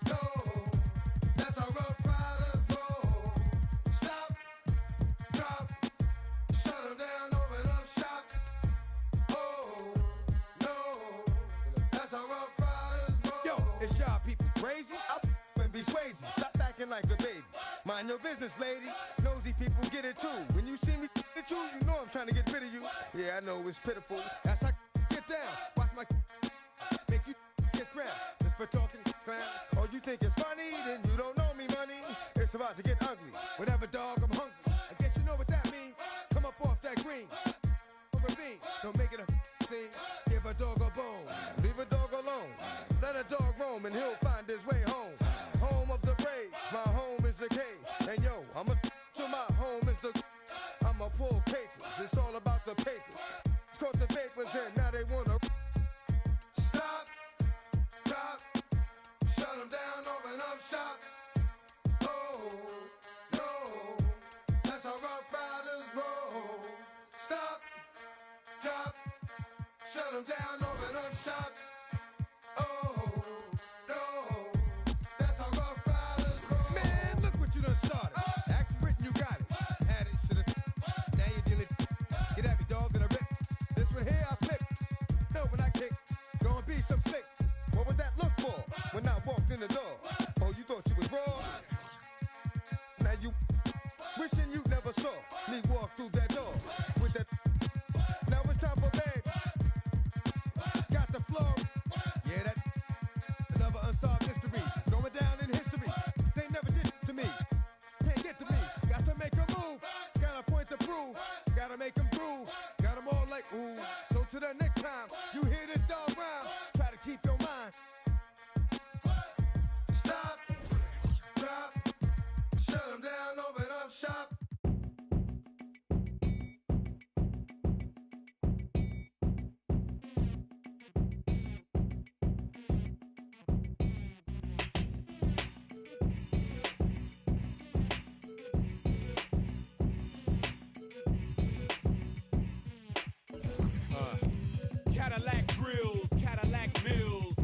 no, that's how Rough Riders roll. Stop, drop, shut 'em down, open up shop. Oh, no, that's how Rough Riders roll. Yo, is y'all people crazy? And be swayzy. Stop acting like a baby. Mind your business, lady. Nosy people get it too. When you see me at you, you know I'm trying to get rid of you. Yeah, I know it's pitiful. That's how get down. Watch my make you kiss ground. Just for talking clown. Oh, you think it's funny? Then you don't know me, money. It's about to get ugly. Whatever, dog, I'm hungry. I guess you know what that means. Come up off that green. Ravine. Don't make it a scene. Give a dog a bone. Leave a dog alone. Let a dog roam and he'll find his way home. Home of the brave. My home is the cave. And yo, I'm a to my home is the. I'm a pull papers. It's all about the papers. It's caught the vapors and now they wanna. Stop, drop, shut 'em down, open up shop. Oh, no, that's how Rough Riders roll. Stop, drop, shut 'em down, open up shop. Oh, no, that's how Rough Riders roll. Man, look what you done started. Act written, you got it. Had it, shoulda. Now you're dealing. Get at me, dog, and I rip. This one here, I flip. No, when I kick, gonna be some slick. What would that look for when I walked in the door? Oh, you thought you was raw? Now you wishing you never saw me walk through that door with that. Now it's time for bed. Got the floor. Yeah, that another unsolved mystery going down in history. They never did it to me. Can't get to me. Got to make a move. Got a point to prove. Gotta make them groove. Got them all like ooh. So to the next time you hear this dog rhyme, try to keep your mind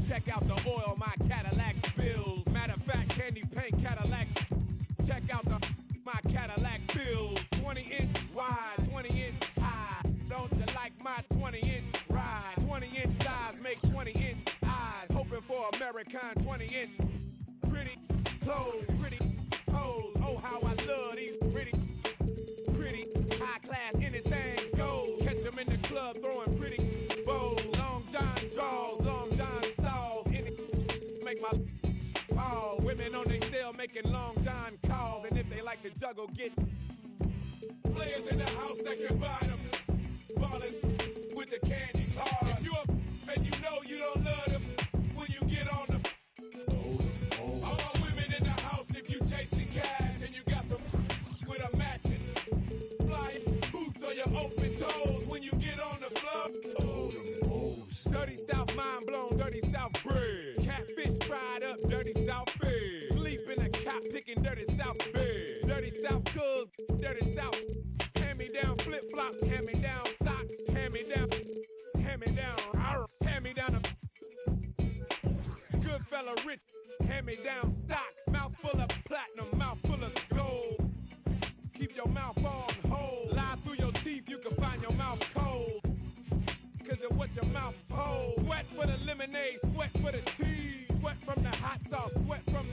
Check out the oil my Cadillac spills. Matter of fact, candy paint Cadillacs. Check out my Cadillac bills. 20-inch wide, 20-inch high. Don't you like my 20-inch ride? 20-inch thighs make 20-inch eyes. Hoping for American 20-inch. Pretty clothes, pretty toes. Oh, how I love these pretty high class. Anything goes. Catch them in the club throwing pretty bows. Long John draws, Long John stalls. Make my call. Women on their cell making Long John calls. And if they like to juggle, get players in the house that can buy them. Ballin' with the candy cars. If you up and you know you don't love them, when you get on the all my women in the house, if you chasing cash and you got some with a matching fly boots or your open toes, when you get on the floor. Dirty South mind blown, dirty South bread. Catfish fried up, dirty South fed. Sleep in a cop picking dirty South bed. Dirty South cuz, dirty South. Hand me down flip flops, hand me down socks, hand me down, hand me down a good fella rich, hand me down stocks. Mouth full of platinum, mouth full of gold. Keep your mouth on hold. Lie through your teeth, you can find your mouth cold. Cause of what your mouth holds. Sweat for the lemonade, sweat for the tea. Sweat from the hot sauce, sweat from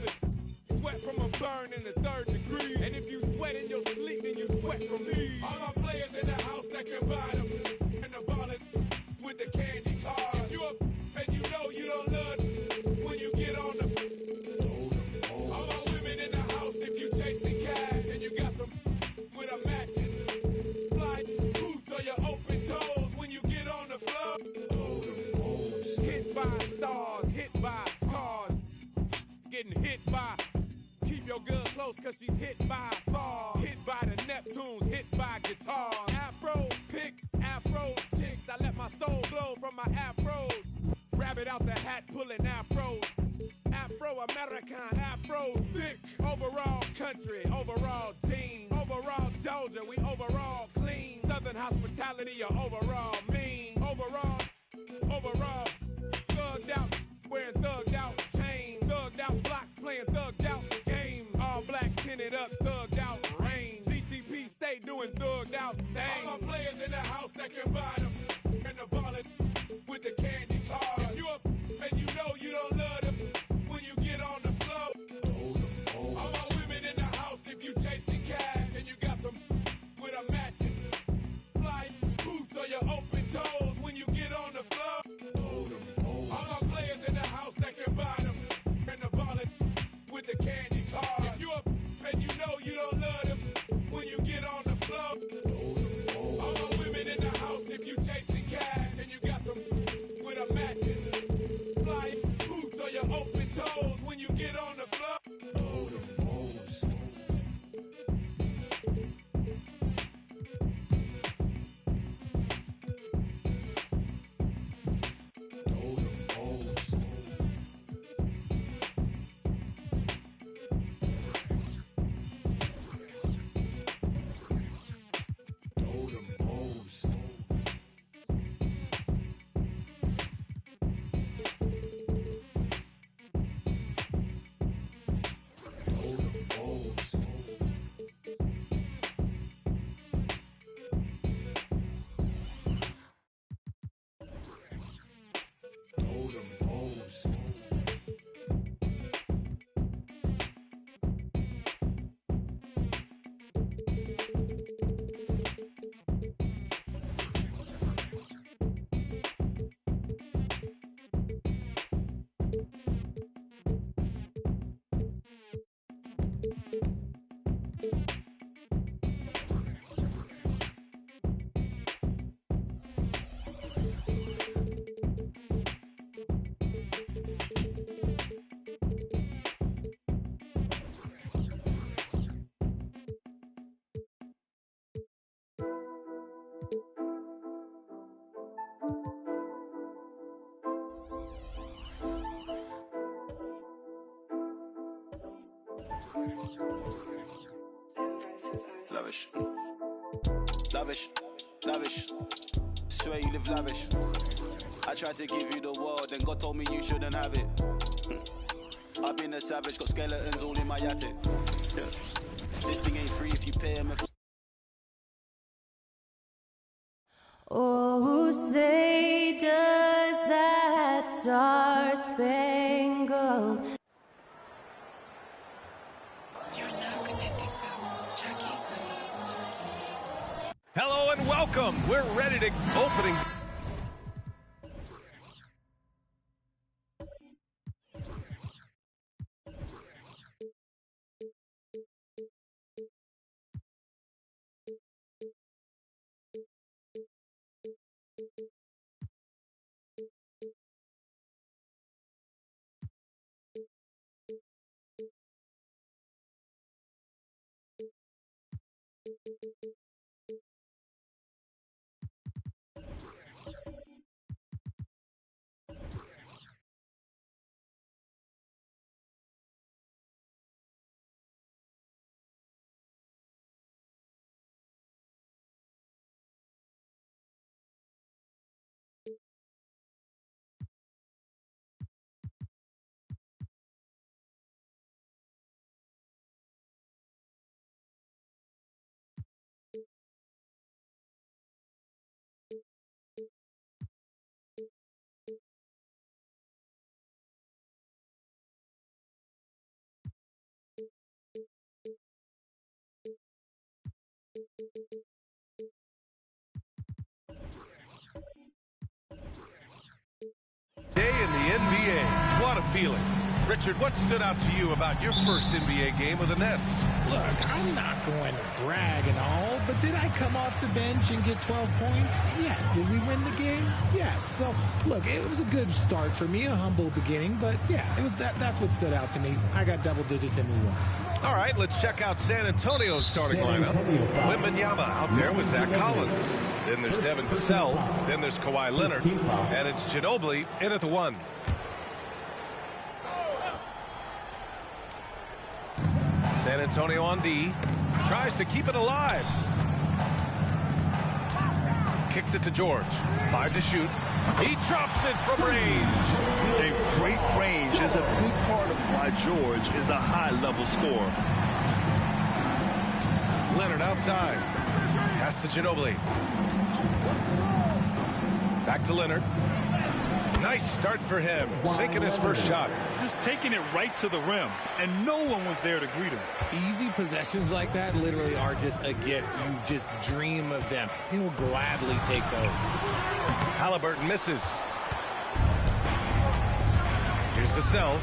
a burn in the 3rd degree. And if you sweat in your sleep, then you sweat from me. All my players in the house that can buy them. And the ballin' with the candy cars. If you up and you know you don't love them, when you get on the all my women in the house, if you chasing cash and you got some with a matching fly boots or your open toes, when you get on the floor. Hit by stars, hit by cars, getting hit by. Keep your girl close cause she's hit by bars. Hit by the Neptunes, hit by guitars. Afro picks, afro chicks. I let my soul glow from my afro. Rabbit out the hat, pulling afro. Afro-American, afro thick. Overall country, overall team. Overall Doja, we overall clean. Southern hospitality, you're overall mean. Overall, thugged out, wearing thugged out chains. Thugged out blocks, playing thugged out games. All black, tinted up, thugged out range. DTP stay doing thugged out things. All my players in the house that can buy them. And the ballin' with the candy cars. If you up and you know you don't love them, when you get on the floor. All my women in the house, if you chasing cash and you got some with a matching fly boots or your open toes, when you get on the floor. All my players in the house that can buy them. And the ballin' with the candy cars. If you up and you know you don't love them, when you get on the floor. All my women in the house, if you chasing cash and you got some with a matching fly boots or your open toes, when you get on the floor. Lavish. Lavish. Lavish. Swear you live lavish. I tried to give you the world, then God told me you shouldn't have it. I've been a savage, got skeletons all in my attic. Yeah. This thing ain't free if you pay him. Oh, say does that star-spangled Hello and welcome. We're ready to opening. Day in the NBA. What a feeling. Richard, what stood out to you about your first NBA game with the Nets? Look, I'm not going to brag and all, but did I come off the bench and get 12 points? Yes. Did we win the game? Yes. So, look, it was a good start for me, a humble beginning, but yeah, it was that's what stood out to me. I got double digits and we won. All right, let's check out San Antonio's starting lineup. Wembanyama out there with Zach Collins. Then there's Devin Vassell. Then there's Kawhi Leonard. And it's Ginobili in at the 1. San Antonio on D. Tries to keep it alive. Kicks it to George. 5 to shoot. He drops it from range. A great range is a big part of why George is a high-level scorer. Leonard outside. Pass to Ginobili. Back to Leonard. Nice start for him. Sinking his first shot. Just taking it right to the rim, and no one was there to greet him. Easy possessions like that literally are just a gift. You just dream of them. He'll gladly take those. Halliburton misses. Here's Vassell.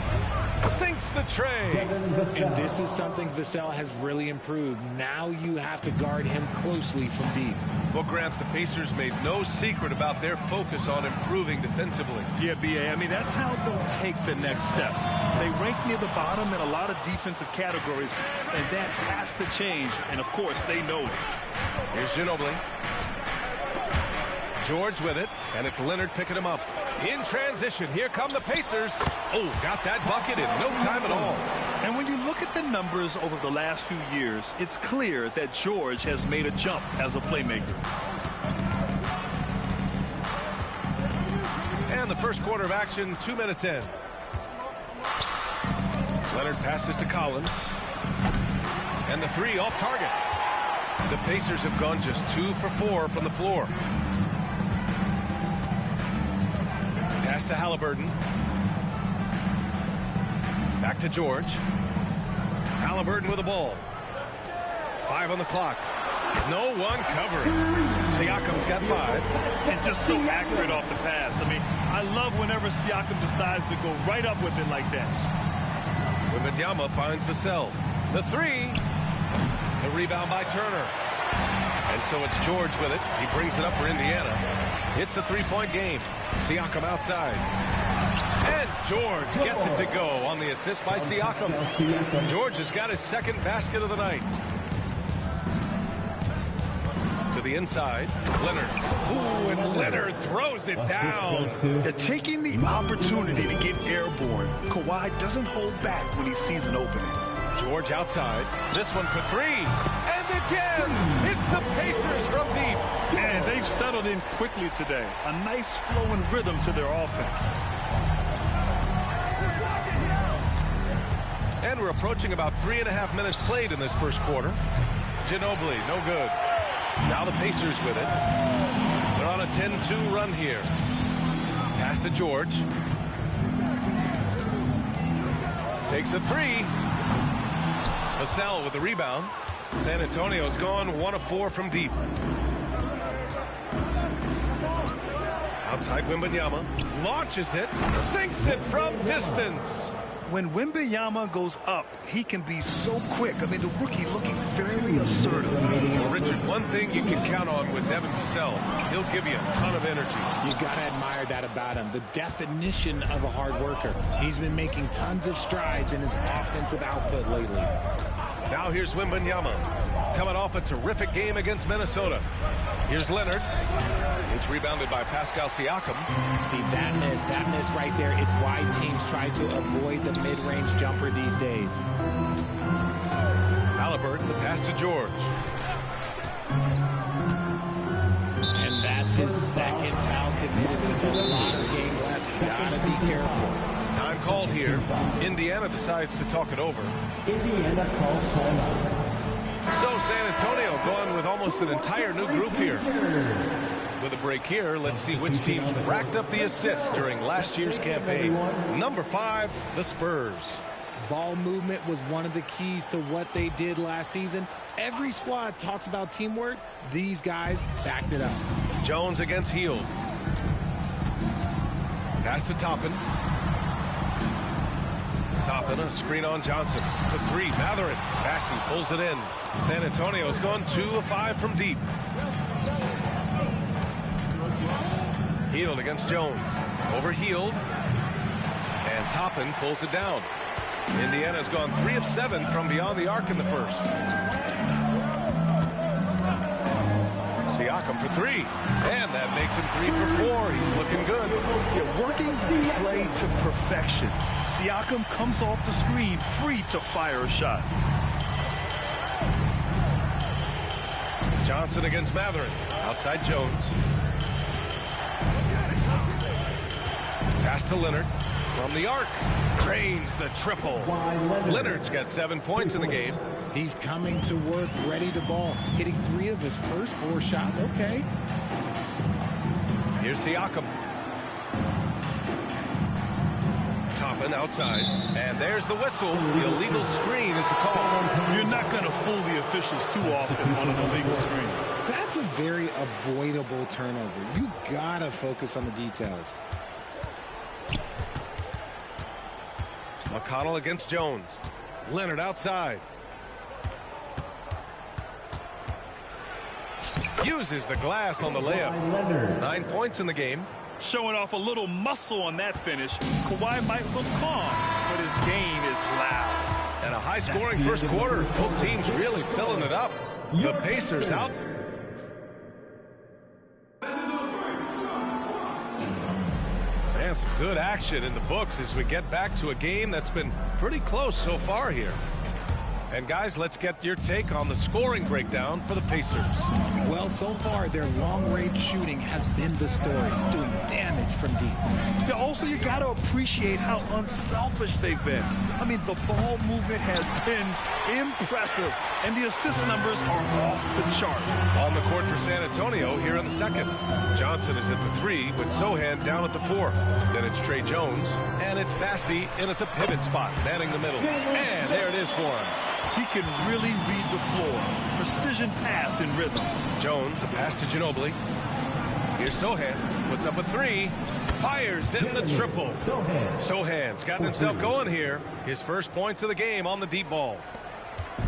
Sinks the tray. And this is something Vassell has really improved. Now you have to guard him closely from deep. Well, Grant, the Pacers made no secret about their focus on improving defensively. Yeah, B.A., I mean, that's how they'll take the next step. They rank near the bottom in a lot of defensive categories, and that has to change, and of course, they know it. Here's Ginobili. George with it, and it's Leonard picking him up. In transition, here come the Pacers. Oh, got that bucket in no time at all. And when you look at the numbers over the last few years, it's clear that George has made a jump as a playmaker. And the first quarter of action, 2 minutes in. Leonard passes to Collins. And the 3 off target. The Pacers have gone just 2 for 4 from the floor. Pass to Halliburton. Back to George. Halliburton with the ball. 5 on the clock. No one covering. Siakam's got 5. And just so accurate off the pass. I mean, I love whenever Siakam decides to go right up with it like that. Wembanyama finds Vassell. The 3. The rebound by Turner. And so it's George with it. He brings it up for Indiana. It's a 3-point game. Siakam outside. And George gets it to go on the assist by Siakam. George has got his second basket of the night. To the inside. Leonard. Ooh, and Leonard throws it down. Taking the opportunity to get airborne. Kawhi doesn't hold back when he sees an opening. George outside. This one for 3. And again, it's the Pacers from deep. And they've settled settled in quickly today. A nice flow and rhythm to their offense. And we're approaching about 3.5 minutes played in this first quarter. Ginobili, no good. Now the Pacers with it. They're on a 10-2 run here. Pass to George. Takes a three. Vassell with the rebound. San Antonio's gone 1 of 4 from deep. Outside Wembanyama. Launches it. Sinks it from distance. When Wembanyama goes up, he can be so quick. I mean, the rookie looking very assertive. Well, Richard, one thing you can count on with Devin Vassell, he'll give you a ton of energy. You got to admire that about him. The definition of a hard worker. He's been making tons of strides in his offensive output lately. Now here's Wembanyama, coming off a terrific game against Minnesota. Here's Leonard. It's rebounded by Pascal Siakam. See, that miss right there, it's why teams try to avoid the mid-range jumper these days. Halliburton, the pass to George. And that's his second foul committed with a lot of game left. Gotta be careful. Time called here. Indiana decides to talk it over. Indiana calls timeout. So San Antonio going with almost an entire new group here. With a break here, let's see which teams racked up the assists during last year's campaign. Number 5, the Spurs. Ball movement was one of the keys to what they did last season. Every squad talks about teamwork. These guys backed it up. Jones against Hield. Pass to Toppin. Toppin, a screen on Johnson. The 3, Mathurin. Bassey pulls it in. San Antonio's gone 2 of 5 from deep. Hield against Jones. Over Hield. And Toppin pulls it down. Indiana's gone 3 of 7 from beyond the arc in the first. Siakam for 3. And that makes him 3 for 4. He's looking good. Yeah, working the play to perfection. Siakam comes off the screen free to fire a shot. Johnson against Mathurin. Outside Jones. Pass to Leonard. From the arc. Drains the triple. Leonard's got 7 points in the game. He's coming to work, ready to ball. Hitting 3 of his first 4 shots. Okay. Here's Siakam. Toppin outside. And there's the whistle. The illegal screen is the call. You're not going to fool the officials too often on an illegal screen. That's a very avoidable turnover. You got to focus on the details. McConnell against Jones. Leonard outside. Uses the glass on the layup. 9 points in the game. Showing off a little muscle on that finish. Kawhi might look calm, but his game is loud. And a high-scoring first quarter. Both teams really filling it up. The Pacers out. And some good action in the books as we get back to a game that's been pretty close so far here. And guys, let's get your take on the scoring breakdown for the Pacers. Well, so far, their long-range shooting has been the story, doing damage from deep. Yeah, also, you got to appreciate how unselfish they've been. I mean, the ball movement has been impressive, and the assist numbers are off the chart. On the court for San Antonio here in the second. Johnson is at the 3 with Sohan down at the 4. Then it's Trey Jones, and it's Bassey in at the pivot spot, manning the middle. And there it is for him. He can really read the floor. Precision pass in rhythm. Jones, the pass to Ginobili. Here's Sohan. Puts up a 3. Fires in the triple. Sohan's gotten himself going here. His first points of the game on the deep ball.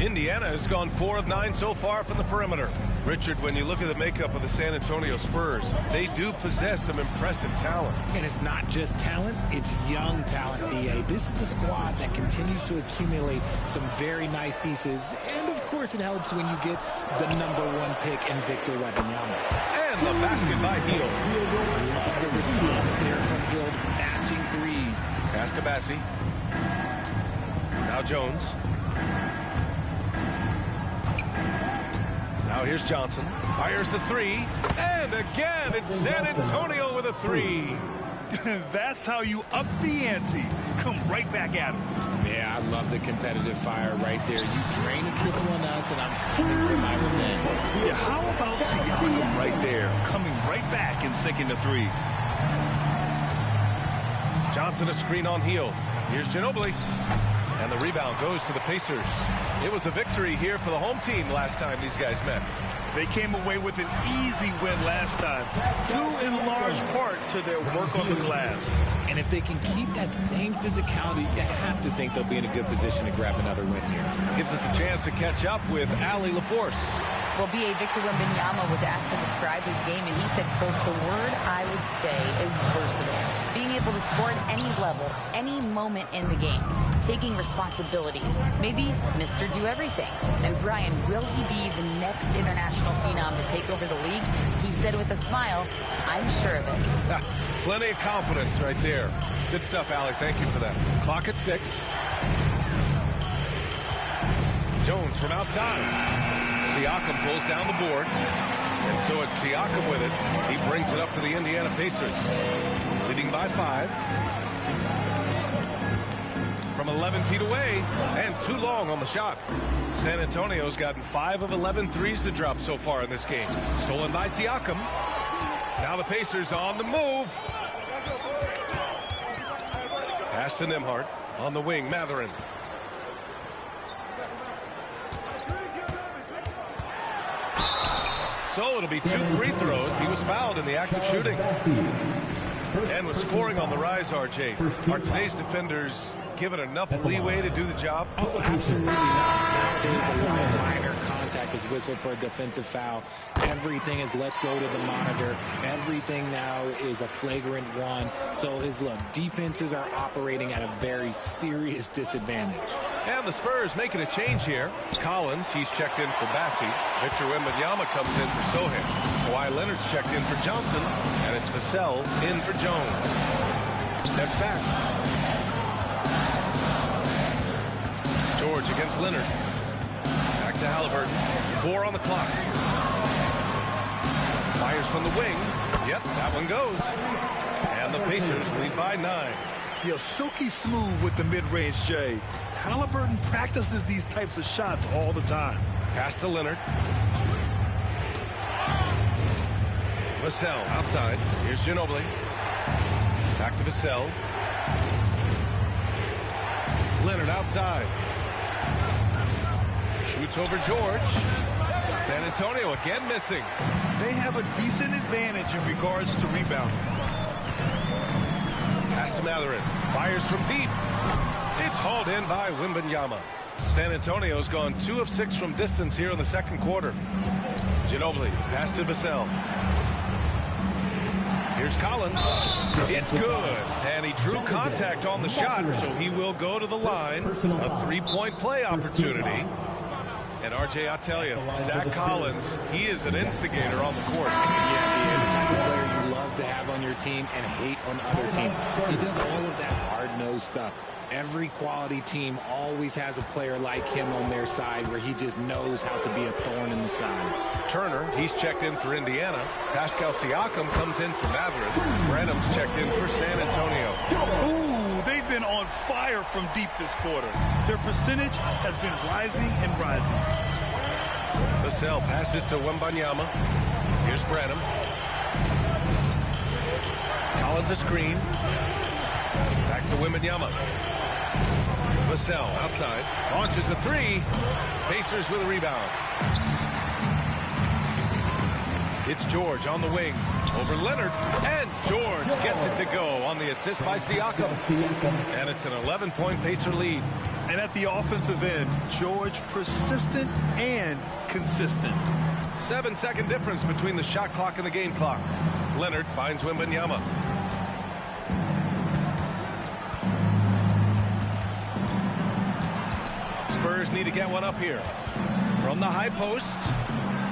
Indiana has gone 4 of 9 so far from the perimeter. Richard, when you look at the makeup of the San Antonio Spurs, they do possess some impressive talent. And it's not just talent, it's young talent, B.A. This is a squad that continues to accumulate some very nice pieces. And, of course, it helps when you get the #1 pick in Victor Wembanyama. And the basket by Hield. Love the response there from Hield, matching threes. Pass to Bassey. Now Jones. Now here's Johnson. Fires the three. And again, it's San Antonio with a three. That's how you up the ante. Come right back at him. Yeah, I love the competitive fire right there. You drain a triple on us, and I'm coming for my revenge. Yeah, how about Siakam right there, coming right back and sinking the three? Johnson a screen on heel. Here's Ginobili. And the rebound goes to the Pacers. It was a victory here for the home team last time these guys met. They came away with an easy win last time, due in large part to their work on the glass. And if they can keep that same physicality, you have to think they'll be in a good position to grab another win here. Gives us a chance to catch up with Allie LaForce. Well, B.A. Victor Wembanyama was asked to describe his game, and he said, quote, the word I would say is versatile. Being able to score at any level, any moment in the game, taking responsibilities, maybe Mr. Do Everything. And Brian, will he be the next international phenom to take over the league? He said with a smile, I'm sure of it. Plenty of confidence right there. Good stuff, Allie. Thank you for that. Clock at 6. Jones from outside. Siakam pulls down the board. And so it's Siakam with it. He brings it up for the Indiana Pacers. Leading by 5. From 11 feet away. And too long on the shot. San Antonio's gotten 5 of 11 threes to drop so far in this game. Stolen by Siakam. Now the Pacers on the move. Pass to Nembhard. On the wing, Mathurin. So it'll be 2 free throws. He was fouled in the act of shooting. And was scoring on the rise, RJ. Are today's defenders given enough leeway to do the job? Oh, absolutely not. Nowadays, a lot of minor contact is whistled for a defensive foul. Everything is let's go to the monitor. Everything now is a flagrant one. So look, defenses are operating at a very serious disadvantage. And the Spurs making a change here. Collins, he's checked in for Bassi. Victor Wembanyama comes in for Sohan. Kawhi Leonard's checked in for Johnson. And it's Vassell in for Jones. Steps back. George against Leonard. Back to Halliburton. 4 on the clock. Fires from the wing. Yep, that one goes. And the Pacers lead by 9. Yeah, silky smooth with the mid-range, Jay. Halliburton practices these types of shots all the time. Pass to Leonard. Vassell outside. Here's Ginobili. Back to Vassell. Leonard outside. Shoots over George. San Antonio again missing. They have a decent advantage in regards to rebounding. Pass to Mathurin. Fires from deep. It's hauled in by Wembanyama. San Antonio's gone 2 of 6 from distance here in the second quarter. Ginobili. Pass to Vassell. Here's Collins. It's good. And he drew contact on the shot, so he will go to the line. A 3-point play opportunity. And RJ, I tell you, Zach Collins, he is an instigator on the court. Yeah, the type of player you love to have on your team and hate on other teams. He does all of that hard-nosed stuff. Every quality team always has a player like him on their side where he just knows how to be a thorn in the side. Turner, he's checked in for Indiana. Pascal Siakam comes in for Mathurin. Branham's checked in for San Antonio. Ooh, they've been on fire from deep this quarter. Their percentage has been rising and rising. Vassell passes to Wembanyama. Here's Branham. Collins a screen. Back to Wembanyama. Vassell outside. Launches a 3. Pacers with a rebound. It's George on the wing. Over Leonard. And George gets it to go on the assist by Siakam. And it's an 11-point Pacer lead. And at the offensive end, George persistent and consistent. 7-second difference between the shot clock and the game clock. Leonard finds Wembanyama. Spurs need to get one up here. From the high post.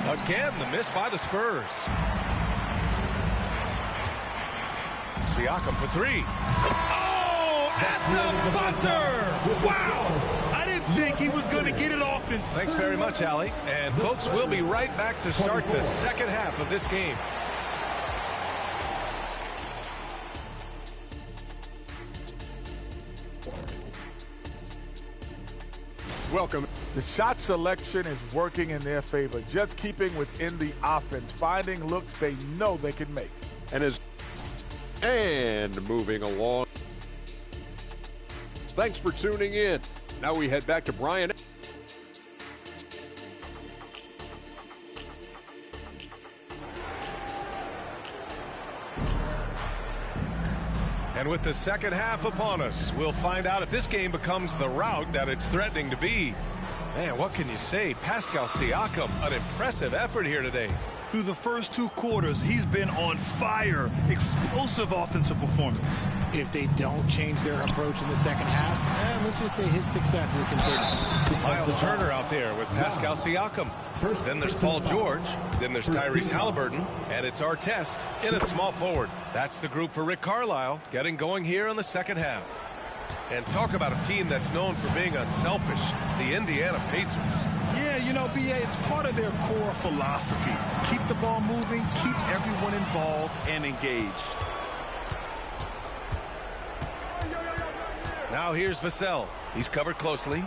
Again, the miss by the Spurs. Siakam for 3. Oh, at the buzzer! Wow! I didn't didn't think he was going to get it often. Thanks very much, Allie. And folks, we'll be right back to start the second half of this game. Welcome. The shot selection is working in their favor, just keeping within the offense, finding looks they know they can make. And moving along. Thanks for tuning in. Now we head back to Brian. And with the second half upon us, we'll find out if this game becomes the rout that it's threatening to be. Man, what can you say? Pascal Siakam, an impressive effort here today. Through the first 2 quarters, he's been on fire. Explosive offensive performance. If they don't change their approach in the second half, let's just say his success will continue. Miles Turner out there with Pascal Siakam. Then there's Paul George. Then there's Tyrese Halliburton. And it's our test in at small forward. That's the group for Rick Carlisle getting going here in the second half. And talk about a team that's known for being unselfish, the Indiana Pacers. Yeah, you know, BA, it's part of their core philosophy. Keep the ball moving, keep everyone involved and engaged. Now here's Vassell. He's covered closely.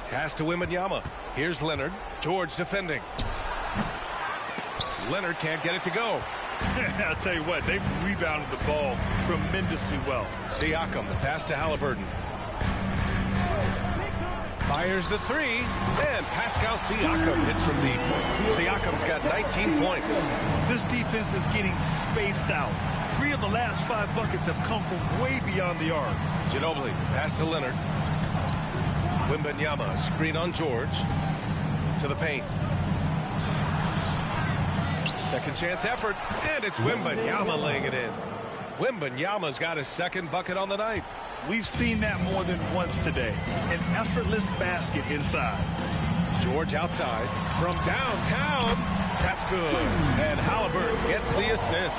Pass to Wembanyama. Here's Leonard. George defending. Leonard can't get it to go. I'll tell you what, they've rebounded the ball tremendously well. Siakam, the pass to Halliburton. Fires the three, and Pascal Siakam hits from deep. Siakam's got 19 points. This defense is getting spaced out. 3 of the last 5 buckets have come from way beyond the arc. Ginobili, pass to Leonard. Wembanyama, screen on George. To the paint. Second chance effort, and it's Wembanyama laying it in. Wembanyama's got his second bucket on the night. We've seen that more than once today. An effortless basket inside. George outside from downtown. That's good. And Halliburton gets the assist.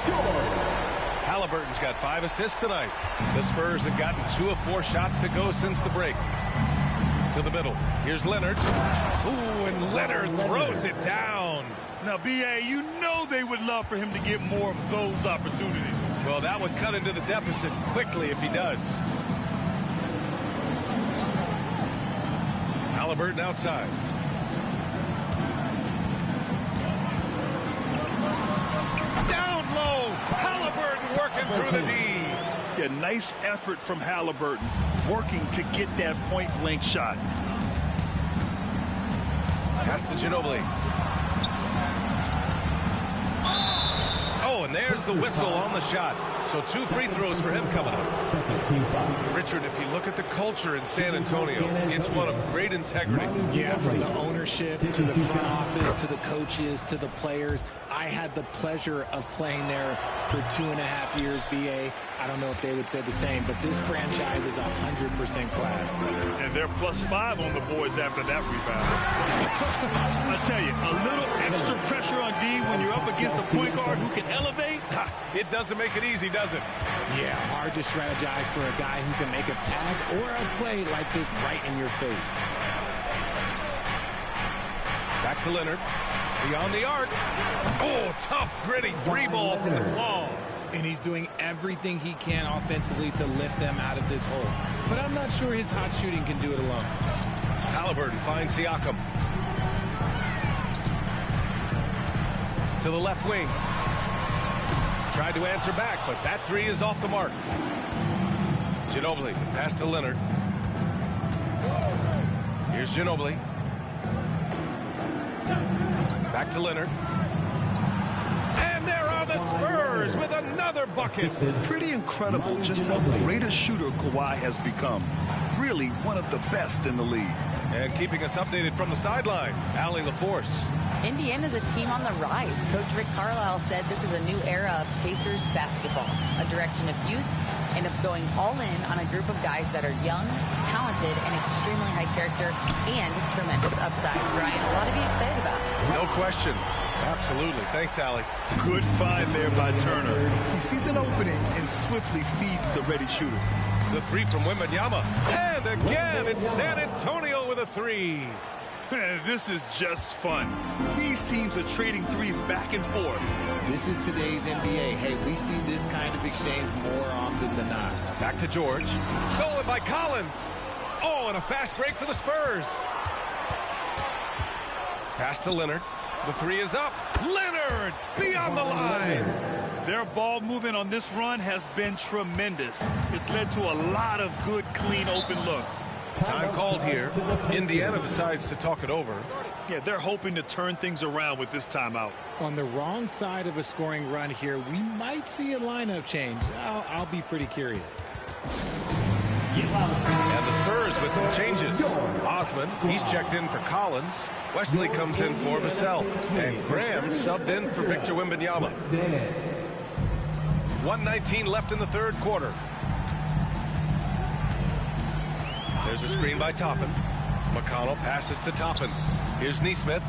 Halliburton's got 5 assists tonight. The Spurs have gotten 2 of 4 shots to go since the break. To the middle. Here's Leonard. Ooh, and Leonard throws it down. Now, BA, you know they would love for him to get more of those opportunities. Well, that would cut into the deficit quickly if he does. Halliburton outside. Down low. Halliburton working through the D. Yeah, nice effort from Halliburton, working to get that point-blank shot. Pass to Ginobili. Oh, and there's the whistle on the shot. So 2 free throws for him coming up. Richard, if you look at the culture in San Antonio, it's one of great integrity. Yeah, from the ownership to the front office to the coaches to the players. I had the pleasure of playing there for 2.5 years, BA. I don't know if they would say the same, but this franchise is 100% class. And they're +5 on the boards after that rebound. I tell you, a little extra pressure on D when you're up against a point guard who can elevate. It doesn't make it easy, does it? Yeah, hard to strategize for a guy who can make a pass or a play like this right in your face. Back to Leonard. Beyond the arc. Oh, tough, gritty 3-ball from the claw. And he's doing everything he can offensively to lift them out of this hole. But I'm not sure his hot shooting can do it alone. Halliburton finds Siakam. To the left wing. Tried to answer back, but that 3 is off the mark. Ginobili, pass to Leonard. Here's Ginobili. Back to Leonard. And there are the Spurs with another bucket. Pretty incredible just how great a shooter Kawhi has become. Really one of the best in the league. And keeping us updated from the sideline, Allie LaForce. Indiana's a team on the rise. Coach Rick Carlisle said this is a new era of Pacers basketball, a direction of youth and of going all in on a group of guys that are young, talented, and extremely high character and tremendous upside. Brian, a lot to be excited about. No question. Absolutely. Thanks, Allie. Good find there by Turner. He sees an opening and swiftly feeds the ready shooter. The three from Wembanyama. And again, it's San Antonio with a three. This is just fun. These teams are trading threes back and forth. This is today's NBA. Hey, we see this kind of exchange more often than not. Back to George. Stolen by Collins. Oh, and a fast break for the Spurs. Pass to Leonard. The three is up. Leonard beyond the line. Their ball movement on this run has been tremendous. It's led to a lot of good, clean, open looks. Time called here. Indiana decides to talk it over. Yeah, they're hoping to turn things around with this timeout. On the wrong side of a scoring run here, we might see a lineup change. I'll be pretty curious. And the Spurs with some changes. Osman, he's checked in for Collins. Wesley comes in for Vassell. And Graham subbed in for Victor Wembanyama. 1:19 left in the third quarter. There's a screen by Toppin. McConnell passes to Toppin. Here's Nesmith.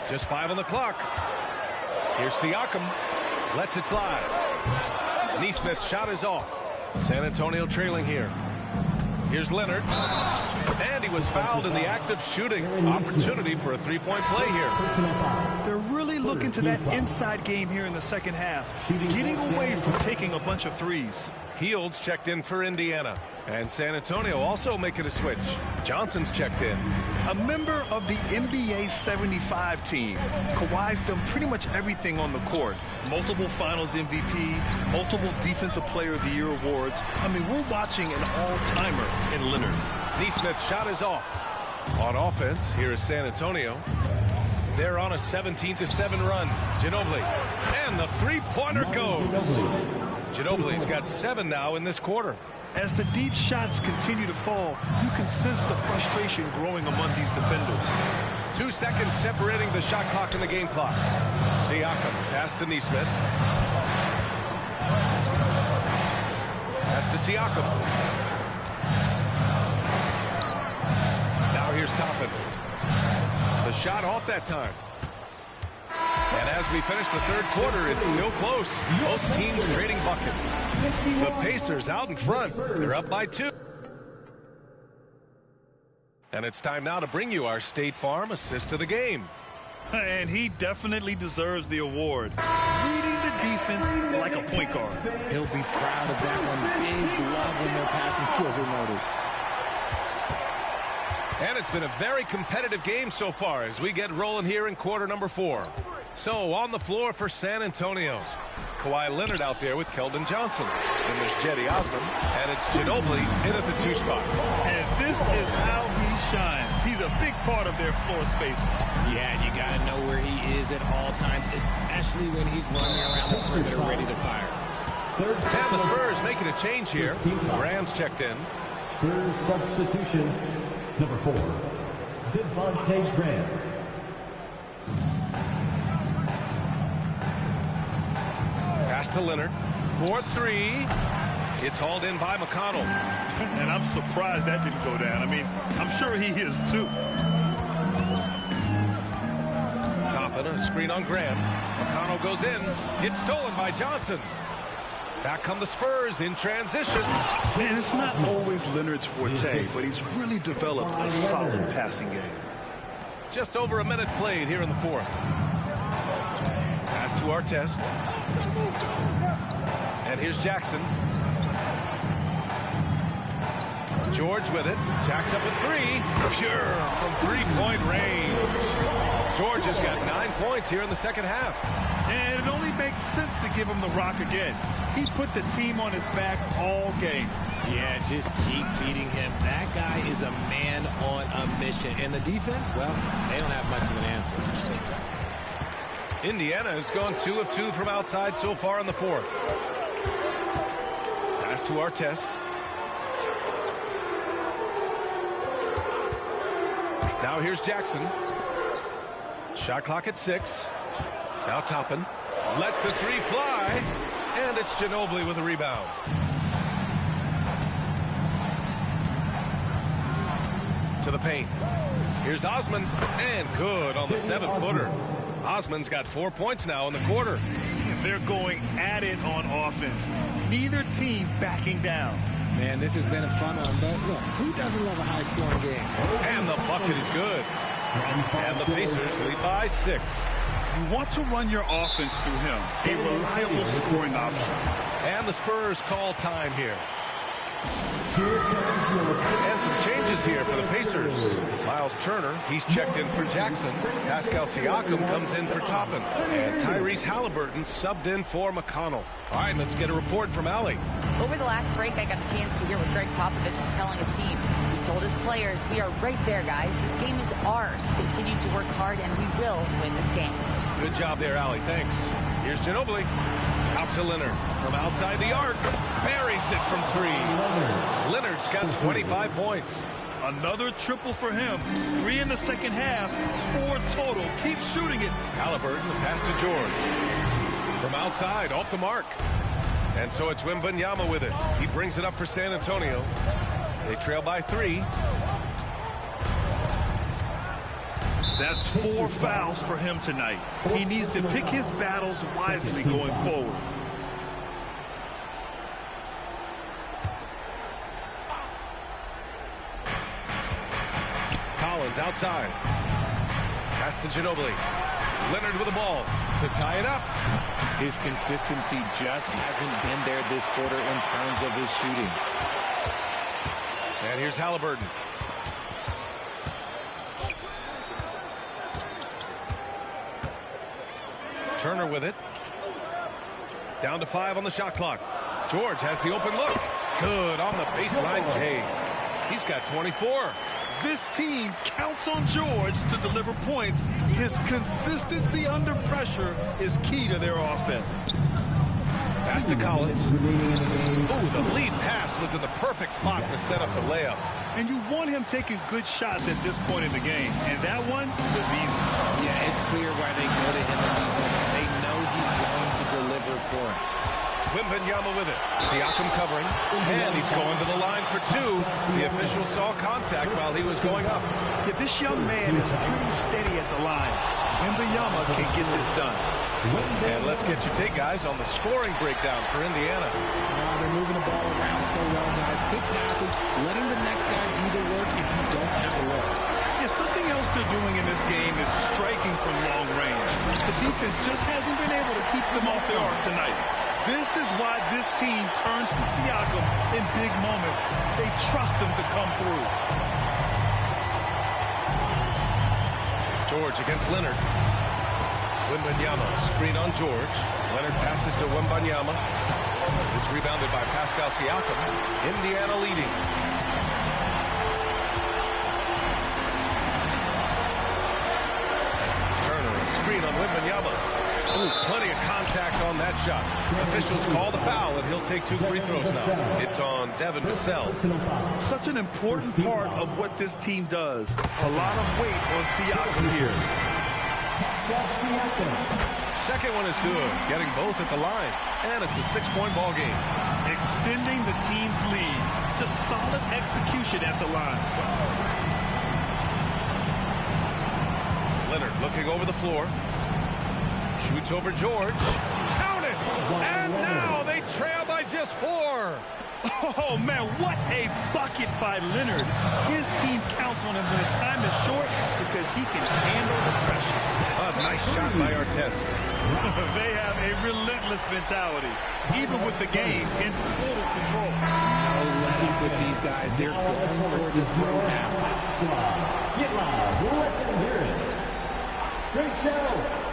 Just 5 on the clock. Here's Siakam. Lets it fly. Nesmith's shot is off. San Antonio trailing here. Here's Leonard. And he was fouled in the act of shooting. Opportunity for a three-point play here. They're really looking to that inside game here in the second half. Getting away from taking a bunch of threes. Heald's checked in for Indiana. And San Antonio also making a switch. Johnson's checked in. A member of the NBA 75 team. Kawhi's done pretty much everything on the court. Multiple Finals MVP, multiple Defensive Player of the Year awards. I mean, we're watching an all-timer in Leonard. Nesmith's shot is off. On offense, here is San Antonio. They're on a 17-7 run. Ginobili. And the three-pointer goes. Ginobili's got 7 now in this quarter. As the deep shots continue to fall, you can sense the frustration growing among these defenders. 2 seconds separating the shot clock and the game clock. Siakam, pass to Nesmith. Pass to Siakam. Now here's Toppin. The shot off that time. And as we finish the third quarter, it's still close. Both teams trading buckets. The Pacers out in front. They're up by 2. And it's time now to bring you our State Farm assist of the game. And he definitely deserves the award. Reading the defense like a point guard. He'll be proud of that one. Bigs love when their passing skills are noticed. And it's been a very competitive game so far as we get rolling here in quarter number 4. So on the floor for San Antonio. Kawhi Leonard out there with Keldon Johnson. Then there's Cedi Osman. And it's Ginobili in at the 2 spot. And this is how he shines. He's a big part of their floor space. Yeah, and you got to know where he is at all times, especially when he's running around the perimeter ready to fire. And the Spurs making a change here. Graham's checked in. Spurs substitution, number 4, Devontae Graham. Pass to Leonard. 4-3. It's hauled in by McConnell. And I'm surprised that didn't go down. I mean, I'm sure he is too. Toppin, a screen on Graham. McConnell goes in. It's stolen by Johnson. Back come the Spurs in transition. Man, it's not always Leonard's forte, but he's really developed a solid passing game. Just over a minute played here in the fourth. Pass to Artest. And here's Jackson. George with it. Jacks up at 3. Pure from three-point range. George has got 9 points here in the second half. And it only makes sense to give him the rock again. He put the team on his back all game. Yeah, just keep feeding him. That guy is a man on a mission. And the defense, well, they don't have much of an answer. Indiana has gone 2 of 2 from outside so far in the fourth. Pass to Artest. Now here's Jackson. Shot clock at 6. Now Toppin. Lets the 3 fly. And it's Ginobili with a rebound. To the paint. Here's Osman. And good on the 7-footer. Osman's got 4 points now in the quarter. They're going at it on offense. Neither team backing down. Man, this has been a fun one, but look, who doesn't love a high-scoring game? And the bucket is good. And the Pacers lead by 6. You want to run your offense through him, a reliable scoring option. And the Spurs call time here. And some changes here for the Pacers. Miles Turner, he's checked in for Jackson. Pascal Siakam comes in for Toppin. And Tyrese Halliburton subbed in for McConnell. All right, let's get a report from Allie. Over the last break, I got the chance to hear what Greg Popovich was telling his team. He told his players, we are right there, guys. This game is ours. Continue to work hard, and we will win this game. Good job there, Allie. Thanks. Here's Ginobili. Out to Leonard. From outside the arc. Buries it from 3. Leonard's got 25 points. Another triple for him. 3 in the second half. 4 total. Keep shooting it. Halliburton, the pass to George. From outside, off the mark. And so it's Wembanyama with it. He brings it up for San Antonio. They trail by 3. That's 4 fouls for him tonight. He needs to pick his battles wisely going forward. Collins outside. Pass to Ginobili. Leonard with the ball to tie it up. His consistency just hasn't been there this quarter in terms of his shooting. And here's Halliburton. Turner with it. Down to 5 on the shot clock. George has the open look. Good on the baseline, Jay. He's got 24. This team counts on George to deliver points. His consistency under pressure is key to their offense. Pass to Collins. Ooh, the lead pass was in the perfect spot to set up the layup. And you want him taking good shots at this point in the game. And that one was easy. Yeah, it's clear why they go to him in these moments. They know he's going to deliver for him. Wembanyama with it. Siakam covering. And he's going to the line for 2. The official saw contact while he was going up. If this young man is pretty steady at the line, Wembanyama can get this done. And let's get your take, guys, on the scoring breakdown for Indiana. They're moving the ball around so well, guys. Quick passes, letting the next guy do the work if you don't have the work. Yeah, something else they're doing in this game is striking from long range. The defense just hasn't been able to keep them off their arc tonight. This is why this team turns to Siakam in big moments. They trust him to come through. George against Leonard. Wembanyama, screen on George. Leonard passes to Wembanyama. It's rebounded by Pascal Siakam. Indiana leading. Turner, a screen on Wembanyama. Ooh, plenty of contact on that shot. Officials call the foul, and he'll take 2 free throws now. It's on Devin Vassell. Such an important part of what this team does. A lot of weight on Siakam here. Second one is good, getting both at the line, and it's a 6-point ball game. Extending the team's lead. Just solid execution at the line. Leonard looking over the floor. Shoots over George. Count it! And now they trail by just 4. Oh, man, what a bucket by Leonard. His team counts on him when time is short because he can handle the pressure. A nice shot by Artest. They have a relentless mentality, even with the game in total control. No letting with these guys. They're going for the throw now. Get loud. We'll let them hear it. Great show.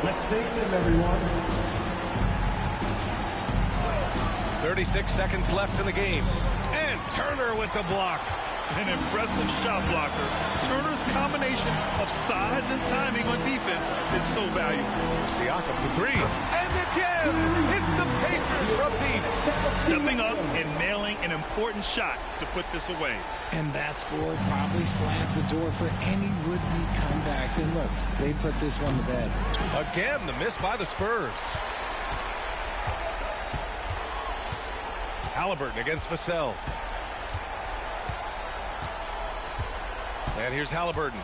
Let's thank them, everyone. 36 seconds left in the game. And Turner with the block. An impressive shot blocker. Turner's combination of size and timing on defense is so valuable. Siakam for 3. And again, it's the Pacers from deep. Stepping up and nailing an important shot to put this away. And that score probably slams the door for any would-be comebacks. And look, they put this one to bed. Again, the miss by the Spurs. Halliburton against Vassell. And here's Halliburton.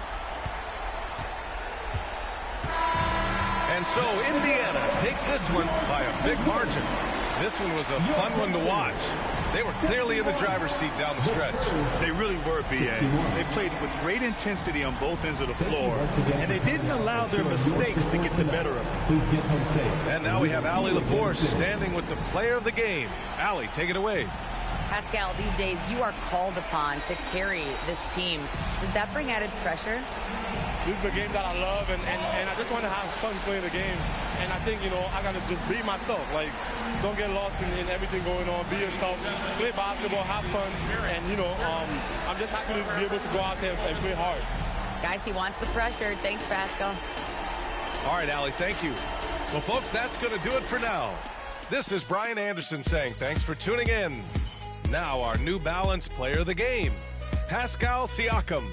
And so Indiana takes this one by a big margin. This one was a fun one to watch. They were clearly in the driver's seat down the stretch. They really were, B.A. They played with great intensity on both ends of the floor, and they didn't allow their mistakes to get the better of them. Please get home safe. And now we have Allie LaForce standing with the player of the game. Allie, take it away. Pascal, these days you are called upon to carry this team. Does that bring added pressure? This is a game that I love, and I just want to have fun playing the game. And I think, I got to just be myself. Like, don't get lost in everything going on. Be yourself. Play basketball, have fun. And, I'm just happy to be able to go out there and play hard. Guys, he wants the pressure. Thanks, Pascal. All right, Allie, thank you. Well, folks, that's going to do it for now. This is Brian Anderson saying thanks for tuning in. Now our New Balance player of the game, Pascal Siakam.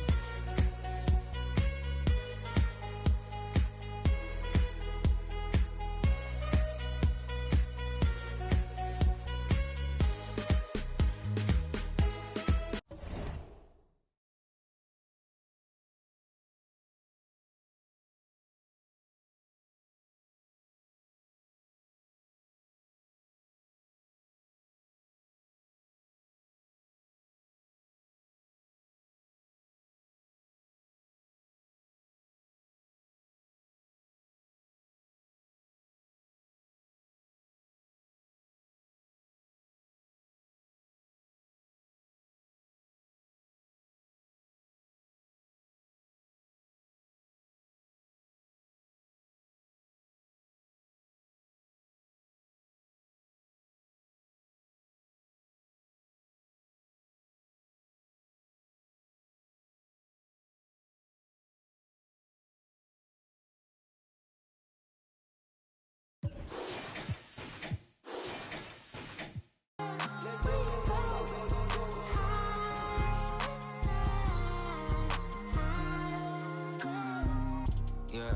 Yeah,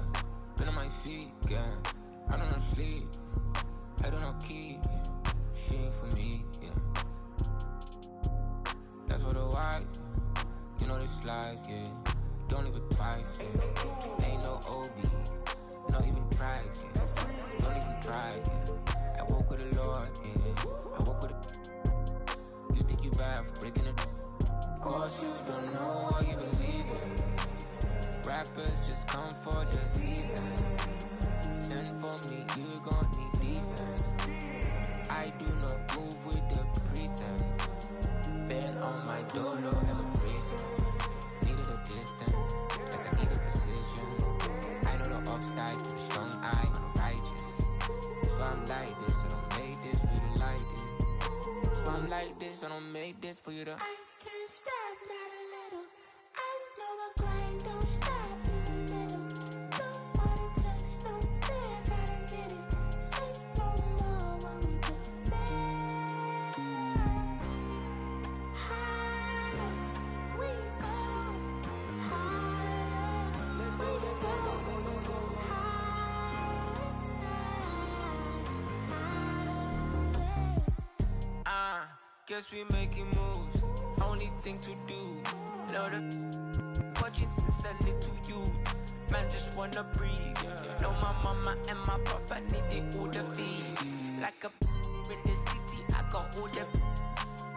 been on my feet, yeah. I don't know sleep. I don't know keep. She ain't for me, yeah. That's for the wife. You know this life, yeah. Don't live it twice, yeah. Ain't no OB, not even tries, yeah. Don't even try, yeah. I walk with the Lord, yeah. I walk with it. You think you bad for breaking it? Of course you don't know what you believe in. Rappers just come for the season. Send for me, you gon' need defense. I do not move with the pretend. Been on my dolo as a freezer. Needed a distance, like I needed precision. I know the upside, keep a strong eye on the righteous. So I'm like this, I don't make this for you to like it. So I'm like this, I don't make this for you to. I can't stop, not a little. I know the grind don't stop in the middle. Nobody takes no fear, gotta get it. Say no more when we get there. Higher we go, higher we go, higher. Guess we making moves. Only thing to do. Know the watching since a little youth. Man just wanna breathe. Know my mama and my papa need the order feed. Like a in the city, I got all the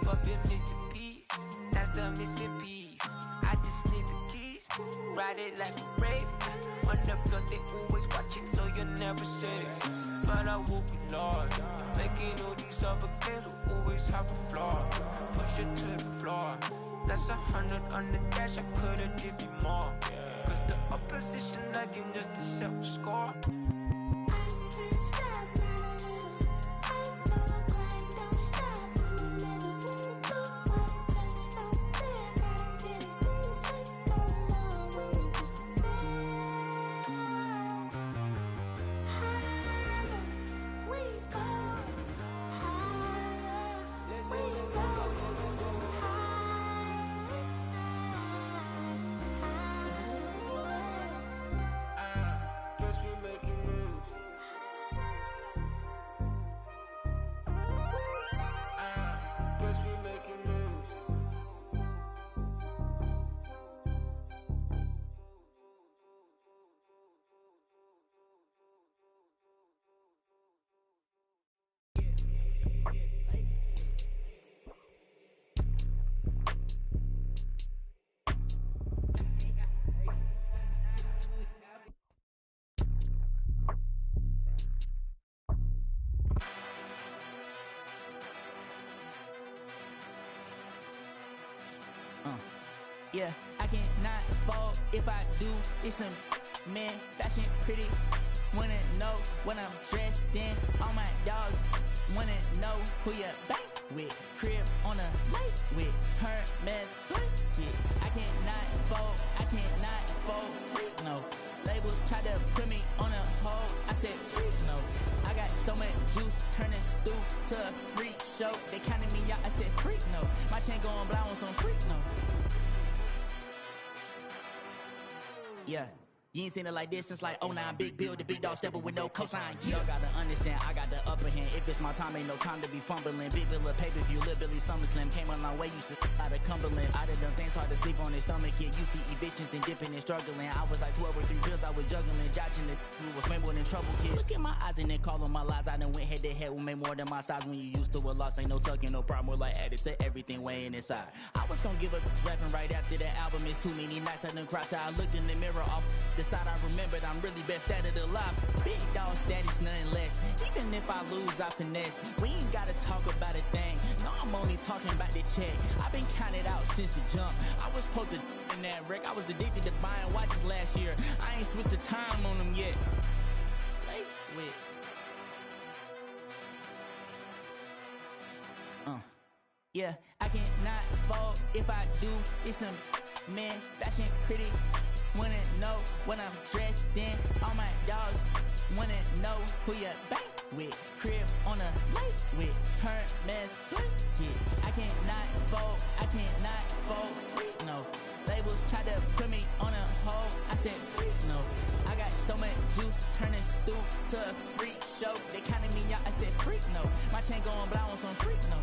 but been missing piece. That's the missing piece. I just need the keys. Ride it like a rave. On the block they always watching, so you're never safe. But I will be lost. Making all these other games will always have a flaw. Push it to the floor. That's 100 on the dash, I could've did me more. Cause the opposition lagging just to set the score. Guess we making Yeah, I cannot fold. If I do, it's some man fashion pretty. Wanna know what I'm dressed in. All my dogs wanna know who you bank with. Crib on a lake with Hermes blankets. I cannot fold. I cannot fold. Freak no. Labels try to put me on a hold. I said freak no. I got so much juice, turning stew to a freak show. They counted me out. I said freak no. My chain going blind on some freak no. Yeah. You ain't seen it like this since like 09. Big bill, the big dog stepper with no cosign. Y'all gotta understand, I got the upper hand. If it's my time, ain't no time to be fumbling. Big bill of pay-per-view, Lil Billy SummerSlam. Came a long way, used to out of Cumberland. I done done things hard to sleep on his stomach. Get used to evictions and dipping and struggling. I was like 12 or 3 bills, I was juggling. Dodging the who was way more than trouble kids. Look at my eyes and then call on my lies. I done went head to head with me more than my size. When you used to a loss, ain't no tucking, no problem. More like added to everything weighing inside. I was gonna give up rapping right after that album. It's too many nights I done cried till I looked in the mirror off the side I remembered. I'm really best at it alive. Big dog status, nothing less. Even if I lose, I finesse. We ain't gotta talk about a thing. No, I'm only talking about the check. I've been counted out since the jump. I was supposed to in that wreck. I was addicted to buying watches last year. I ain't switched the time on them yet. Late with. Yeah, I cannot fold. If I do, it's some man fashion pretty. Wanna know what I'm dressed in. All my dogs wanna know who you bank with. Crib on a lake with Hermes blankets. I cannot fold. I cannot fold. Freak no. Labels try to put me on a hold. I said freak no. I got so much juice, turning stew to a freak show. They counted me out. I said freak no. My chain going blind on some freak no.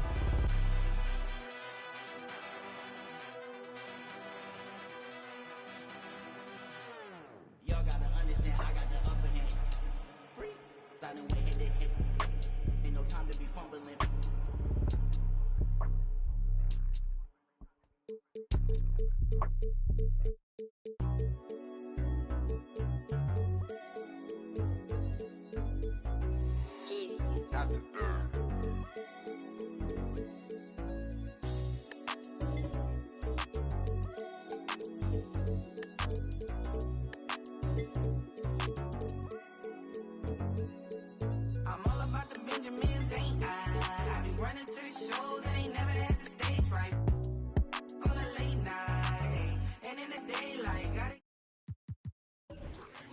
Y'all gotta understand, I got the upper hand. Free. I done went head to head. Ain't no time to be fumbling. Not the third. I'm all about the Benjamins, ain't I? I be running to the shows, ain't never had the stage right. On a late night, and in the daylight, got it.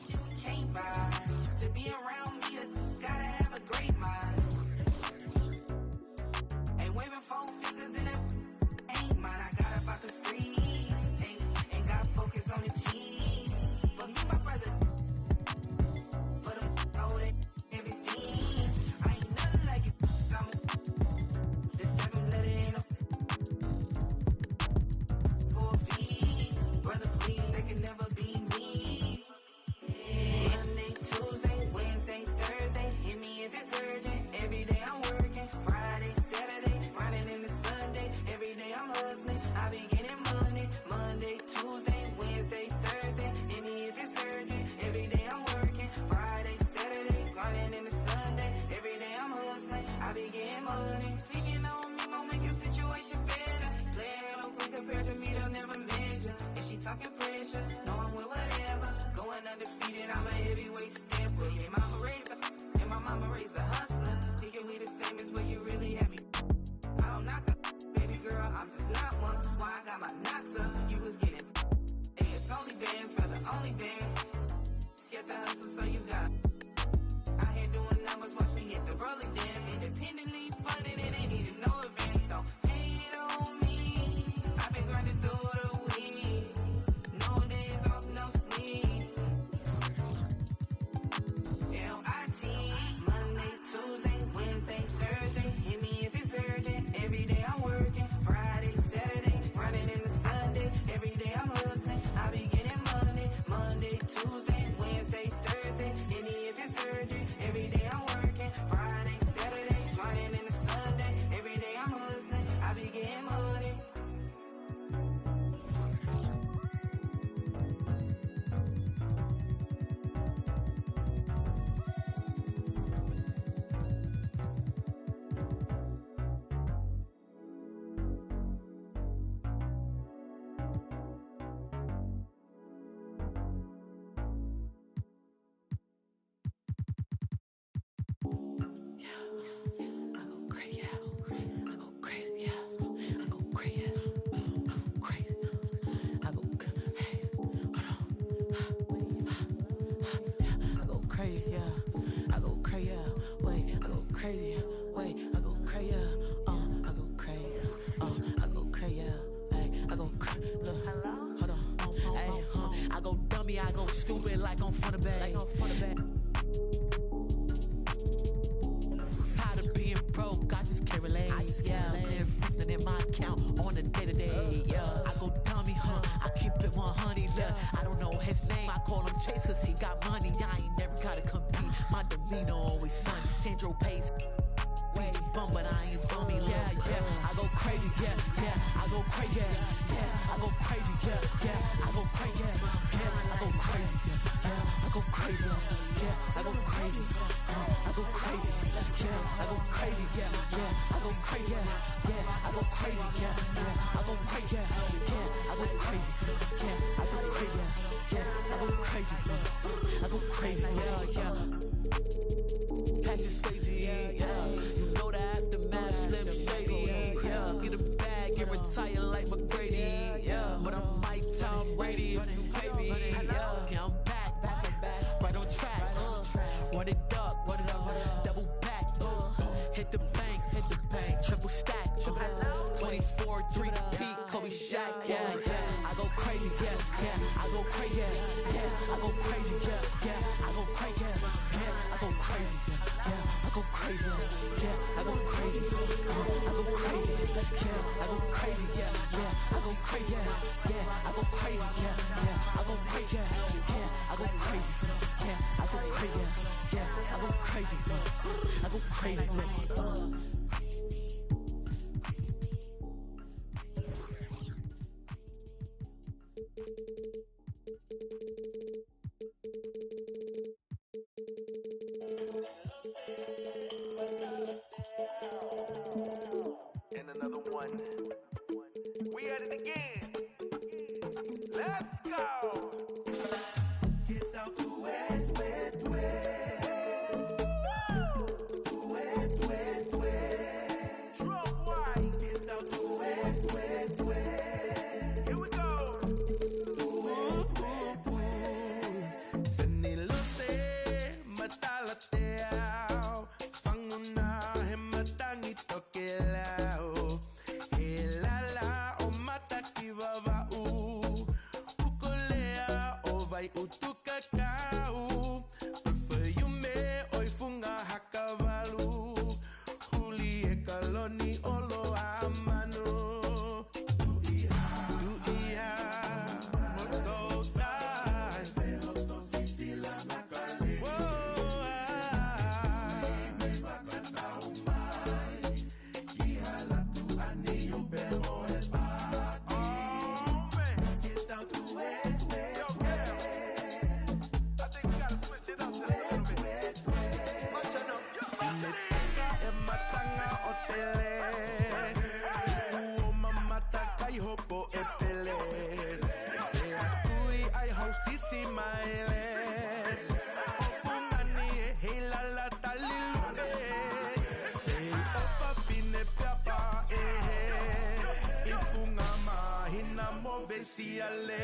We can't buy to be around me. Gotta have a great mind. Ain't waving 4 fingers in it. Ain't mine. I got about the streets, ain't got focus on the cheese. But me, my brother, put them all that. Everything, I ain't nothing like it. I'm the 7-letter ain't no 4 feet. Brother, please, they can never be me. Monday, Tuesday, Wednesday, Thursday. Hit me if it's urgent. Every day I'm working. Friday, Saturday, Friday into Sunday. Every day I'm hustling. I be getting money. Monday, Tuesday, Wednesday, Thursday. Hit me if it's urgent. Every day I'm working. Friday, Saturday, grinding into Sunday. Every day I'm hustling. I be getting money. Speaking on me, won't make a situation better. Playing real quick compared to me, they'll never measure. If she talking pressure, know I'm with whatever. Going undefeated, I'm a heavyweight stepper. Your mama raised a, and my mama raised a hustler. Thinking we the same as where you really have me. I don't knock the baby girl, I'm just not one. Why I got my knots up? You was getting. Hey, it's only bands, brother, only bands. Scared the hustle, so you got. I here doing numbers, watch me hit the rolling dance. Independently funded, it ain't need to know crazy. Wait, I go crazy. Wait, I go crazy. I go crazy. I go crazy. Ay, I go crazy. Look, hold on. Ay, I go dummy. I go stupid like I'm from the bay. Tired of being broke. I just can't relate. Yeah, been freaking in my account on a day to day. Yeah, I go dummy. I keep it 100. Yeah, I don't know his name. I call him Chase 'cause he got money. I ain't never gotta compete. My demeanor always sunny. Sandro pays. Bum, but I ain't bummy. Yeah, I go crazy. Yeah, I go crazy. Yeah, I go crazy. Yeah, I go crazy. Yeah, I go crazy. Yeah, I go crazy. Yeah, I go crazy. I go crazy. Yeah, I go crazy. Yeah, I go crazy. Yeah, I go crazy. Yeah, I go crazy. Yeah, I go crazy. Yeah, I go crazy. Yeah, I go crazy. I go crazy. Yeah. Patches Swayze. Yeah, you know the aftermath, Slim Shady. Yeah, get a bag and retire like McGrady. Yeah, but I'm Mike Tom Brady if you pay me. Yeah, I'm back, right on track. Run it up, double back. Hit the bank, triple stack. 24, 3-peat, Kobe Shaq. Yeah, I go crazy. Yeah, I go crazy. Yeah, I go crazy. Yeah, I go crazy. Yeah, I go crazy. Yeah, I go crazy. Yeah, I go crazy. I go crazy. Yeah, I go crazy. Yeah, I go crazy. Yeah, I go crazy. Yeah, I go crazy. Yeah, I go crazy. Yeah, I go crazy. Yeah, I go crazy. I go crazy. And another one. We at it again. Let's go. Get down to wet. Drop white. Get down to wet. Here we go. Senilose matalateao. Fangunahe matangito kelao. Helala o matakivava ukolea o vai utukakau. Perfume oi funga hakavalu. Huli e kaloni olo amano. Duia mototai. Veoto sisila nakali. Sisi maile ofungani hela la taliluke sei opa pine papa ifunga mahina movesiale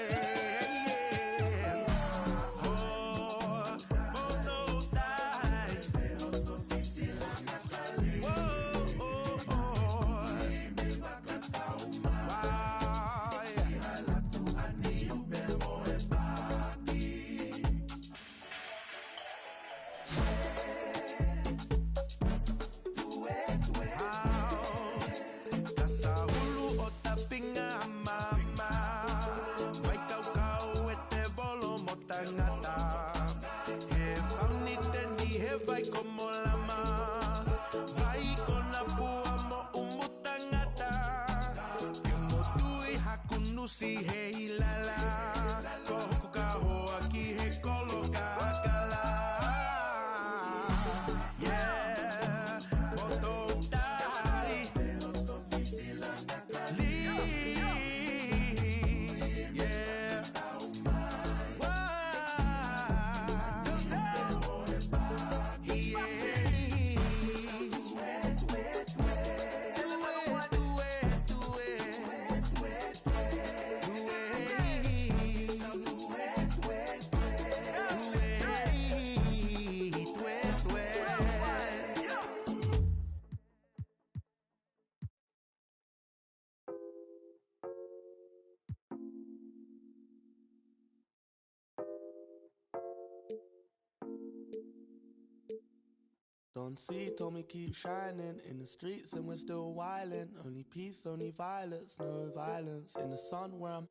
Don't see, told me keep shining in the streets and we're still wildin'. Only peace, only violence, no violence. In the sun where I'm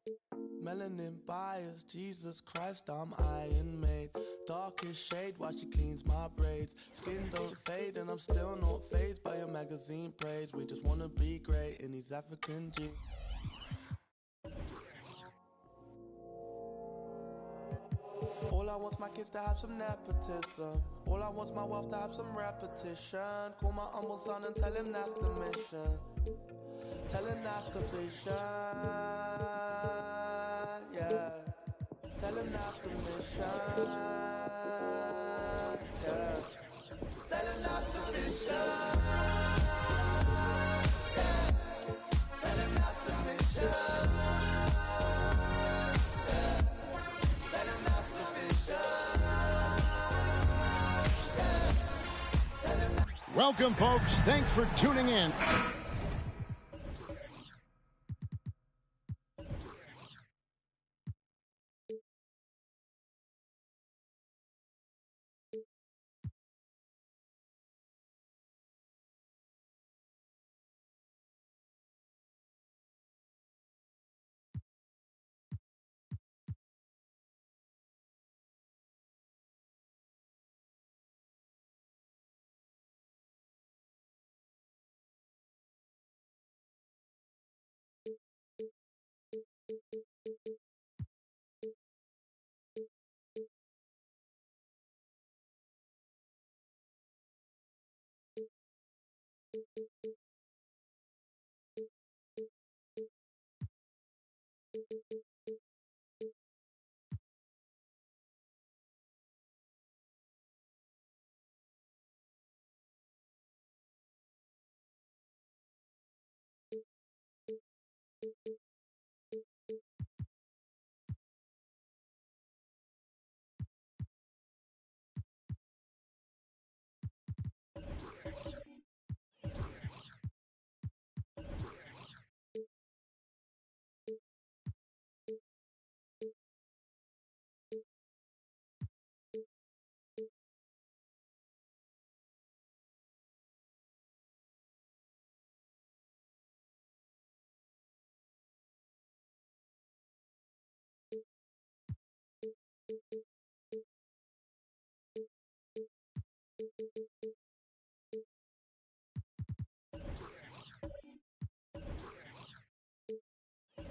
melanin biased. Jesus Christ, I'm iron made. Darkest shade while she cleans my braids. Skin don't fade and I'm still not fazed by your magazine praise. We just wanna be great in these African jeans. All I want's my kids to have some nepotism. All I want's my wealth to have some repetition. Call my humble son and tell him that's the mission. Tell him that's the vision. Yeah. Tell him that's the mission. Yeah. Tell him that's the vision. Yeah. Tell him that's the mission. Welcome, folks. Thanks for tuning in.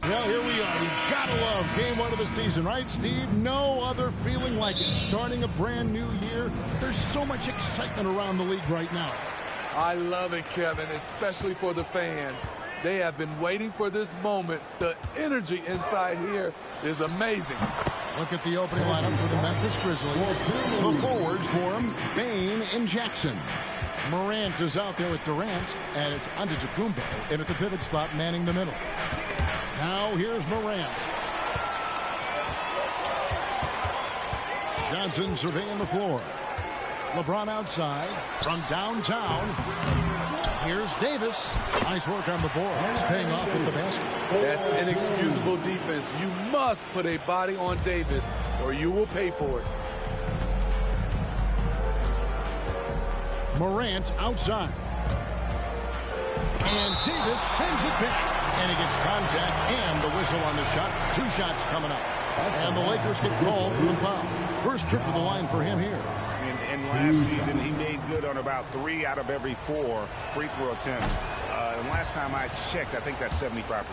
Well, here we are. You've got to love game one of the season, right, Steve? No other feeling like it. Starting a brand new year, there's so much excitement around the league right now. I love it, Kevin, especially for the fans. They have been waiting for this moment. The energy inside here is amazing. Look at the opening lineup for the Memphis Grizzlies. The forwards for them, Bain and Jackson. Morant is out there with Durant, and it's Antetokounmpo in at the pivot spot, manning the middle. Now here's Morant. Johnson surveying the floor. LeBron outside from downtown. Here's Davis. Nice work on the board. It's paying off with the basket. That's inexcusable defense. You must put a body on Davis or you will pay for it. Morant outside. And Davis sends it back. And he gets contact and the whistle on the shot. 2 shots coming up. And the Lakers get called for the foul. First trip to the line for him here. And last season, he made good on about 3 out of every 4 free throw attempts. And last time I checked, I think that's 75%.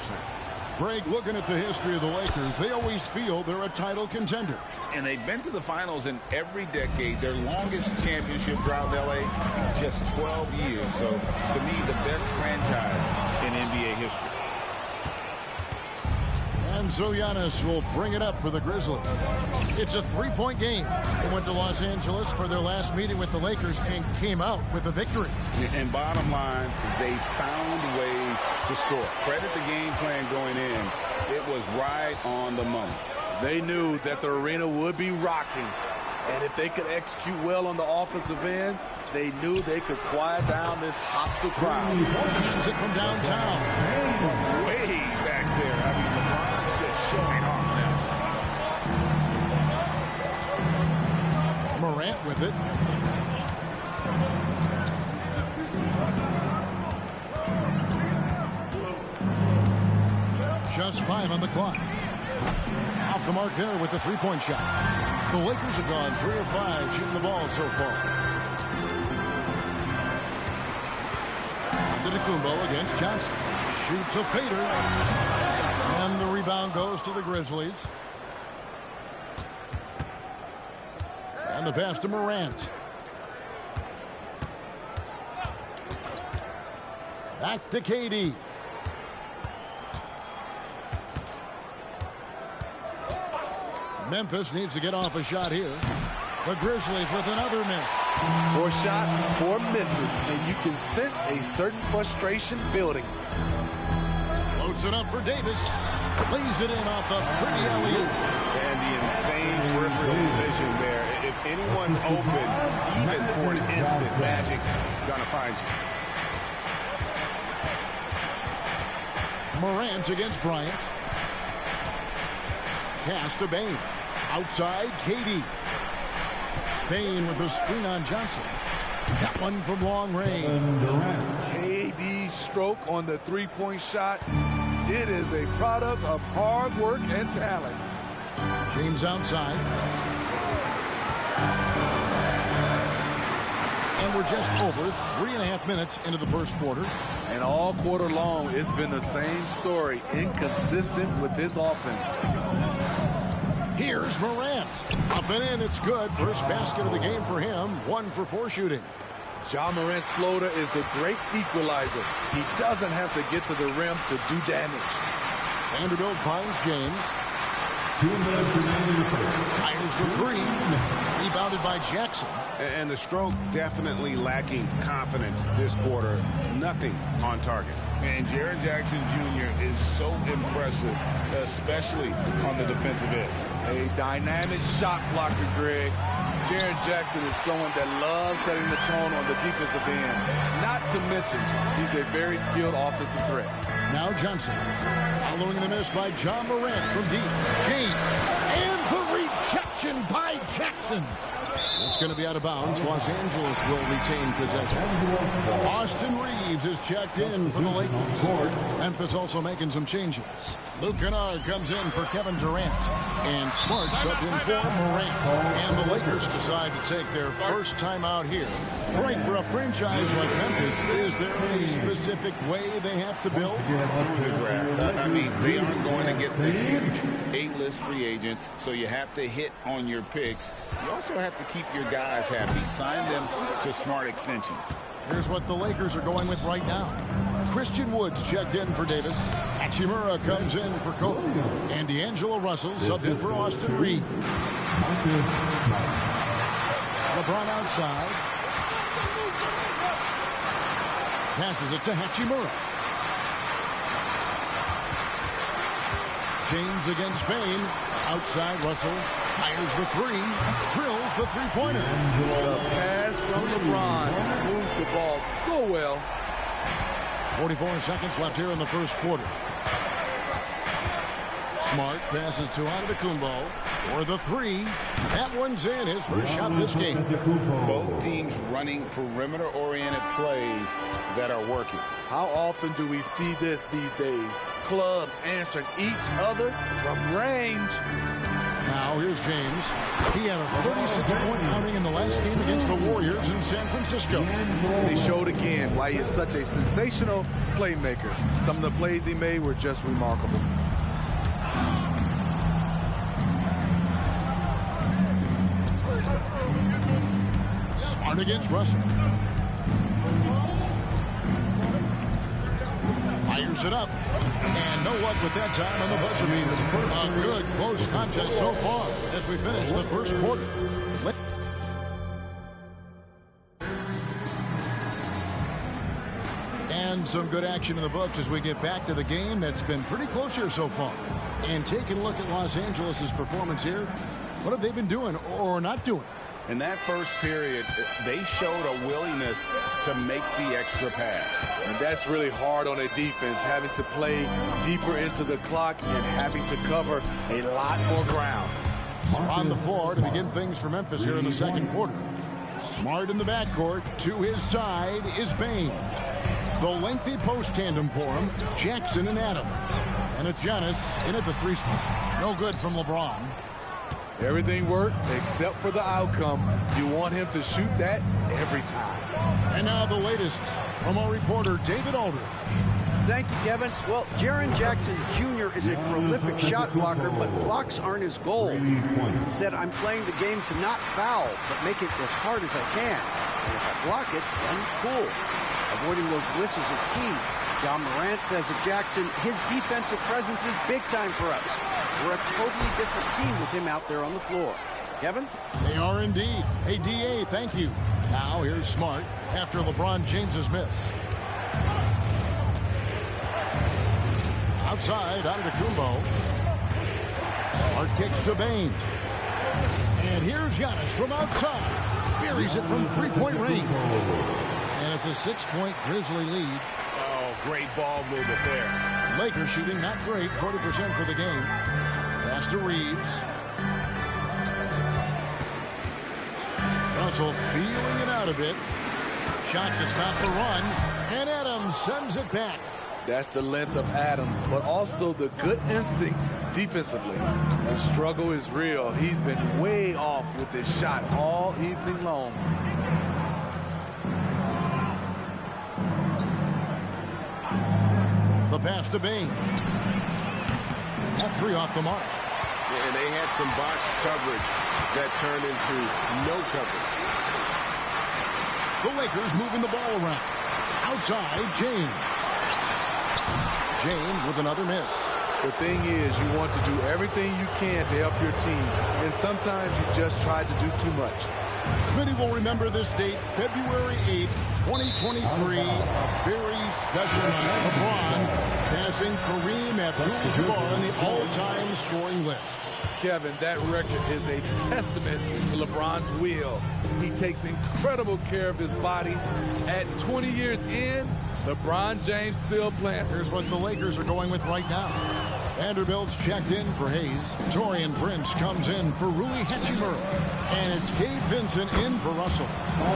Greg, looking at the history of the Lakers, they always feel they're a title contender. And they've been to the finals in every decade. Their longest championship drought in L.A., just 12 years. So, to me, the best franchise in NBA history. And so Giannis will bring it up for the Grizzlies. It's a 3-point game. They went to Los Angeles for their last meeting with the Lakers and came out with a victory. And bottom line, they found ways to score. Credit the game plan going in. It was right on the money. They knew that the arena would be rocking. And if they could execute well on the offensive end, they knew they could quiet down this hostile crowd. Hands it from downtown. Way back there. I mean, LeBron's just showing off now. Morant with it. Just 5 on the clock. Off the mark there with the three-point shot. The Lakers have gone 3 of 5 shooting the ball so far. Antetokounmpo against Johnson. Shoots a fader. And the rebound goes to the Grizzlies. And the pass to Morant. Back to KD. Memphis needs to get off a shot here. The Grizzlies with another miss. 4 shots, 4 misses, and you can sense a certain frustration building. Loads it up for Davis. Lays it in off the pretty alley-oop. And the insane peripheral vision there. If anyone's open, even for an instant, Magic's gonna find you. Morant against Bryant. Pass to Bain. Outside, KD. Bain with the screen on Johnson. That one from long range. KD's stroke on the three-point shot. It is a product of hard work and talent. James outside. And we're just over 3.5 minutes into the first quarter. And all quarter long, it's been the same story. Inconsistent with his offense. Here's Morant. Up and in, it's good. First basket of the game for him. 1 for 4 shooting. Ja Morant's floater is the great equalizer. He doesn't have to get to the rim to do damage. Vanderbilt finds James. 2 minutes remaining in the first. Fires the three. Rebounded by Jackson. And the stroke definitely lacking confidence this quarter. Nothing on target. And Jaren Jackson Jr. is so impressive, especially on the defensive end. A dynamic shot blocker, Greg. Jaren Jackson is someone that loves setting the tone on the defensive end. Not to mention, he's a very skilled offensive threat. Now Johnson. Following the miss by Ja Morant from deep. James. And the rejection by Jackson. It's going to be out of bounds. Los Angeles will retain possession. Austin Reeves is checked in for the Lakers. Memphis also making some changes. Luke Kennard comes in for Kevin Durant. And Smart subbed in for Morant. And the Lakers decide to take their first time out here. Right, for a franchise like Memphis, is there a specific way they have to build? Through the draft. I mean, they aren't going to get the huge A-list free agents, so you have to hit on your picks. You also have to keep your guys happy. Sign them to smart extensions. Here's what the Lakers are going with right now. Christian Woods checked in for Davis. Hachimura comes in for Kobe. And D'Angelo Russell subbed in for Austin Reeves. LeBron outside. Passes it to Hachimura. James against Bain. Outside, Russell fires the three. Drills the three-pointer. The pass from LeBron moves the ball so well. 44 seconds left here in the first quarter. Smart passes to Antetokounmpo for the three. That one's in. His first shot this game. Both teams running perimeter-oriented plays that are working. How often do we see this these days? Clubs answering each other from range. Now here's James. He had a 36-point outing in the last game against the Warriors in San Francisco. He showed again why he is such a sensational playmaker. Some of the plays he made were just remarkable. Smart against Russell. Fires it up. And no luck with that time on the buzzer beater. A good, close contest so far as we finish the first quarter. And some good action in the books as we get back to the game that's been pretty close here so far. And taking a look at Los Angeles' performance here, what have they been doing or not doing? In that first period, they showed a willingness to make the extra pass. And that's really hard on a defense, having to play deeper into the clock and having to cover a lot more ground. On the floor to begin things for Memphis here in the second quarter. Smart in the backcourt. To his side is Bain. The lengthy post tandem for him, Jackson and Adams. And it's Giannis in at the 3 spot. No good from LeBron. Everything worked except for the outcome. You want him to shoot that every time. And now the latest from our reporter, David Aldridge. Thank you, Kevin. Well, Jaren Jackson Jr. is a prolific shot blocker, but blocks aren't his goal. He said, I'm playing the game to not foul, but make it as hard as I can. And if I block it, then cool. Avoiding those whistles is key. John Morant says of Jackson, his defensive presence is big time for us. We're a totally different team with him out there on the floor. Kevin? They are indeed. Hey, DA, thank you. Now here's Smart after LeBron James's miss. Outside, Antetokounmpo. Smart kicks to Bane. And here's Giannis from outside. Buries it from 3-point range. And it's a 6-point Grizzly lead. Oh, great ball movement there. Lakers shooting not great, 40% for the game. Pass to Reeves. Russell feeling it out a bit. Shot to stop the run. And Adams sends it back. That's the length of Adams, but also the good instincts defensively. The struggle is real. He's been way off with his shot all evening long. The pass to Bane. That 3 off the mark. And they had some botched coverage that turned into no coverage. The Lakers moving the ball around. Outside, James. James with another miss. The thing is, you want to do everything you can to help your team, and sometimes you just try to do too much. Smitty will remember this date, February 8th, 2023. Very special night. LeBron passing Kareem Abdul-Jabbar on the all-time scoring list. Kevin, that record is a testament to LeBron's will. He takes incredible care of his body. At 20 years in, LeBron James still playing. Here's what the Lakers are going with right now. Vanderbilt's checked in for Hayes. Torian Prince comes in for Rui Hachimura. And it's Gabe Vincent in for Russell.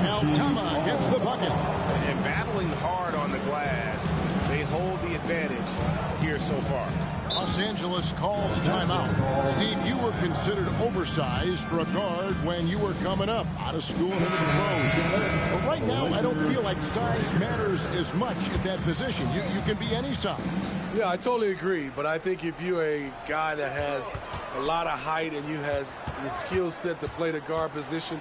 Now Tama gets the bucket. And battling hard on the glass, they hold the advantage here so far. Los Angeles calls timeout. Steve, you were considered oversized for a guard when you were coming up out of school and into the pros. But right now, I don't feel like size matters as much at that position. You can be any size. Yeah, I totally agree. But I think if you're a guy that has a lot of height and you has the skill set to play the guard position,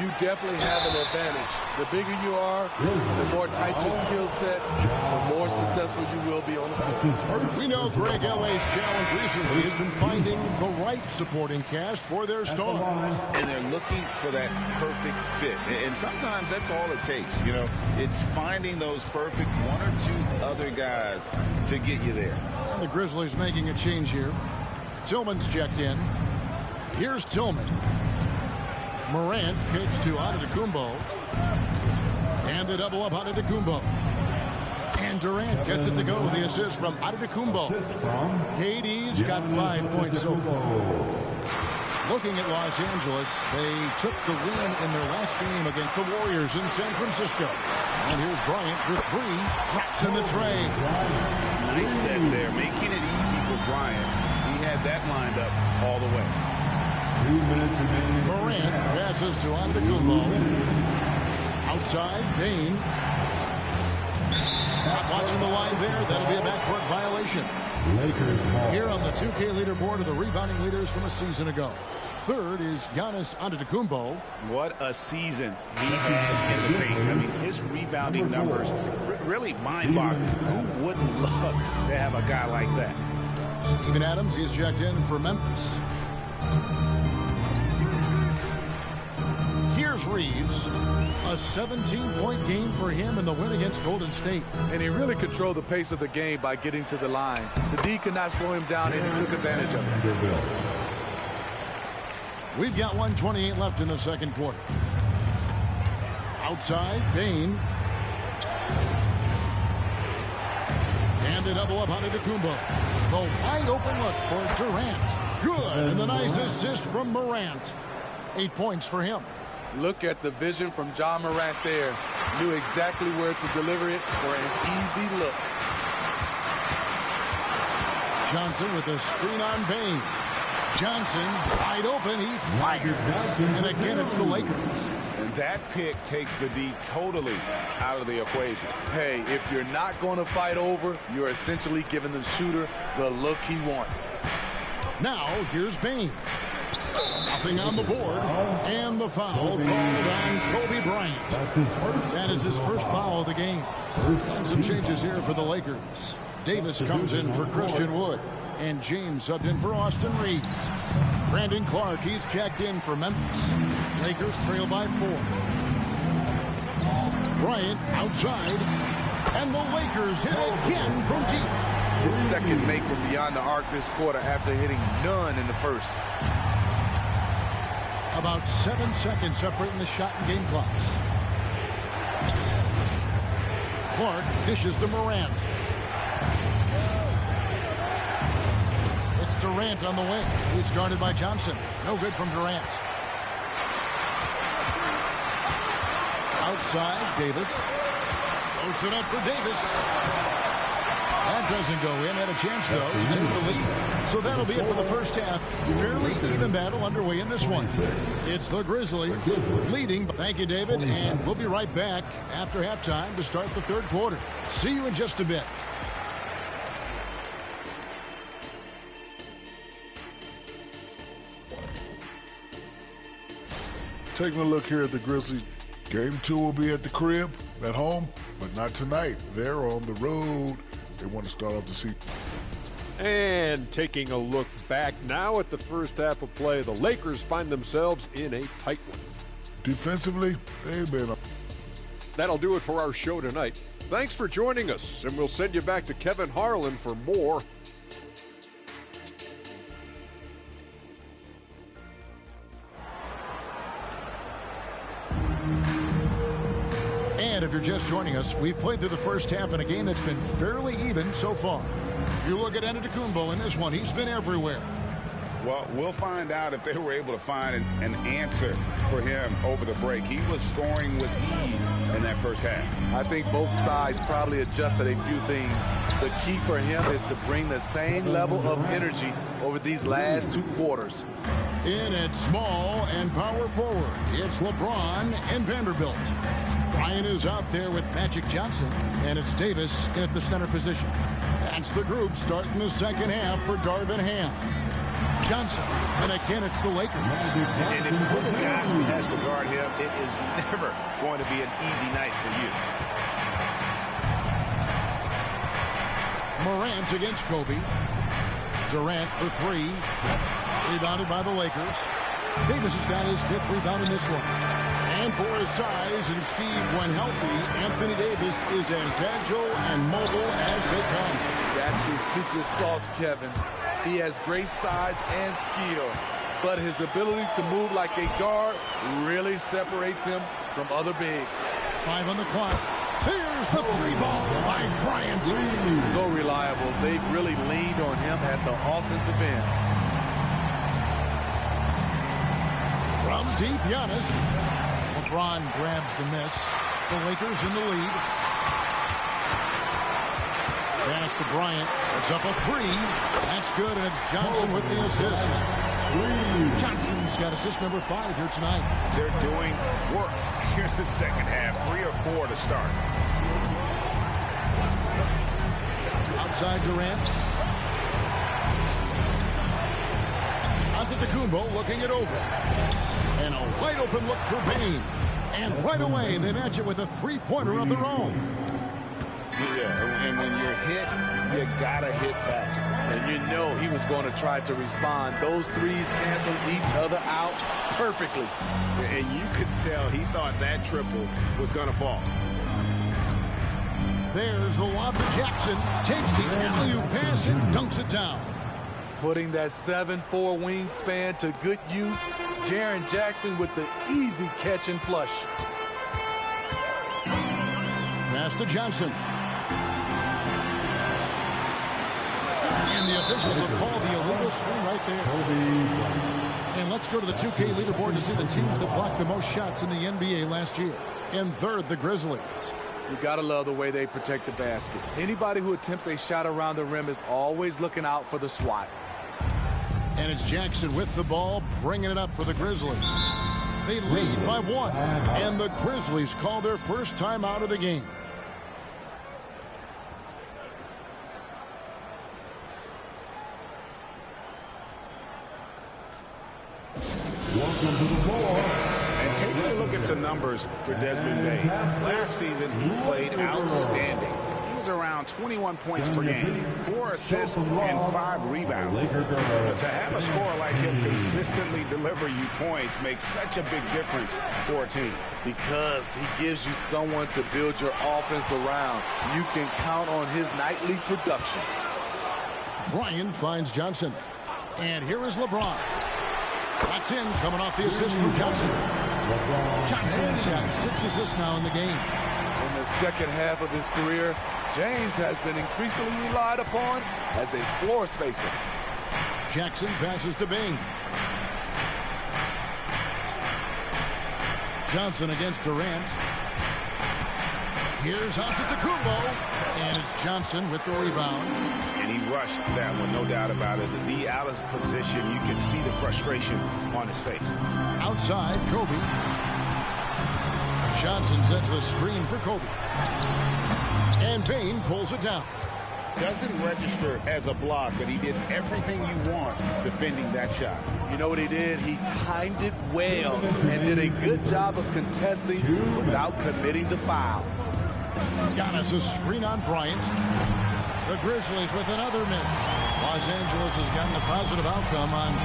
you definitely have an advantage. The bigger you are, the more tight your skill set, the more successful you will be on the floor. We know Greg L.A.'s challenge recently has been finding the right supporting cast for their stars. And they're looking for that perfect fit. And sometimes that's all it takes. You know, it's finding those perfect 1 or 2 other guys to get you there. And the Grizzlies making a change here. Tillman's checked in. Here's Tillman. Morant kicks to Antetokounmpo. And the double up Antetokounmpo. And Durant gets it to go. The assist from Antetokounmpo. KD's got 5 points so far. Looking at Los Angeles, they took the win in their last game against the Warriors in San Francisco. And here's Bryant for 3. Drops in the tray. Nice set there, making it easy for Bryant. He had that lined up all the way. 2 minutes remaining. Morant passes to Antetokounmpo. Outside, Bane. Not watching the line there. That'll be a backcourt violation. Lakers ball. Here on the 2K leaderboard are the rebounding leaders from a season ago. Third is Giannis Antetokounmpo. What a season he had in the paint. I mean, his rebounding numbers really mind-boggling. Who wouldn't love to have a guy like that? Steven Adams, he's checked in for Memphis. Here's Reeves. A 17-point game for him in the win against Golden State. And he really controlled the pace of the game by getting to the line. The D could not slow him down, and he took advantage of it. We've got 1:28 left in the second quarter. Outside, Bane. And the double up Antetokounmpo. The wide open look for Durant. Good. And the nice assist from Morant. 8 points for him. Look at the vision from John Morant there. Knew exactly where to deliver it for an easy look. Johnson with a screen on Bain. Johnson wide open. He fires. And again, it's the Lakers. And that pick takes the D totally out of the equation. Hey, if you're not going to fight over, you're essentially giving the shooter the look he wants. Now, here's Bain. Nothing on the board. And the foul called on Kobe Bryant. That is his first foul of the game. And some changes here for the Lakers. Davis comes in for Christian Wood. And James subbed in for Austin Reeves. Brandon Clark, he's checked in for Memphis. Lakers trail by 4. Bryant outside. And the Lakers hit again from deep. His second make from beyond the arc this quarter after hitting none in the first. About 7 seconds separating the shot and game clocks. Clark dishes to Morant. It's Durant on the wing. He's guarded by Johnson. No good from Durant. Outside, Davis. Floats it up for Davis. That doesn't go in. Had a chance, though, to take the lead. So that'll be it for the first half. Fairly even battle underway in this one. It's the Grizzlies leading. Thank you, David. And we'll be right back after halftime to start the third quarter. See you in just a bit. Taking a look here at the Grizzlies. Game 2 will be at the crib, at home, but not tonight. They're on the road. They want to start off the season. And taking a look back now at the first half of play, the Lakers find themselves in a tight one. Defensively, they've been up. That'll do it for our show tonight. Thanks for joining us, and we'll send you back to Kevin Harlan for more. And if you're just joining us, we've played through the first half in a game that's been fairly even so far. You look at Antetokounmpo in this one. He's been everywhere. Well, we'll find out if they were able to find an answer for him over the break. He was scoring with ease in that first half. I think both sides probably adjusted a few things. The key for him is to bring the same level of energy over these last 2 quarters. In at small and power forward, it's LeBron and Vanderbilt. Bryant is out there with Magic Johnson, and it's Davis at the center position. That's the group starting the second half for Darvin Ham. Johnson, and again it's the Lakers. And if you're the guy who has to guard him, it is never going to be an easy night for you. Morant against Kobe. Durant for 3. Rebounded by the Lakers. Davis has got his 5th rebound in this one. And for his size and speed when healthy, Anthony Davis is as agile and mobile as they come. That's his secret sauce, Kevin. He has great size and skill, but his ability to move like a guard really separates him from other bigs. 5 on the clock. Here's the 3-ball by Bryant. So reliable. They've really leaned on him at the offensive end. From deep, Giannis. LeBron grabs the miss. The Lakers in the lead. Pass to Bryant. It's up a 3. That's good, and it's Johnson with the assist. Johnson's got assist number 5 here tonight. They're doing work here in the second half. 3 or 4 to start. Outside Durant. Antetokounmpo looking it over. And a wide open look for Bain. And right away, they match it with a 3-pointer of their own. Yeah, and when you're hit, you gotta hit back. And you know he was going to try to respond. Those threes canceled each other out perfectly. And you could tell he thought that triple was going to fall. There's the lob to Jackson. Takes the alley-oop pass and dunks it down. Putting that 7'4" wingspan to good use. Jaren Jackson with the easy catch and flush. Pass to Johnson. And the officials have called the illegal screen right there. And let's go to the 2K leaderboard to see the teams that blocked the most shots in the NBA last year. In third, the Grizzlies. You got to love the way they protect the basket. Anybody who attempts a shot around the rim is always looking out for the swat. And it's Jackson with the ball, bringing it up for the Grizzlies. They lead by 1, and the Grizzlies call their first time out of the game. Welcome to the floor. And taking a look at some numbers for Desmond Bain. Last season, he played outstanding. He was around 21 points per game, 4 assists, and 5 rebounds. But to have a scorer like him consistently deliver you points makes such a big difference for a team. Because he gives you someone to build your offense around. You can count on his nightly production. Bryant finds Johnson. And here is LeBron. That's in, coming off the assist from Johnson. Johnson's got 6 assists now in the game. In the second half of his career, James has been increasingly relied upon as a floor spacer. Jackson passes to Bing. Johnson against Durant. Here's Antetokounmpo, and it's Johnson with the rebound. And he rushed that one, no doubt about it. The knee out of position, you can see the frustration on his face. Outside, Kobe. Johnson sets the screen for Kobe. And Bain pulls it down. Doesn't register as a block, but he did everything you want defending that shot. You know what he did? He timed it well and did a good job of contesting without committing the foul. Giannis a screen on Bryant. The Grizzlies with another miss. Los Angeles has gotten a positive outcome on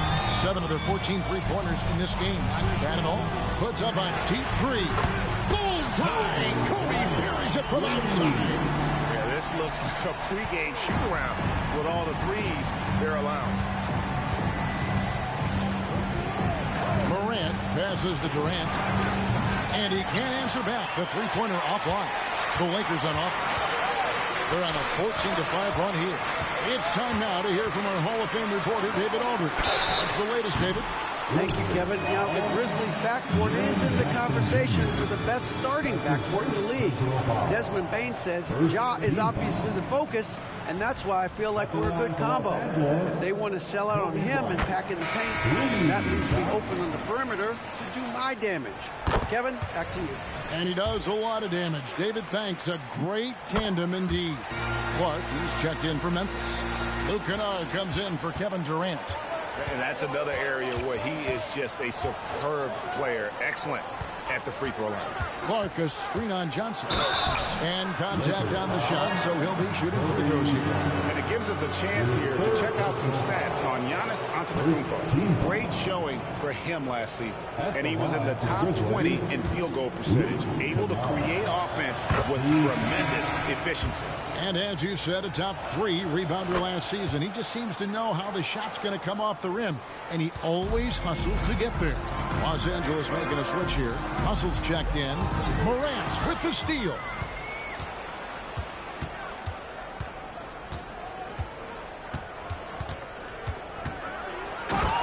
7 of their 14 three-pointers in this game. Cannonball puts up a deep 3. Bullseye! Kobe buries it from outside. Yeah, this looks like a pregame shoot-around with all the threes they're allowing. Morant passes to Durant. And he can't answer back. The three-pointer offline. The Lakers on offense. They're on a 14-5 run here. It's time now to hear from our Hall of Fame reporter, David Aldridge. What's the latest, David? Thank you, Kevin. Now, the Grizzlies' backcourt is in the conversation for the best starting backcourt in the league. Desmond Bain says Ja is obviously the focus, and that's why I feel like we're a good combo. If they want to sell out on him and pack in the paint, that leaves me open on the perimeter to do my damage. Kevin, back to you. And he does a lot of damage. David, thanks. A great tandem indeed. Clark, he's checked in for Memphis. Luke Kennard comes in for Kevin Durant. And that's another area where he is just a superb player. Excellent at the free throw line. Clark, a screen on Johnson. And contact on the shot, so he'll be shooting free throws here. And it gives us a chance here to check out some stats on Giannis Antetokounmpo. Great showing for him last season. And he was in the top 20 in field goal percentage, able to create offense with tremendous efficiency. And as you said, a top 3 rebounder last season. He just seems to know how the shot's going to come off the rim, and he always hustles to get there. Los Angeles making a switch here. Hustles checked in. Morant with the steal.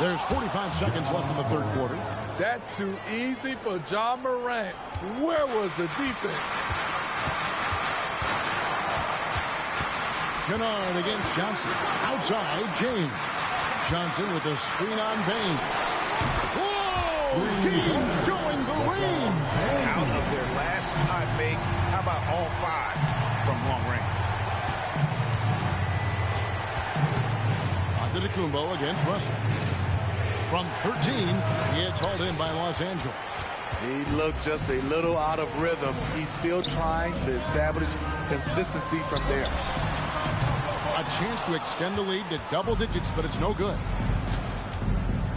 There's 45 seconds left in the third quarter. That's too easy for John Morant. Where was the defense? Kennard against Johnson. Outside, James. Johnson with the screen on Bain. Whoa! James showing the range. Out of their last 5 makes, how about all 5 from long range? Antetokounmpo against Russell. From 13, it's hauled in by Los Angeles. He looked just a little out of rhythm. He's still trying to establish consistency from there. A chance to extend the lead to double digits, but it's no good.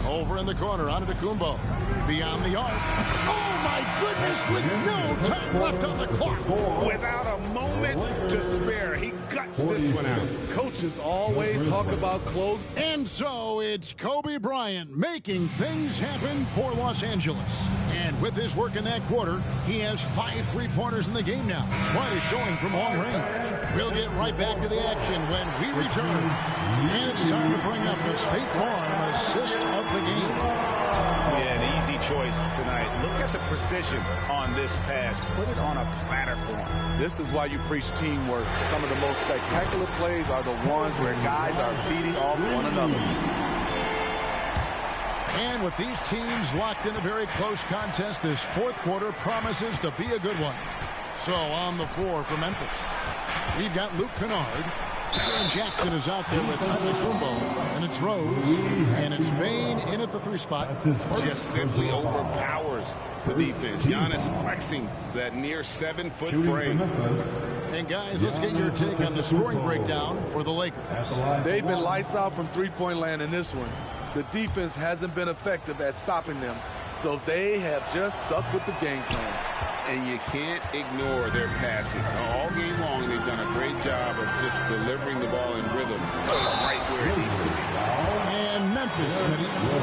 Over in the corner, Antetokounmpo. Beyond the arc. Oh, my goodness, with no time left on the clock. Without a moment to spare, he guts this one out. Coaches always talk about close. And so it's Kobe Bryant making things happen for Los Angeles. And with his work in that quarter, he has 5 three-pointers in the game now. Quite a showing from long range. We'll get right back to the action when we return. And it's time to bring up the State Farm assist of the game. Yeah, an easy choice tonight. Look at the precision on this pass. Put it on a platter for him. This is why you preach teamwork. Some of the most spectacular plays are the ones where guys are feeding off one another. And with these teams locked in a very close contest, this fourth quarter promises to be a good one. So on the floor for Memphis, we've got Luke Kennard. Jaren Jackson is out there with Antetokounmpo, and it's Rose, and it's Bane in at the 3 spot. Just simply overpowers the defense. Giannis flexing that near 7-foot frame. And guys, let's get your take on the scoring breakdown for the Lakers. They've been lights out from three-point land in this one. The defense hasn't been effective at stopping them, so they have just stuck with the game plan. And you can't ignore their passing. All game long, they've done a great job of just delivering the ball in rhythm right where it needs to be. And Memphis,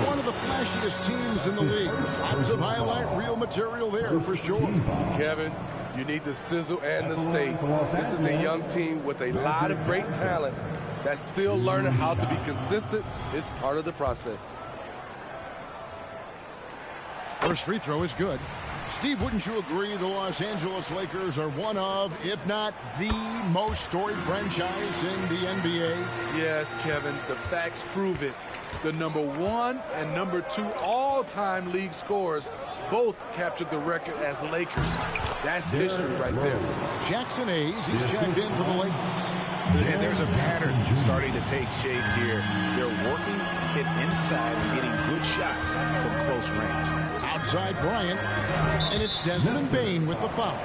one of the flashiest teams in the league. Lots of highlight reel material there for sure. Kevin, you need the sizzle and the steak. This is a young team with a lot of great talent that's still learning how to be consistent. It's part of the process. First free throw is good. Steve, wouldn't you agree the Los Angeles Lakers are one of, if not the most storied franchise in the NBA? Yes, Kevin, the facts prove it. The #1 and #2 all-time league scorers both captured the record as Lakers. That's history right there. Jackson Hayes, he's checked in for the Lakers. And there's a pattern starting to take shape here. They're working it inside and getting good shots from close range. Outside Bryant, and it's Desmond Bane with the foul.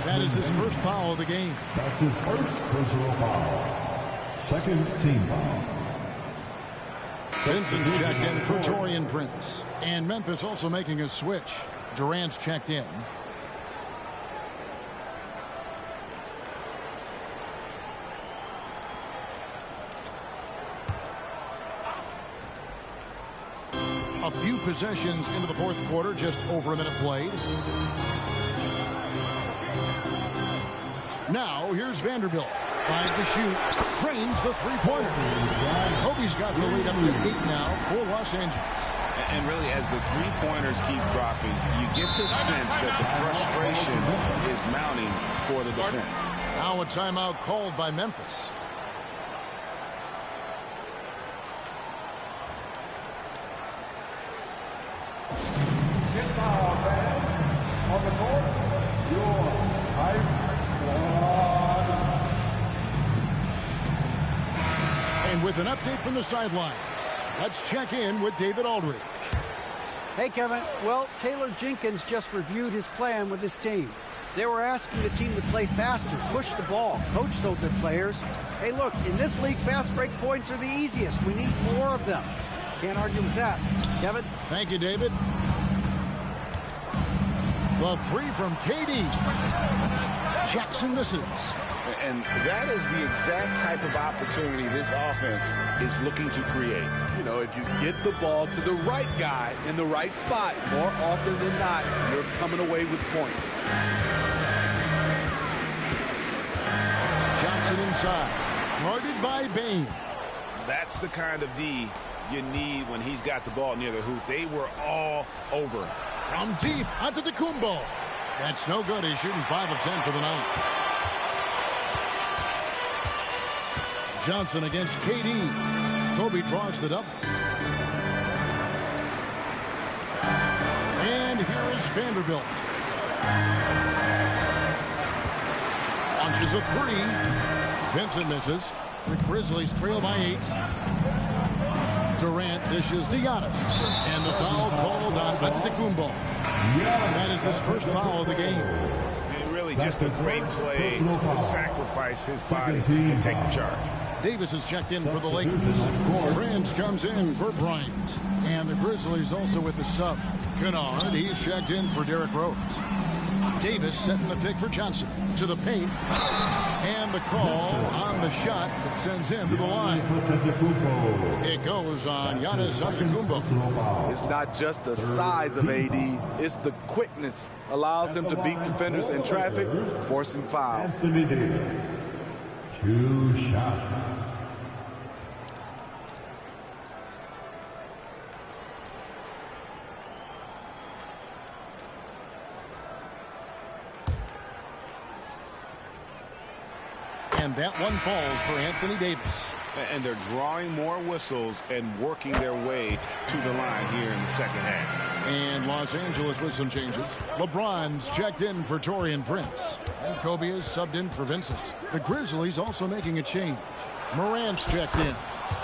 That is his first foul of the game. That's his first personal foul. Second team foul. Vincent's checked in for Taurean Prince. And Memphis also making a switch. Durant's checked in. A few possessions into the fourth quarter, just over a minute played. Now, here's Vanderbilt. 5 to shoot. Drains the three-pointer. Kobe's got the lead up to 8 now for Los Angeles. And really, as the three-pointers keep dropping, you get the sense that the frustration is mounting for the defense. Now a timeout called by Memphis. On the court, your hype squad. And with an update from the sidelines, let's check in with David Aldridge. Hey, Kevin. Well, Taylor Jenkins just reviewed his plan with his team. They were asking the team to play faster, push the ball. Coach told their players, hey, look, in this league, fast break points are the easiest. We need more of them. Can't argue with that. Kevin? Thank you, David. The three from KD. Jackson misses. And that is the exact type of opportunity this offense is looking to create. You know, if you get the ball to the right guy in the right spot, more often than not, you're coming away with points. Johnson inside. Guarded by Bane. That's the kind of D you need when he's got the ball near the hoop. They were all over him. From deep, Antetokounmpo. That's no good. He's shooting 5 of 10 for the night. Johnson against KD. Kobe draws the double. And here is Vanderbilt. Launches a 3. Vincent misses. The Grizzlies trail by 8. Durant dishes to Giannis. And the foul called on Antetokounmpo. That is his first foul of the game. And really just a great play to sacrifice his body and take the charge. Davis is checked in for the Lakers. Prince comes in for Bryant. And the Grizzlies also with the sub. Kennard, he's checked in for Derrick Rose. Davis setting the pick for Johnson. To the paint. And the call on the shot that sends him to the line. It goes on Giannis Antetokounmpo. It's not just the size of AD, it's the quickness. Allows him to beat defenders in traffic, forcing fouls. Anthony Davis. 2 shots. And that one falls for Anthony Davis. And they're drawing more whistles and working their way to the line here in the second half. And Los Angeles with some changes. LeBron's checked in for Taurean Prince. And Kobe is subbed in for Vincent. The Grizzlies also making a change. Morant's checked in.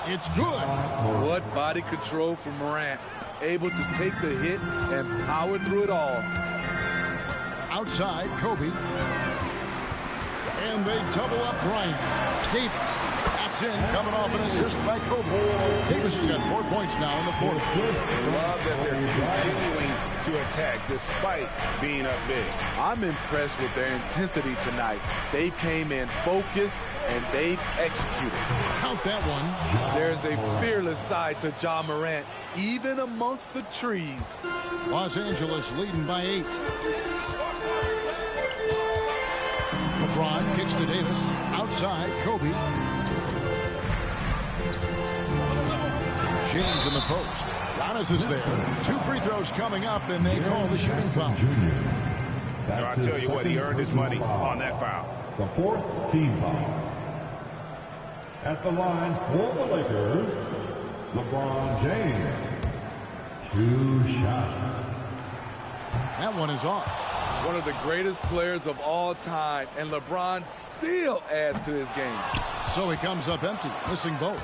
It's good. What body control from Morant. Able to take the hit and power through it all. Outside, Kobe. And they double up Bryant. Davis. That's in, coming off an assist by Kobe. Davis has got 4 points now in the fourth. I love that they're continuing to attack despite being up big. I'm impressed with their intensity tonight. They came in focused and they've executed. Count that one. There's a fearless side to Ja Morant, even amongst the trees. Los Angeles leading by 8. LeBron kicks to Davis. Outside, Kobe. James in the post. Giannis is there. 2 free throws coming up, and they call the shooting foul. I tell you what, he earned his money on that foul. The 4th team foul. At the line for the Lakers, LeBron James. 2 shots. That one is off. One of the greatest players of all time, and LeBron still adds to his game. So he comes up empty, missing both.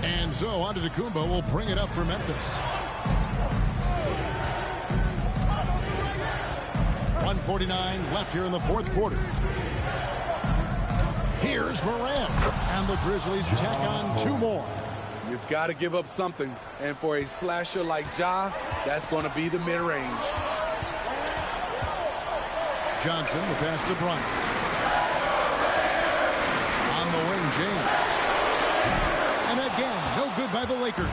And so Antetokounmpo will bring it up for Memphis. 1:49 left here in the fourth quarter. Here's Morant, and the Grizzlies tack on 2 more. You've got to give up something, and for a slasher like Ja, that's going to be the mid-range. Johnson, the pass to Bryant. On the wing, James. And again, no good by the Lakers.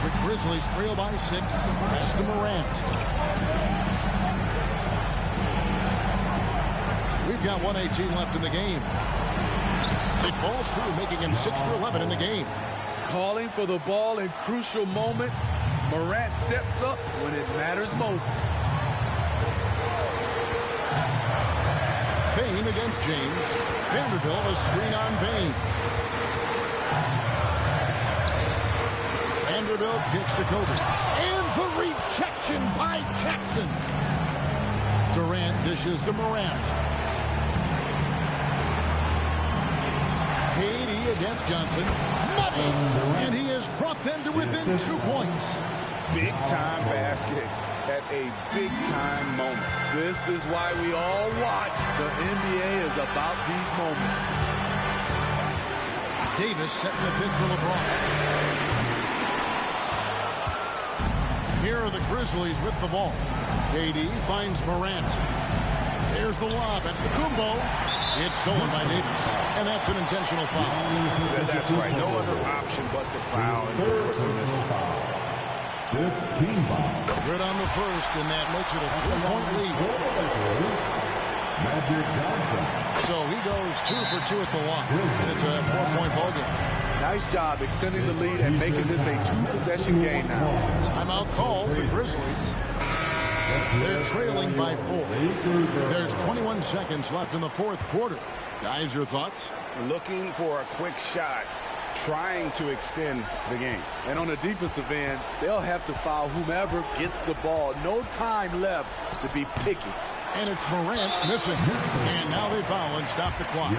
The Grizzlies trail by 6. Pass to Morant. We've got 1:18 left in the game. It balls through, making him 6 for 11 in the game. Calling for the ball in crucial moments. Morant steps up when it matters most. Bain against James. Vanderbilt a screen on Bain. Vanderbilt kicks to Kobe. And the rejection by Jackson. Durant dishes to Morant. KD against Johnson. Money. And he has brought them to within 2 points. Big-time basket at a big-time moment. This is why we all watch. The NBA is about these moments. Davis setting the pick for LeBron. Here are the Grizzlies with the ball. KD finds Morant. There's the lob at Kumbo. It's stolen by Davis. And that's an intentional foul. That's right. No other option but to foul and look for some misses. 15 foul. Good on the first, and that makes it a 3-point lead. Magic Johnson. So he goes 2 for 2 at the line, and it's a 4-point ball game. Nice job extending the lead and making this a 2-possession game now. Timeout called, the Grizzlies. They're trailing by 4. There's 21 seconds left in the fourth quarter. Guys, your thoughts? Looking for a quick shot, trying to extend the game. And on the defensive end, they'll have to foul whomever gets the ball. No time left to be picky. And it's Morant missing. And now they foul and stop the clock.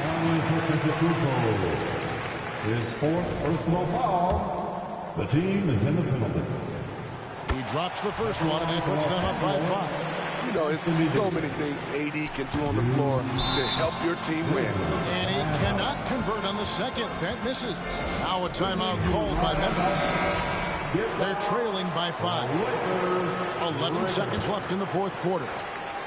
His 4th personal foul. The team is in the penalty. He drops the first one, and that puts them up by 5. You know, it's so many things AD can do on the floor to help your team win. And he cannot convert on the second. That misses. Now a timeout called by Memphis. They're trailing by 5. 11 seconds left in the fourth quarter.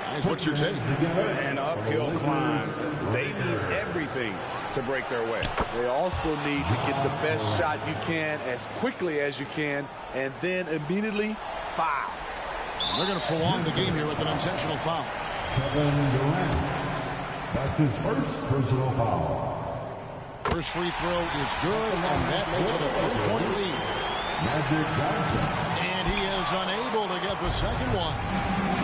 Guys, what's your take? An uphill climb. They need everything to break their way. They also need to get the best shot you can as quickly as you can, and then immediately foul. They're going to prolong the game here with an intentional foul. Kevin Durant. That's his first personal foul. First free throw is good, and that makes it a 3-point lead. Magic Johnson. And he is unable to get the second one.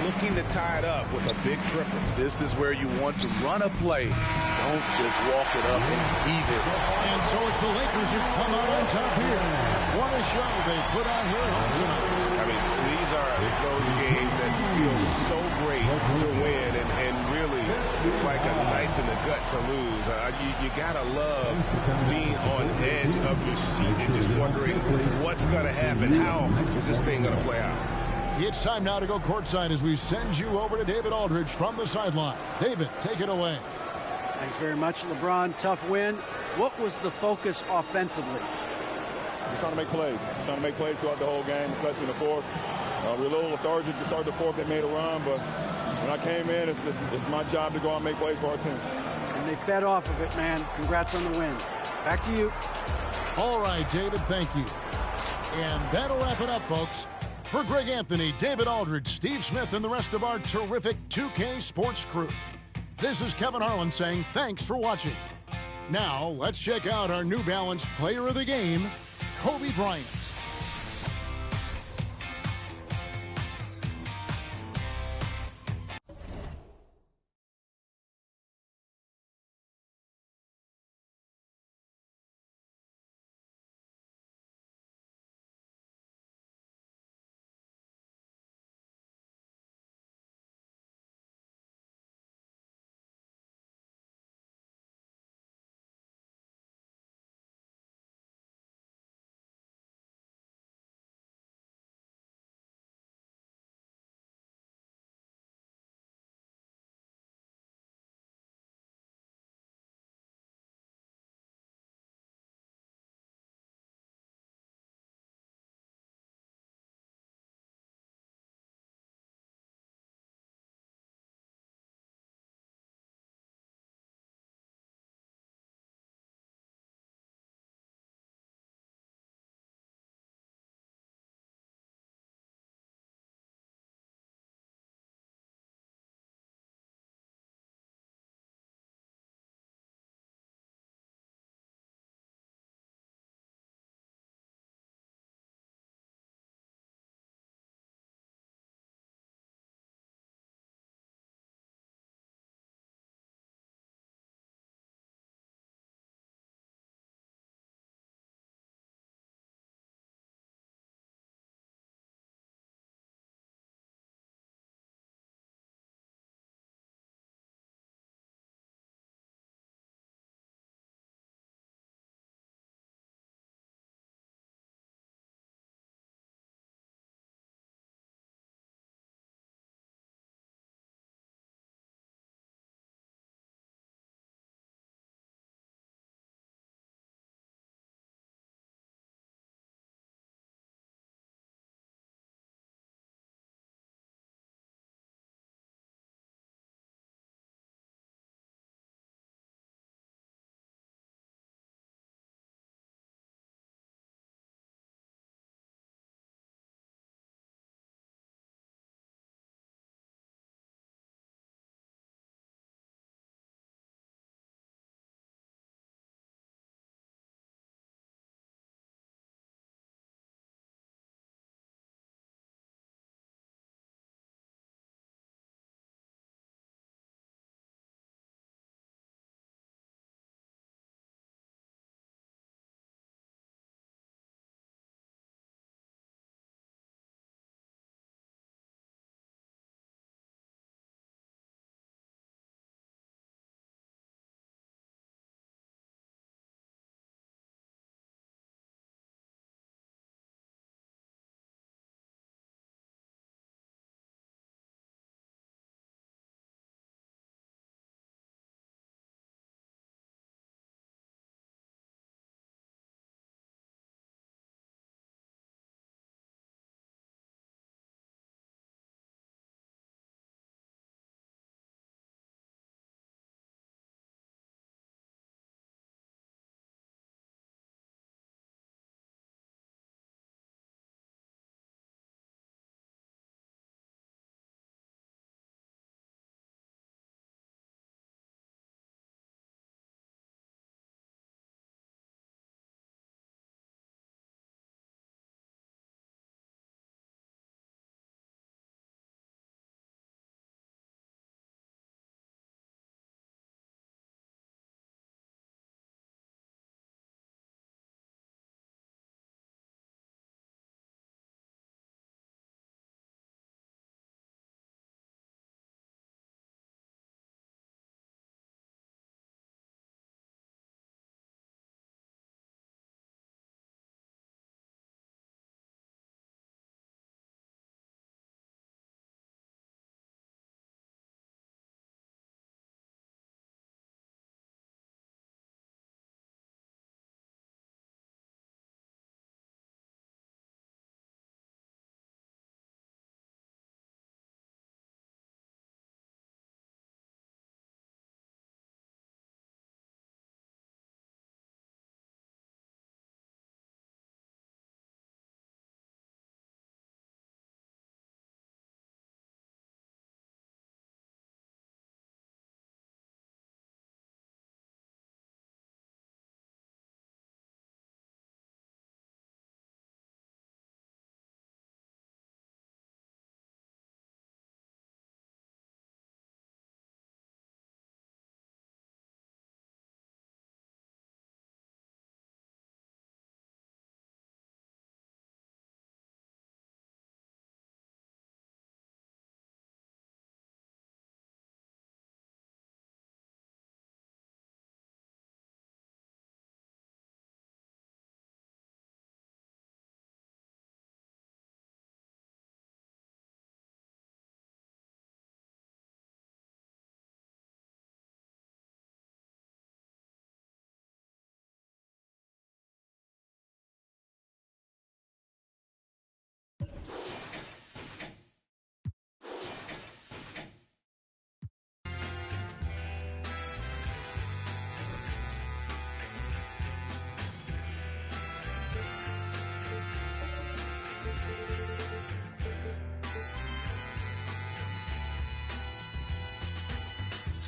Looking to tie it up with a big triple. This is where you want to run a play. Don't just walk it up and heave it. And so it's the Lakers who come out on top here. What a show they put on here tonight. I mean, these are those games that feel so great to win, and really, it's like a knife in the gut to lose. You gotta love being on edge of your seat and just wondering what's gonna happen. How is this thing gonna play out? It's time now to go courtside as we send you over to David Aldridge from the sideline. David, take it away. Thanks very much, LeBron. Tough win. What was the focus offensively? Just trying to make plays. Just trying to make plays throughout the whole game, especially in the fourth. We were a little lethargic to start the fourth. They made a run, but when I came in, it's my job to go out and make plays for our team. And they fed off of it, man. Congrats on the win. Back to you. All right, David, thank you. And that'll wrap it up, folks. For Greg Anthony, David Aldridge, Steve Smith, and the rest of our terrific 2K Sports crew, this is Kevin Harlan saying thanks for watching. Now, let's check out our New Balance Player of the Game, Kobe Bryant.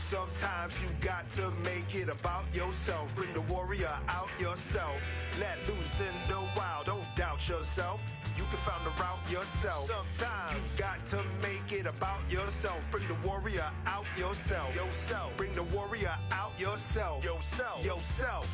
Sometimes you got to make it about yourself. Bring the warrior out yourself. Let loose in the wild. Don't doubt yourself. You can find the route yourself. Sometimes you got to make it about yourself. Bring the warrior out yourself. Bring the warrior out yourself. Yourself.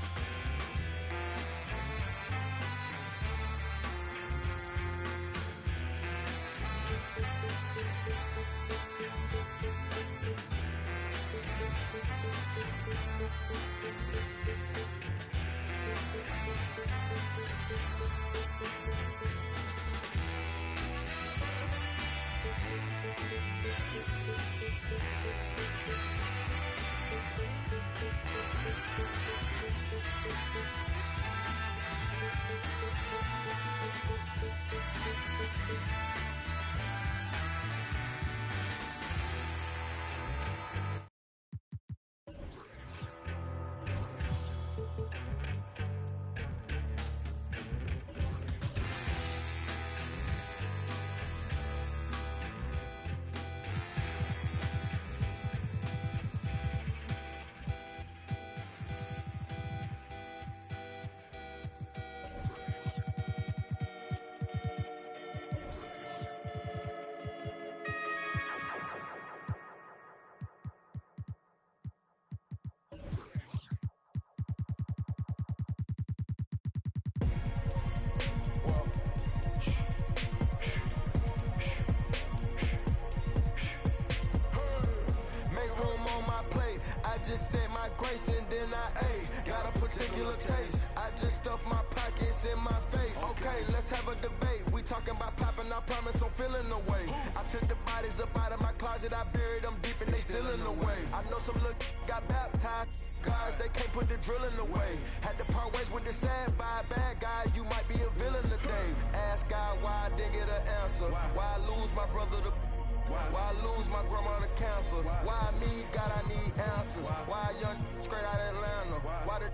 just said my grace and then I ate. Got a particular taste. I just stuffed my pockets in my face. Okay, let's have a debate. We talking about popping, I promise I'm feeling the way. I took the bodies up out of my closet, I buried them deep and they still in the way. I know some little got baptized. Guys, they can't put the drilling away. Had to part ways with the sad vibe. Bad guy, you might be a villain today. Ask God why I didn't get an answer. Why I lose my brother to... Why I lose my grandma to cancer? Why me? God, I need answers. Why a young straight out of Atlanta? Why the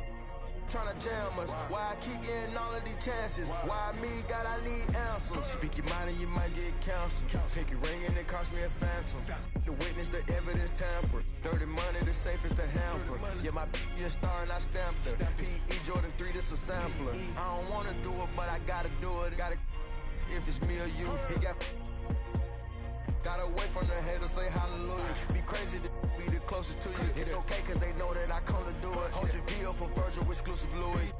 tryna jam us? Why I keep getting all of these chances? Why me? God, I need answers. Speak your mind and you might get canceled. Take your ring and it cost me a phantom. The witness, the evidence tampered. Dirty money, the safest to hamper. Yeah, my b***h a star and I stamped her. P.E. Jordan 3, this a sampler. I don't wanna do it, but I gotta do it. Gotta, if it's me or you, he got... Got away from the haters, say hallelujah. Be crazy to be the closest to you. It's okay cause they know that I come to do it. Hold your VO for Virgil, exclusive Louis.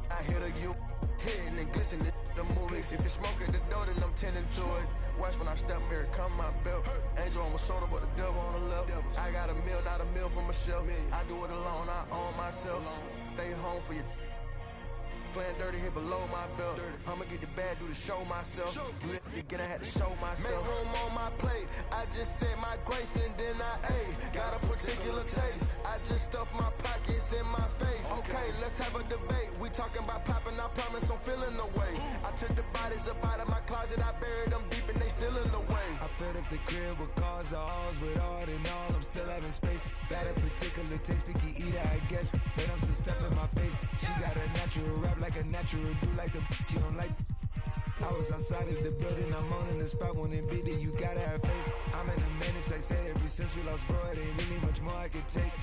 I hit a you, hitting and glistening the movies. If it's smoke at the door, then I'm tending to it. Watch when I step here, come my belt. Angel on my shoulder, but the devil on the left. I got a meal, not a meal for myself. I do it alone, I own myself. Stay home for your playing dirty here below my belt. I'ma get the bad, do the show myself. Do that again, I had to show myself. Make room on my plate. I just said my grace and then I ate. Got a particular taste. I just stuffed my pockets in my face. Okay, let's have a debate. We talking about popping, I promise I'm feeling the way. I took the bodies up out of my closet, I buried them deep and they still in the way. I filled up the crib with cars, the halls with art and all. I'm still having space. Got a particular taste, picky eater, I guess. But I'm some stuff in my face. She got a natural rap like a natural do like the she don't like. I was outside of the building, I'm on in the spot when it beat it, you gotta have faith. I'm in a minute, I said ever since we lost bro, it ain't really much more I could take.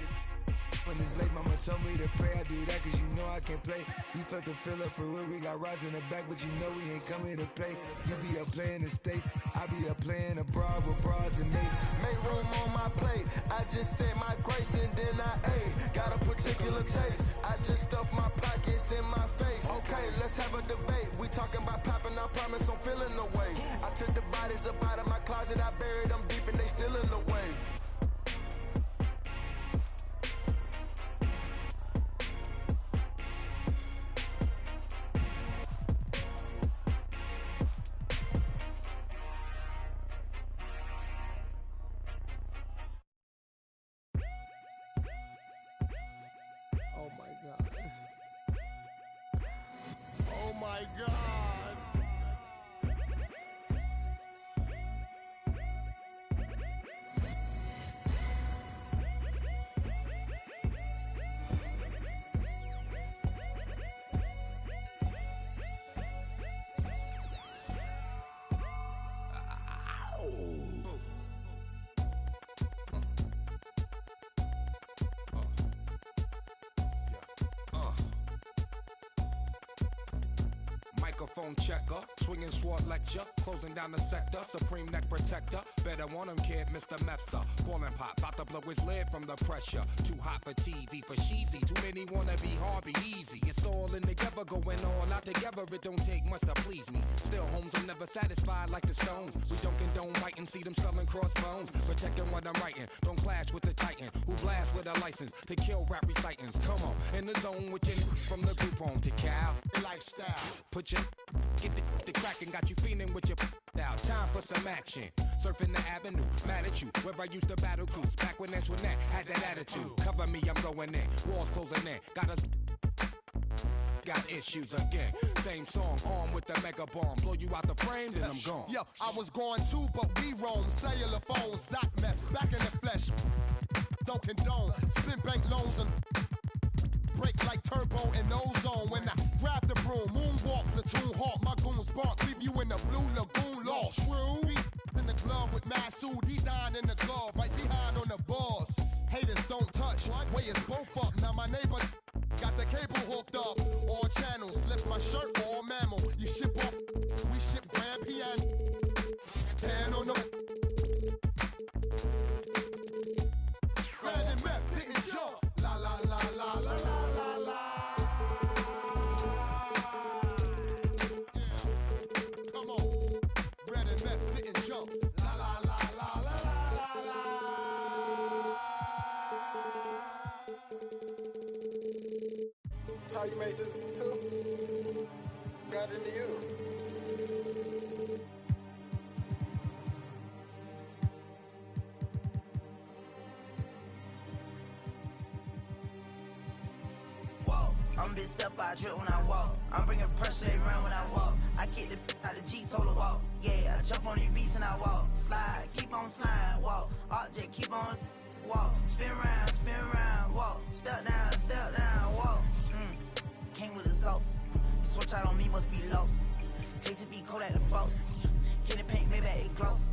When it's late, mama told me to pray, I do that cause you know I can play. You felt the fill up for real, we got rides in the back, but you know we ain't coming to play. You be up playing the States, I be up playing abroad with bras and mates. Make room on my plate, I just said my grace and then I ate. Got a particular taste, I just stuffed my pockets in my face. Okay, let's have a debate, we talking about popping, I promise I'm feeling the way. I took the bodies up out of my closet, I buried them deep and they still in the way. Oh my God. microphone checker, swinging sword lecture, closing down the sector, supreme neck protector. Better want him, kid, Mr. Mepsa. Ballin' pop, about to blow his lid from the pressure. Too hot for TV, for cheesy. Too many wanna be hard, be easy. It's all in together, going all out together. It don't take much to please me. Still, homes are never satisfied like the Stones. We don't condone writing, see them selling crossbones. Protecting what I'm writing, don't clash with the Titan who blast with a license to kill rap recitants. Come on, in the zone with your from the group home to Cal. Lifestyle. Put your get the crackin', got you feeling with your out. Time for some action. Surfing the avenue, mad at you. Where I used to battle cruise, back when Antoinette had that attitude. Cover me, I'm going in. Walls closing in. Got issues again. Same song, armed with the mega bomb. Blow you out the frame, then I'm gone. Yo, I was going too, but we roam. Cellular phones, doc meth, back in the flesh. Don't condone. Spin bank loans and break like turbo and ozone. When I grab the broom, moonwalk, platoon hawk, my goons bark, leave you in the blue lagoon lost. True. In the glove with Masood, he dying in the glove, right behind on the balls. Haters don't touch, way is both up. Now my neighbor got the cable hooked up. All channels, lift my shirt, all mammal. You ship off, we ship grand piano. Hand on the Red and meth, didn't jump. La la la la la la la la. Yeah, come on. Red and meth, didn't jump. La la la la la la la la. That's how you made this too? Got into you. I'm bitched up, I drip when I walk. I'm bringing pressure, they run when I walk. I kick the out the G, told her walk. Yeah, I jump on these beats and I walk. Slide, keep on sliding, walk. Object, keep on walk. Spin round, walk. Step down, walk. Came with the sauce. Switch out on me, must be lost. Hate to be cold at the false. Candy paint, maybe it gloss.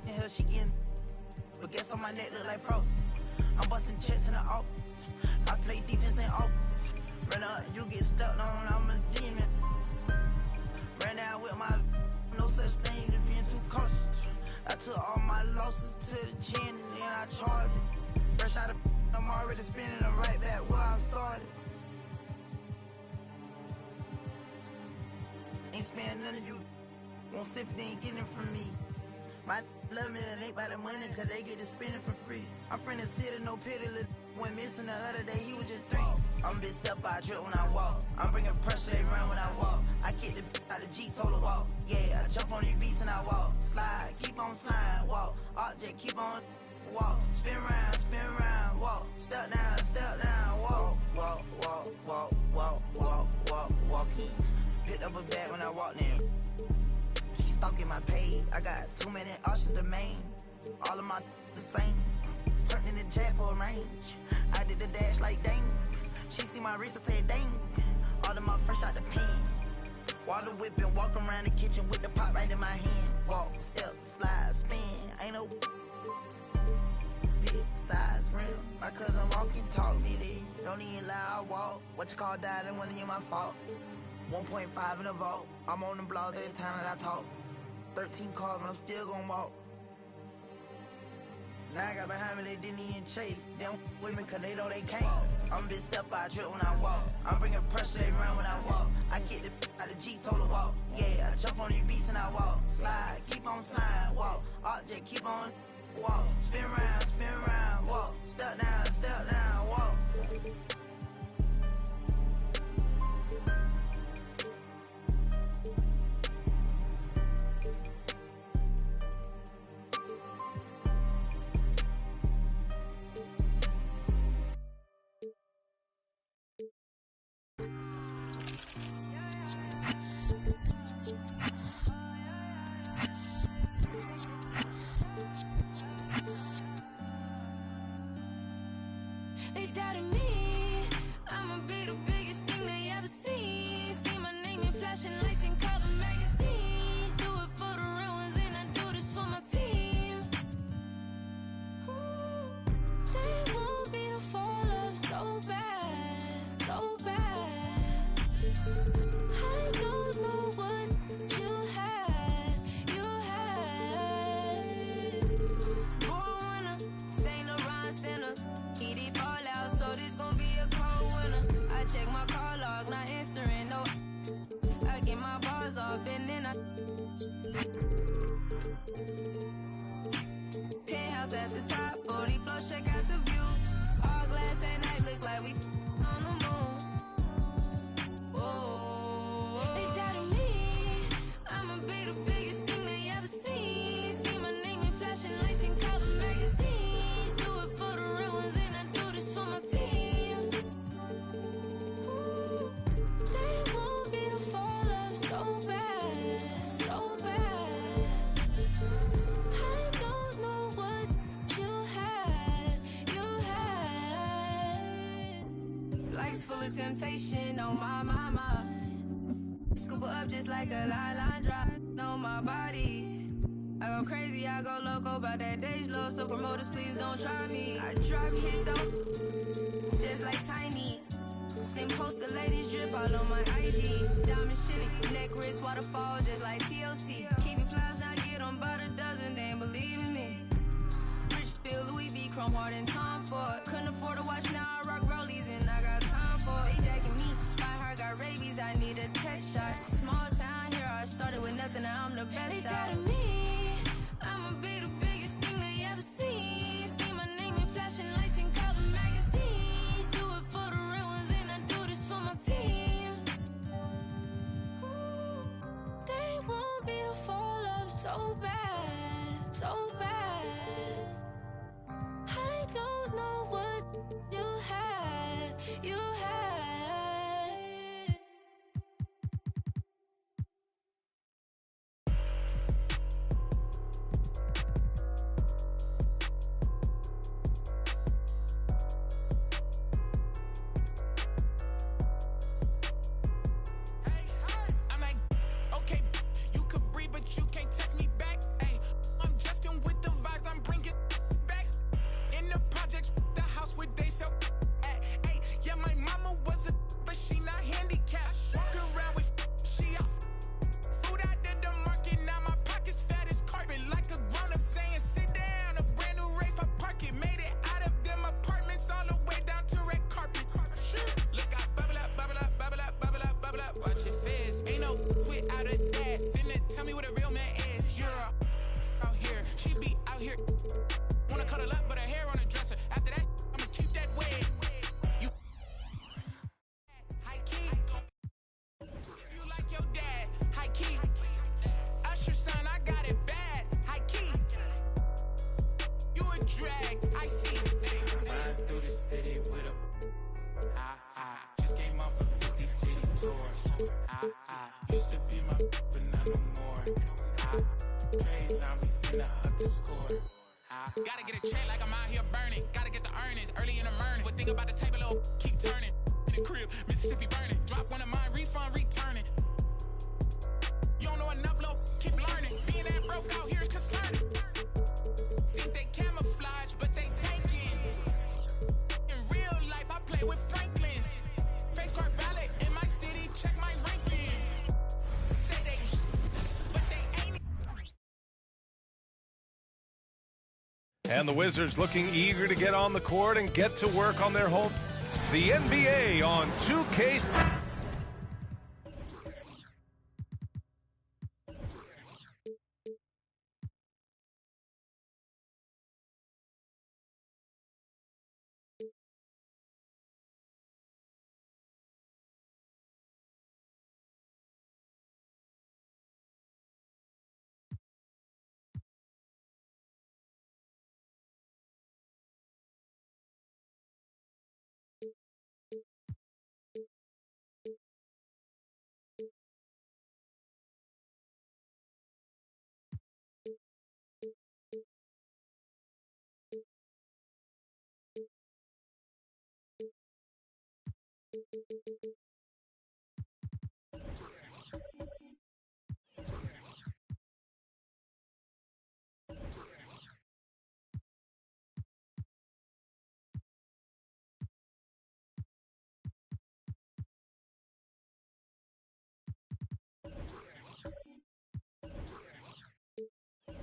In here she getting, but guess on my neck look like frost. I'm busting checks in the office. I play defense in office. Run up, you get stuck on, I'm a demon. Ran down with my, no such thing as being too cautious. I took all my losses to the chin and then I charged it. Fresh out of, I'm already spinning them right back where I started. Ain't spending none of you, won't sip, they ain't getting it from me. My love me, it ain't by the money, cause they get to spend it for free. I'm from the city, no pity, went missing the other day, he was just 3. I'm bitched up, I drip when I walk. I'm bringing pressure, they run when I walk. I kick the out the G, told her walk. Yeah, I jump on these beats and I walk. Slide, keep on sliding, walk. Object, keep on walk. Spin round, walk. Step down, walk. Walking. Picked up a bag when I walked in. She stalking my page. I got too many options to main. All of my the same. Turned in the jet for a range. I did the dash like dang. She see my wrist and said dang. All of my fresh out the pen. Water whipping, walk around the kitchen with the pot right in my hand. Walk, step, slide, spin. Ain't no big size rim. My cousin walking, talk me there. Don't even lie, I walk. What you call died and wasn't even my fault. 1.5 in the vault. I'm on the blogs every time that I talk. 13 cars, but I'm still gonna walk. Now I got behind me, they didn't even chase. They don't with me cause they know they can't. I'm bitched up, I trip when I walk. I'm bringing pressure, they run when I walk. I kick the out the G, told her walk. Yeah, I jump on these beats and I walk. Slide, keep on sliding, walk. Object, keep on walk. Spin round, walk. Step down, walk. They doubted me. I'ma be the biggest thing they ever seen. See my name in flashing lights and cover magazines. Do it for the real ones and I do this for my team. They want me to fall up so bad, so bad. I don't know life's full of temptation. Oh my. Scoop her up just like a line drive. Know my body. I go crazy, I go loco about that day's love. So promoters, please don't try me. I drop hits so just like Tiny. Then post the ladies drip all on my IG. Diamond shit, neck wrist waterfall just like TLC. Keep me flies, now get on about a dozen. They ain't believe in me. Rich spill Louis V, chrome heart and Tom Ford. Couldn't afford to watch, now I rock rollies and I got time for it. Jacking me, my heart got rabies, I need a text shot. Small town here, I started with nothing, now I'm the best. They doubted me, I'ma be the biggest thing they ever seen. See my name in flashing lights and cover magazines. Do it for the real ones and I do this for my team. Ooh, they want me to fall off so bad, so bad. I don't know what you had. I'm like, okay, you could breathe, but you can't touch me back. Ay, I'm Justin with the vibes, I'm bringing back. In the projects, the house where they sell at. Ay, yeah, my mama was a but she not handicapped. Walk around with she out. Food out at the market, now my pockets fat as carpet. Like a grown-up saying, sit down. A brand new Wraith, I park it. Made it out of them apartments all the way down to red carpets. Look out, bubble up, bubble up, bubble up, bubble up, bubble up. Watch your fizz. Ain't no without a dad. Finna tell me what a real man is. You're out here, she be out here. Wanna cuddle up, but her hair on the dresser. After that, I'ma keep that wig. You high key. You like your dad, high key. Usher son, I got it bad, high key. You a drag, I see. Ride through the city with a just came off a 50 city tour. Used to be my but not no more. Trade now we finna up the score. Gotta get a check like I'm out here burning. Gotta get the earnings early in the morning. But think about the table, little keep turning. In the crib, Mississippi burning. Drop one of mine, refund, returning. You don't know enough, little keep learning. Being that broke out here is concerning. Think they camouflage, but they taking. In real life, I play with Franklins. Face card ballot in my city, check my ranking. Say they, but they ain't. And the Wizards looking eager to get on the court and get to work on their home. The NBA on 2K.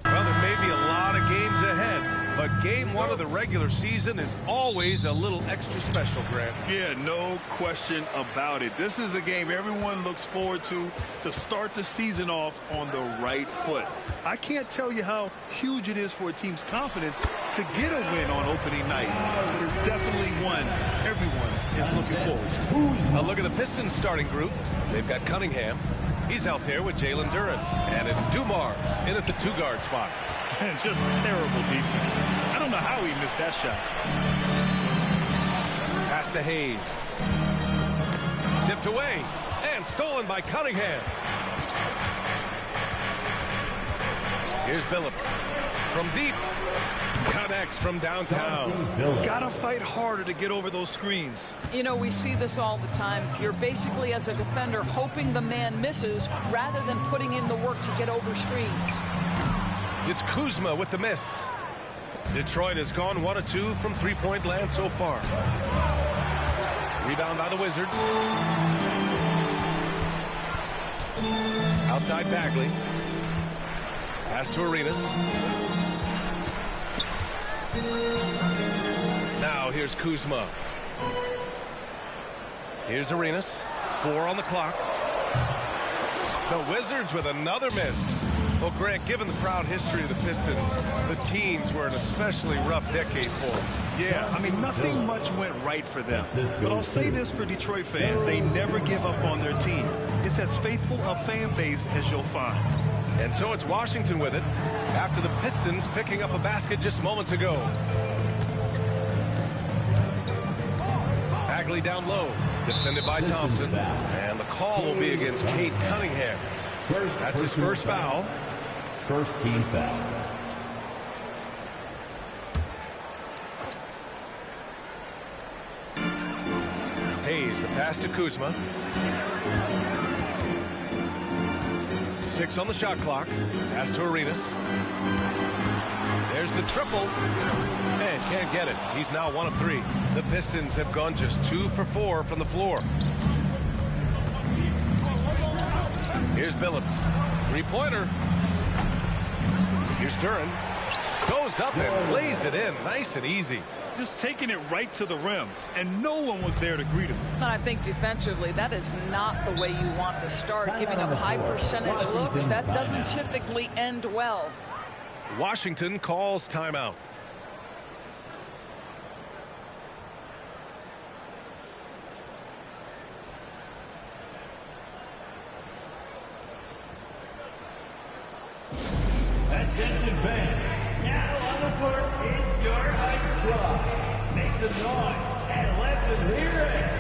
Well, there may be a lot of games ahead, but game one of the regular season is always a little extra special, Grant. Yeah, no question about it. This is a game everyone looks forward to start the season off on the right foot. I can't tell you how huge it is for a team's confidence to get a win on opening night. It is definitely one everyone is looking forward to. A look at the Pistons starting group. They've got Cunningham. He's out there with Jalen Duren. And it's Dumars in at the two-guard spot. And just terrible defense. I don't know how he missed that shot. Pass to Hayes. Tipped away and stolen by Cunningham. Here's Billups from deep. connects from downtown. Gotta fight harder to get over those screens. You know, we see this all the time. You're basically, as a defender, hoping the man misses rather than putting in the work to get over screens. It's Kuzma with the miss. Detroit has gone 1 of 2 from three-point land so far. Rebound by the Wizards. Outside Bagley. Pass to Arenas. Now here's Kuzma. Here's Arenas. 4 on the clock. The Wizards with another miss. Well, Grant, given the proud history of the Pistons, the teens were an especially rough decade for them. Yeah, I mean, nothing much went right for them. But I'll say this for Detroit fans, they never give up on their team. It's as faithful a fan base as you'll find. And so it's Washington with it, after the Pistons picking up a basket just moments ago. Bagley down low, defended by Thompson. And the call will be against Cade Cunningham. That's his first foul. First team foul. Hayes, the pass to Kuzma. 6 on the shot clock. Pass to Arenas. There's the triple. And can't get it. He's now 1 of 3. The Pistons have gone just 2 for 4 from the floor. Here's Billups. Three-pointer. Here's Duran. Goes up and lays it in. Nice and easy. Just taking it right to the rim, and no one was there to greet him. And I think defensively, that is not the way you want to start. Giving up high percentage looks, that doesn't typically end well. Washington calls timeout. Attention fans, now on the court is your ice squad. Make some noise and let them hear it.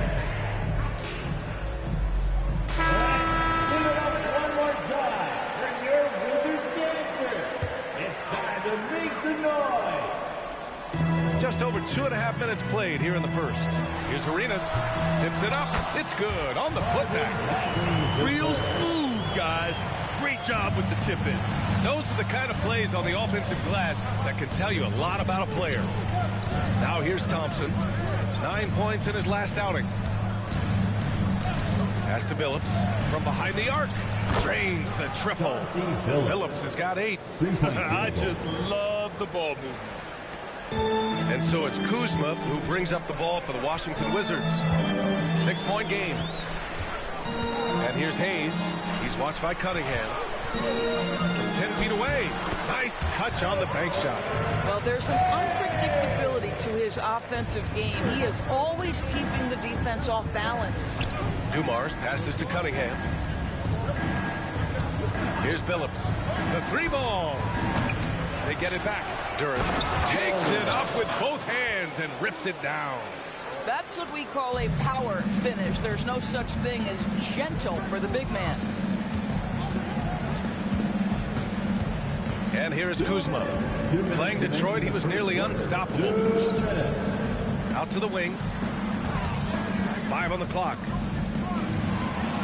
Let's give it up one more time for your Wizards dancer. It's time to make some noise. Just over 2.5 minutes played here in the first. Here's Arenas. Tips it up. It's good on the putback. Real smooth, guys. Great job with the tip-in. Those are the kind of plays on the offensive glass that can tell you a lot about a player. Now here's Thompson. 9 points in his last outing. Pass to Billups from behind the arc. Drains the triple. Billups has got 8. I just love the ball movement. And so it's Kuzma who brings up the ball for the Washington Wizards. 6-point game. And here's Hayes. He's watched by Cunningham. 10 feet away. Nice touch on the bank shot. Well, there's an unpredictability to his offensive game. He is always keeping the defense off balance. Dumars passes to Cunningham. Here's Billups. The 3-ball. They get it back. Duran takes it up with both hands and rips it down. That's what we call a power finish. There's no such thing as gentle for the big man. And here is Kuzma. Playing Detroit, he was nearly unstoppable. Out to the wing. 5 on the clock.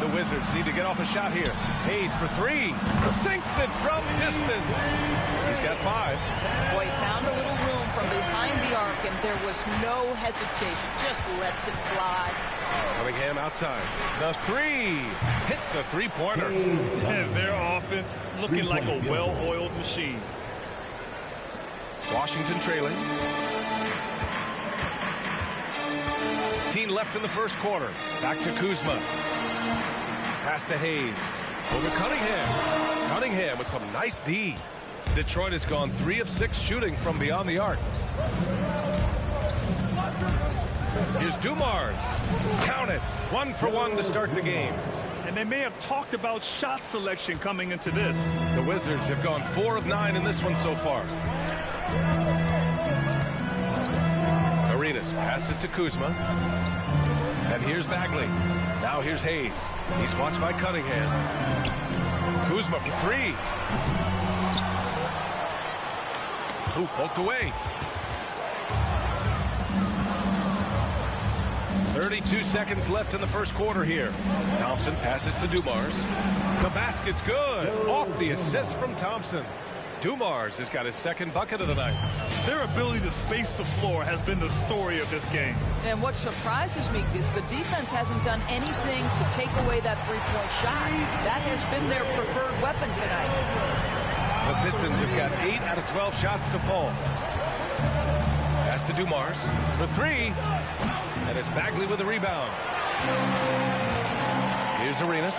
The Wizards need to get off a shot here. Hayes for 3. Sinks it from distance. He's got 5. Boy, found a little room from behind the arc, and there was no hesitation. Just lets it fly. Cunningham outside. The 3. Hits a three-pointer. And their offense looking like a well-oiled machine. Washington trailing. 15 left in the first quarter. Back to Kuzma. Pass to Hayes. Over Cunningham. Cunningham with some nice D. Detroit has gone 3 of 6 shooting from beyond the arc. Here's Dumars. Count it. 1 for 1 to start the game. And they may have talked about shot selection coming into this. The Wizards have gone 4 of 9 in this one so far. Arenas passes to Kuzma. And here's Bagley. Now here's Hayes. He's watched by Cunningham. Kuzma for 3. Ooh, poked away. 32 seconds left in the first quarter here. Thompson passes to Dumars. The basket's good. Off the assist from Thompson. Dumars has got his second bucket of the night. Their ability to space the floor has been the story of this game. And what surprises me is the defense hasn't done anything to take away that three-point shot. That has been their preferred weapon tonight. The Pistons have got 8 out of 12 shots to fall. Pass to Dumars for 3. And it's Bagley with the rebound. Here's Arenas.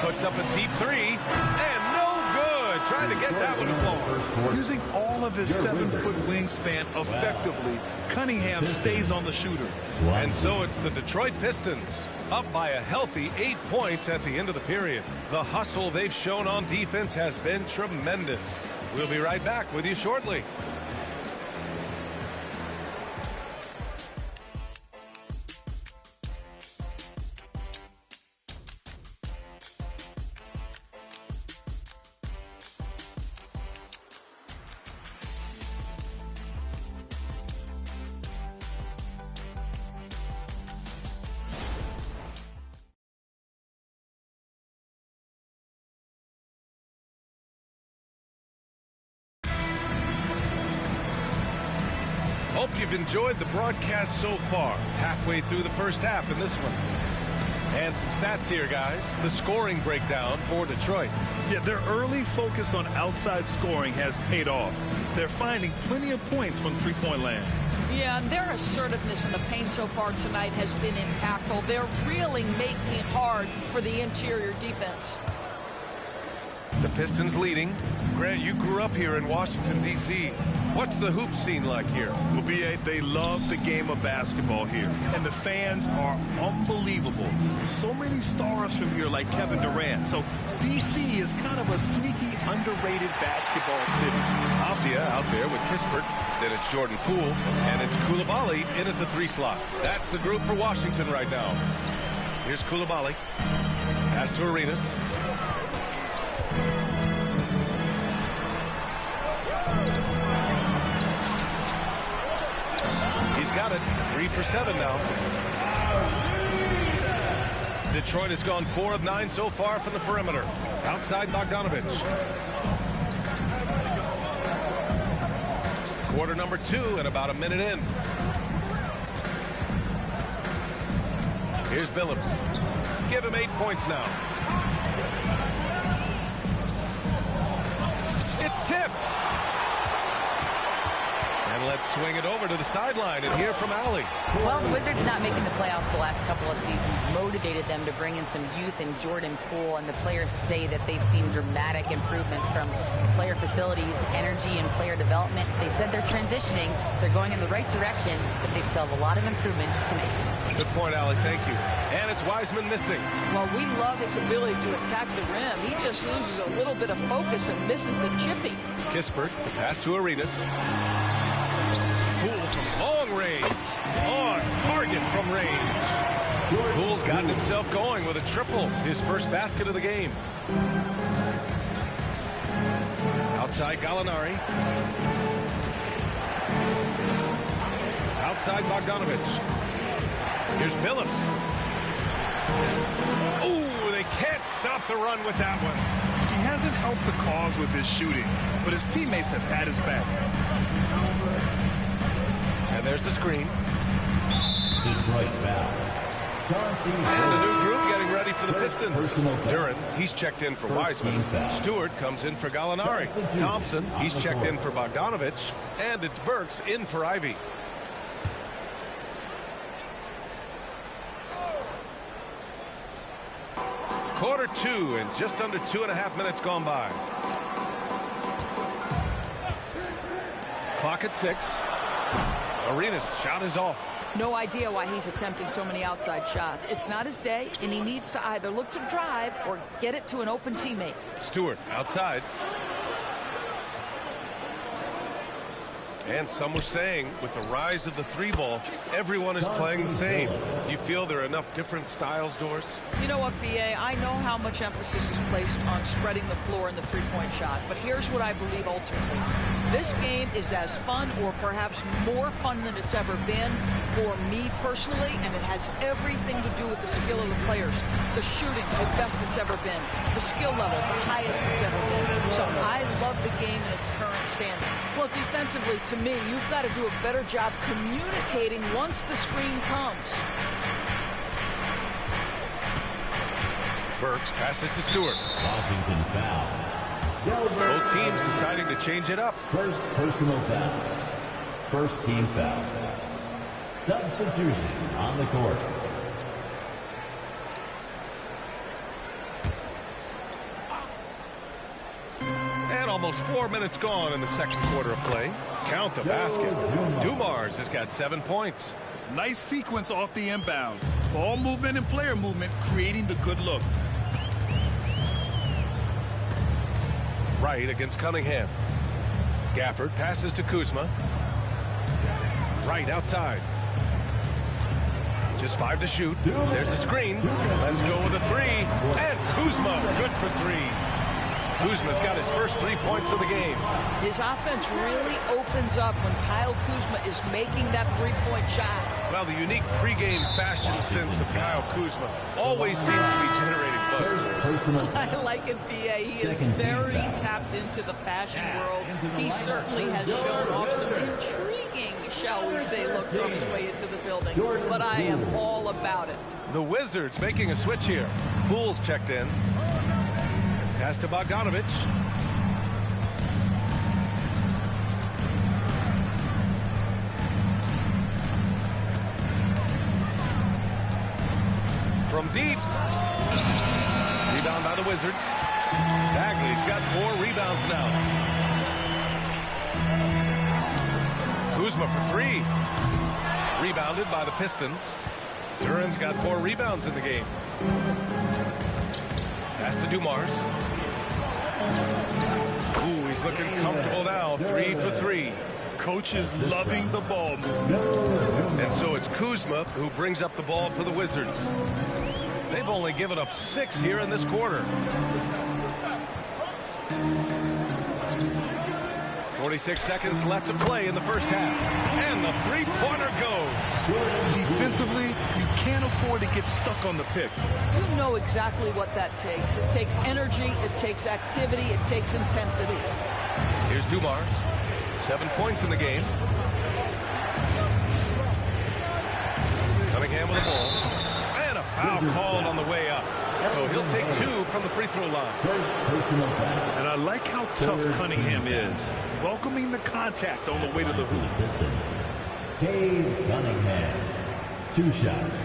Puts up a deep 3. And no good. Trying to get that one to fall. Using all of his 7-foot wingspan effectively, Cunningham stays on the shooter. And so it's the Detroit Pistons up by a healthy 8 points at the end of the period. The hustle they've shown on defense has been tremendous. We'll be right back with you shortly. Hope you've enjoyed the broadcast so far. Halfway through the first half in this one. And some stats here, guys. The scoring breakdown for Detroit. Yeah, their early focus on outside scoring has paid off. They're finding plenty of points from three-point land. Yeah, and their assertiveness in the paint so far tonight has been impactful. They're really making it hard for the interior defense. The Pistons leading. Grant, you grew up here in Washington, D.C. What's the hoop scene like here? Well, B.A., they love the game of basketball here, and the fans are unbelievable. So many stars from here, like Kevin Durant. So D.C. is kind of a sneaky, underrated basketball city. Avdia out there with Kispert. Then it's Jordan Poole, and it's Coulibaly in at the 3 slot. That's the group for Washington right now. Here's Coulibaly. Pass to Arenas. He's got it. 3 for 7 now. Detroit has gone 4 of 9 so far from the perimeter. Outside Bogdanovich. Quarter number 2 and about a minute in. Here's Billups. Give him 8 points now. It's tipped. And let's swing it over to the sideline and hear from Allie. Well, the Wizards not making the playoffs the last couple of seasons motivated them to bring in some youth in Jordan Poole, and the players say that they've seen dramatic improvements from player facilities, energy, and player development. They said they're transitioning, they're going in the right direction, but they still have a lot of improvements to make. Good point, Allie. Thank you. And it's Wiseman missing. Well, we love his ability to attack the rim. He just loses a little bit of focus and misses the chippy. Kispert, the pass to Arenas. Poole from long range. On target from range. Poole's gotten himself going with a triple. His first basket of the game. Outside Gallinari. Outside Bogdanovich. Here's Billups. Oh, they can't stop the run with that one. He hasn't helped the cause with his shooting, but his teammates have had his back. And there's the screen. Detroit foul. And the new group getting ready for the Pistons. Duran, he's checked in for Wiseman. Stewart comes in for Gallinari. Thompson, he's checked in for Bogdanovich. And it's Burks in for Ivy. Quarter 2 and just under 2.5 minutes gone by. Clock at 6. Arenas shot is off. No idea why he's attempting so many outside shots. It's not his day, and he needs to either look to drive or get it to an open teammate. Stewart outside. And some were saying with the rise of the 3-ball, everyone is playing the same. Do you feel there are enough different styles, Doris? You know what, B.A., I know how much emphasis is placed on spreading the floor in the three-point shot, but here's what I believe ultimately. This game is as fun or perhaps more fun than it's ever been for me personally, and it has everything to do with the skill of the players. The shooting, the best it's ever been. The skill level, the highest it's ever been. So I love the game in its current standing. Well, defensively, to me, you've got to do a better job communicating once the screen comes. Burks passes to Stewart. Washington foul. Both teams deciding to change it up. First personal foul. First team foul. Substitution on the court. And almost 4 minutes gone in the second quarter of play. Count the basket. Dumars has got 7 points. Nice sequence off the inbound. Ball movement and player movement creating the good look. Wright against Cunningham. Gafford passes to Kuzma. Wright outside. Just 5 to shoot. There's a screen. Let's go with a 3. And Kuzma, good for 3. Kuzma's got his first 3 points of the game. His offense really opens up when Kyle Kuzma is making that three-point shot. Well, the unique pregame fashion sense of Kyle Kuzma always seems to be generating buzz. I like it, B.A. He is very tapped into the fashion world. He certainly has shown off some intriguing, shall we say, looks on his way into the building. But I am all about it. The Wizards making a switch here. Poole's checked in. Pass to Bogdanovich. From deep. Rebound by the Wizards. Bagley's got 4 rebounds now. Kuzma for 3. Rebounded by the Pistons. Duran's got 4 rebounds in the game. Pass to Dumars. Ooh, he's looking comfortable now. 3 for 3. Coach is loving the ball movement. And so it's Kuzma who brings up the ball for the Wizards. They've only given up 6 here in this quarter. 46 seconds left to play in the first half. And the three-pointer goes. Defensively, you can't afford to get stuck on the pick. You know exactly what that takes. It takes energy, it takes activity, it takes intensity. Here's Dumars. 7 points in the game. Cunningham with the ball. And a foul called on the way up. So he'll take 2 from the free throw line. First personal foul. And I like how tough Cunningham is. Welcoming the contact on the way to the hoop. Distance. Cade Cunningham. 2 shots.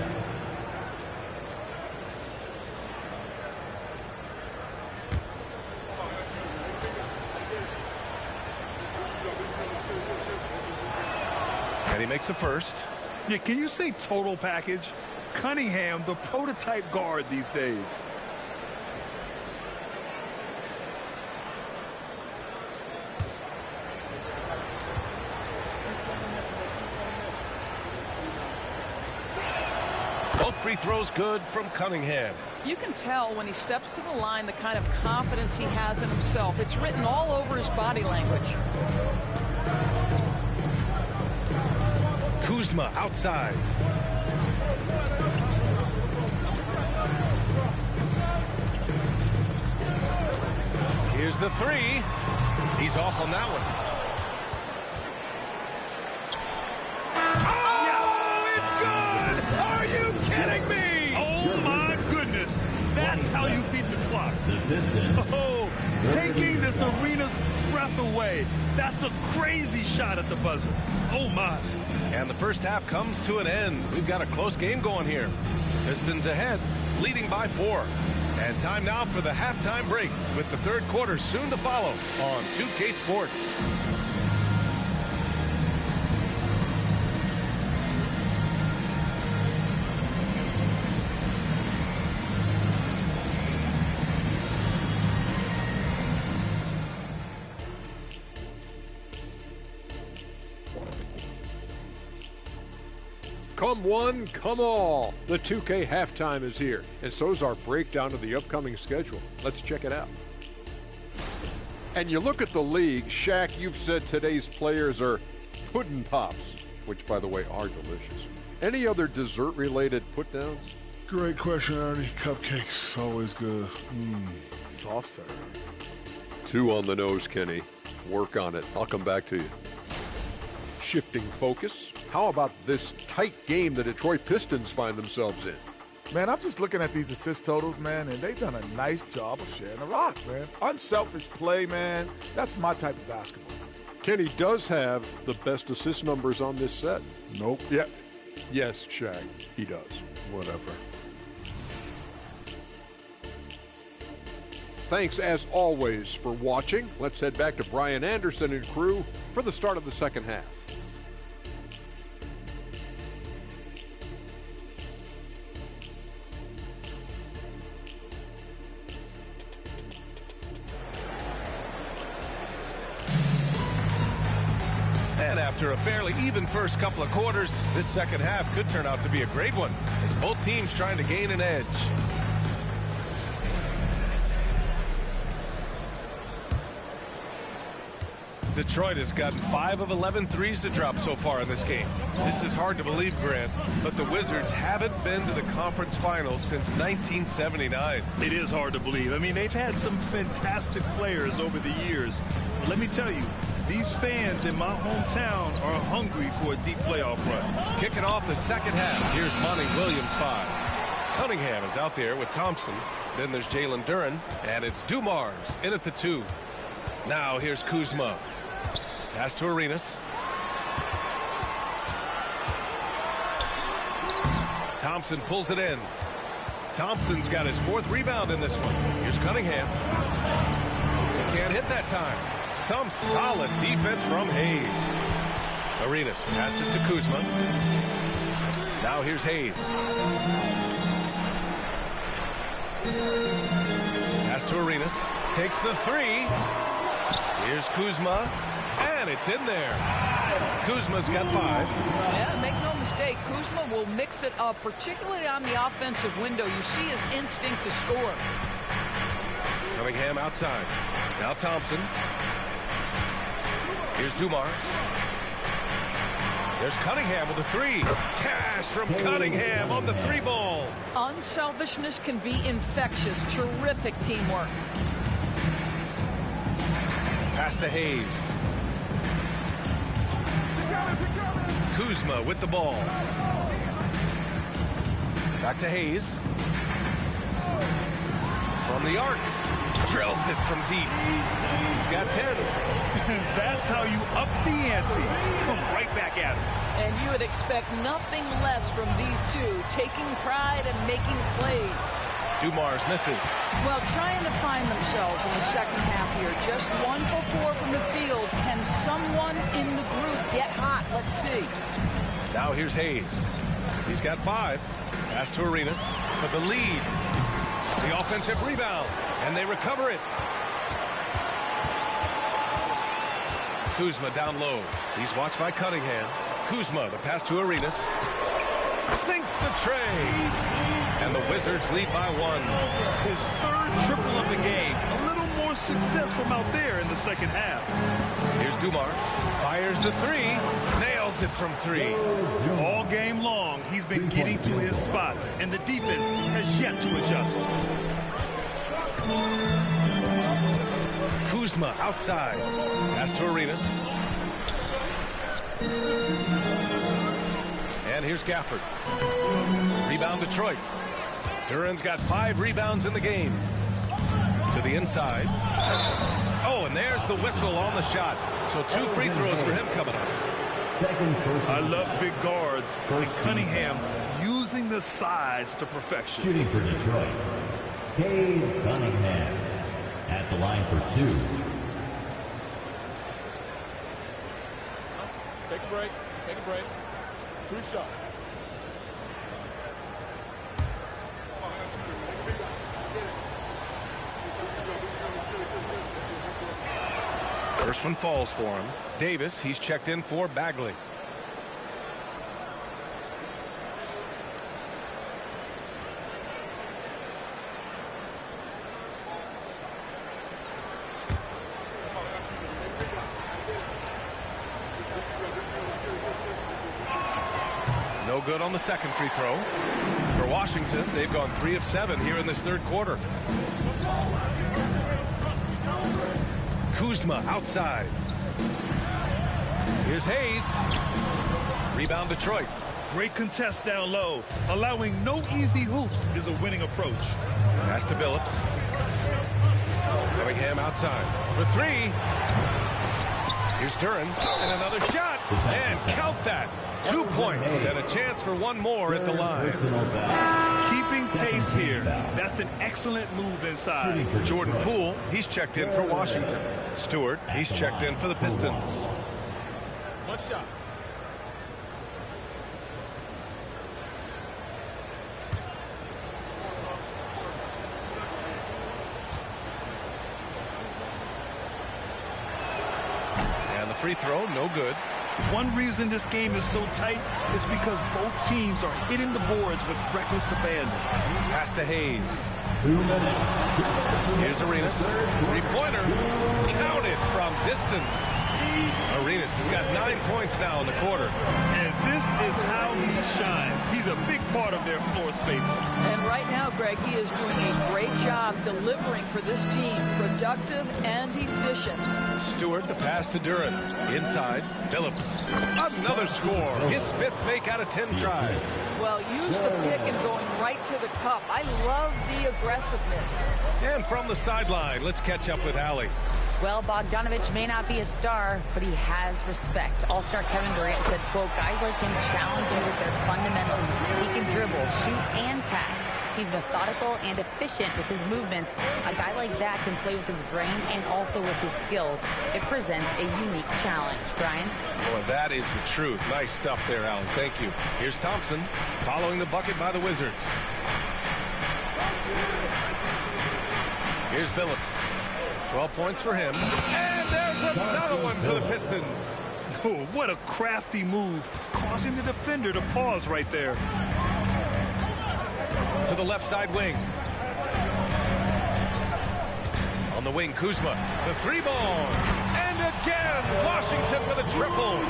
And he makes the first. Yeah, can you say total package? Cunningham, the prototype guard these days. Both free throws good from Cunningham. You can tell when he steps to the line the kind of confidence he has in himself. It's written all over his body language. Kuzma outside. Here's the 3. He's off on that one. Oh, it's good! Are you kidding me? Oh, my goodness. That's how you beat the clock. The Pistons. Oh, taking this arena's breath away. That's a crazy shot at the buzzer. Oh, my. And the first half comes to an end. We've got a close game going here. Pistons ahead, leading by 4. And time now for the halftime break, with the third quarter soon to follow on 2K Sports. Come one, come all. The 2K halftime is here, and so's our breakdown of the upcoming schedule. Let's check it out. And you look at the league, Shaq, you've said today's players are pudding pops, which, by the way, are delicious. Any other dessert-related put-downs? Great question, Arnie. Cupcakes, always good. Soft serve. 2 on the nose, Kenny. Work on it. I'll come back to you. Shifting focus. How about this tight game the Detroit Pistons find themselves in? Man, I'm just looking at these assist totals, man, and they've done a nice job of sharing the rock, man. Unselfish play, man. That's my type of basketball. Kenny does have the best assist numbers on this set. Nope. Yeah. Yes, Shaq, he does. Whatever. Thanks, as always, for watching. Let's head back to Brian Anderson and crew for the start of the second half. And after a fairly even first couple of quarters, this second half could turn out to be a great one, as both teams trying to gain an edge. Detroit has gotten 5 of 11 threes to drop so far in this game. This is hard to believe, Grant, but the Wizards haven't been to the conference finals since 1979. It is hard to believe. I mean, they've had some fantastic players over the years. But let me tell you, these fans in my hometown are hungry for a deep playoff run. Kicking off the second half, here's Monty Williams 5. Cunningham is out there with Thompson. Then there's Jalen Duren, and it's Dumars in at the 2. Now here's Kuzma. Pass to Arenas. Thompson pulls it in. Thompson's got his 4th rebound in this one. Here's Cunningham. He can't hit that time. Some solid defense from Hayes. Arenas passes to Kuzma. Now here's Hayes. Pass to Arenas. Takes the 3. Here's Kuzma. And it's in there. Kuzma's got 5. Yeah, make no mistake, Kuzma will mix it up, particularly on the offensive window. You see his instinct to score. Cunningham outside. Now Thompson. Here's Dumars. There's Cunningham with a 3. Cash from Cunningham on the 3-ball. Unselfishness can be infectious. Terrific teamwork. Pass to Hayes. Kuzma with the ball. Back to Hayes. From the arc. Drills it from deep. He's got 10. That's how you up the ante. Come right back at him. And you would expect nothing less from these two, taking pride and making plays. Dumars misses. Well, trying to find themselves in the second half here. Just 1 for 4 from the field. Can someone in the group get hot? Let's see. Now here's Hayes. He's got 5. Pass to Arenas for the lead. The offensive rebound, and they recover it. Kuzma down low. He's watched by Cunningham. Kuzma, the pass to Arenas. Sinks the tray. And the Wizards lead by 1. His 3rd triple of the game. A little more success from out there in the second half. Here's Dumars. Fires the 3. Nails it from 3. All game long, he's been getting to his spots, and the defense has yet to adjust. Kuzma outside. Pass to Arenas. And here's Gafford. Rebound Detroit. Duren's got 5 rebounds in the game. To the inside. Oh, and there's the whistle on the shot. So 2 free throws for him coming up. I love big guards. And Cunningham using the size to perfection. Shooting for Detroit, Cade Cunningham at the line for 2. Take a break. Take a break. 2 shots. First one falls for him. Davis, he's checked in for Bagley. good on the second free throw. For Washington, they've gone 3 of 7 here in this third quarter. Kuzma outside. Here's Hayes. Rebound Detroit. Great contest down low. Allowing no easy hoops is a winning approach. Pass to Billups. Cunningham outside for 3. Here's Duran, and another shot, and count that. 2 points and a chance for one more at the line. Keeping pace here. That's an excellent move inside. Jordan Poole, he's checked in for Washington. Stewart, he's checked in for the Pistons. One shot. And the free throw, no good. One reason this game is so tight is because both teams are hitting the boards with reckless abandon. Pass to Hayes. 2 minutes. Here's Arenas. Three-pointer. Counted from distance. Arenas has got 9 points now in the quarter. And this is how he shines. He's a big part of their floor spacing. And right now, Greg, he is doing a great job delivering for this team. Productive and efficient. Stewart, the pass to Duran. Inside, Billups. Another score. His 5th make out of 10 tries. Well, use the pick and going right to the cup. I love the aggressiveness. And from the sideline, let's catch up with Allie. Well, Bogdanovich may not be a star, but he has respect. All-star Kevin Durant said, quote, guys like him challenge you with their fundamentals. He can dribble, shoot, and pass. He's methodical and efficient with his movements. A guy like that can play with his brain and also with his skills. It presents a unique challenge. Brian? Boy, that is the truth. Nice stuff there, Allen. Thank you. Here's Thompson following the bucket by the Wizards. Here's Billups. 12 points for him. And there's another one for the Pistons. Oh, what a crafty move, causing the defender to pause right there. To the left side wing. On the wing, Kuzma. The 3-ball. And again, Washington with a triple.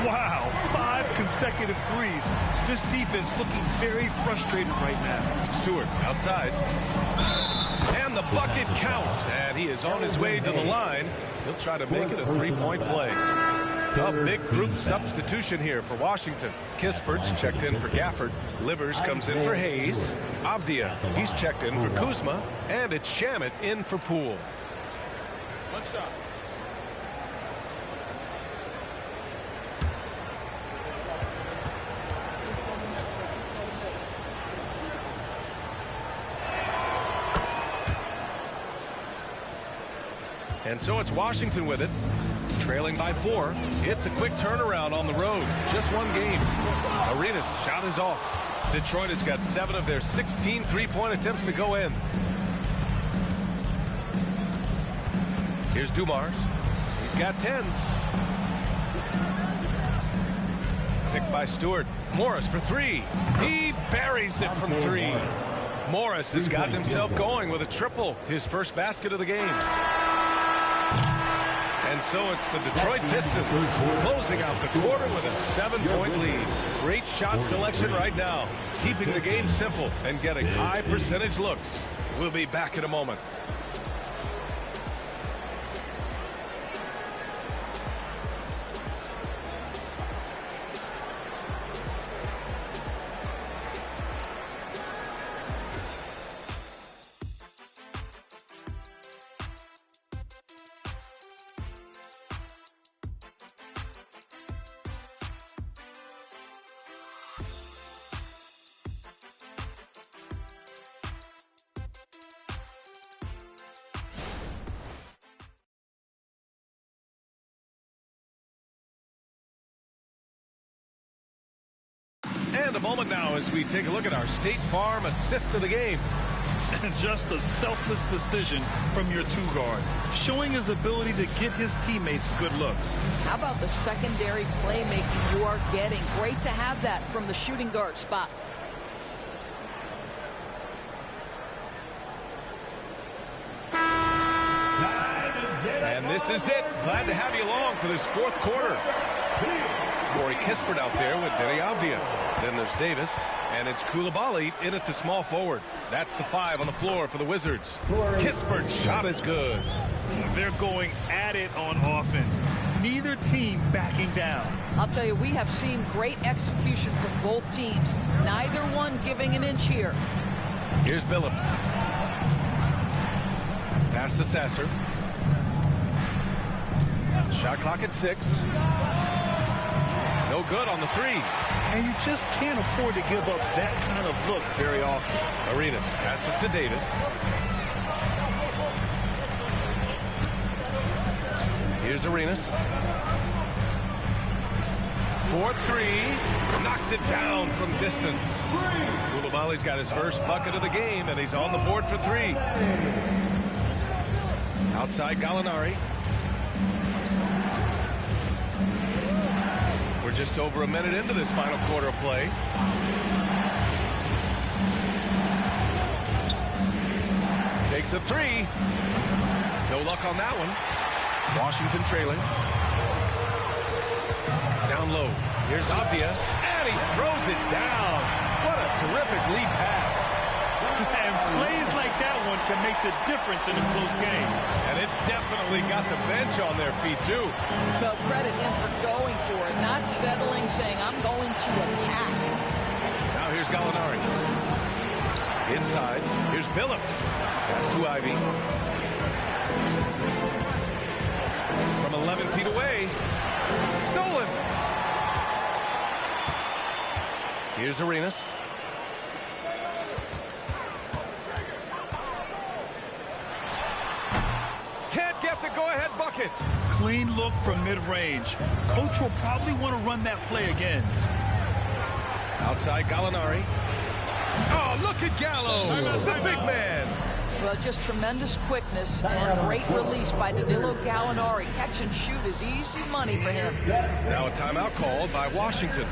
Wow, 5 consecutive threes. This defense looking very frustrated right now. Stewart outside. And the bucket counts. And he is on his way to the line. He'll try to make it a 3-point play. A big group substitution here for Washington. Kispert's checked in for Gafford. Livers comes in for Hayes. Avdia, he's checked in for Kuzma. And it's Shamet in for Poole. One shot. And so it's Washington with it. Trailing by 4. It's a quick turnaround on the road. Just one game. Arenas' shot is off. Detroit has got 7 of their 16 3-point attempts to go in. Here's Dumars. He's got 10. Picked by Stewart. Morris for 3. He buries it from 3. Morris has gotten himself going with a triple. His first basket of the game. And so it's the Detroit Pistons closing out the quarter with a 7-point lead. Great shot selection right now, keeping the game simple and getting high percentage looks. We'll be back in a moment. And a moment now as we take a look at our State Farm assist of the game. And just a selfless decision from your 2-guard, showing his ability to get his teammates good looks. How about the secondary playmaking you are getting? Great to have that from the shooting guard spot. And this is it. Glad to have you along for this 4th quarter. Corey Kispert out there with Denny Avdia. Then there's Davis, and it's Koulibaly in at the small forward. That's the 5 on the floor for the Wizards. Kispert's shot is good. They're going at it on offense. Neither team backing down. I'll tell you, we have seen great execution from both teams. Neither one giving an inch here. Here's Billups. Pass to Sasser. Shot clock at 6. No good on the 3. And you just can't afford to give up that kind of look very often. Arenas passes to Davis. Here's Arenas. 4-3. Knocks it down from distance. Koulibaly's got his first bucket of the game, and he's on the board for 3. Outside Gallinari. We're just over a minute into this final quarter of play. Takes a 3. No luck on that one. Washington trailing. Down low. Here's Avdia, and he throws it down. What a terrific lead pass. And plays like that one can make the difference in a close game. And it definitely got the bench on their feet, too. Well, credit him for going for it, not settling, saying, I'm going to attack. Now here's Gallinari. Inside. Here's Billups. Pass to Ivy. From 11 feet away. Stolen. Here's Arenas. Can't get the go-ahead bucket. Clean look from mid-range. Coach will probably want to run that play again. Outside Gallinari. Oh, look at Gallo, the big man. Well, just tremendous quickness and great release by Danilo Gallinari. Catch and shoot is easy money for him. Now a timeout called by Washington.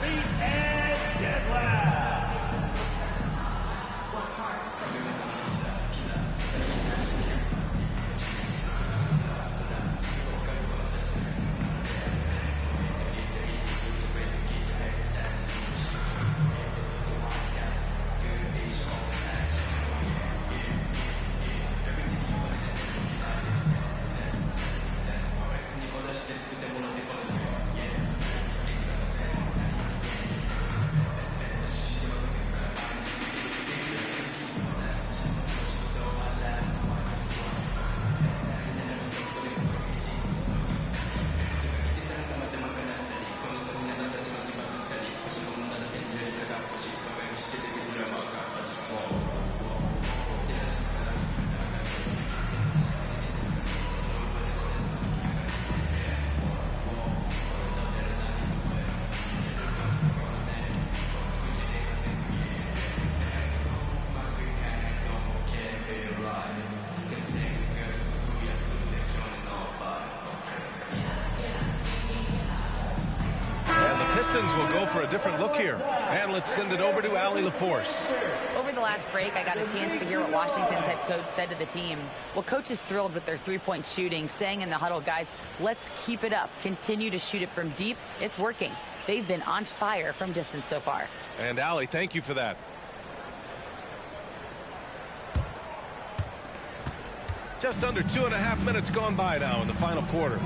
Pistons will go for a different look here. And let's send it over to Allie LaForce. Over the last break, I got a chance to hear what Washington's head coach said to the team. Well, coach is thrilled with their three-point shooting, saying in the huddle, guys, let's keep it up. Continue to shoot it from deep. It's working. They've been on fire from distance so far. And Allie, thank you for that. Just under 2.5 minutes gone by now in the final quarter.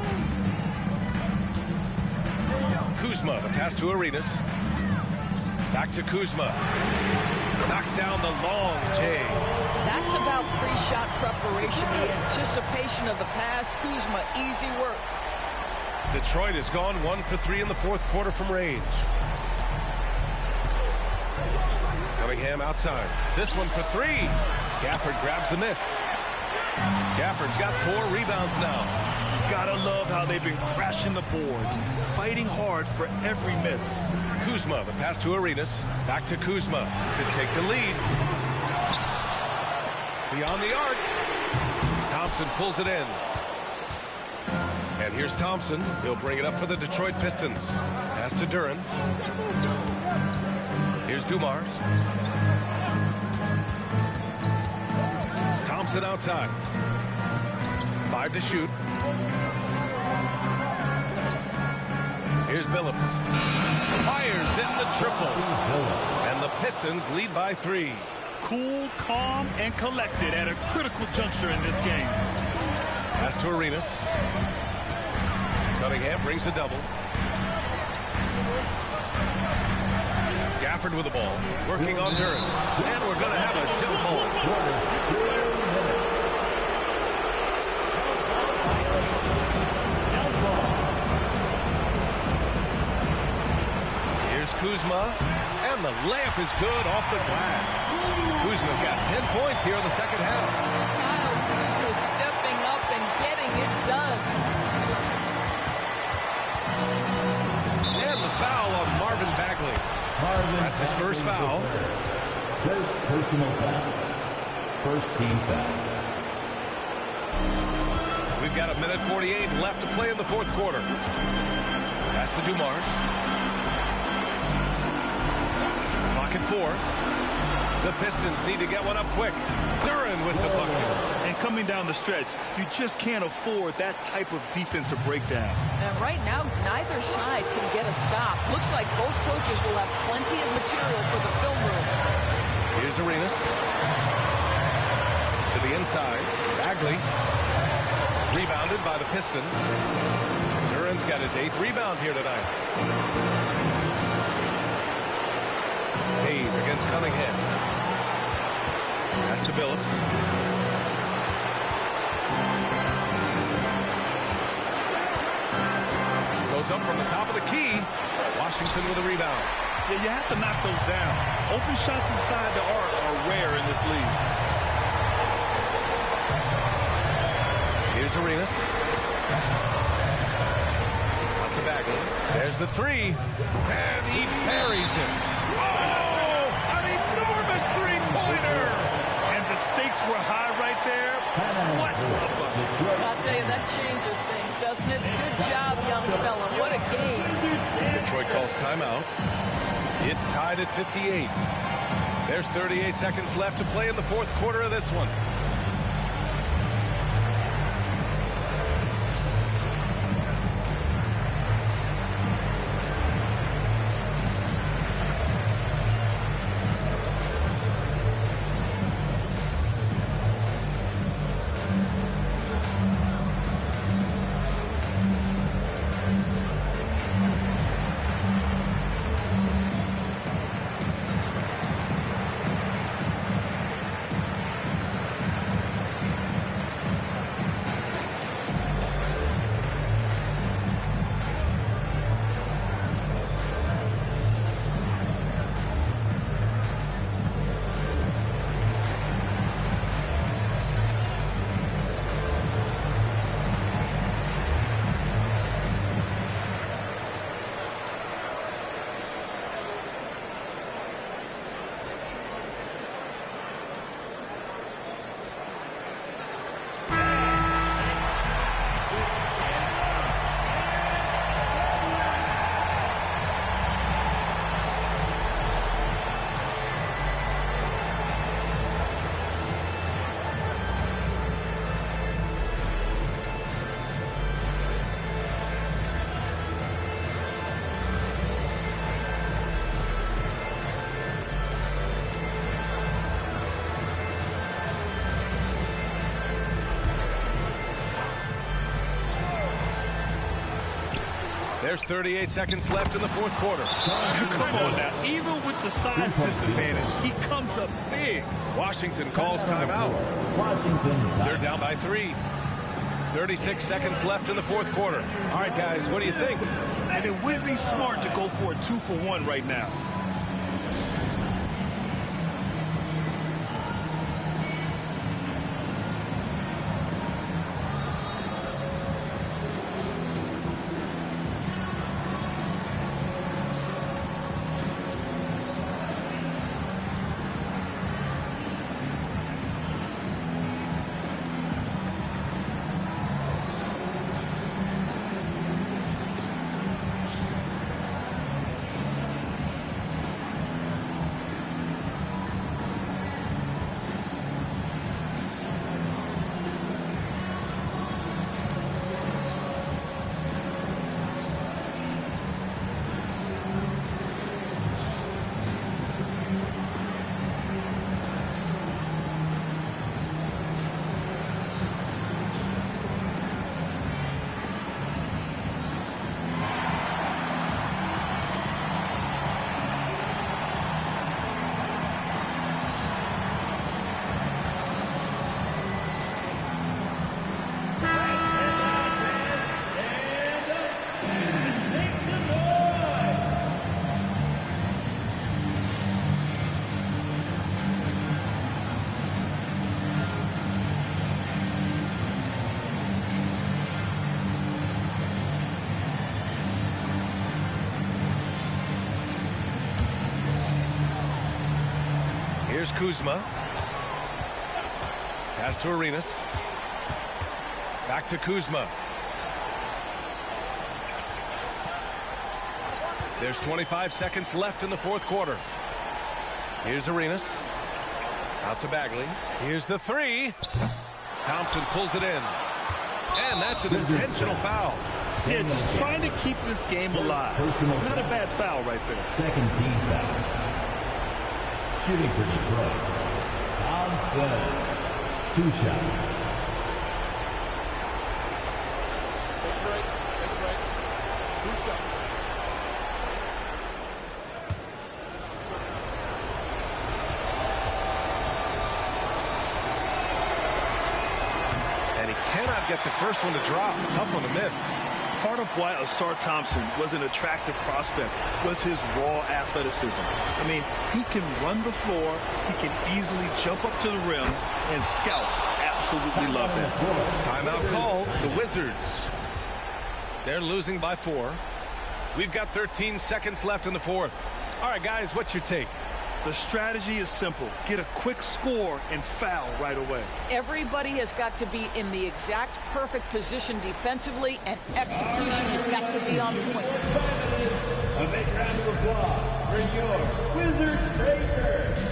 Kuzma, the pass to Arenas. Back to Kuzma. Knocks down the long J. That's about pre-shot preparation, the anticipation of the pass. Kuzma, easy work. Detroit has gone 1 for 3 in the fourth quarter from range. Cunningham outside. This one for 3. Gafford grabs the miss. Gafford's got 4 rebounds now. Gotta love how they've been crashing the boards, fighting hard for every miss. Kuzma, the pass to Arenas. Back to Kuzma to take the lead. Beyond the arc. Thompson pulls it in. And here's Thompson. He'll bring it up for the Detroit Pistons. Pass to Duran. Here's Dumars. Thompson outside. 5 to shoot. Here's Billups. Fires in the triple. And the Pistons lead by 3. Cool, calm, and collected at a critical juncture in this game. Pass to Arenas. Cunningham brings a double. Gafford with the ball. Working on Duran. And we're going to have a jump ball. Here's Kuzma. And the layup is good off the glass. Kuzma's got 10 points here in the second half. Kyle Kuzma stepping up and getting it done. And the foul on Marvin Bagley. That's his first foul. First personal foul. First team foul. We've got 1:48 left to play in the fourth quarter. Pass to Dumars. Clock at 4. The Pistons need to get one up quick. Duran with the bucket. And coming down the stretch, you just can't afford that type of defensive breakdown. And right now, neither side can get a stop. Looks like both coaches will have plenty of material for the film room. Here's Arenas. To the inside. Bagley. Rebounded by the Pistons. Duran's got his 8th rebound here tonight. Hayes against Cunningham. Pass to Billups. Goes up from the top of the key. Washington with a rebound. Yeah, you have to knock those down. Open shots inside the arc are rare in this league. Here's Arenas. Out to Bagley. There's the 3. And he buries it. Oh, an enormous three-pointer. And the stakes were high right there. What a bucket. I'll tell you, that changes things, doesn't it? Good job, young fella. What a game. Detroit calls timeout. It's tied at 58. There's 38 seconds left to play in the fourth quarter of this one. There's 38 seconds left in the fourth quarter. Come on now. Even with the size disadvantage, he comes up big. Washington calls timeout. Washington. They're down by 3. 36 seconds left in the fourth quarter. All right, guys, what do you think? And it would be smart to go for a 2-for-1 right now. Here's Kuzma. Pass to Arenas. Back to Kuzma. There's 25 seconds left in the fourth quarter. Here's Arenas. Out to Bagley. Here's the three. Thompson pulls it in. And that's an intentional foul. Yeah, just trying to keep this game alive. Not a bad foul right there. Second team foul. Shooting for Detroit. Thompson. 2 shots. Take a break. Take a break. 2 shots. And he cannot get the first one to drop. Tough one to miss. Part of why Asar Thompson was an attractive prospect was his raw athleticism. I mean, he can run the floor, he can easily jump up to the rim, and scouts absolutely love that. Timeout called. The Wizards. They're losing by 4. We've got 13 seconds left in the fourth. All right, guys, what's your take? The strategy is simple. Get a quick score and foul right away. Everybody has got to be in the exact perfect position defensively, and execution has got to be on point. A big round of applause for your Wizards Breakers.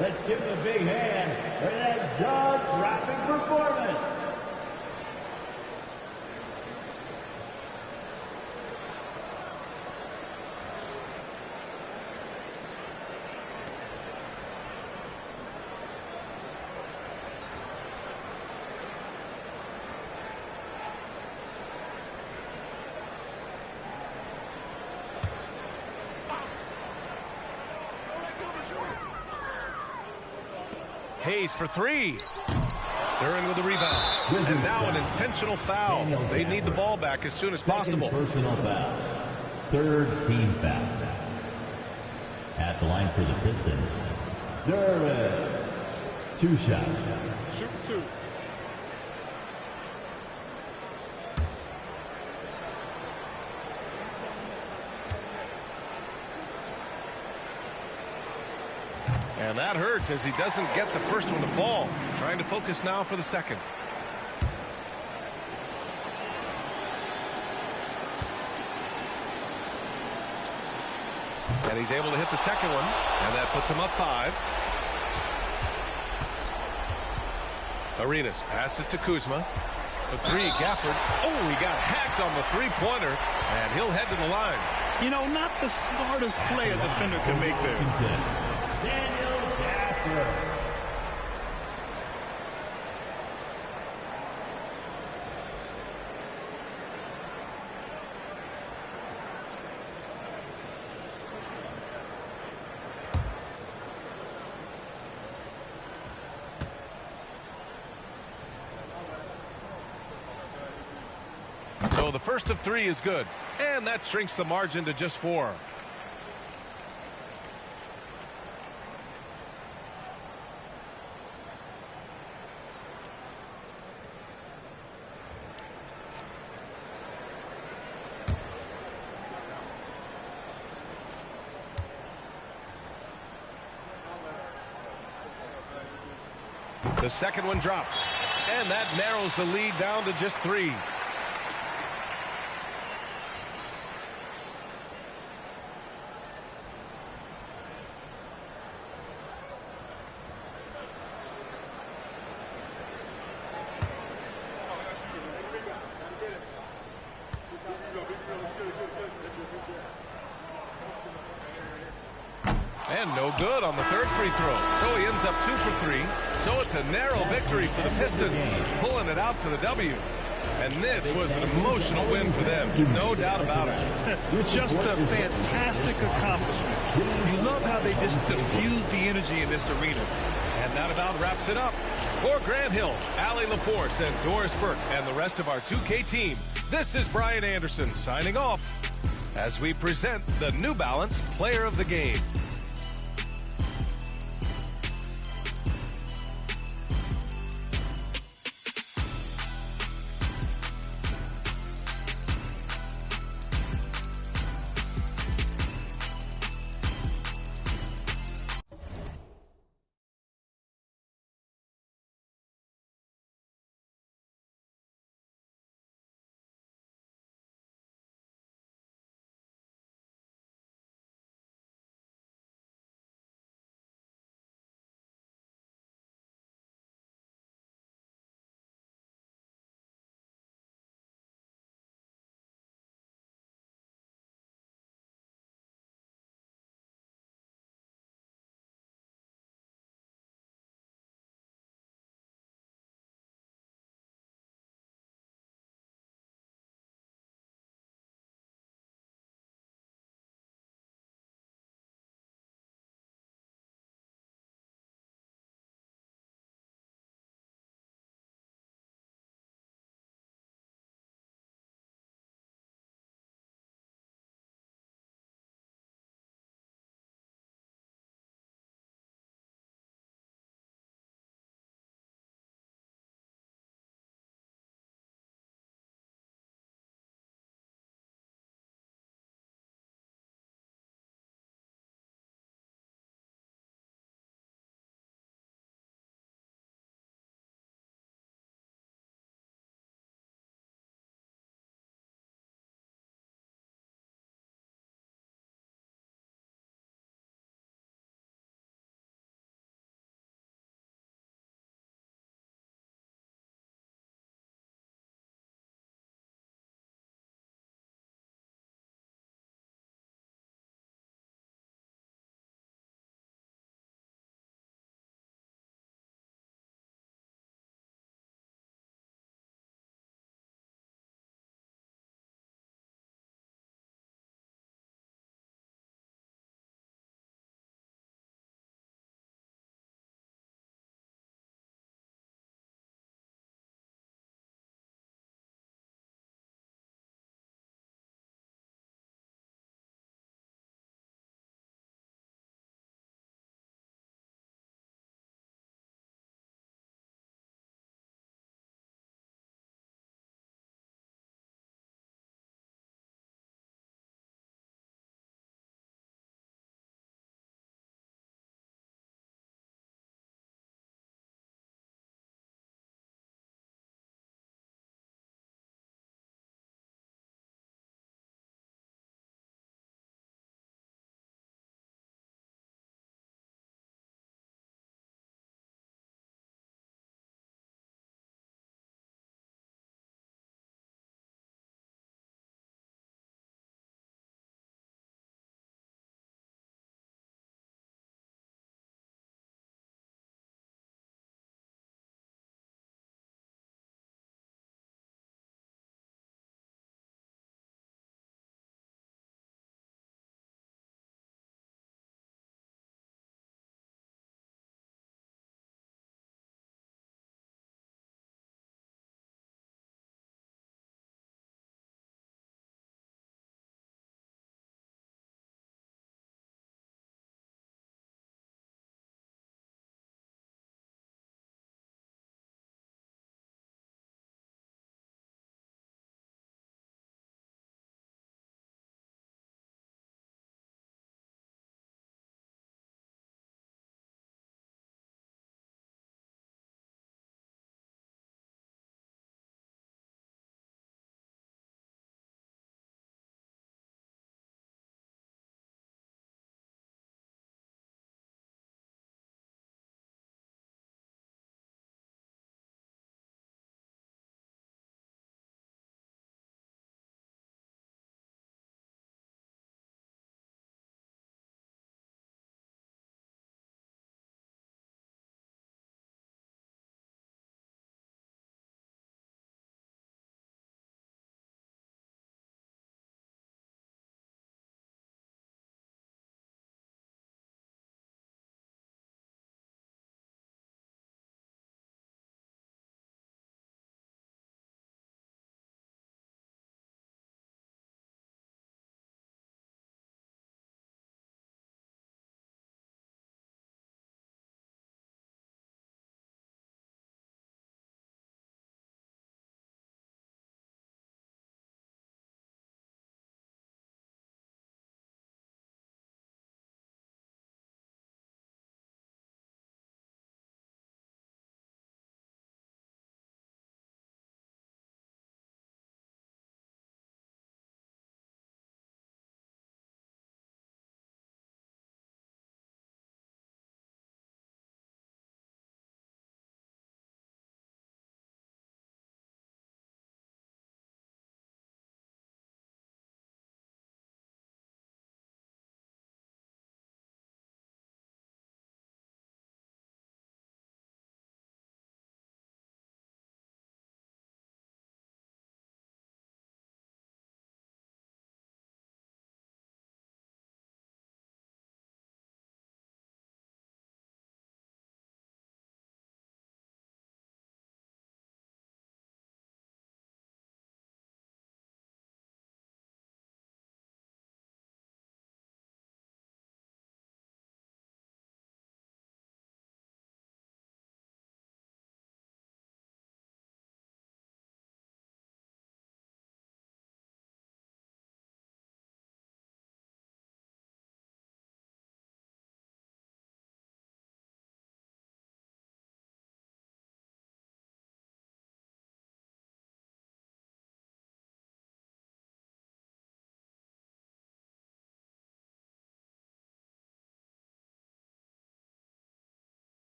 Let's give him a big hand for that jaw-dropping performance. Hayes for 3. They're in with the rebound. And now an intentional foul. They need the ball back as soon as possible. Personal foul. Third team foul. At the line for the Pistons, Durbin. 2 shots. Shoot 2. And that hurts as he doesn't get the first one to fall. Trying to focus now for the second. And he's able to hit the second one. And that puts him up 5. Arenas passes to Kuzma. The 3, Gafford. Oh, he got hacked on the 3-pointer. And he'll head to the line. You know, not the smartest play a defender can make there. Daniel Gafford. So the first of 3 is good. And that shrinks the margin to just 4. The second one drops. And that narrows the lead down to just 3. And no good on the third free throw. So he ends up 2 for 3. So it's a narrow victory for the Pistons, pulling it out for the W. And this was an emotional win for them, no doubt about it. Just a fantastic accomplishment. You love how they just diffuse the energy in this arena. And that about wraps it up. For Grant Hill, Allie LaForce, and Doris Burke, and the rest of our 2K team, this is Brian Anderson signing off as we present the New Balance Player of the Game.